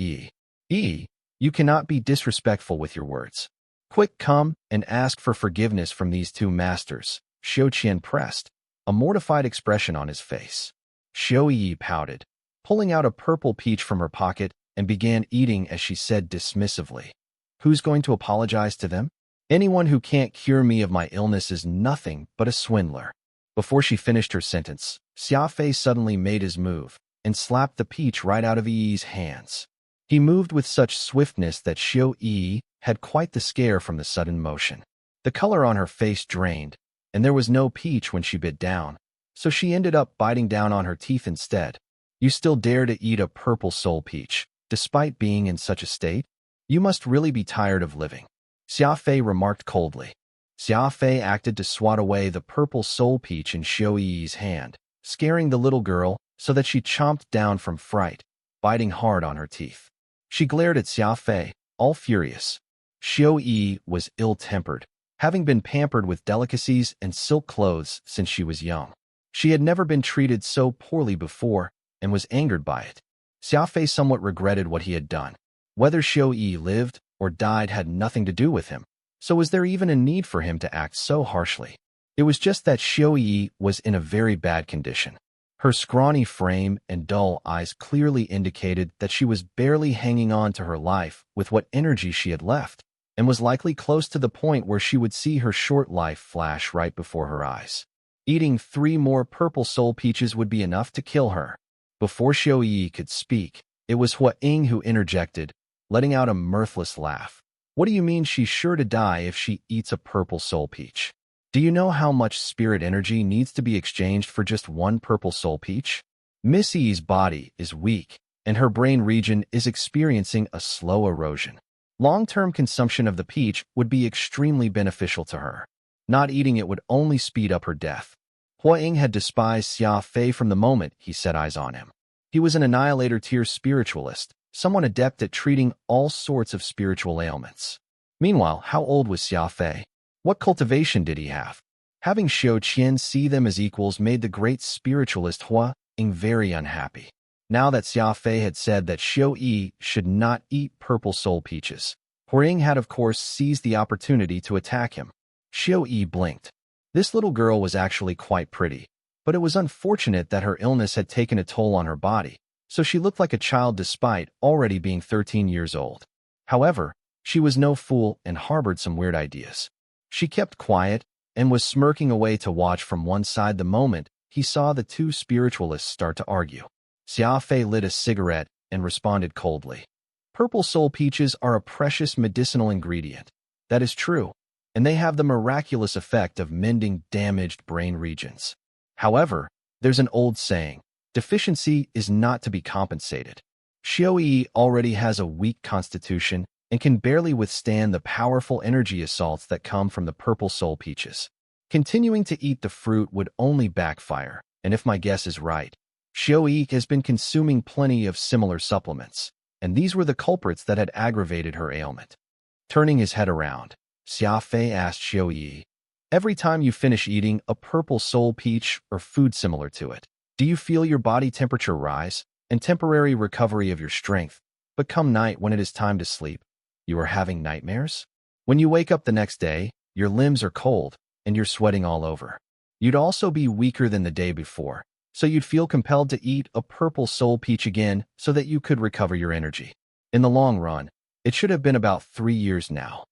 Yi. You cannot be disrespectful with your words. Quick, come and ask for forgiveness from these two masters." Xiao Qian pressed, a mortified expression on his face. Xiao Yi pouted, pulling out a purple peach from her pocket, and began eating as she said dismissively, "Who's going to apologize to them? Anyone who can't cure me of my illness is nothing but a swindler." Before she finished her sentence, Xia Fei suddenly made his move and slapped the peach right out of Yi's hands. He moved with such swiftness that Xiao Yi had quite the scare from the sudden motion. The color on her face drained, and there was no peach when she bit down, so she ended up biting down on her teeth instead. "You still dare to eat a purple soul peach, despite being in such a state? You must really be tired of living," Xia Fei remarked coldly. Xia Fei acted to swat away the purple soul peach in Xiao Yi's hand, scaring the little girl so that she chomped down from fright, biting hard on her teeth. She glared at Xia Fei, all furious. Xiao Yi was ill-tempered, having been pampered with delicacies and silk clothes since she was young. She had never been treated so poorly before and was angered by it. Xia Fei somewhat regretted what he had done. Whether Xiao Yi lived or died had nothing to do with him, so was there even a need for him to act so harshly? It was just that Xiao Yi was in a very bad condition. Her scrawny frame and dull eyes clearly indicated that she was barely hanging on to her life with what energy she had left, and was likely close to the point where she would see her short life flash right before her eyes. Eating 3 more purple soul peaches would be enough to kill her. Before Xiao Yi could speak, it was Huiying who interjected, letting out a mirthless laugh. "What do you mean she's sure to die if she eats a purple soul peach? Do you know how much spirit energy needs to be exchanged for just 1 purple soul peach? Miss Yi's body is weak, and her brain region is experiencing a slow erosion. Long-term consumption of the peach would be extremely beneficial to her. Not eating it would only speed up her death." Huiying had despised Xia Fei from the moment he set eyes on him. He was an annihilator-tier spiritualist, someone adept at treating all sorts of spiritual ailments. Meanwhile, how old was Xia Fei? What cultivation did he have? Having Xiao Qian see them as equals made the great spiritualist Huiying very unhappy. Now that Xia Fei had said that Xiao Yi should not eat purple soul peaches, Huiying had of course seized the opportunity to attack him. Xiao Yi blinked. This little girl was actually quite pretty, but it was unfortunate that her illness had taken a toll on her body, so she looked like a child despite already being 13 years old. However, she was no fool and harbored some weird ideas. She kept quiet and was smirking away to watch from one side the moment he saw the two spiritualists start to argue. Xia Fei lit a cigarette and responded coldly. "Purple soul peaches are a precious medicinal ingredient. That is true, and they have the miraculous effect of mending damaged brain regions. However, there's an old saying, deficiency is not to be compensated. Xiao Yi already has a weak constitution and can barely withstand the powerful energy assaults that come from the purple soul peaches. Continuing to eat the fruit would only backfire, and if my guess is right, Xiao Yi has been consuming plenty of similar supplements, and these were the culprits that had aggravated her ailment." Turning his head around, Xia Fei asked Xiao Yi, Every time you finish eating a purple soul peach or food similar to it, do you feel your body temperature rise and temporary recovery of your strength? But come night when it is time to sleep, you are having nightmares? When you wake up the next day, your limbs are cold and you're sweating all over. You'd also be weaker than the day before, so you'd feel compelled to eat a purple soul peach again so that you could recover your energy. In the long run, it should have been about 3 years now.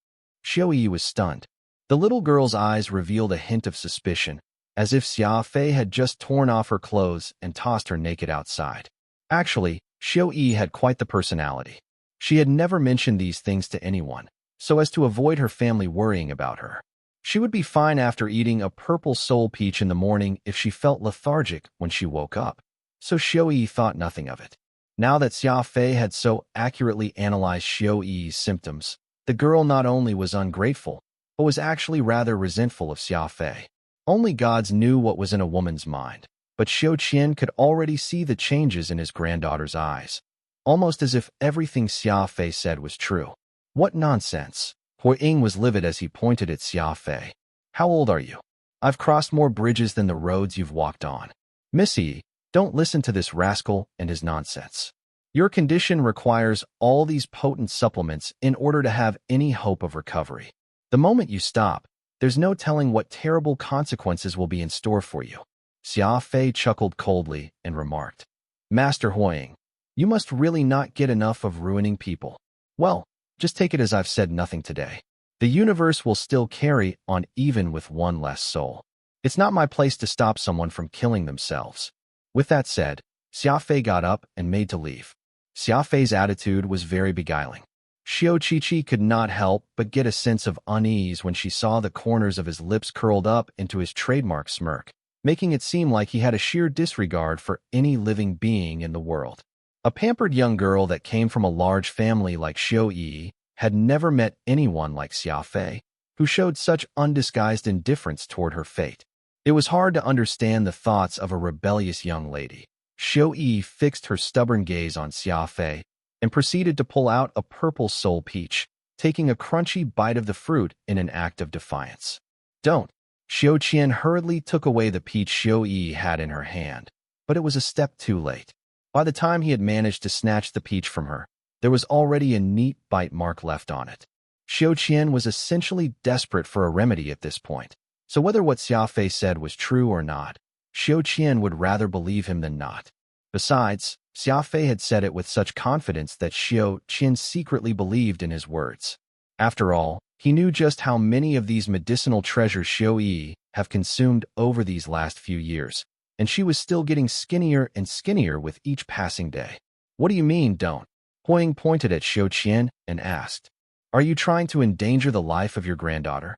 Xiaoyi was stunned. The little girl's eyes revealed a hint of suspicion, as if Xia Fei had just torn off her clothes and tossed her naked outside. Actually, Xiaoyi had quite the personality. She had never mentioned these things to anyone, so as to avoid her family worrying about her. She would be fine after eating a purple soul peach in the morning if she felt lethargic when she woke up, so Xiaoyi thought nothing of it. Now that Xia Fei had so accurately analyzed Xiaoyi's symptoms, the girl not only was ungrateful, but was actually rather resentful of Xia Fei. Only gods knew what was in a woman's mind, but Xiao Qian could already see the changes in his granddaughter's eyes, almost as if everything Xia Fei said was true. What nonsense! Hui Ying was livid as he pointed at Xia Fei. How old are you? I've crossed more bridges than the roads you've walked on. Missy, don't listen to this rascal and his nonsense. Your condition requires all these potent supplements in order to have any hope of recovery. The moment you stop, there's no telling what terrible consequences will be in store for you. Xia Fei chuckled coldly and remarked, Master Huiying, you must really not get enough of ruining people. Well, just take it as I've said nothing today. The universe will still carry on even with one less soul. It's not my place to stop someone from killing themselves. With that said, Xia Fei got up and made to leave. Xia Fei's attitude was very beguiling. Xiao Qiqi could not help but get a sense of unease when she saw the corners of his lips curled up into his trademark smirk, making it seem like he had a sheer disregard for any living being in the world. A pampered young girl that came from a large family like Xiao Yi had never met anyone like Xia Fei, who showed such undisguised indifference toward her fate. It was hard to understand the thoughts of a rebellious young lady. Xiao Yi fixed her stubborn gaze on Xia Fei and proceeded to pull out a purple soul peach, taking a crunchy bite of the fruit in an act of defiance. Don't! Xiao Qian hurriedly took away the peach Xiao Yi had in her hand, but it was a step too late. By the time he had managed to snatch the peach from her, there was already a neat bite mark left on it. Xiao Qian was essentially desperate for a remedy at this point, so whether what Xia Fei said was true or not, Xiao Qian would rather believe him than not. Besides, Xia Fei had said it with such confidence that Xiao Qian secretly believed in his words. After all, he knew just how many of these medicinal treasures Xiao Yi have consumed over these last few years, and she was still getting skinnier and skinnier with each passing day. What do you mean, don't? Huiying pointed at Xiao Qian and asked, Are you trying to endanger the life of your granddaughter?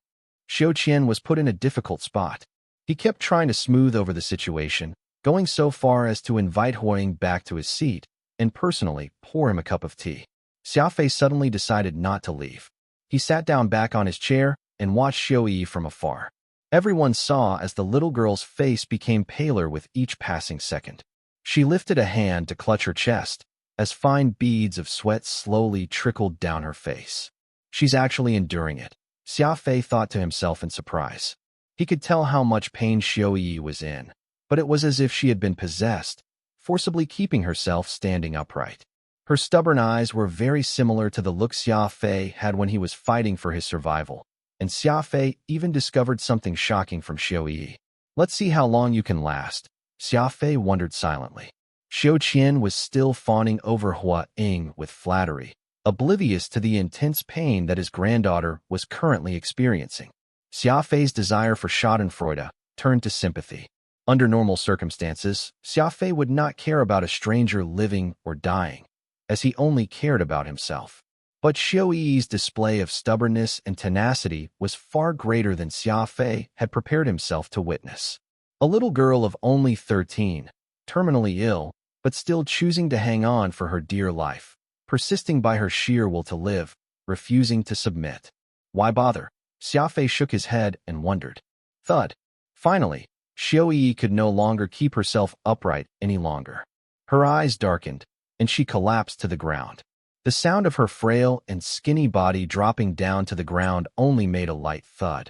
Xiao Qian was put in a difficult spot. He kept trying to smooth over the situation, going so far as to invite Huiying back to his seat and personally pour him a cup of tea. Xia Fei suddenly decided not to leave. He sat down back on his chair and watched Xiao Yi from afar. Everyone saw as the little girl's face became paler with each passing second. She lifted a hand to clutch her chest as fine beads of sweat slowly trickled down her face. She's actually enduring it, Xia Fei thought to himself in surprise. He could tell how much pain Xiao Yi was in, but it was as if she had been possessed, forcibly keeping herself standing upright. Her stubborn eyes were very similar to the look Xia Fei had when he was fighting for his survival, and Xia Fei even discovered something shocking from Xiao Yi. Let's see how long you can last, Xia Fei wondered silently. Xiao Qian was still fawning over Hua Ying with flattery, oblivious to the intense pain that his granddaughter was currently experiencing. Xia Fei's desire for schadenfreude turned to sympathy. Under normal circumstances, Xia Fei would not care about a stranger living or dying, as he only cared about himself. But Xiao Yi's display of stubbornness and tenacity was far greater than Xia Fei had prepared himself to witness. A little girl of only 13, terminally ill, but still choosing to hang on for her dear life, persisting by her sheer will to live, refusing to submit. Why bother? Xia Fei shook his head and wondered. Thud. Finally, Xiao Yi could no longer keep herself upright any longer. Her eyes darkened, and she collapsed to the ground. The sound of her frail and skinny body dropping down to the ground only made a light thud.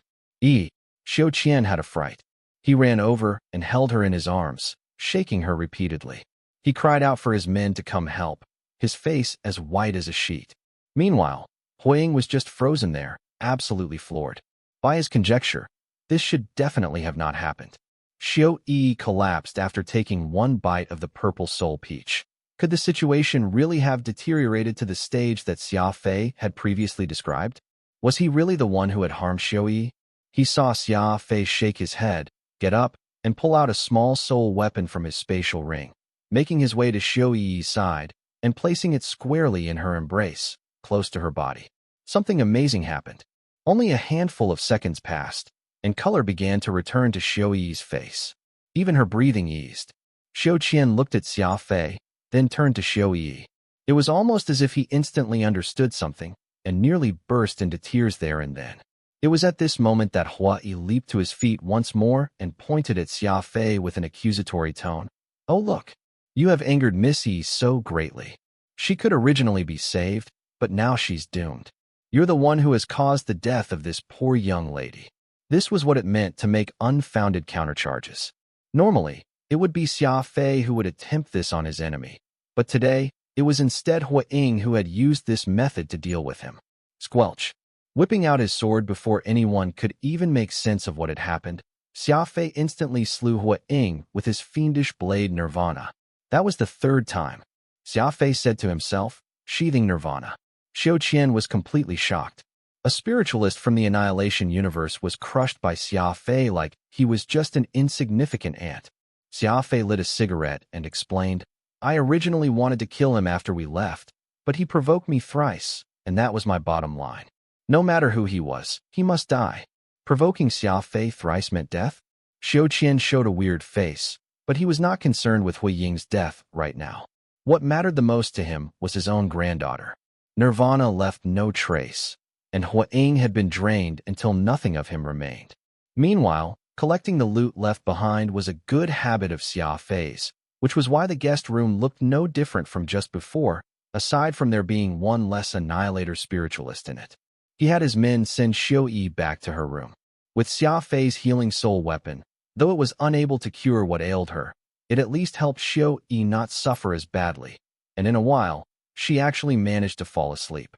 Xiao Qian had a fright. He ran over and held her in his arms, shaking her repeatedly. He cried out for his men to come help, his face as white as a sheet. Meanwhile, Huiying was just frozen there, absolutely floored. By his conjecture, this should definitely have not happened. Xiao Yi collapsed after taking one bite of the purple soul peach. Could the situation really have deteriorated to the stage that Xia Fei had previously described? Was he really the one who had harmed Xiao Yi? He saw Xia Fei shake his head, get up, and pull out a small soul weapon from his spatial ring, making his way to Xiao Yi's side and placing it squarely in her embrace, close to her body. Something amazing happened. Only a handful of seconds passed, and color began to return to Xiao Yi's face. Even her breathing eased. Xiao Qian looked at Xia Fei, then turned to Xiao Yi. It was almost as if he instantly understood something and nearly burst into tears there and then. It was at this moment that Huai leaped to his feet once more and pointed at Xia Fei with an accusatory tone. "Oh look, you have angered Miss Yi so greatly. She could originally be saved, but now she's doomed. You're the one who has caused the death of this poor young lady." This was what it meant to make unfounded countercharges. Normally, it would be Xia Fei who would attempt this on his enemy, but today, it was instead Huiying who had used this method to deal with him. Squelch. Whipping out his sword before anyone could even make sense of what had happened, Xia Fei instantly slew Huiying with his fiendish blade Nirvana. That was the third time. Xia Fei said to himself, sheathing Nirvana. Xiao Qian was completely shocked. A spiritualist from the Annihilation universe was crushed by Xia Fei like he was just an insignificant ant. Xia Fei lit a cigarette and explained, "I originally wanted to kill him after we left, but he provoked me thrice, and that was my bottom line. No matter who he was, he must die." Provoking Xia Fei thrice meant death? Xiao Qian showed a weird face, but he was not concerned with Huiying's death right now. What mattered the most to him was his own granddaughter. Nirvana left no trace, and Huiying had been drained until nothing of him remained. Meanwhile, collecting the loot left behind was a good habit of Xia Fei's, which was why the guest room looked no different from just before, aside from there being one less annihilator spiritualist in it. He had his men send Xiao Yi back to her room. With Xia Fei's healing soul weapon, though it was unable to cure what ailed her, it at least helped Xiao Yi not suffer as badly, and in a while, she actually managed to fall asleep.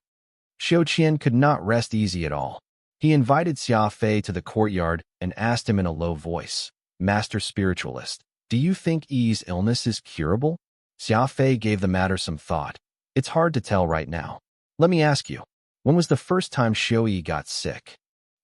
Xiao Qian could not rest easy at all. He invited Xia Fei to the courtyard and asked him in a low voice, "Master Spiritualist, do you think Yi's illness is curable?" Xia Fei gave the matter some thought. "It's hard to tell right now. Let me ask you, when was the first time Xiao Yi got sick?"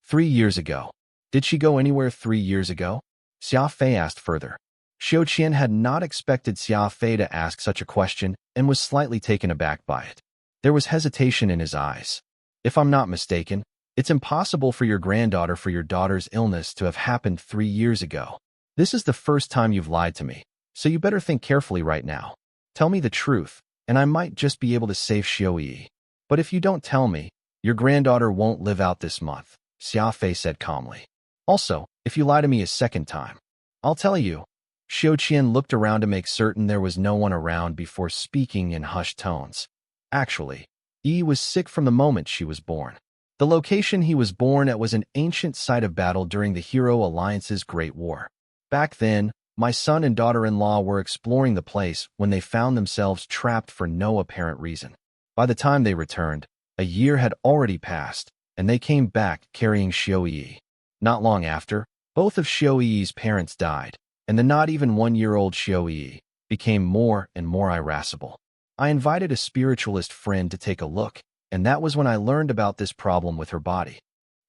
3 years ago. "Did she go anywhere 3 years ago?" Xia Fei asked further. Xiao Qian had not expected Xia Fei to ask such a question and was slightly taken aback by it. There was hesitation in his eyes. "If I'm not mistaken, it's impossible for your daughter's illness to have happened 3 years ago. This is the first time you've lied to me, so you better think carefully right now. Tell me the truth, and I might just be able to save Xiao Yi. But if you don't tell me, your granddaughter won't live out this month," Xia Fei said calmly. "Also, if you lie to me a second time, I'll tell you." Xiao Qian looked around to make certain there was no one around before speaking in hushed tones. Actually, Yi was sick from the moment she was born. The location he was born at was an ancient site of battle during the Hero Alliance's Great War. Back then, my son and daughter-in-law were exploring the place when they found themselves trapped for no apparent reason. By the time they returned, a year had already passed, and they came back carrying Xiao Yi. Not long after, both of Xiao Yi's parents died, and the not even 1-year-old Xiao Yi became more and more irascible. I invited a spiritualist friend to take a look, and that was when I learned about this problem with her body.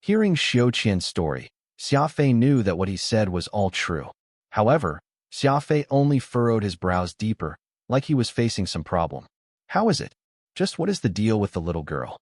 Hearing Xiao Qian's story, Xia Fei knew that what he said was all true. However, Xia Fei only furrowed his brows deeper, like he was facing some problem. "How is it? Just what is the deal with the little girl?"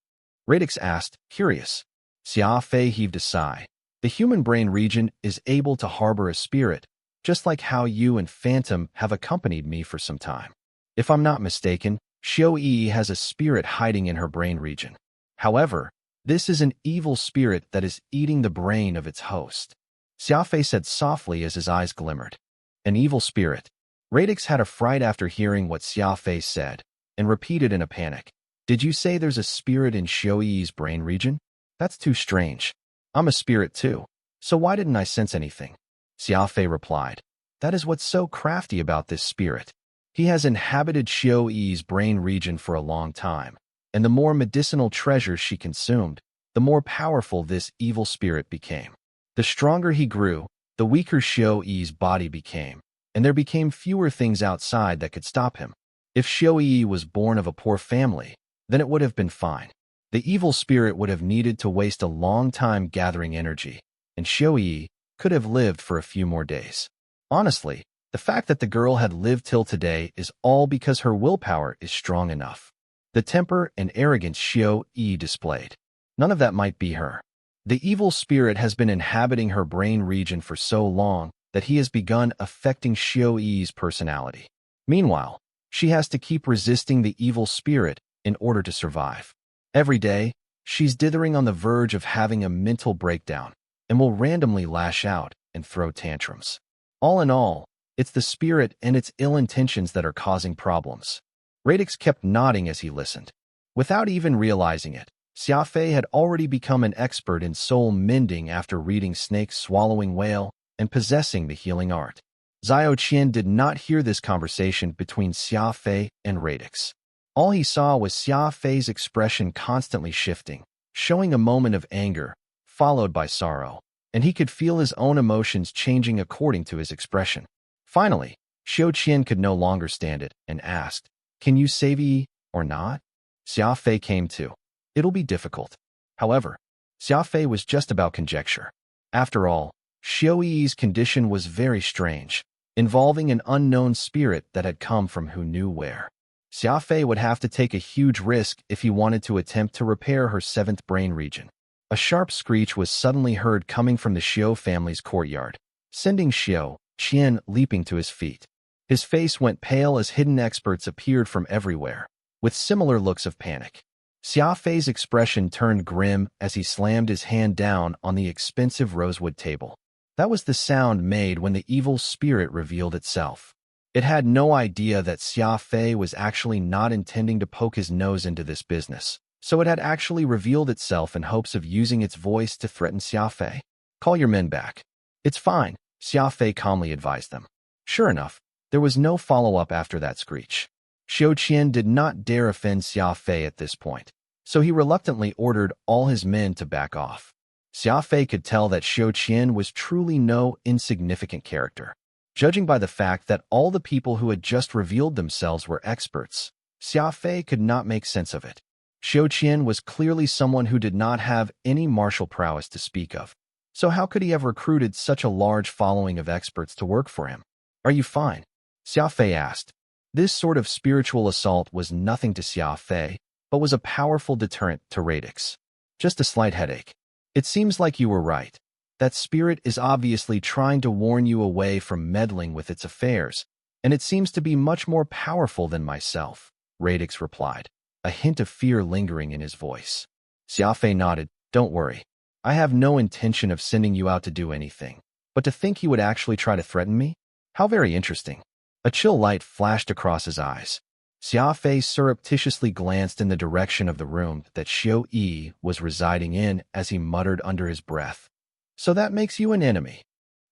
Radix asked, curious. Xia Fei heaved a sigh. "The human brain region is able to harbor a spirit, just like how you and Phantom have accompanied me for some time. If I'm not mistaken, Xiao Yi has a spirit hiding in her brain region. However, this is an evil spirit that is eating the brain of its host." Xia Fei said softly as his eyes glimmered. "An evil spirit." Radix had a fright after hearing what Xia Fei said, and repeated in a panic, "Did you say there's a spirit in Xiao Yi's brain region? That's too strange. I'm a spirit too. So why didn't I sense anything? Xia Fei replied. That is what's so crafty about this spirit. He has inhabited Xiao Yi's brain region for a long time, and the more medicinal treasures she consumed, the more powerful this evil spirit became. The stronger he grew, the weaker Xiao Yi's body became, and there became fewer things outside that could stop him. If Xiao Yi was born of a poor family, then it would have been fine. The evil spirit would have needed to waste a long time gathering energy, and Xiao Yi could have lived for a few more days. Honestly, the fact that the girl had lived till today is all because her willpower is strong enough. The temper and arrogance Xiao Yi displayed, none of that might be her. The evil spirit has been inhabiting her brain region for so long that he has begun affecting Xiao Yi's personality. Meanwhile, she has to keep resisting the evil spirit in order to survive. Every day, she's dithering on the verge of having a mental breakdown and will randomly lash out and throw tantrums. All in all, it's the spirit and its ill intentions that are causing problems. Radix kept nodding as he listened. Without even realizing it, Xia Fei had already become an expert in soul mending after reading Snake's Swallowing Whale and possessing the healing art. Zhao Qian did not hear this conversation between Xia Fei and Radix. All he saw was Xia Fei's expression constantly shifting, showing a moment of anger, followed by sorrow, and he could feel his own emotions changing according to his expression. Finally, Xiao Qian could no longer stand it and asked, "Can you save Yi or not?" Xia Fei came to. It'll be difficult. However, Xia Fei was just about conjecture. After all, Xiao Yi's condition was very strange, involving an unknown spirit that had come from who knew where. Xia Fei would have to take a huge risk if he wanted to attempt to repair her seventh brain region. A sharp screech was suddenly heard coming from the Xiao family's courtyard, sending Xiao Qian leaping to his feet. His face went pale as hidden experts appeared from everywhere, with similar looks of panic. Xia Fei's expression turned grim as he slammed his hand down on the expensive rosewood table. That was the sound made when the evil spirit revealed itself. It had no idea that Xia Fei was actually not intending to poke his nose into this business, so it had actually revealed itself in hopes of using its voice to threaten Xia Fei. "Call your men back." "It's fine," Xia Fei calmly advised them. Sure enough, there was no follow-up after that screech. Xiao Qian did not dare offend Xia Fei at this point, so he reluctantly ordered all his men to back off. Xia Fei could tell that Xiao Qian was truly no insignificant character. Judging by the fact that all the people who had just revealed themselves were experts, Xia Fei could not make sense of it. Xiao Qian was clearly someone who did not have any martial prowess to speak of. So how could he have recruited such a large following of experts to work for him? "Are you fine?" Xia Fei asked. This sort of spiritual assault was nothing to Xia Fei, but was a powerful deterrent to Radix. "Just a slight headache." "It seems like you were right. That spirit is obviously trying to warn you away from meddling with its affairs, and it seems to be much more powerful than myself," Radix replied, a hint of fear lingering in his voice. Xia Fei nodded. "Don't worry. I have no intention of sending you out to do anything, but to think he would actually try to threaten me? How very interesting." A chill light flashed across his eyes. Xia Fei surreptitiously glanced in the direction of the room that Xiao Yi was residing in as he muttered under his breath. "So that makes you an enemy."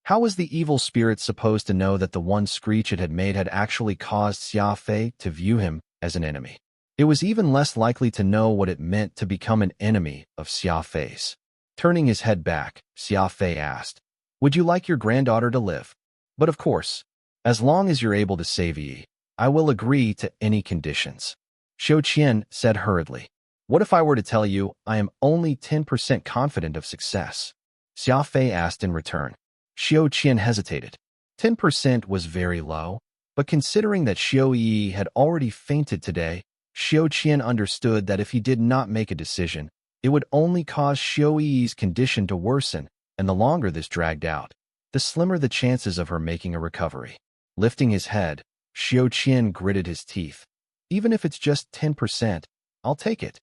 How was the evil spirit supposed to know that the one screech it had made had actually caused Xia Fei to view him as an enemy? It was even less likely to know what it meant to become an enemy of Xia Fei's. Turning his head back, Xia Fei asked, "Would you like your granddaughter to live? But of course, as long as you're able to save Yi, I will agree to any conditions." Xiao Qian said hurriedly, "What if I were to tell you I am only 10% confident of success?" Xia Fei asked in return. Xiao Qian hesitated. 10% was very low, but considering that Xiao Yi had already fainted today, Xiao Qian understood that if he did not make a decision, it would only cause Xiao Yi's condition to worsen, and the longer this dragged out, the slimmer the chances of her making a recovery. Lifting his head, Xiao Qian gritted his teeth. "Even if it's just 10%, I'll take it."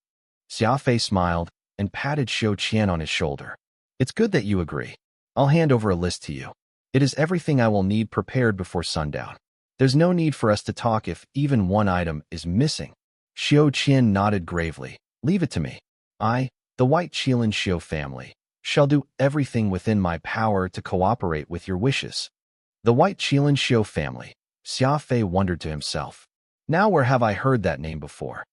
Xia Fei smiled and patted Xiao Qian on his shoulder. "It's good that you agree. I'll hand over a list to you. It is everything I will need prepared before sundown. There's no need for us to talk if even one item is missing." Xiao Qian nodded gravely. "Leave it to me. The White Qilin Xiao family, shall do everything within my power to cooperate with your wishes. The White Qilin Xiu family. Xia Fei wondered to himself. Now where have I heard that name before?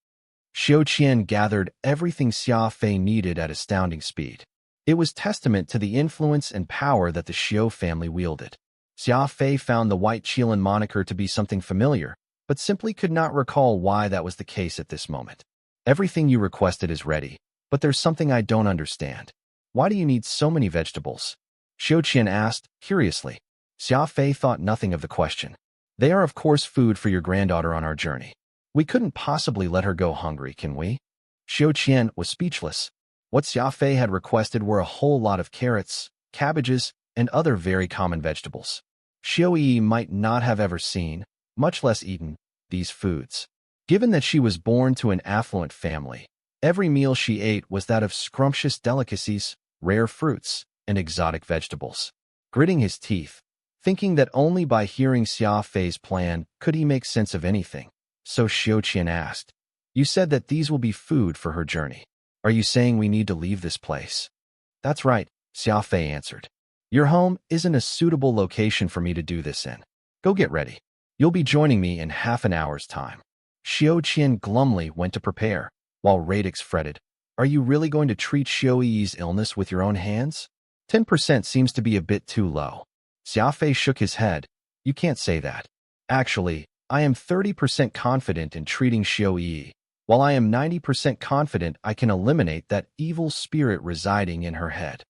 Xiu Qian gathered everything Xia Fei needed at astounding speed. It was testament to the influence and power that the Xiu family wielded. Xia Fei found the White Qilin moniker to be something familiar, but simply could not recall why that was the case at this moment. Everything you requested is ready, but there's something I don't understand. Why do you need so many vegetables? Xiu Qian asked, curiously. Xia Fei thought nothing of the question. They are of course food for your granddaughter on our journey. We couldn't possibly let her go hungry, can we? Xiu Qian was speechless. What Xia Fei had requested were a whole lot of carrots, cabbages, and other very common vegetables. Xiu Yi might not have ever seen, much less eaten, these foods. Given that she was born to an affluent family, every meal she ate was that of scrumptious delicacies, rare fruits, and exotic vegetables. Gritting his teeth, thinking that only by hearing Xia Fei's plan could he make sense of anything, so Xiu Qian asked, "You said that these will be food for her journey. Are you saying we need to leave this place?" "That's right," Xia Fei answered. "Your home isn't a suitable location for me to do this in. Go get ready. You'll be joining me in half an hour's time." Xiu Qian glumly went to prepare, while Radix fretted, "Are you really going to treat Xiu Yi's illness with your own hands? 10% seems to be a bit too low." Xia Fei shook his head. "You can't say that. Actually, I am 30% confident in treating Xiu Yi, while I am 90% confident I can eliminate that evil spirit residing in her head."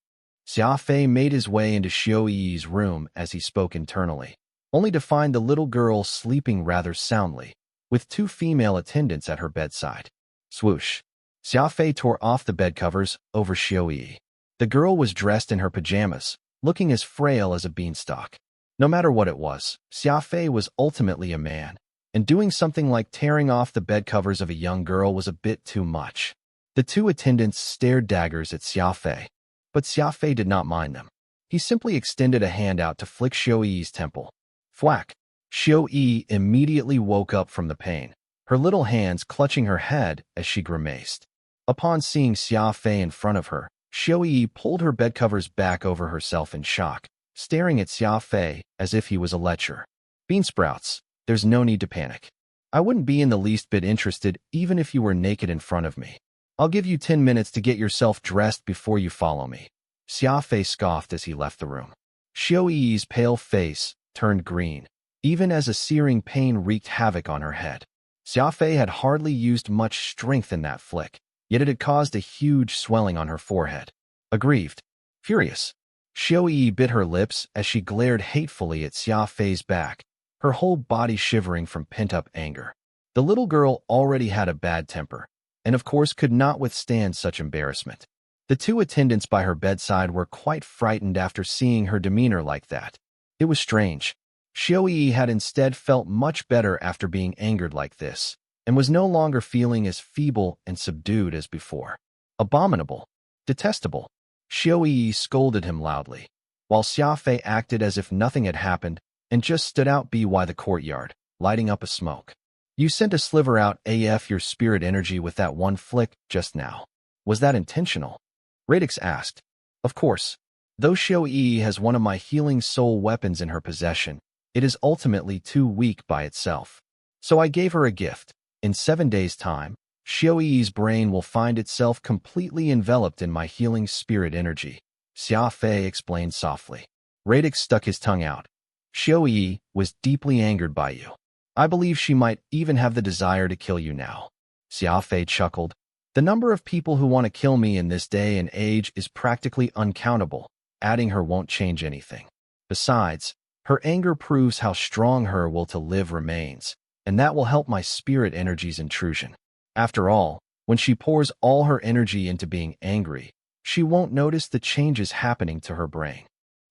Xia Fei made his way into Xiu Yi's room as he spoke internally, only to find the little girl sleeping rather soundly, with two female attendants at her bedside. Swoosh. Xia Fei tore off the bed covers over Xiu Yi. The girl was dressed in her pajamas, looking as frail as a beanstalk. No matter what it was, Xia Fei was ultimately a man, and doing something like tearing off the bed covers of a young girl was a bit too much. The two attendants stared daggers at Xia Fei, but Xia Fei did not mind them. He simply extended a hand out to flick Xiu Yi's temple. Thwack! Xiu Yi immediately woke up from the pain, her little hands clutching her head as she grimaced. Upon seeing Xia Fei in front of her, Xiu Yi pulled her bed covers back over herself in shock, staring at Xia Fei as if he was a lecher. "Beansprouts, there's no need to panic. I wouldn't be in the least bit interested even if you were naked in front of me. I'll give you 10 minutes to get yourself dressed before you follow me." Xia Fei scoffed as he left the room. Xiu Yi's pale face turned green, even as a searing pain wreaked havoc on her head. Xia Fei had hardly used much strength in that flick, yet it had caused a huge swelling on her forehead. Aggrieved, furious, Xiu Yi bit her lips as she glared hatefully at Xia Fei's back, her whole body shivering from pent-up anger. The little girl already had a bad temper, and of course could not withstand such embarrassment. The two attendants by her bedside were quite frightened after seeing her demeanor like that. It was strange. Xiu Yi had instead felt much better after being angered like this, and was no longer feeling as feeble and subdued as before. Abominable. Detestable. Xiu Yi scolded him loudly, while Xia Fei acted as if nothing had happened and just stood out by the courtyard, lighting up a smoke. "You sent a sliver out AF your spirit energy with that one flick just now. Was that intentional?" Radix asked. "Of course. Though Xiu Yi has one of my healing soul weapons in her possession, it is ultimately too weak by itself. So I gave her a gift. In 7 days' time, Xiu Yi's brain will find itself completely enveloped in my healing spirit energy," Xia Fei explained softly. Radix stuck his tongue out. "Xiu Yi was deeply angered by you. I believe she might even have the desire to kill you now." Xia Fei chuckled. "The number of people who want to kill me in this day and age is practically uncountable. Adding her won't change anything. Besides, her anger proves how strong her will to live remains, and that will help my spirit energy's intrusion. After all, when she pours all her energy into being angry, she won't notice the changes happening to her brain."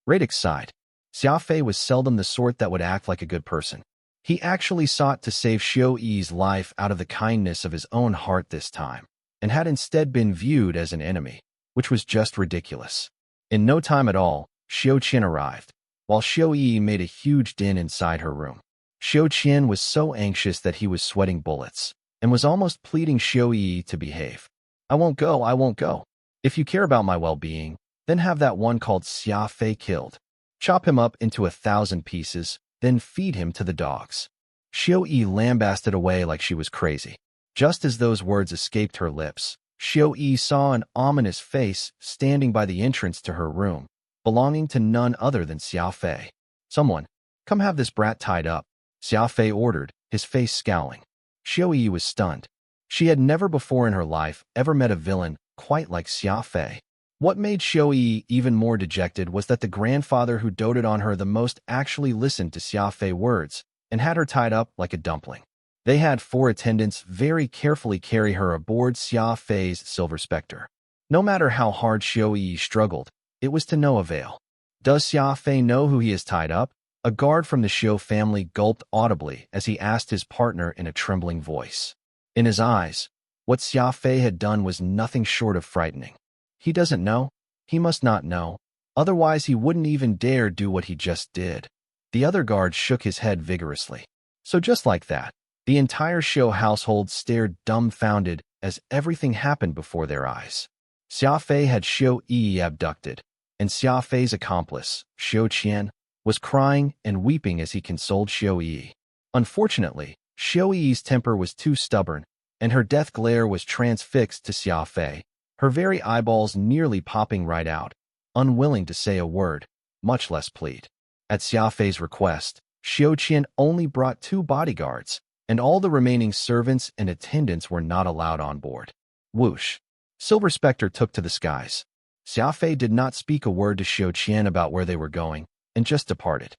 Radix sighed. Xia Fei was seldom the sort that would act like a good person. He actually sought to save Xiu Yi's life out of the kindness of his own heart this time, and had instead been viewed as an enemy, which was just ridiculous. In no time at all, Xiu Qian arrived, while Xiu Yi made a huge din inside her room. Xiu Qian was so anxious that he was sweating bullets, and was almost pleading Xiu Yi to behave. I won't go. If you care about my well-being, Then have that one called Xia Fei killed. Chop him up into 1,000 pieces, then feed him to the dogs." Xiao Yi lambasted away like she was crazy. Just as those words escaped her lips, Xiao Yi saw an ominous face standing by the entrance to her room, belonging to none other than Xia Fei. "Someone, come have this brat tied up," Xia Fei ordered, his face scowling. Xiao Yi was stunned. She had never before in her life ever met a villain quite like Xia Fei. What made Xiao Yi even more dejected was that the grandfather who doted on her the most actually listened to Xia Fei's words and had her tied up like a dumpling. They had 4 attendants very carefully carry her aboard Xia Fei's Silver Spectre. No matter how hard Xiao Yi struggled, it was to no avail. "Does Xia Fei know who he is tied up?" A guard from the Xiao family gulped audibly as he asked his partner in a trembling voice. In his eyes, what Xia Fei had done was nothing short of frightening. "He doesn't know. He must not know. Otherwise he wouldn't even dare do what he just did." The other guard shook his head vigorously. So just like that, the entire Xiao household stared dumbfounded as everything happened before their eyes. Xia Fei had Xiao Yi abducted, and Xia Fei's accomplice, Xiao Qian, was crying and weeping as he consoled Xiao Yi. Unfortunately, Xiao Yi's temper was too stubborn, and her death glare was transfixed to Xia Fei, her very eyeballs nearly popping right out, unwilling to say a word, much less plead. At Xia Fei's request, Xiao Qian only brought 2 bodyguards, and all the remaining servants and attendants were not allowed on board. Whoosh! Silver Spectre took to the skies. Xia Fei did not speak a word to Xiao Qian about where they were going, and just departed.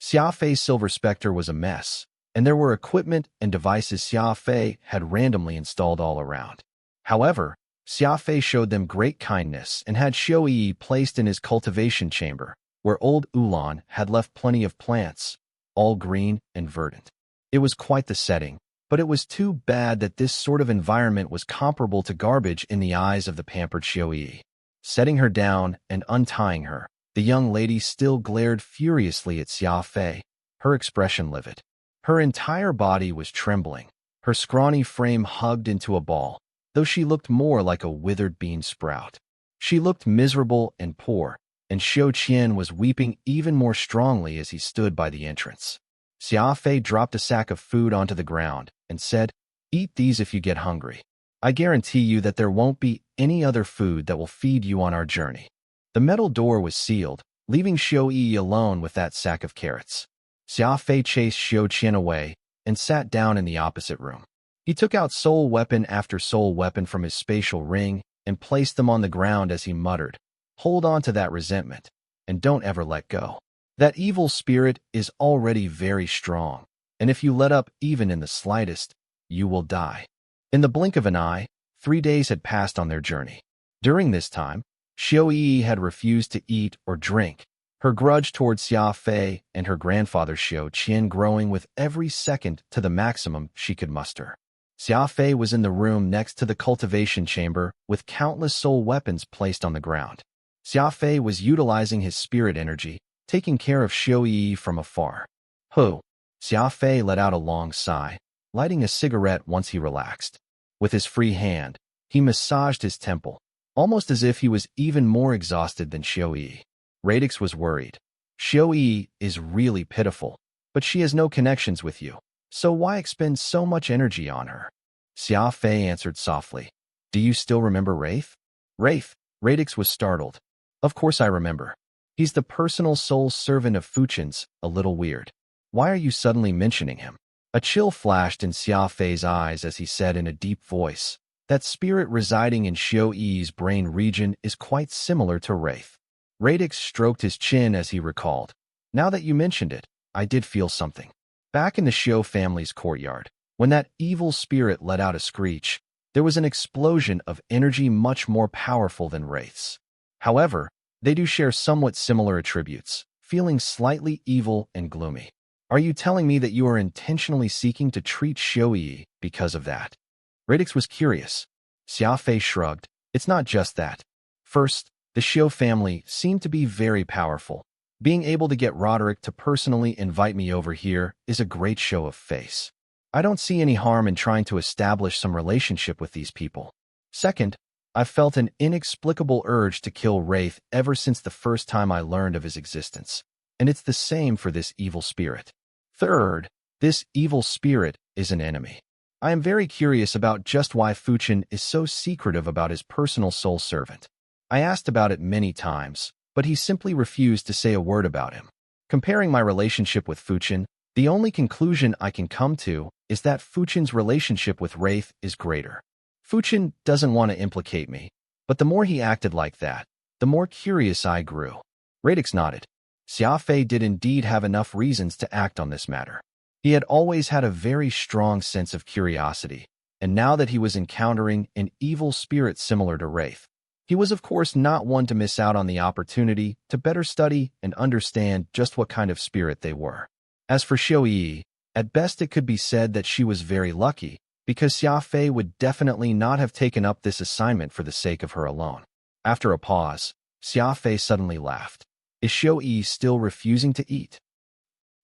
Xia Fei's Silver Spectre was a mess, and there were equipment and devices Xia Fei had randomly installed all around. However, Xia Fei showed them great kindness and had Xiao Yi placed in his cultivation chamber, where old Ulan had left plenty of plants, all green and verdant. It was quite the setting, but it was too bad that this sort of environment was comparable to garbage in the eyes of the pampered Xiao Yi. Setting her down and untying her, the young lady still glared furiously at Xia Fei, her expression livid. Her entire body was trembling, her scrawny frame hugged into a ball, though she looked more like a withered bean sprout. She looked miserable and poor, and Xiao Qian was weeping even more strongly as he stood by the entrance. Xia Fei dropped a sack of food onto the ground and said, "Eat these if you get hungry. I guarantee you that there won't be any other food that will feed you on our journey." The metal door was sealed, leaving Xiao Yi alone with that sack of carrots. Xia Fei chased Xiao Qian away and sat down in the opposite room. He took out soul weapon after soul weapon from his spatial ring and placed them on the ground as he muttered, "Hold on to that resentment, and don't ever let go. That evil spirit is already very strong, and if you let up even in the slightest, you will die." In the blink of an eye, 3 days had passed on their journey. During this time, Xiao Yi had refused to eat or drink, her grudge towards Xia Fei and her grandfather Xiao Qian growing with every second to the maximum she could muster. Xia Fei was in the room next to the cultivation chamber with countless soul weapons placed on the ground. Xia Fei was utilizing his spirit energy, taking care of Xiao Yi from afar. "Huh." Xia Fei let out a long sigh, lighting a cigarette once he relaxed. With his free hand, he massaged his temple, almost as if he was even more exhausted than Xiao Yi. Radix was worried. "Xiao Yi is really pitiful, but she has no connections with you, so why expend so much energy on her?" Xia Fei answered softly, "Do you still remember Wraith?" "Wraith?" Radix was startled. "Of course I remember. He's the personal soul servant of Fuchin's, a little weird. Why are you suddenly mentioning him?" A chill flashed in Xia Fei's eyes as he said in a deep voice, "That spirit residing in Xiao Yi's brain region is quite similar to Wraith." Radix stroked his chin as he recalled, "Now that you mentioned it, I did feel something. Back in the Xiao family's courtyard, when that evil spirit let out a screech, there was an explosion of energy much more powerful than Wraith's. However, they do share somewhat similar attributes, feeling slightly evil and gloomy. Are you telling me that you are intentionally seeking to treat Xiao Yi because of that?" Radix was curious. Xia Fei shrugged. "It's not just that. First, the Xiao family seemed to be very powerful. Being able to get Roderick to personally invite me over here is a great show of face. I don't see any harm in trying to establish some relationship with these people. Second, I've felt an inexplicable urge to kill Wraith ever since the first time I learned of his existence. And it's the same for this evil spirit. Third, this evil spirit is an enemy. I am very curious about just why Fuchin is so secretive about his personal soul servant. I asked about it many times, but he simply refused to say a word about him. Comparing my relationship with Fuchin, the only conclusion I can come to is that Fuchin's relationship with Wraith is greater. Fuchin doesn't want to implicate me, but the more he acted like that, the more curious I grew. Radix nodded. Xia Fei did indeed have enough reasons to act on this matter. He had always had a very strong sense of curiosity, and now that he was encountering an evil spirit similar to Wraith, he was of course not one to miss out on the opportunity to better study and understand just what kind of spirit they were. As for Xiao Yi, at best it could be said that she was very lucky, because Xia Fei would definitely not have taken up this assignment for the sake of her alone. After a pause, Xia Fei suddenly laughed. Is Xiao Yi still refusing to eat?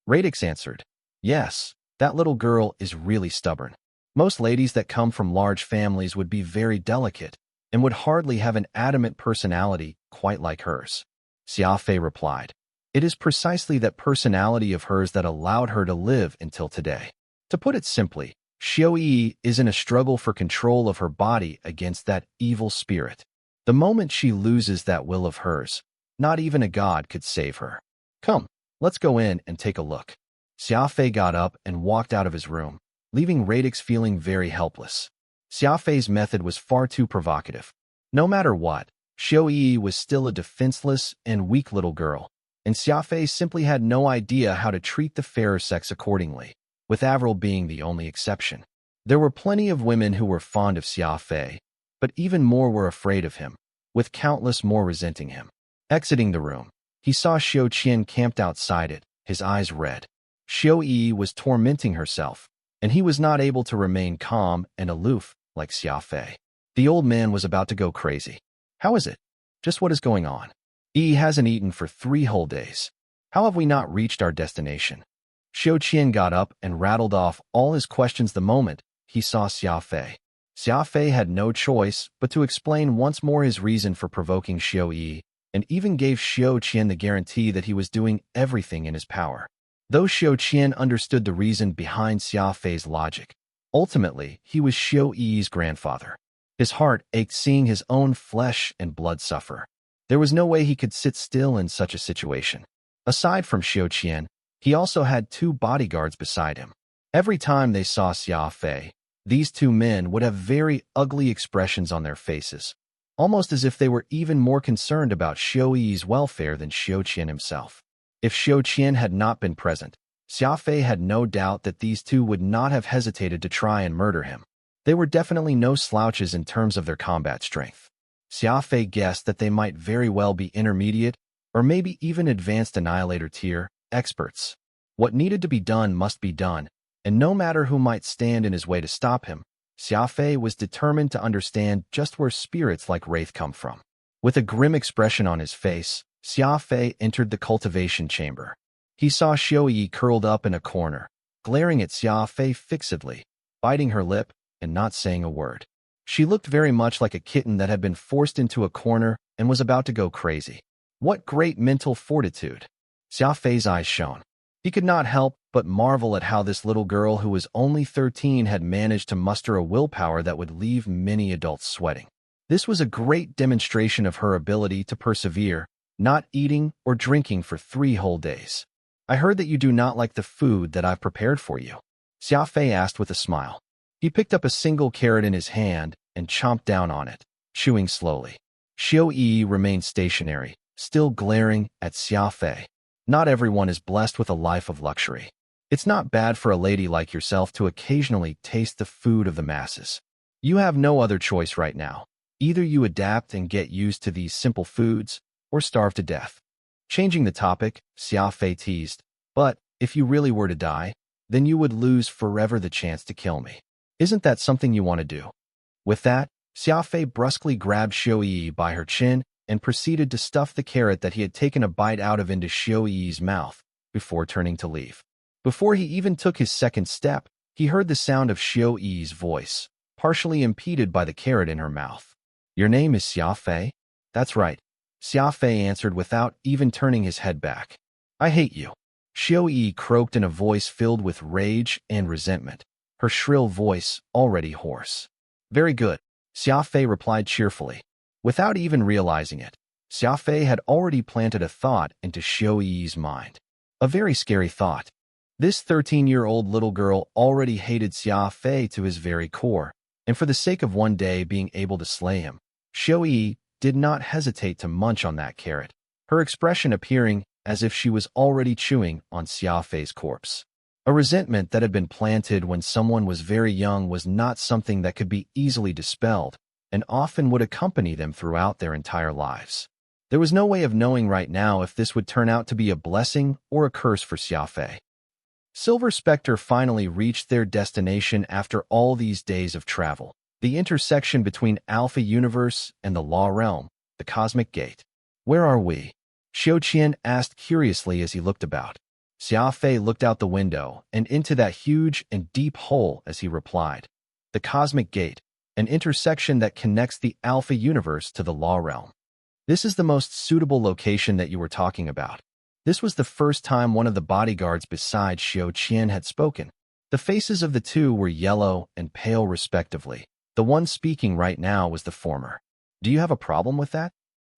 Radix answered, yes, that little girl is really stubborn. Most ladies that come from large families would be very delicate and would hardly have an adamant personality quite like hers. Xia Fei replied, it is precisely that personality of hers that allowed her to live until today. To put it simply, Xiao Yi is in a struggle for control of her body against that evil spirit. The moment she loses that will of hers, not even a god could save her. Come, let's go in and take a look. Xia Fei got up and walked out of his room, leaving Radix feeling very helpless. Xia Fei's method was far too provocative. No matter what, Xiao Yi was still a defenseless and weak little girl, and Xia Fei simply had no idea how to treat the fairer sex accordingly, with Avril being the only exception. There were plenty of women who were fond of Xia Fei, but even more were afraid of him, with countless more resenting him. Exiting the room, he saw Xiao Qian camped outside it, his eyes red. Xiao Yi was tormenting herself, and he was not able to remain calm and aloof like Xia Fei. The old man was about to go crazy. How is it? Just what is going on? Yi hasn't eaten for 3 whole days. How have we not reached our destination? Xiao Qian got up and rattled off all his questions the moment he saw Xia Fei. Xia Fei had no choice but to explain once more his reason for provoking Xiao Yi, and even gave Xiao Qian the guarantee that he was doing everything in his power. Though Xiao Qian understood the reason behind Xia Fei's logic, ultimately he was Xiao Yi's grandfather. His heart ached seeing his own flesh and blood suffer. There was no way he could sit still in such a situation. Aside from Xiao Qian, he also had 2 bodyguards beside him. Every time they saw Xia Fei, these 2 men would have very ugly expressions on their faces, almost as if they were even more concerned about Xiao Yi's welfare than Xiao Qian himself. If Xiao Qian had not been present, Xia Fei had no doubt that these 2 would not have hesitated to try and murder him. They were definitely no slouches in terms of their combat strength. Xia Fei guessed that they might very well be intermediate, or maybe even advanced annihilator tier experts. What needed to be done must be done, and no matter who might stand in his way to stop him, Xia Fei was determined to understand just where spirits like Wraith come from. With a grim expression on his face, Xia Fei entered the cultivation chamber. He saw Xiao Yi curled up in a corner, glaring at Xia Fei fixedly, biting her lip and not saying a word. She looked very much like a kitten that had been forced into a corner and was about to go crazy. What great mental fortitude! Xia Fei's eyes shone. He could not help but marvel at how this little girl who was only 13 had managed to muster a willpower that would leave many adults sweating. This was a great demonstration of her ability to persevere, not eating or drinking for 3 whole days. I heard that you do not like the food that I've prepared for you. Xia Fei asked with a smile. He picked up a single carrot in his hand and chomped down on it, chewing slowly. Xiao Yi remained stationary, still glaring at Xia Fei. Not everyone is blessed with a life of luxury. It's not bad for a lady like yourself to occasionally taste the food of the masses. You have no other choice right now. Either you adapt and get used to these simple foods, or starve to death. Changing the topic, Xia Fei teased, but if you really were to die, then you would lose forever the chance to kill me. Isn't that something you want to do? With that, Xia Fei brusquely grabbed Xiao Yi by her chin and proceeded to stuff the carrot that he had taken a bite out of into Xiao Yi's mouth before turning to leave. Before he even took his second step, he heard the sound of Xiao Yi's voice, partially impeded by the carrot in her mouth. Your name is Xia Fei? That's right. Xia Fei answered without even turning his head back. I hate you. Xiao Yi croaked in a voice filled with rage and resentment, her shrill voice already hoarse. Very good, Xia Fei replied cheerfully. Without even realizing it, Xia Fei had already planted a thought into Xiao Yi's mind. A very scary thought. This 13-year-old little girl already hated Xia Fei to his very core, and for the sake of one day being able to slay him, Xiao Yi did not hesitate to munch on that carrot, her expression appearing as if she was already chewing on Xia Fei's corpse. A resentment that had been planted when someone was very young was not something that could be easily dispelled, and often would accompany them throughout their entire lives. There was no way of knowing right now if this would turn out to be a blessing or a curse for Xia Fei. Silver Spectre finally reached their destination after all these days of travel, the intersection between Alpha Universe and the Law Realm, the Cosmic Gate. Where are we? Xiao Qian asked curiously as he looked about. Xia Fei looked out the window and into that huge and deep hole as he replied. The Cosmic Gate, an intersection that connects the Alpha Universe to the Law Realm. This is the most suitable location that you were talking about. This was the first time one of the bodyguards besides Xiao Qian had spoken. The faces of the two were yellow and pale respectively. The one speaking right now was the former. Do you have a problem with that?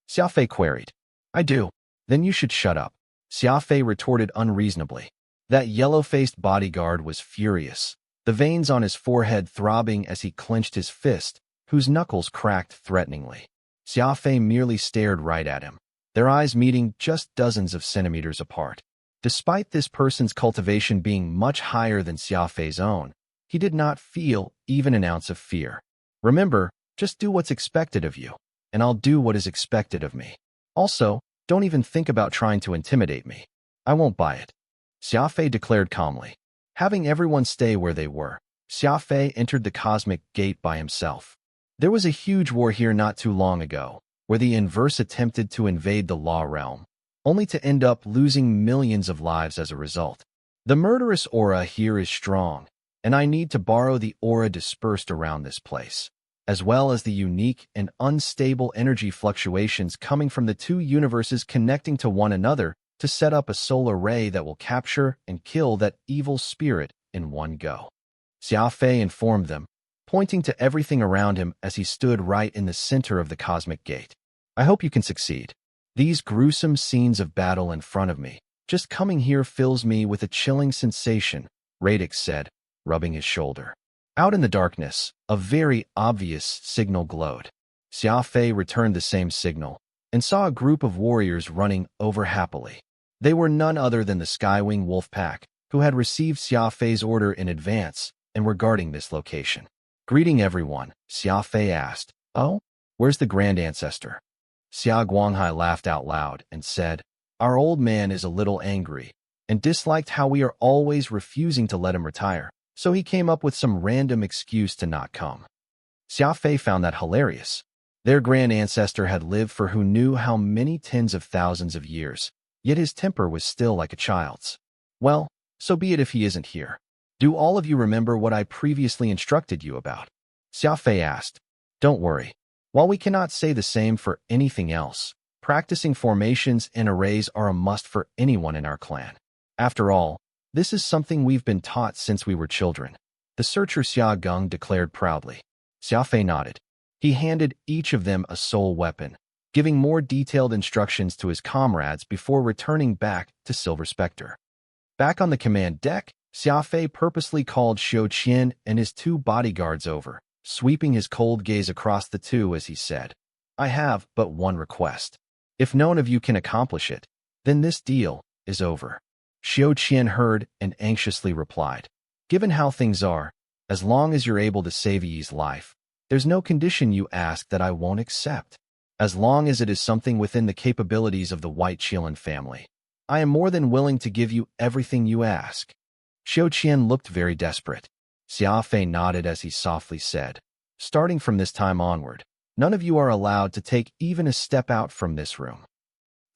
Xia Fei queried. I do. Then you should shut up. Xia Fei retorted unreasonably. That yellow-faced bodyguard was furious, the veins on his forehead throbbing as he clenched his fist, whose knuckles cracked threateningly. Xia Fei merely stared right at him, their eyes meeting just dozens of centimeters apart. Despite this person's cultivation being much higher than Xia Fei's own, he did not feel even an ounce of fear. Remember, just do what's expected of you, and I'll do what is expected of me. Also, don't even think about trying to intimidate me. I won't buy it. Xia Fei declared calmly. Having everyone stay where they were, Xia Fei entered the Cosmic Gate by himself. There was a huge war here not too long ago, where the Inverse attempted to invade the Law Realm, only to end up losing millions of lives as a result. The murderous aura here is strong, and I need to borrow the aura dispersed around this place, as well as the unique and unstable energy fluctuations coming from the two universes connecting to one another to set up a solar ray that will capture and kill that evil spirit in one go. Xia Fei informed them, pointing to everything around him as he stood right in the center of the Cosmic Gate. I hope you can succeed. These gruesome scenes of battle in front of me, just coming here fills me with a chilling sensation, Radix said, rubbing his shoulder. Out in the darkness, a very obvious signal glowed. Xia Fei returned the same signal and saw a group of warriors running over happily. They were none other than the Skywing Wolf Pack, who had received Xia Fei's order in advance and were guarding this location. Greeting everyone, Xia Fei asked, "Oh, where's the Grand Ancestor?" Xia Guanghai laughed out loud and said, "Our old man is a little angry and disliked how we are always refusing to let him retire, so he came up with some random excuse to not come." Xia Fei found that hilarious. Their Grand Ancestor had lived for who knew how many tens of thousands of years, yet his temper was still like a child's. Well, so be it if he isn't here. Do all of you remember what I previously instructed you about? Xia Fei asked. Don't worry. While we cannot say the same for anything else, practicing formations and arrays are a must for anyone in our clan. After all, this is something we've been taught since we were children. The searcher Xia Geng declared proudly. Xia Fei nodded. He handed each of them a soul weapon, giving more detailed instructions to his comrades before returning back to Silver Spectre. Back on the command deck, Xia Fei purposely called Xiao Qian and his two bodyguards over, sweeping his cold gaze across the two as he said, I have but one request. If none of you can accomplish it, then this deal is over. Xiao Qian heard and anxiously replied, Given how things are, as long as you're able to save Yi's life, there's no condition you ask that I won't accept. As long as it is something within the capabilities of the White Qilin family, I am more than willing to give you everything you ask. Xiao Qian looked very desperate. Xia Fei nodded as he softly said, Starting from this time onward, none of you are allowed to take even a step out from this room.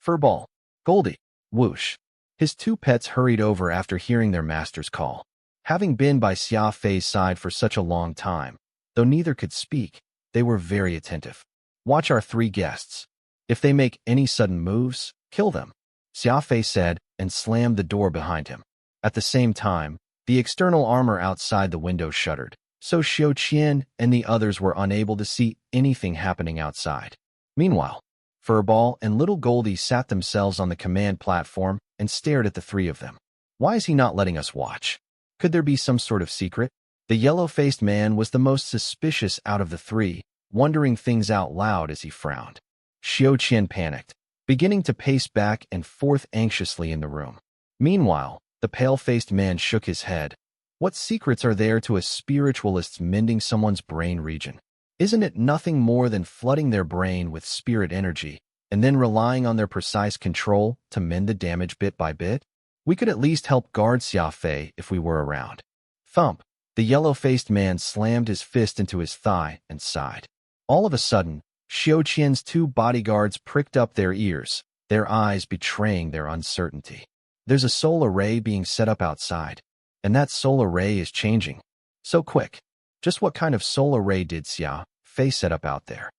Furball, Goldie, whoosh. His two pets hurried over after hearing their master's call. Having been by Xia Fei's side for such a long time, though neither could speak, they were very attentive. Watch our three guests. If they make any sudden moves, kill them, Xia Fei said and slammed the door behind him. At the same time, the external armor outside the window shuddered, so Xiao Qian and the others were unable to see anything happening outside. Meanwhile, Furball and Little Goldie sat themselves on the command platform and stared at the three of them. Why is he not letting us watch? Could there be some sort of secret? The yellow-faced man was the most suspicious out of the three, wondering things out loud as he frowned. Xiao Qian panicked, beginning to pace back and forth anxiously in the room. Meanwhile, the pale-faced man shook his head. What secrets are there to a spiritualist's mending someone's brain region? Isn't it nothing more than flooding their brain with spirit energy and then relying on their precise control to mend the damage bit by bit? We could at least help guard Xia Fei if we were around. Thump! The yellow-faced man slammed his fist into his thigh and sighed. All of a sudden, Xiao Qian's two bodyguards pricked up their ears, their eyes betraying their uncertainty. There's a solar ray being set up outside, and that solar ray is changing. So quick. Just what kind of solar ray did Xia Fei set up out there?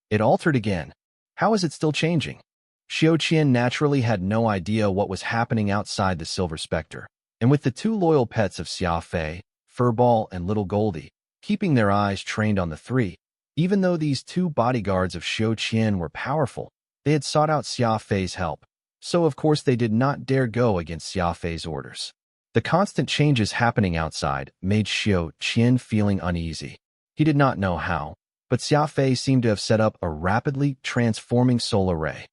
It altered again. How is it still changing? Xiao Qian naturally had no idea what was happening outside the Silver Spectre, and with the two loyal pets of Xia Fei, Furball and Little Goldie, keeping their eyes trained on the three, even though these two bodyguards of Xiao Qian were powerful, they had sought out Xia Fei's help, so of course they did not dare go against Xia Fei's orders. The constant changes happening outside made Xiao Qian feeling uneasy. He did not know how, but Xia Fei seemed to have set up a rapidly transforming solar ray.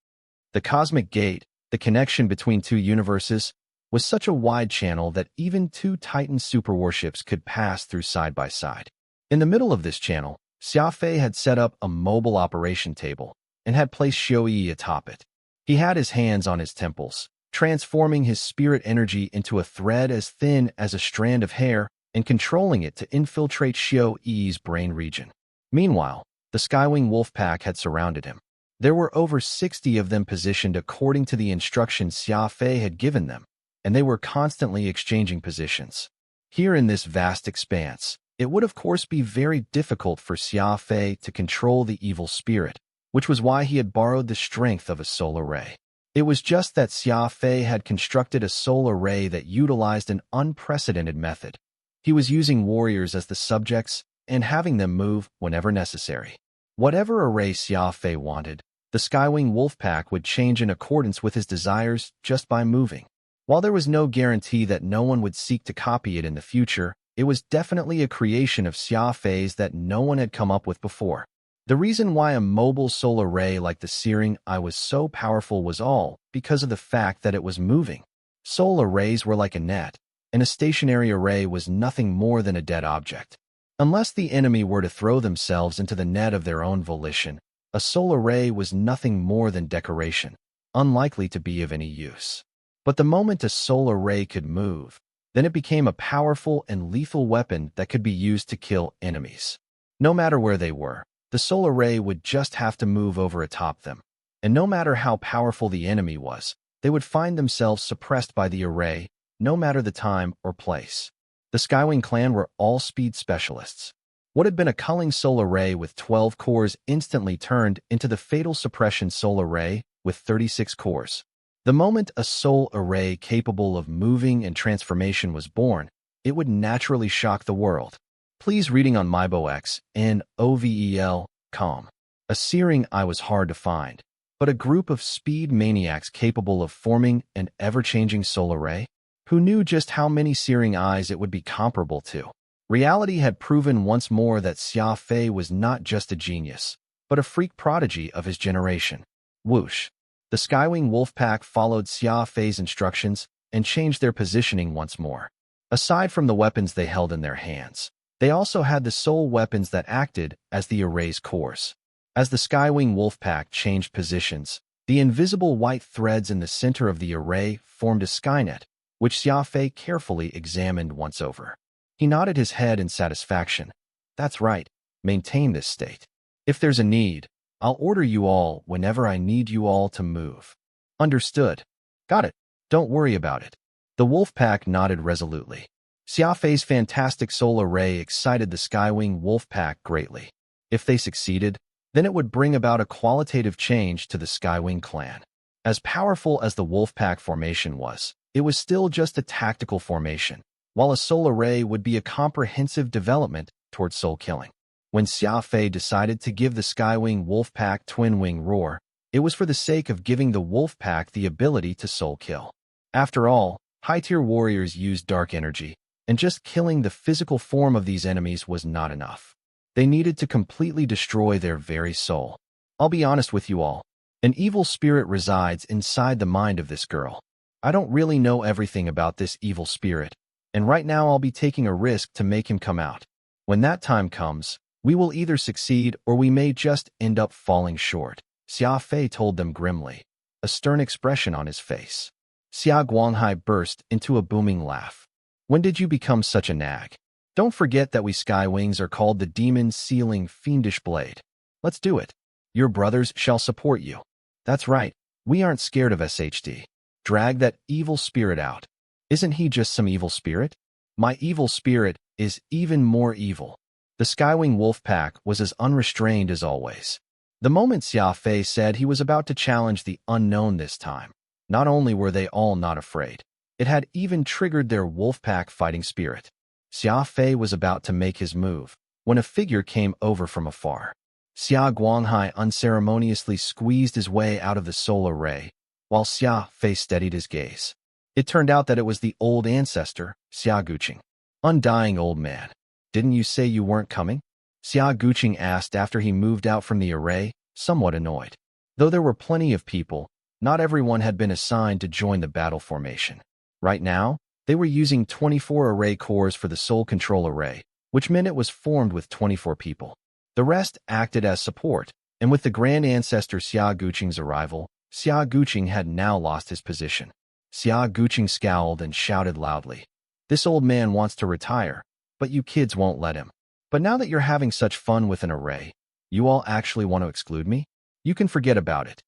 The cosmic gate, the connection between two universes, was such a wide channel that even two Titan superwarships could pass through side by side. In the middle of this channel, Xia Fei had set up a mobile operation table and had placed Xiao Yi atop it. He had his hands on his temples, transforming his spirit energy into a thread as thin as a strand of hair and controlling it to infiltrate Xiao Yi's brain region. Meanwhile, the Skywing wolf pack had surrounded him. There were over 60 of them positioned according to the instructions Xia Fei had given them, and they were constantly exchanging positions. Here in this vast expanse, it would of course be very difficult for Xia Fei to control the evil spirit, which was why he had borrowed the strength of a solar ray. It was just that Xia Fei had constructed a solar ray that utilized an unprecedented method. He was using warriors as the subjects and having them move whenever necessary. Whatever array Xia Fei wanted, the Skywing wolf pack would change in accordance with his desires just by moving. While there was no guarantee that no one would seek to copy it in the future, it was definitely a creation of Xia Fei's that no one had come up with before. The reason why a mobile solar ray like the Searing Eye was so powerful was all because of the fact that it was moving. Solar rays were like a net, and a stationary array was nothing more than a dead object. Unless the enemy were to throw themselves into the net of their own volition, a solar ray was nothing more than decoration, unlikely to be of any use. But the moment a solar ray could move, then it became a powerful and lethal weapon that could be used to kill enemies. No matter where they were, the solar ray would just have to move over atop them, and no matter how powerful the enemy was, they would find themselves suppressed by the array, no matter the time or place. The Skywing clan were all speed specialists. What had been a culling solar ray with 12 cores instantly turned into the fatal suppression solar ray with 36 cores. The moment a soul array capable of moving and transformation was born, it would naturally shock the world. Please reading on MyBoX and OVEL.com. A Searing Eye was hard to find, but a group of speed maniacs capable of forming an ever-changing solar ray? Who knew just how many Searing Eyes it would be comparable to? Reality had proven once more that Xia Fei was not just a genius, but a freak prodigy of his generation. Whoosh! The Skywing wolf pack followed Xia Fei's instructions and changed their positioning once more. Aside from the weapons they held in their hands, they also had the soul weapons that acted as the array's cores. As the Skywing wolf pack changed positions, the invisible white threads in the center of the array formed a Skynet, which Xia Fei carefully examined once over. He nodded his head in satisfaction. That's right, maintain this state. If there's a need, I'll order you all whenever I need you all to move. Understood. Got it. Don't worry about it. The wolf pack nodded resolutely. Xia Fei's fantastic solar ray excited the Skywing wolf pack greatly. If they succeeded, then it would bring about a qualitative change to the Skywing clan. As powerful as the Wolfpack formation was, it was still just a tactical formation, while a soul array would be a comprehensive development towards soul killing. When Xia Fei decided to give the Skywing Wolfpack Twin Wing Roar, it was for the sake of giving the Wolfpack the ability to soul kill. After all, high-tier warriors used dark energy, and just killing the physical form of these enemies was not enough. They needed to completely destroy their very soul. I'll be honest with you all. An evil spirit resides inside the mind of this girl. I don't really know everything about this evil spirit, and right now I'll be taking a risk to make him come out. When that time comes, we will either succeed or we may just end up falling short, Xia Fei told them grimly, a stern expression on his face. Xia Guanghai burst into a booming laugh. When did you become such a nag? Don't forget that we Skywings are called the demon-sealing fiendish blade. Let's do it. Your brothers shall support you. That's right, we aren't scared of SHD. Drag that evil spirit out. Isn't he just some evil spirit? My evil spirit is even more evil. The Skywing Wolfpack was as unrestrained as always. The moment Xia Fei said he was about to challenge the unknown this time, not only were they all not afraid, it had even triggered their Wolfpack fighting spirit. Xia Fei was about to make his move when a figure came over from afar. Xia Guanghai unceremoniously squeezed his way out of the soul array, while Xia Fei steadied his gaze. It turned out that it was the old ancestor, Xia Guqing. Undying old man, didn't you say you weren't coming? Xia Guqing asked after he moved out from the array, somewhat annoyed. Though there were plenty of people, not everyone had been assigned to join the battle formation. Right now, they were using 24 array cores for the soul control array, which meant it was formed with 24 people. The rest acted as support, and with the Grand Ancestor Xia Guqing's arrival, Xia Guqing had now lost his position. Xia Guqing scowled and shouted loudly. This old man wants to retire, but you kids won't let him. But now that you're having such fun with an array, you all actually want to exclude me? You can forget about it.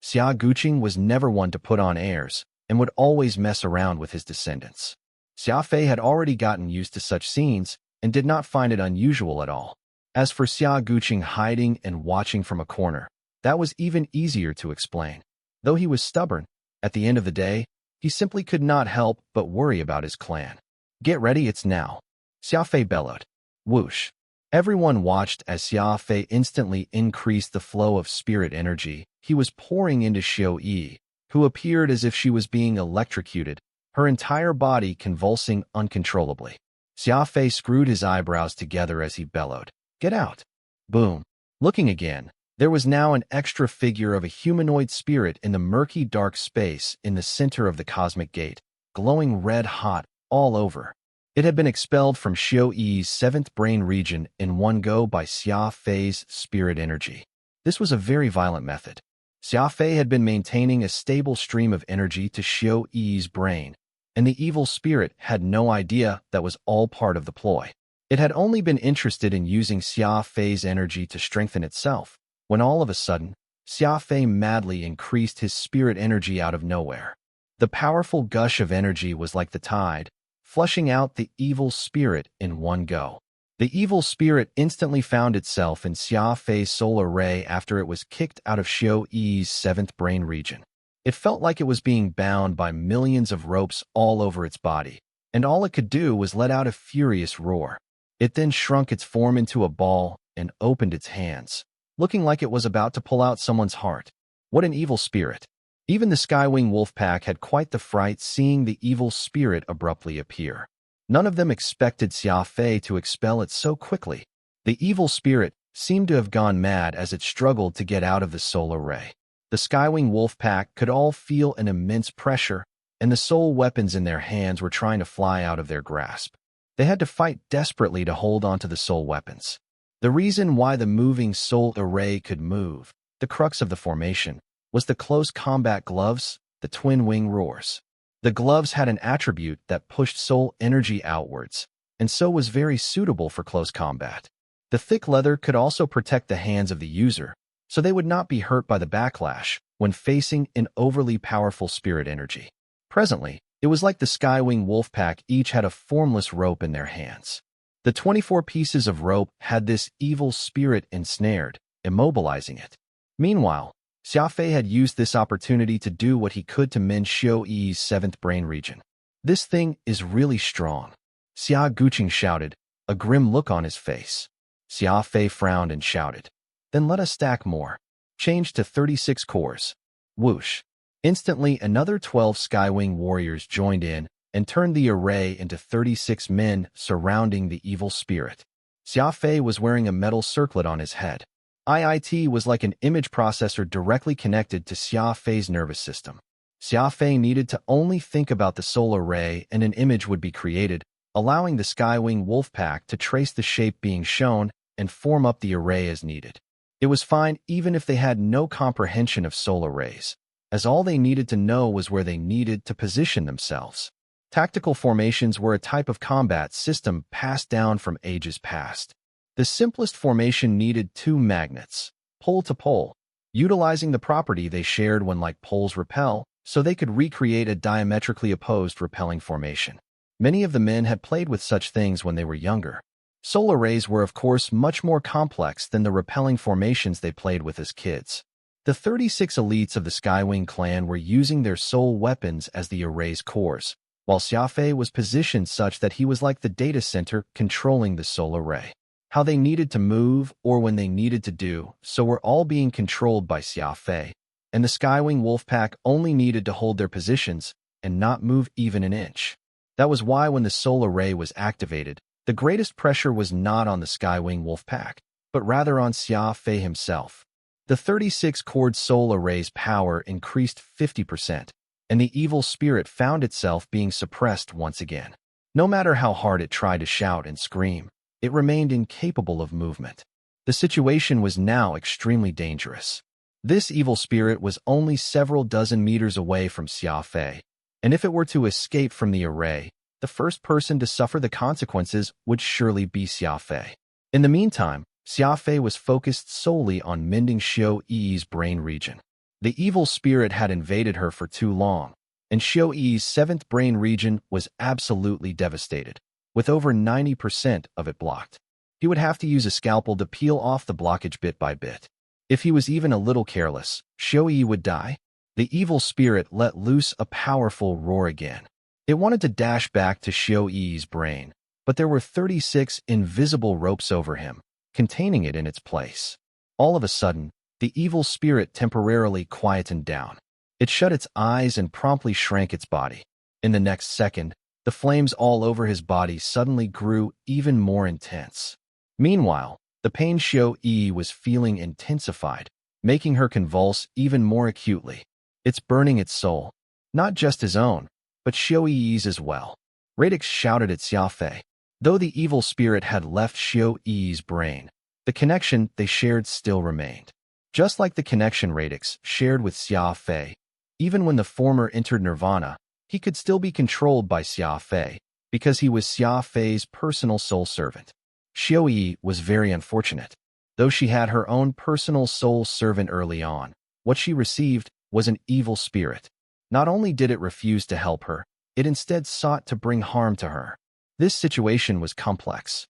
Xia Guqing was never one to put on airs, and would always mess around with his descendants. Xia Fei had already gotten used to such scenes, and did not find it unusual at all. As for Xia Guqing hiding and watching from a corner, that was even easier to explain. Though he was stubborn, at the end of the day, he simply could not help but worry about his clan. Get ready, it's now. Xia Fei bellowed. Whoosh. Everyone watched as Xia Fei instantly increased the flow of spirit energy he was pouring into Xiao Yi, who appeared as if she was being electrocuted, her entire body convulsing uncontrollably. Xia Fei screwed his eyebrows together as he bellowed. Get out. Boom. Looking again, there was now an extra figure of a humanoid spirit in the murky dark space in the center of the cosmic gate, glowing red-hot all over. It had been expelled from Xiao Yi's 7th brain region in one go by Xia Fei's spirit energy. This was a very violent method. Xia Fei had been maintaining a stable stream of energy to Xiao Yi's brain, and the evil spirit had no idea that was all part of the ploy. It had only been interested in using Xia Fei's energy to strengthen itself, when all of a sudden, Xia Fei madly increased his spirit energy out of nowhere. The powerful gush of energy was like the tide, flushing out the evil spirit in one go. The evil spirit instantly found itself in Xia Fei's soul array after it was kicked out of Xiao Yi's 7th brain region. It felt like it was being bound by millions of ropes all over its body, and all it could do was let out a furious roar. It then shrunk its form into a ball and opened its hands, looking like it was about to pull out someone's heart. What an evil spirit! Even the Skywing Wolfpack had quite the fright seeing the evil spirit abruptly appear. None of them expected Xia Fei to expel it so quickly. The evil spirit seemed to have gone mad as it struggled to get out of the soul array. The Skywing Wolfpack could all feel an immense pressure, and the soul weapons in their hands were trying to fly out of their grasp. They had to fight desperately to hold onto the soul weapons. The reason why the moving soul array could move, the crux of the formation, was the close combat gloves, the twin wing roars. The gloves had an attribute that pushed soul energy outwards, and so was very suitable for close combat. The thick leather could also protect the hands of the user, so they would not be hurt by the backlash when facing an overly powerful spirit energy. Presently, it was like the Skywing Wolfpack each had a formless rope in their hands. The 24 pieces of rope had this evil spirit ensnared, immobilizing it. Meanwhile, Xia Fei had used this opportunity to do what he could to mend Xiao Yi's 7th brain region. "This thing is really strong," Xia Guqing shouted, a grim look on his face. Xia Fei frowned and shouted, "Then let us stack more. Change to 36 cores." Whoosh. Instantly, another 12 Skywing warriors joined in and turned the array into 36 men surrounding the evil spirit. Xia Fei was wearing a metal circlet on his head. IIT was like an image processor directly connected to Xia Fei's nervous system. Xia Fei needed to only think about the solar ray and an image would be created, allowing the Skywing wolf pack to trace the shape being shown and form up the array as needed. It was fine even if they had no comprehension of solar rays, as all they needed to know was where they needed to position themselves. Tactical formations were a type of combat system passed down from ages past. The simplest formation needed 2 magnets, pole to pole, utilizing the property they shared when like poles repel, so they could recreate a diametrically opposed repelling formation. Many of the men had played with such things when they were younger. Solar rays were of course much more complex than the repelling formations they played with as kids. The 36 elites of the Skywing clan were using their soul weapons as the array's cores, while Xia Fei was positioned such that he was like the data center controlling the solar ray. How they needed to move or when they needed to do so were all being controlled by Xia Fei, and the Skywing Wolfpack only needed to hold their positions and not move even an inch. That was why when the solar ray was activated, the greatest pressure was not on the Skywing Wolfpack, but rather on Xia Fei himself. The 36-cord solar ray's power increased 50%, and the evil spirit found itself being suppressed once again. No matter how hard it tried to shout and scream, it remained incapable of movement. The situation was now extremely dangerous. This evil spirit was only several dozen meters away from Xia Fei, and if it were to escape from the array, the first person to suffer the consequences would surely be Xia Fei. In the meantime, Xia Fei was focused solely on mending Xiao Yi's brain region. The evil spirit had invaded her for too long, and Xiao Yi's 7th brain region was absolutely devastated, with over 90% of it blocked. He would have to use a scalpel to peel off the blockage bit by bit. If he was even a little careless, Xiao Yi would die. The evil spirit let loose a powerful roar again. It wanted to dash back to Xiao Yi's brain, but there were 36 invisible ropes over him, containing it in its place. All of a sudden, the evil spirit temporarily quietened down. It shut its eyes and promptly shrank its body. In the next second, the flames all over his body suddenly grew even more intense. Meanwhile, the pain Xiao Yi was feeling intensified, making her convulse even more acutely. It's burning its soul, not just his own, but Xiao Yi's as well. Radix shouted at Xia Fei. Though the evil spirit had left Xiao Yi's brain, the connection they shared still remained. Just like the connection Radix shared with Xia Fei, even when the former entered nirvana, he could still be controlled by Xia Fei, because he was Xia Fei's personal soul servant. Xiao Yi was very unfortunate. Though she had her own personal soul servant early on, what she received was an evil spirit. Not only did it refuse to help her, it instead sought to bring harm to her. This situation was complex.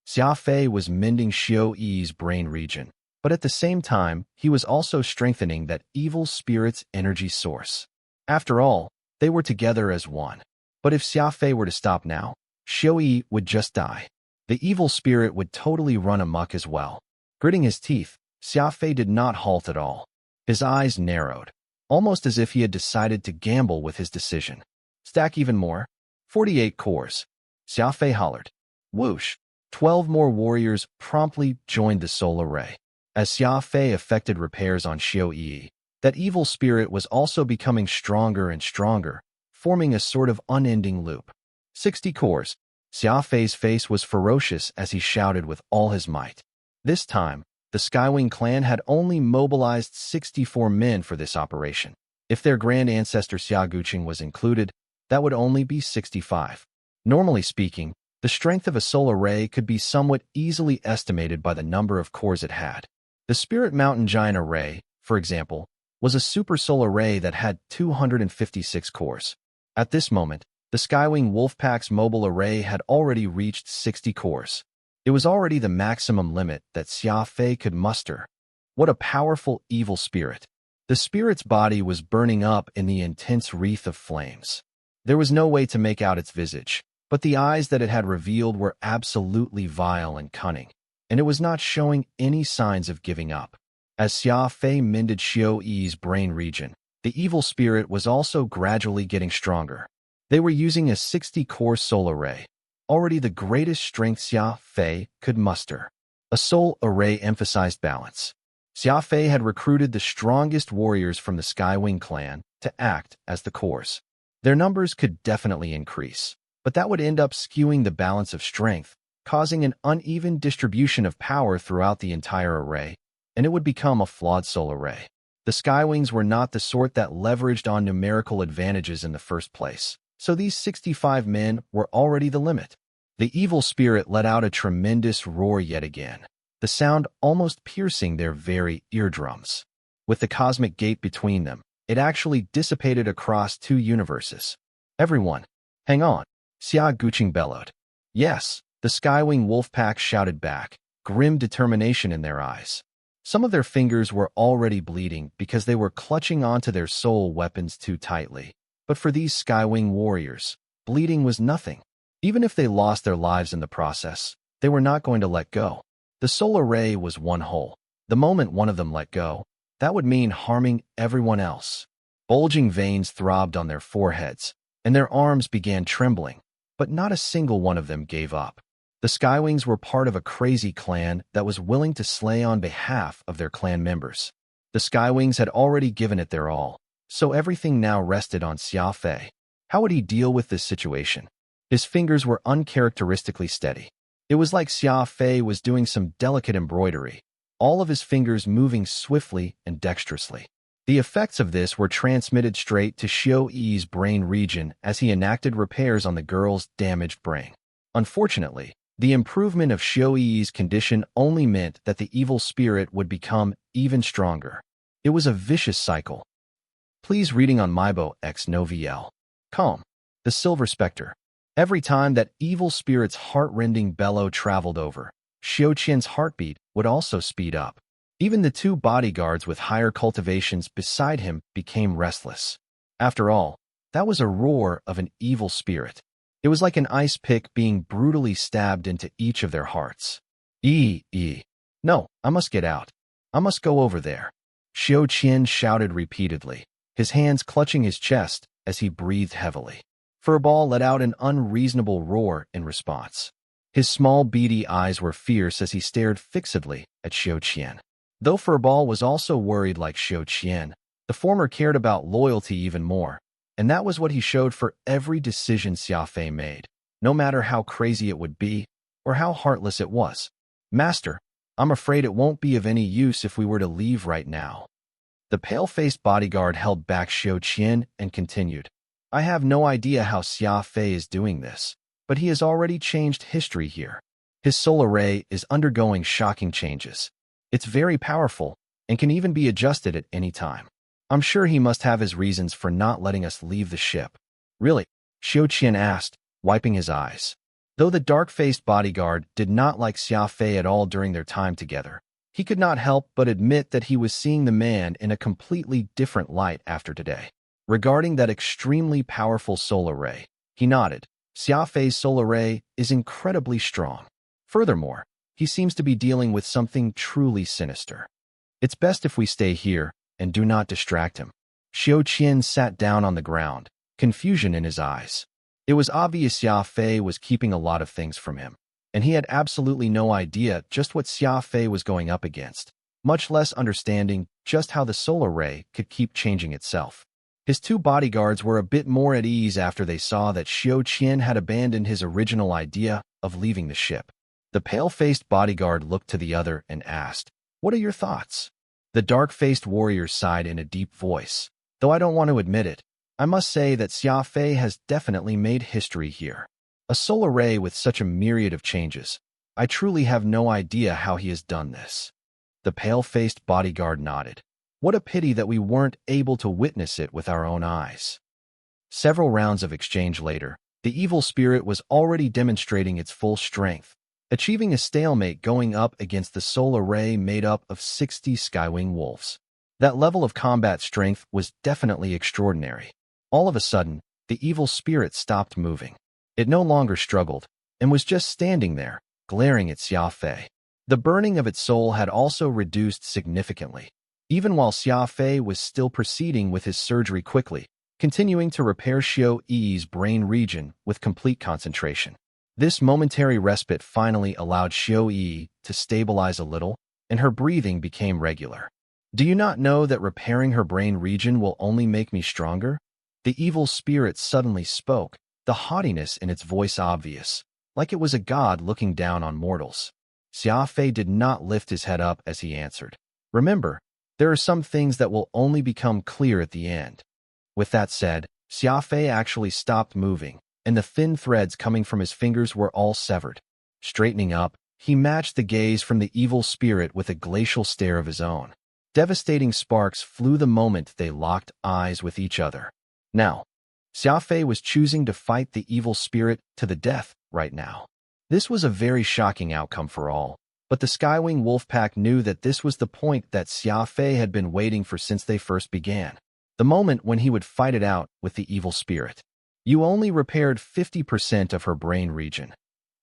Xia Fei was mending Xiao Yi's brain region, but at the same time, he was also strengthening that evil spirit's energy source. After all, they were together as one. But if Xia Fei were to stop now, Xiao Yi would just die. The evil spirit would totally run amok as well. Gritting his teeth, Xia Fei did not halt at all. His eyes narrowed, almost as if he had decided to gamble with his decision. Stack even more. 48 cores. Xia Fei hollered. Whoosh. 12 more warriors promptly joined the solar ray. As Xia Fei effected repairs on Xiao Yi, that evil spirit was also becoming stronger and stronger, forming a sort of unending loop. 60 cores. Xia Fei's face was ferocious as he shouted with all his might. This time, the Skywing clan had only mobilized 64 men for this operation. If their grand ancestor Xia Guqing was included, that would only be 65. Normally speaking, the strength of a solar ray could be somewhat easily estimated by the number of cores it had. The Spirit Mountain Giant Array, for example, was a super solar ray that had 256 cores. At this moment, the Skywing Wolfpack's mobile array had already reached 60 cores. It was already the maximum limit that Xia Fei could muster. What a powerful evil spirit. The spirit's body was burning up in the intense wreath of flames. There was no way to make out its visage, but the eyes that it had revealed were absolutely vile and cunning, and it was not showing any signs of giving up. As Xia Fei mended Xiao Yi's brain region, the evil spirit was also gradually getting stronger. They were using a 60-core soul array, already the greatest strength Xia Fei could muster. A soul array emphasized balance. Xia Fei had recruited the strongest warriors from the Skywing clan to act as the cores. Their numbers could definitely increase, but that would end up skewing the balance of strength, causing an uneven distribution of power throughout the entire array, and it would become a flawed soul array. The Skywings were not the sort that leveraged on numerical advantages in the first place, so these 65 men were already the limit. The evil spirit let out a tremendous roar yet again, the sound almost piercing their very eardrums. With the cosmic gate between them, it actually dissipated across 2 universes. Everyone, hang on, Xia Guqing bellowed. Yes, the Skywing wolf pack shouted back, grim determination in their eyes. Some of their fingers were already bleeding because they were clutching onto their soul weapons too tightly. But for these Skywing warriors, bleeding was nothing. Even if they lost their lives in the process, they were not going to let go. The soul array was one whole. The moment one of them let go, that would mean harming everyone else. Bulging veins throbbed on their foreheads, and their arms began trembling, but not a single one of them gave up. The Skywings were part of a crazy clan that was willing to slay on behalf of their clan members. The Skywings had already given it their all, so everything now rested on Xia Fei. How would he deal with this situation? His fingers were uncharacteristically steady. It was like Xia Fei was doing some delicate embroidery, all of his fingers moving swiftly and dexterously. The effects of this were transmitted straight to Xiao Yi's brain region as he enacted repairs on the girl's damaged brain. Unfortunately, the improvement of Xiao Yi's condition only meant that the evil spirit would become even stronger. It was a vicious cycle. Please reading on Maibo X Noviel. Calm. The Silver Spectre. Every time that evil spirit's heart-rending bellow traveled over, Xiao Qian's heartbeat would also speed up. Even the 2 bodyguards with higher cultivations beside him became restless. After all, that was a roar of an evil spirit. It was like an ice pick being brutally stabbed into each of their hearts. No, I must get out. I must go over there. Xiao Qian shouted repeatedly, his hands clutching his chest as he breathed heavily. Furball let out an unreasonable roar in response. His small beady eyes were fierce as he stared fixedly at Xiao Qian. Though Furball was also worried like Xiao Qian, the former cared about loyalty even more, and that was what he showed for every decision Xia Fei made, no matter how crazy it would be or how heartless it was. Master, I'm afraid it won't be of any use if we were to leave right now. The pale-faced bodyguard held back Xiao Qian and continued. I have no idea how Xia Fei is doing this, but he has already changed history here. His soul array is undergoing shocking changes. It's very powerful and can even be adjusted at any time. I'm sure he must have his reasons for not letting us leave the ship. Really? Xiao Qian asked, wiping his eyes. Though the dark-faced bodyguard did not like Xia Fei at all during their time together, he could not help but admit that he was seeing the man in a completely different light after today. Regarding that extremely powerful soul array, he nodded. Xia Fei's soul array is incredibly strong. Furthermore, he seems to be dealing with something truly sinister. It's best if we stay here and do not distract him. Xiao Qian sat down on the ground, confusion in his eyes. It was obvious Xia Fei was keeping a lot of things from him, and he had absolutely no idea just what Xia Fei was going up against, much less understanding just how the soul array could keep changing itself. His 2 bodyguards were a bit more at ease after they saw that Xiao Qian had abandoned his original idea of leaving the ship. The pale-faced bodyguard looked to the other and asked, "What are your thoughts?" The dark-faced warrior sighed in a deep voice. Though I don't want to admit it, I must say that Xia Fei has definitely made history here. A soul array with such a myriad of changes. I truly have no idea how he has done this. The pale-faced bodyguard nodded. What a pity that we weren't able to witness it with our own eyes. Several rounds of exchange later, the evil spirit was already demonstrating its full strength, achieving a stalemate going up against the soul array made up of 60 Skywing wolves. That level of combat strength was definitely extraordinary. All of a sudden, the evil spirit stopped moving. It no longer struggled, and was just standing there, glaring at Xia Fei. The burning of its soul had also reduced significantly, even while Xia Fei was still proceeding with his surgery quickly, continuing to repair Xiao Yi's brain region with complete concentration. This momentary respite finally allowed Xiao Yi to stabilize a little, and her breathing became regular. Do you not know that repairing her brain region will only make me stronger? The evil spirit suddenly spoke, the haughtiness in its voice obvious, like it was a god looking down on mortals. Xia Fei did not lift his head up as he answered. Remember, there are some things that will only become clear at the end. With that said, Xia Fei actually stopped moving, and the thin threads coming from his fingers were all severed. Straightening up, he matched the gaze from the evil spirit with a glacial stare of his own. Devastating sparks flew the moment they locked eyes with each other. Now, Xia Fei was choosing to fight the evil spirit to the death right now. This was a very shocking outcome for all, but the Skywing Wolfpack knew that this was the point that Xia Fei had been waiting for since they first began. The moment when he would fight it out with the evil spirit. You only repaired 50% of her brain region.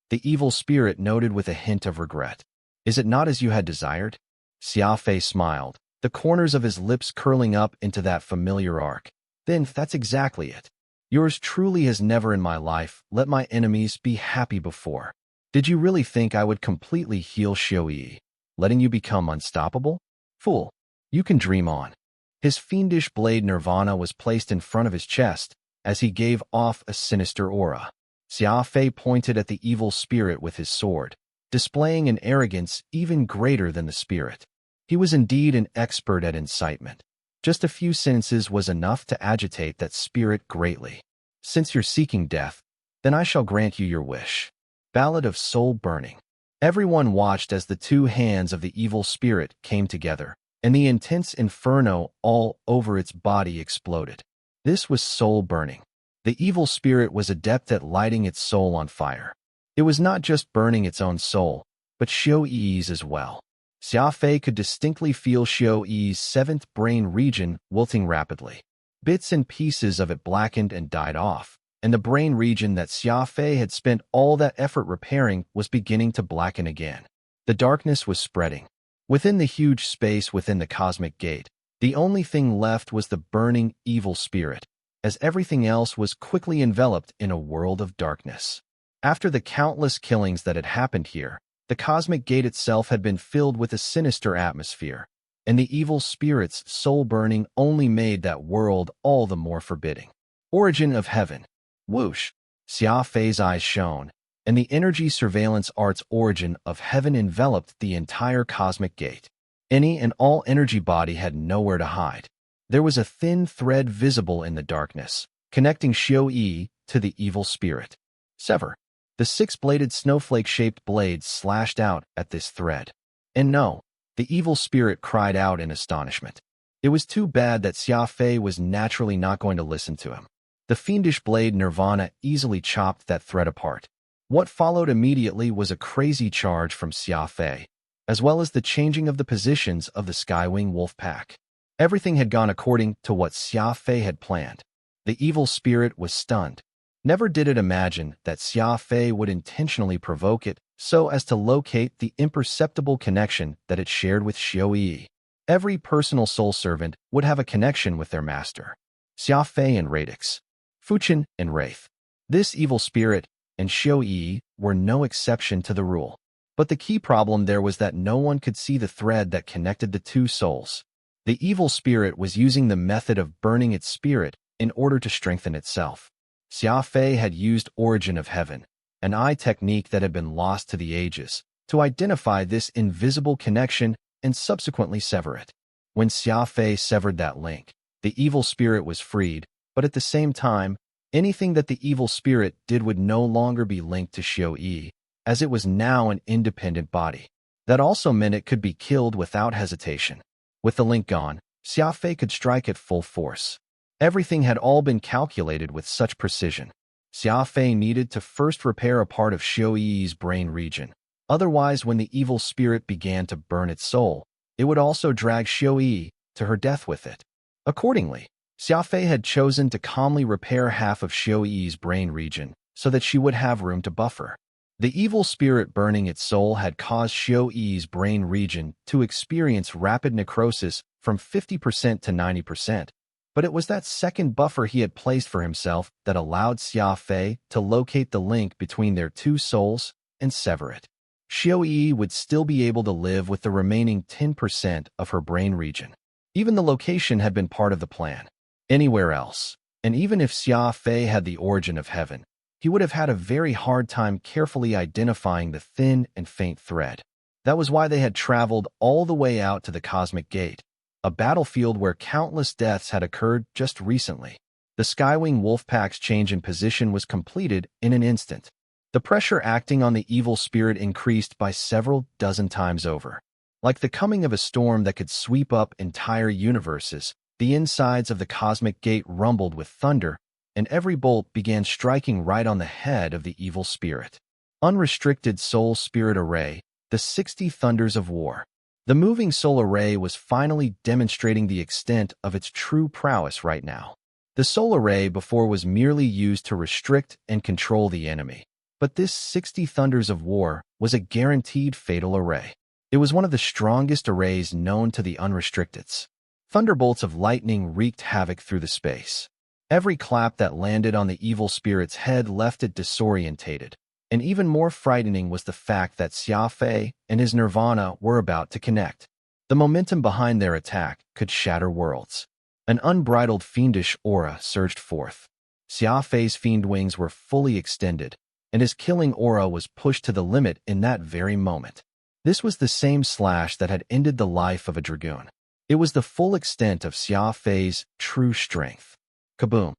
The evil spirit noted with a hint of regret. Is it not as you had desired? Xia Fei smiled, the corners of his lips curling up into that familiar arc. Then that's exactly it. Yours truly has never in my life let my enemies be happy before. Did you really think I would completely heal Xiao Yi, letting you become unstoppable? Fool, you can dream on. His fiendish blade Nirvana was placed in front of his chest as he gave off a sinister aura. Xia Fei pointed at the evil spirit with his sword, displaying an arrogance even greater than the spirit. He was indeed an expert at incitement. Just a few sentences was enough to agitate that spirit greatly. Since you're seeking death, then I shall grant you your wish. Ballad of Soul Burning. Everyone watched as the two hands of the evil spirit came together, and the intense inferno all over its body exploded. This was soul burning. The evil spirit was adept at lighting its soul on fire. It was not just burning its own soul, but Xiao Yi's as well. Xia Fei could distinctly feel Xiao Yi's seventh brain region wilting rapidly. Bits and pieces of it blackened and died off, and the brain region that Xia Fei had spent all that effort repairing was beginning to blacken again. The darkness was spreading. Within the huge space within the cosmic gate, the only thing left was the burning evil spirit, as everything else was quickly enveloped in a world of darkness. After the countless killings that had happened here, the cosmic gate itself had been filled with a sinister atmosphere, and the evil spirit's soul burning only made that world all the more forbidding. Origin of Heaven. Whoosh! Xia Fei's eyes shone, and the energy surveillance art's origin of heaven enveloped the entire cosmic gate. Any and all energy body had nowhere to hide. There was a thin thread visible in the darkness, connecting Xiao Yi to the evil spirit. Sever. The six-bladed snowflake-shaped blade slashed out at this thread. And no, the evil spirit cried out in astonishment. It was too bad that Xia Fei was naturally not going to listen to him. The fiendish blade Nirvana easily chopped that thread apart. What followed immediately was a crazy charge from Xia Fei, as well as the changing of the positions of the Skywing Wolfpack. Everything had gone according to what Xia Fei had planned. The evil spirit was stunned. Never did it imagine that Xia Fei would intentionally provoke it so as to locate the imperceptible connection that it shared with Xiao Yi. Every personal soul servant would have a connection with their master. Xia Fei and Radix, Fuchen and Wraith. This evil spirit and Xiao Yi were no exception to the rule. But the key problem there was that no one could see the thread that connected the two souls. The evil spirit was using the method of burning its spirit in order to strengthen itself. Xia Fei had used Origin of Heaven, an eye technique that had been lost to the ages, to identify this invisible connection and subsequently sever it. When Xia Fei severed that link, the evil spirit was freed, but at the same time, anything that the evil spirit did would no longer be linked to Xiao Yi, as it was now an independent body. That also meant it could be killed without hesitation. With the link gone, Xia Fei could strike at full force. Everything had all been calculated with such precision. Xia Fei needed to first repair a part of Xiao Yi's brain region, Otherwise, when the evil spirit began to burn its soul, it would also drag Xiao to her death with it. Accordingly, Xia Fei had chosen to calmly repair half of Xiao brain region so that she would have room to buffer. The evil spirit burning its soul had caused Xiao brain region to experience rapid necrosis from 50% to 90%, but it was that second buffer he had placed for himself that allowed Xia Fei to locate the link between their two souls and sever it. Xiao would still be able to live with the remaining 10% of her brain region. Even the location had been part of the plan. Anywhere else, and even if Xia Fei had the origin of heaven, he would have had a very hard time carefully identifying the thin and faint thread. That was why they had traveled all the way out to the Cosmic Gate, a battlefield where countless deaths had occurred just recently. The Skywing Wolfpack's change in position was completed in an instant. The pressure acting on the evil spirit increased by several dozen times over. Like the coming of a storm that could sweep up entire universes, the insides of the Cosmic Gate rumbled with thunder, and every bolt began striking right on the head of the evil spirit. Unrestricted Soul Spirit Array, the 60 Thunders of War. The moving soul array was finally demonstrating the extent of its true prowess right now. The soul array before was merely used to restrict and control the enemy, but this 60 Thunders of War was a guaranteed fatal array. It was one of the strongest arrays known to the unrestricteds. Thunderbolts of lightning wreaked havoc through the space. Every clap that landed on the evil spirit's head left it disorientated, and even more frightening was the fact that Xia Fei and his Nirvana were about to connect. The momentum behind their attack could shatter worlds. An unbridled fiendish aura surged forth. Xia Fei's fiend wings were fully extended, and his killing aura was pushed to the limit in that very moment. This was the same slash that had ended the life of a dragoon. It was the full extent of Xia Fei's true strength. Kaboom!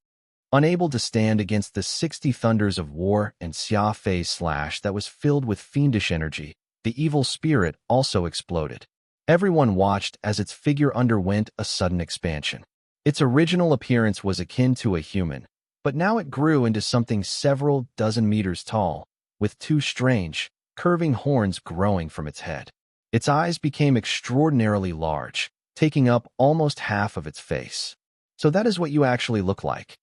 Unable to stand against the 60 Thunders of War and Xia Fei's slash that was filled with fiendish energy, the evil spirit also exploded. Everyone watched as its figure underwent a sudden expansion. Its original appearance was akin to a human, but now it grew into something several dozen meters tall, with two strange, curving horns growing from its head. Its eyes became extraordinarily large, taking up almost half of its face. So that is what you actually look like,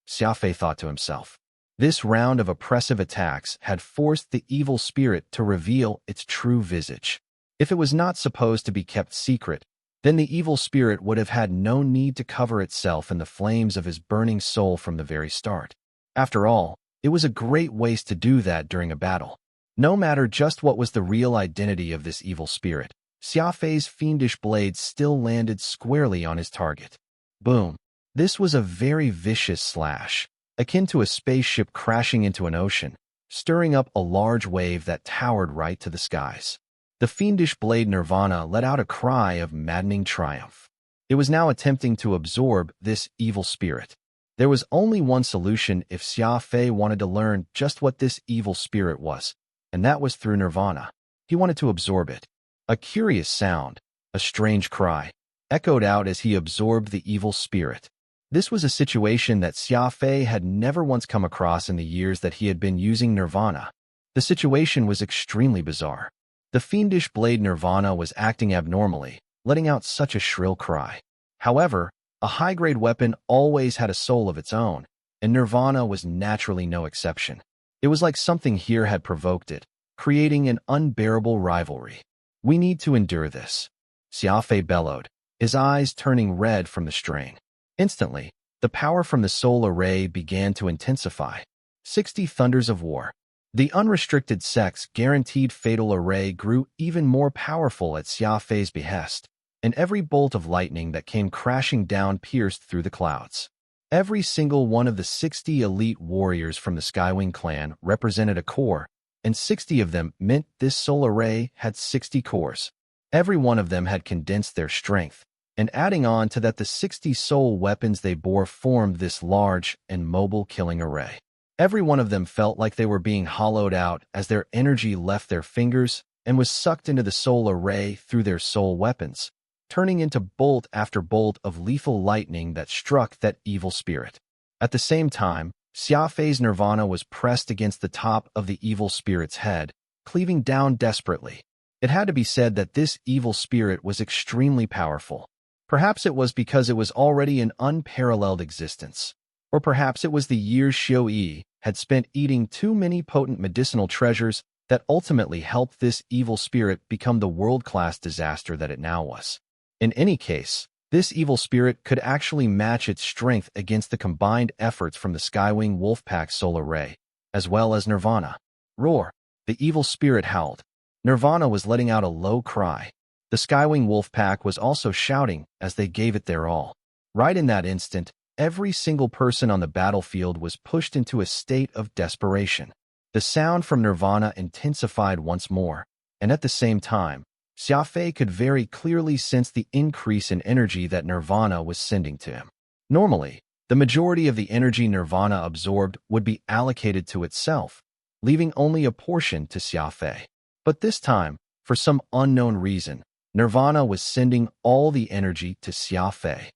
Xia Fei thought to himself. This round of oppressive attacks had forced the evil spirit to reveal its true visage. If it was not supposed to be kept secret, then the evil spirit would have had no need to cover itself in the flames of his burning soul from the very start. After all, it was a great waste to do that during a battle. No matter just what was the real identity of this evil spirit, Xia Fei's fiendish blade still landed squarely on his target. Boom! This was a very vicious slash, akin to a spaceship crashing into an ocean, stirring up a large wave that towered right to the skies. The fiendish blade Nirvana let out a cry of maddening triumph. It was now attempting to absorb this evil spirit. There was only one solution if Xia Fei wanted to learn just what this evil spirit was, and that was through Nirvana. He wanted to absorb it. A curious sound, a strange cry, echoed out as he absorbed the evil spirit. This was a situation that Xia Fei had never once come across in the years that he had been using Nirvana. The situation was extremely bizarre. The fiendish blade Nirvana was acting abnormally, letting out such a shrill cry. However, a high-grade weapon always had a soul of its own, and Nirvana was naturally no exception. It was like something here had provoked it, creating an unbearable rivalry. We need to endure this, Xia Fei bellowed, his eyes turning red from the strain. Instantly, the power from the soul array began to intensify. 60 Thunders of War. The unrestricted sex guaranteed fatal array grew even more powerful at Xia Fei's behest, and every bolt of lightning that came crashing down pierced through the clouds. Every single one of the 60 elite warriors from the Skywing clan represented a core, and 60 of them meant this soul array had 60 cores. Every one of them had condensed their strength, and adding on to that the 60 soul weapons they bore formed this large and mobile killing array. Every one of them felt like they were being hollowed out as their energy left their fingers and was sucked into the soul array through their soul weapons, turning into bolt after bolt of lethal lightning that struck that evil spirit. At the same time, Xia Fei's Nirvana was pressed against the top of the evil spirit's head, cleaving down desperately. It had to be said that this evil spirit was extremely powerful. Perhaps it was because it was already an unparalleled existence. Or perhaps it was the years Xiao Yi had spent eating too many potent medicinal treasures that ultimately helped this evil spirit become the world-class disaster that it now was. In any case, this evil spirit could actually match its strength against the combined efforts from the Skywing Wolfpack Solar Ray, as well as Nirvana. Roar! The evil spirit howled. Nirvana was letting out a low cry. The Skywing Wolfpack was also shouting as they gave it their all. Right in that instant, every single person on the battlefield was pushed into a state of desperation. The sound from Nirvana intensified once more, and at the same time, Xia Fei could very clearly sense the increase in energy that Nirvana was sending to him. Normally, the majority of the energy Nirvana absorbed would be allocated to itself, leaving only a portion to Xia Fei. But this time, for some unknown reason, Nirvana was sending all the energy to Xia Fei.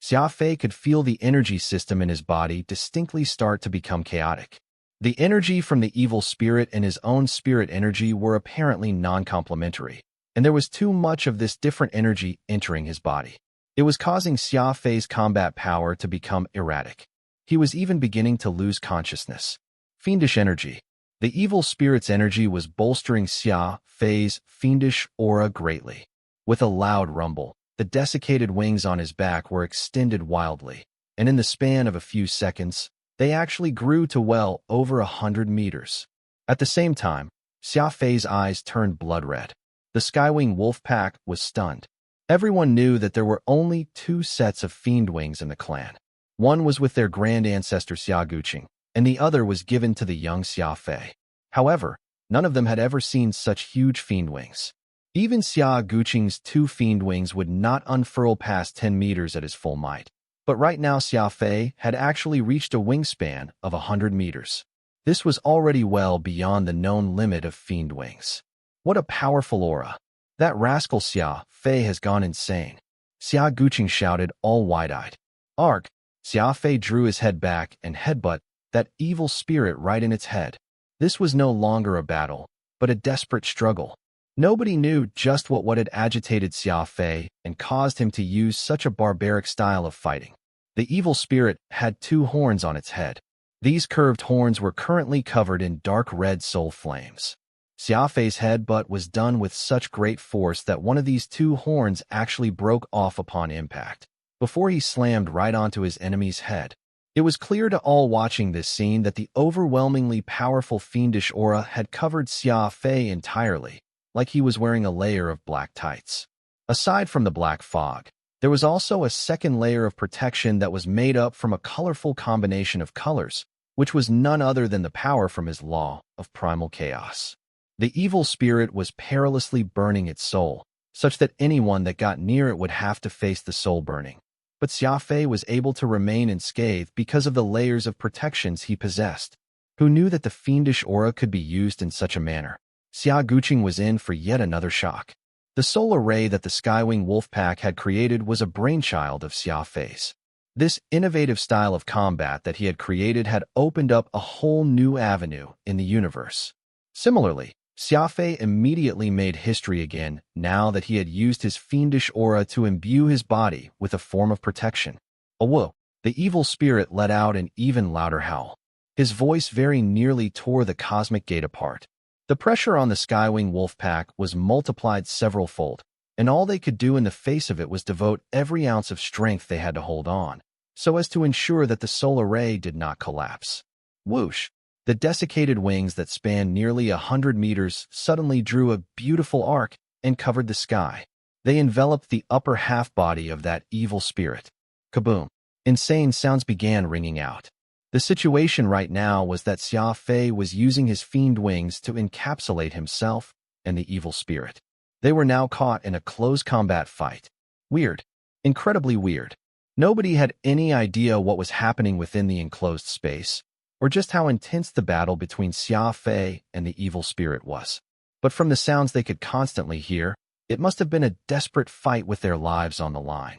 Xia Fei could feel the energy system in his body distinctly start to become chaotic. The energy from the evil spirit and his own spirit energy were apparently non-complementary, and there was too much of this different energy entering his body. It was causing Xia Fei's combat power to become erratic. He was even beginning to lose consciousness. Fiendish energy. The evil spirit's energy was bolstering Xia Fei's fiendish aura greatly. With a loud rumble, the desiccated wings on his back were extended wildly, and in the span of a few seconds, they actually grew to well over 100 meters. At the same time, Xia Fei's eyes turned blood red. The Skywing Wolfpack was stunned. Everyone knew that there were only 2 sets of fiend wings in the clan. One was with their grand ancestor Xia Guqing, and the other was given to the young Xia Fei. However, none of them had ever seen such huge fiend wings. Even Xia Guqing's 2 fiend wings would not unfurl past 10 meters at his full might. But right now Xia Fei had actually reached a wingspan of 100 meters. This was already well beyond the known limit of fiend wings. What a powerful aura! That rascal Xia Fei has gone insane. Xia Guqing shouted, all wide-eyed. Arg! Xia Fei drew his head back and headbutt that evil spirit right in its head. This was no longer a battle, but a desperate struggle. Nobody knew just what had agitated Xia Fei and caused him to use such a barbaric style of fighting. The evil spirit had 2 horns on its head. These curved horns were currently covered in dark red soul flames. Xia Fei's headbutt was done with such great force that one of these 2 horns actually broke off upon impact, before he slammed right onto his enemy's head. It was clear to all watching this scene that the overwhelmingly powerful fiendish aura had covered Xia Fei entirely, like he was wearing a layer of black tights. Aside from the black fog, there was also a second layer of protection that was made up from a colorful combination of colors, which was none other than the power from his law of primal chaos. The evil spirit was perilously burning its soul, such that anyone that got near it would have to face the soul burning. But Xia Fei was able to remain unscathed because of the layers of protections he possessed. Who knew that the fiendish aura could be used in such a manner? Xia Guqing was in for yet another shock. The solar ray that the Skywing Wolfpack had created was a brainchild of Xia Fei's. This innovative style of combat that he had created had opened up a whole new avenue in the universe. Similarly, Xia Fei immediately made history again now that he had used his fiendish aura to imbue his body with a form of protection. Whoa! The evil spirit let out an even louder howl. His voice very nearly tore the cosmic gate apart. The pressure on the Skywing Wolfpack was multiplied several-fold, and all they could do in the face of it was devote every ounce of strength they had to hold on, so as to ensure that the solar ray did not collapse. Whoosh! The desiccated wings that spanned nearly 100 meters suddenly drew a beautiful arc and covered the sky. They enveloped the upper half-body of that evil spirit. Kaboom! Insane sounds began ringing out. The situation right now was that Xia Fei was using his fiend wings to encapsulate himself and the evil spirit. They were now caught in a close combat fight. Weird. Incredibly weird. Nobody had any idea what was happening within the enclosed space, or just how intense the battle between Xia Fei and the evil spirit was. But from the sounds they could constantly hear, it must have been a desperate fight with their lives on the line.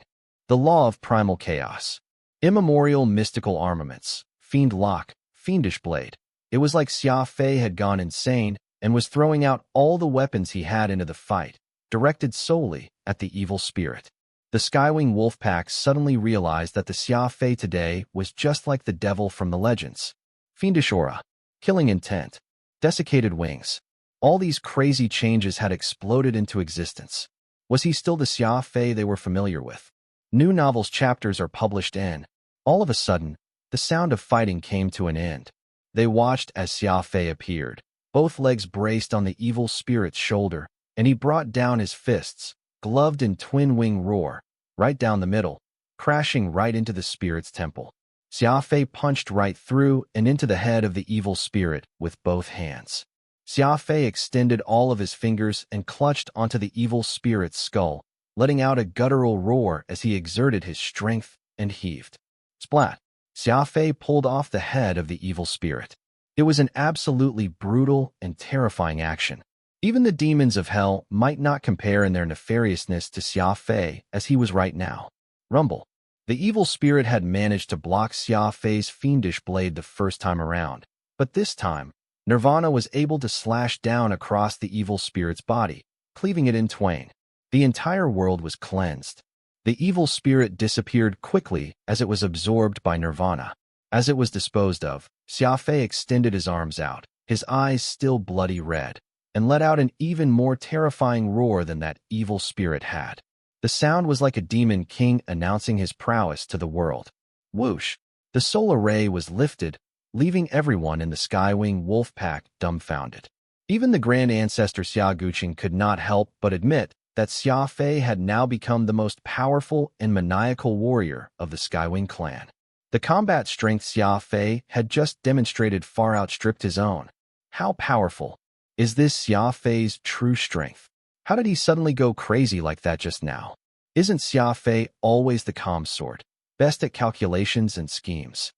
The law of primal chaos. Immemorial mystical armaments. Fiend lock, fiendish blade. It was like Xia Fei had gone insane and was throwing out all the weapons he had into the fight, directed solely at the evil spirit. The Skywing wolf pack suddenly realized that the Xia Fei today was just like the devil from the legends. Fiendish aura, killing intent, desiccated wings. All these crazy changes had exploded into existence. Was he still the Xia Fei they were familiar with? New novels chapters are published and, all of a sudden, the sound of fighting came to an end. They watched as Xia Fei appeared, both legs braced on the evil spirit's shoulder, and he brought down his fists, gloved in twin-wing roar, right down the middle, crashing right into the spirit's temple. Xia Fei punched right through and into the head of the evil spirit with both hands. Xia Fei extended all of his fingers and clutched onto the evil spirit's skull, letting out a guttural roar as he exerted his strength and heaved. Splat! Xia Fei pulled off the head of the evil spirit. It was an absolutely brutal and terrifying action. Even the demons of hell might not compare in their nefariousness to Xia Fei as he was right now. Rumble. The evil spirit had managed to block Xia Fei's fiendish blade the first time around, but this time, Nirvana was able to slash down across the evil spirit's body, cleaving it in twain. The entire world was cleansed. The evil spirit disappeared quickly as it was absorbed by Nirvana. As it was disposed of, Xia Fei extended his arms out, his eyes still bloody red, and let out an even more terrifying roar than that evil spirit had. The sound was like a demon king announcing his prowess to the world. Whoosh! The solar ray was lifted, leaving everyone in the Skywing wolf pack dumbfounded. Even the Grand Ancestor Xia Guqing could not help but admit that Xia Fei had now become the most powerful and maniacal warrior of the Skywing clan. The combat strength Xia Fei had just demonstrated far outstripped his own. How powerful is this Xia Fei's true strength? How did he suddenly go crazy like that just now? Isn't Xia Fei always the calm sort, best at calculations and schemes?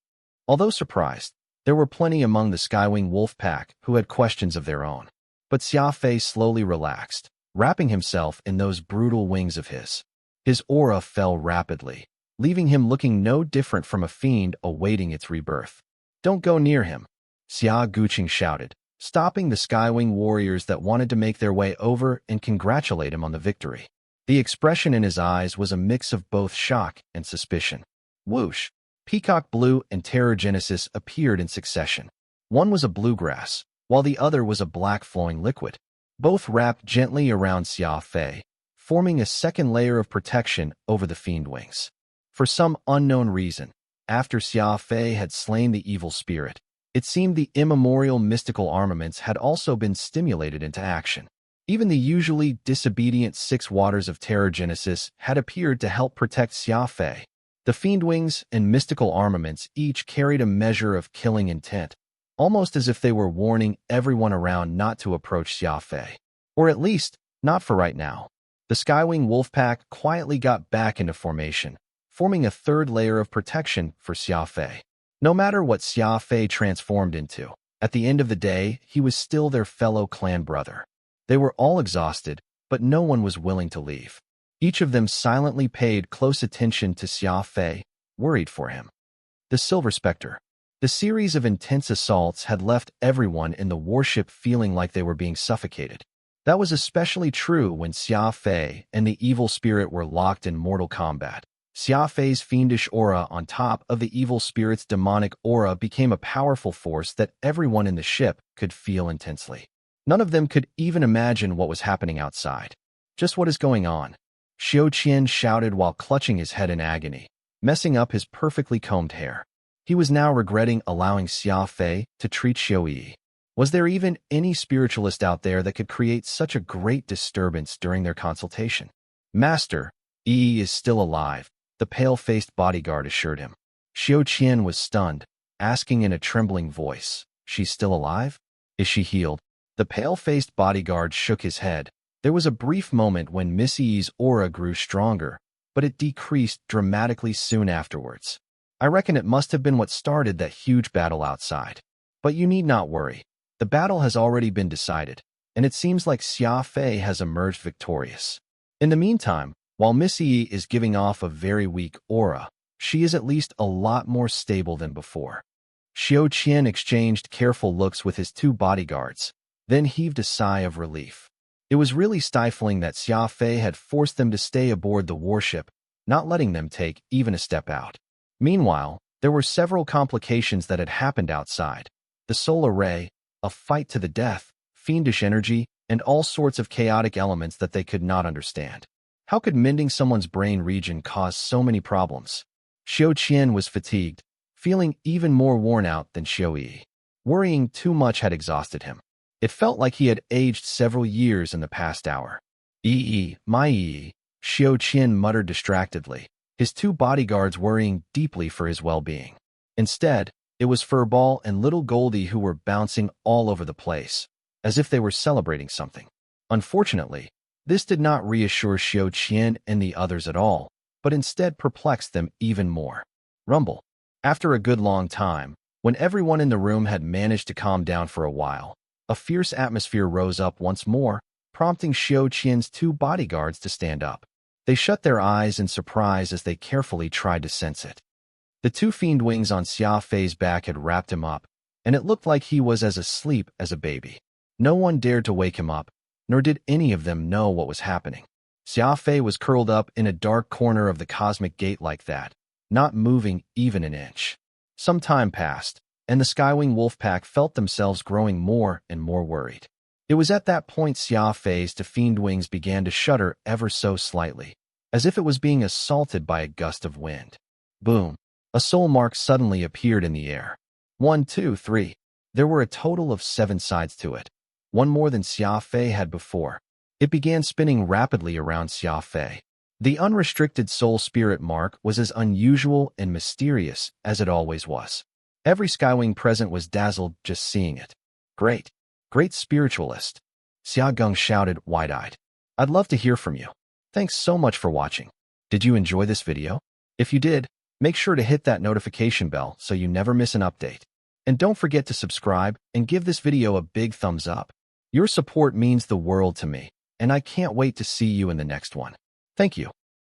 Although surprised, there were plenty among the Skywing wolf pack who had questions of their own. But Xia Fei slowly relaxed, wrapping himself in those brutal wings of his. His aura fell rapidly, leaving him looking no different from a fiend awaiting its rebirth. Don't go near him, Xia Guqing shouted, stopping the Skywing warriors that wanted to make their way over and congratulate him on the victory. The expression in his eyes was a mix of both shock and suspicion. Whoosh! Peacock Blue and Terror Genesis appeared in succession. One was a bluegrass, while the other was a black flowing liquid. Both wrapped gently around Xia Fei, forming a second layer of protection over the fiend wings. For some unknown reason, after Xia Fei had slain the evil spirit, it seemed the immemorial mystical armaments had also been stimulated into action. Even the usually disobedient 6 waters of Terror Genesis had appeared to help protect Xia Fei. The fiend wings and mystical armaments each carried a measure of killing intent, almost as if they were warning everyone around not to approach Xia Fei. Or at least, not for right now. The Skywing wolf pack quietly got back into formation, forming a third layer of protection for Xia Fei. No matter what Xia Fei transformed into, at the end of the day, he was still their fellow clan brother. They were all exhausted, but no one was willing to leave. Each of them silently paid close attention to Xia Fei, worried for him. The Silver Spectre. The series of intense assaults had left everyone in the warship feeling like they were being suffocated. That was especially true when Xia Fei and the evil spirit were locked in mortal combat. Xia Fei's fiendish aura on top of the evil spirit's demonic aura became a powerful force that everyone in the ship could feel intensely. None of them could even imagine what was happening outside. Just what is going on? Xiao Qian shouted while clutching his head in agony, messing up his perfectly combed hair. He was now regretting allowing Xia Fei to treat Xiao Yi. Was there even any spiritualist out there that could create such a great disturbance during their consultation? Master, Yi is still alive, the pale-faced bodyguard assured him. Xiao Qian was stunned, asking in a trembling voice, "She's still alive? Is she healed?" The pale-faced bodyguard shook his head. There was a brief moment when Miss Yi's aura grew stronger, but it decreased dramatically soon afterwards. I reckon it must have been what started that huge battle outside. But you need not worry. The battle has already been decided, and it seems like Xia Fei has emerged victorious. In the meantime, while Miss Yi is giving off a very weak aura, she is at least a lot more stable than before. Xiao Qian exchanged careful looks with his 2 bodyguards, then heaved a sigh of relief. It was really stifling that Xia Fei had forced them to stay aboard the warship, not letting them take even a step out. Meanwhile, there were several complications that had happened outside. The solar ray, a fight to the death, fiendish energy, and all sorts of chaotic elements that they could not understand. How could mending someone's brain region cause so many problems? Xiao Qian was fatigued, feeling even more worn out than Xiao Yi. Worrying too much had exhausted him. It felt like he had aged several years in the past hour. My Xiao Qian muttered distractedly, his two bodyguards worrying deeply for his well-being. Instead, it was Furball and Little Goldie who were bouncing all over the place, as if they were celebrating something. Unfortunately, this did not reassure Xiao Qian and the others at all, but instead perplexed them even more. Rumble. After a good long time, when everyone in the room had managed to calm down for a while, a fierce atmosphere rose up once more, prompting Xiao Qian's two bodyguards to stand up. They shut their eyes in surprise as they carefully tried to sense it. The two fiend wings on Xia Fei's back had wrapped him up, and it looked like he was as asleep as a baby. No one dared to wake him up, nor did any of them know what was happening. Xia Fei was curled up in a dark corner of the cosmic gate like that, not moving even an inch. Some time passed, and the Skywing Wolfpack felt themselves growing more and more worried. It was at that point Xia Fei's two fiend wings began to shudder ever so slightly, as if it was being assaulted by a gust of wind. Boom! A soul mark suddenly appeared in the air. 1, 2, 3. There were a total of 7 sides to it, one more than Xia Fei had before. It began spinning rapidly around Xia Fei. The unrestricted soul spirit mark was as unusual and mysterious as it always was. Every Skywing present was dazzled just seeing it. Great! Great spiritualist! Xia Geng shouted wide-eyed. I'd love to hear from you. Thanks so much for watching. Did you enjoy this video? If you did, make sure to hit that notification bell so you never miss an update. And don't forget to subscribe and give this video a big thumbs up. Your support means the world to me, and I can't wait to see you in the next one. Thank you.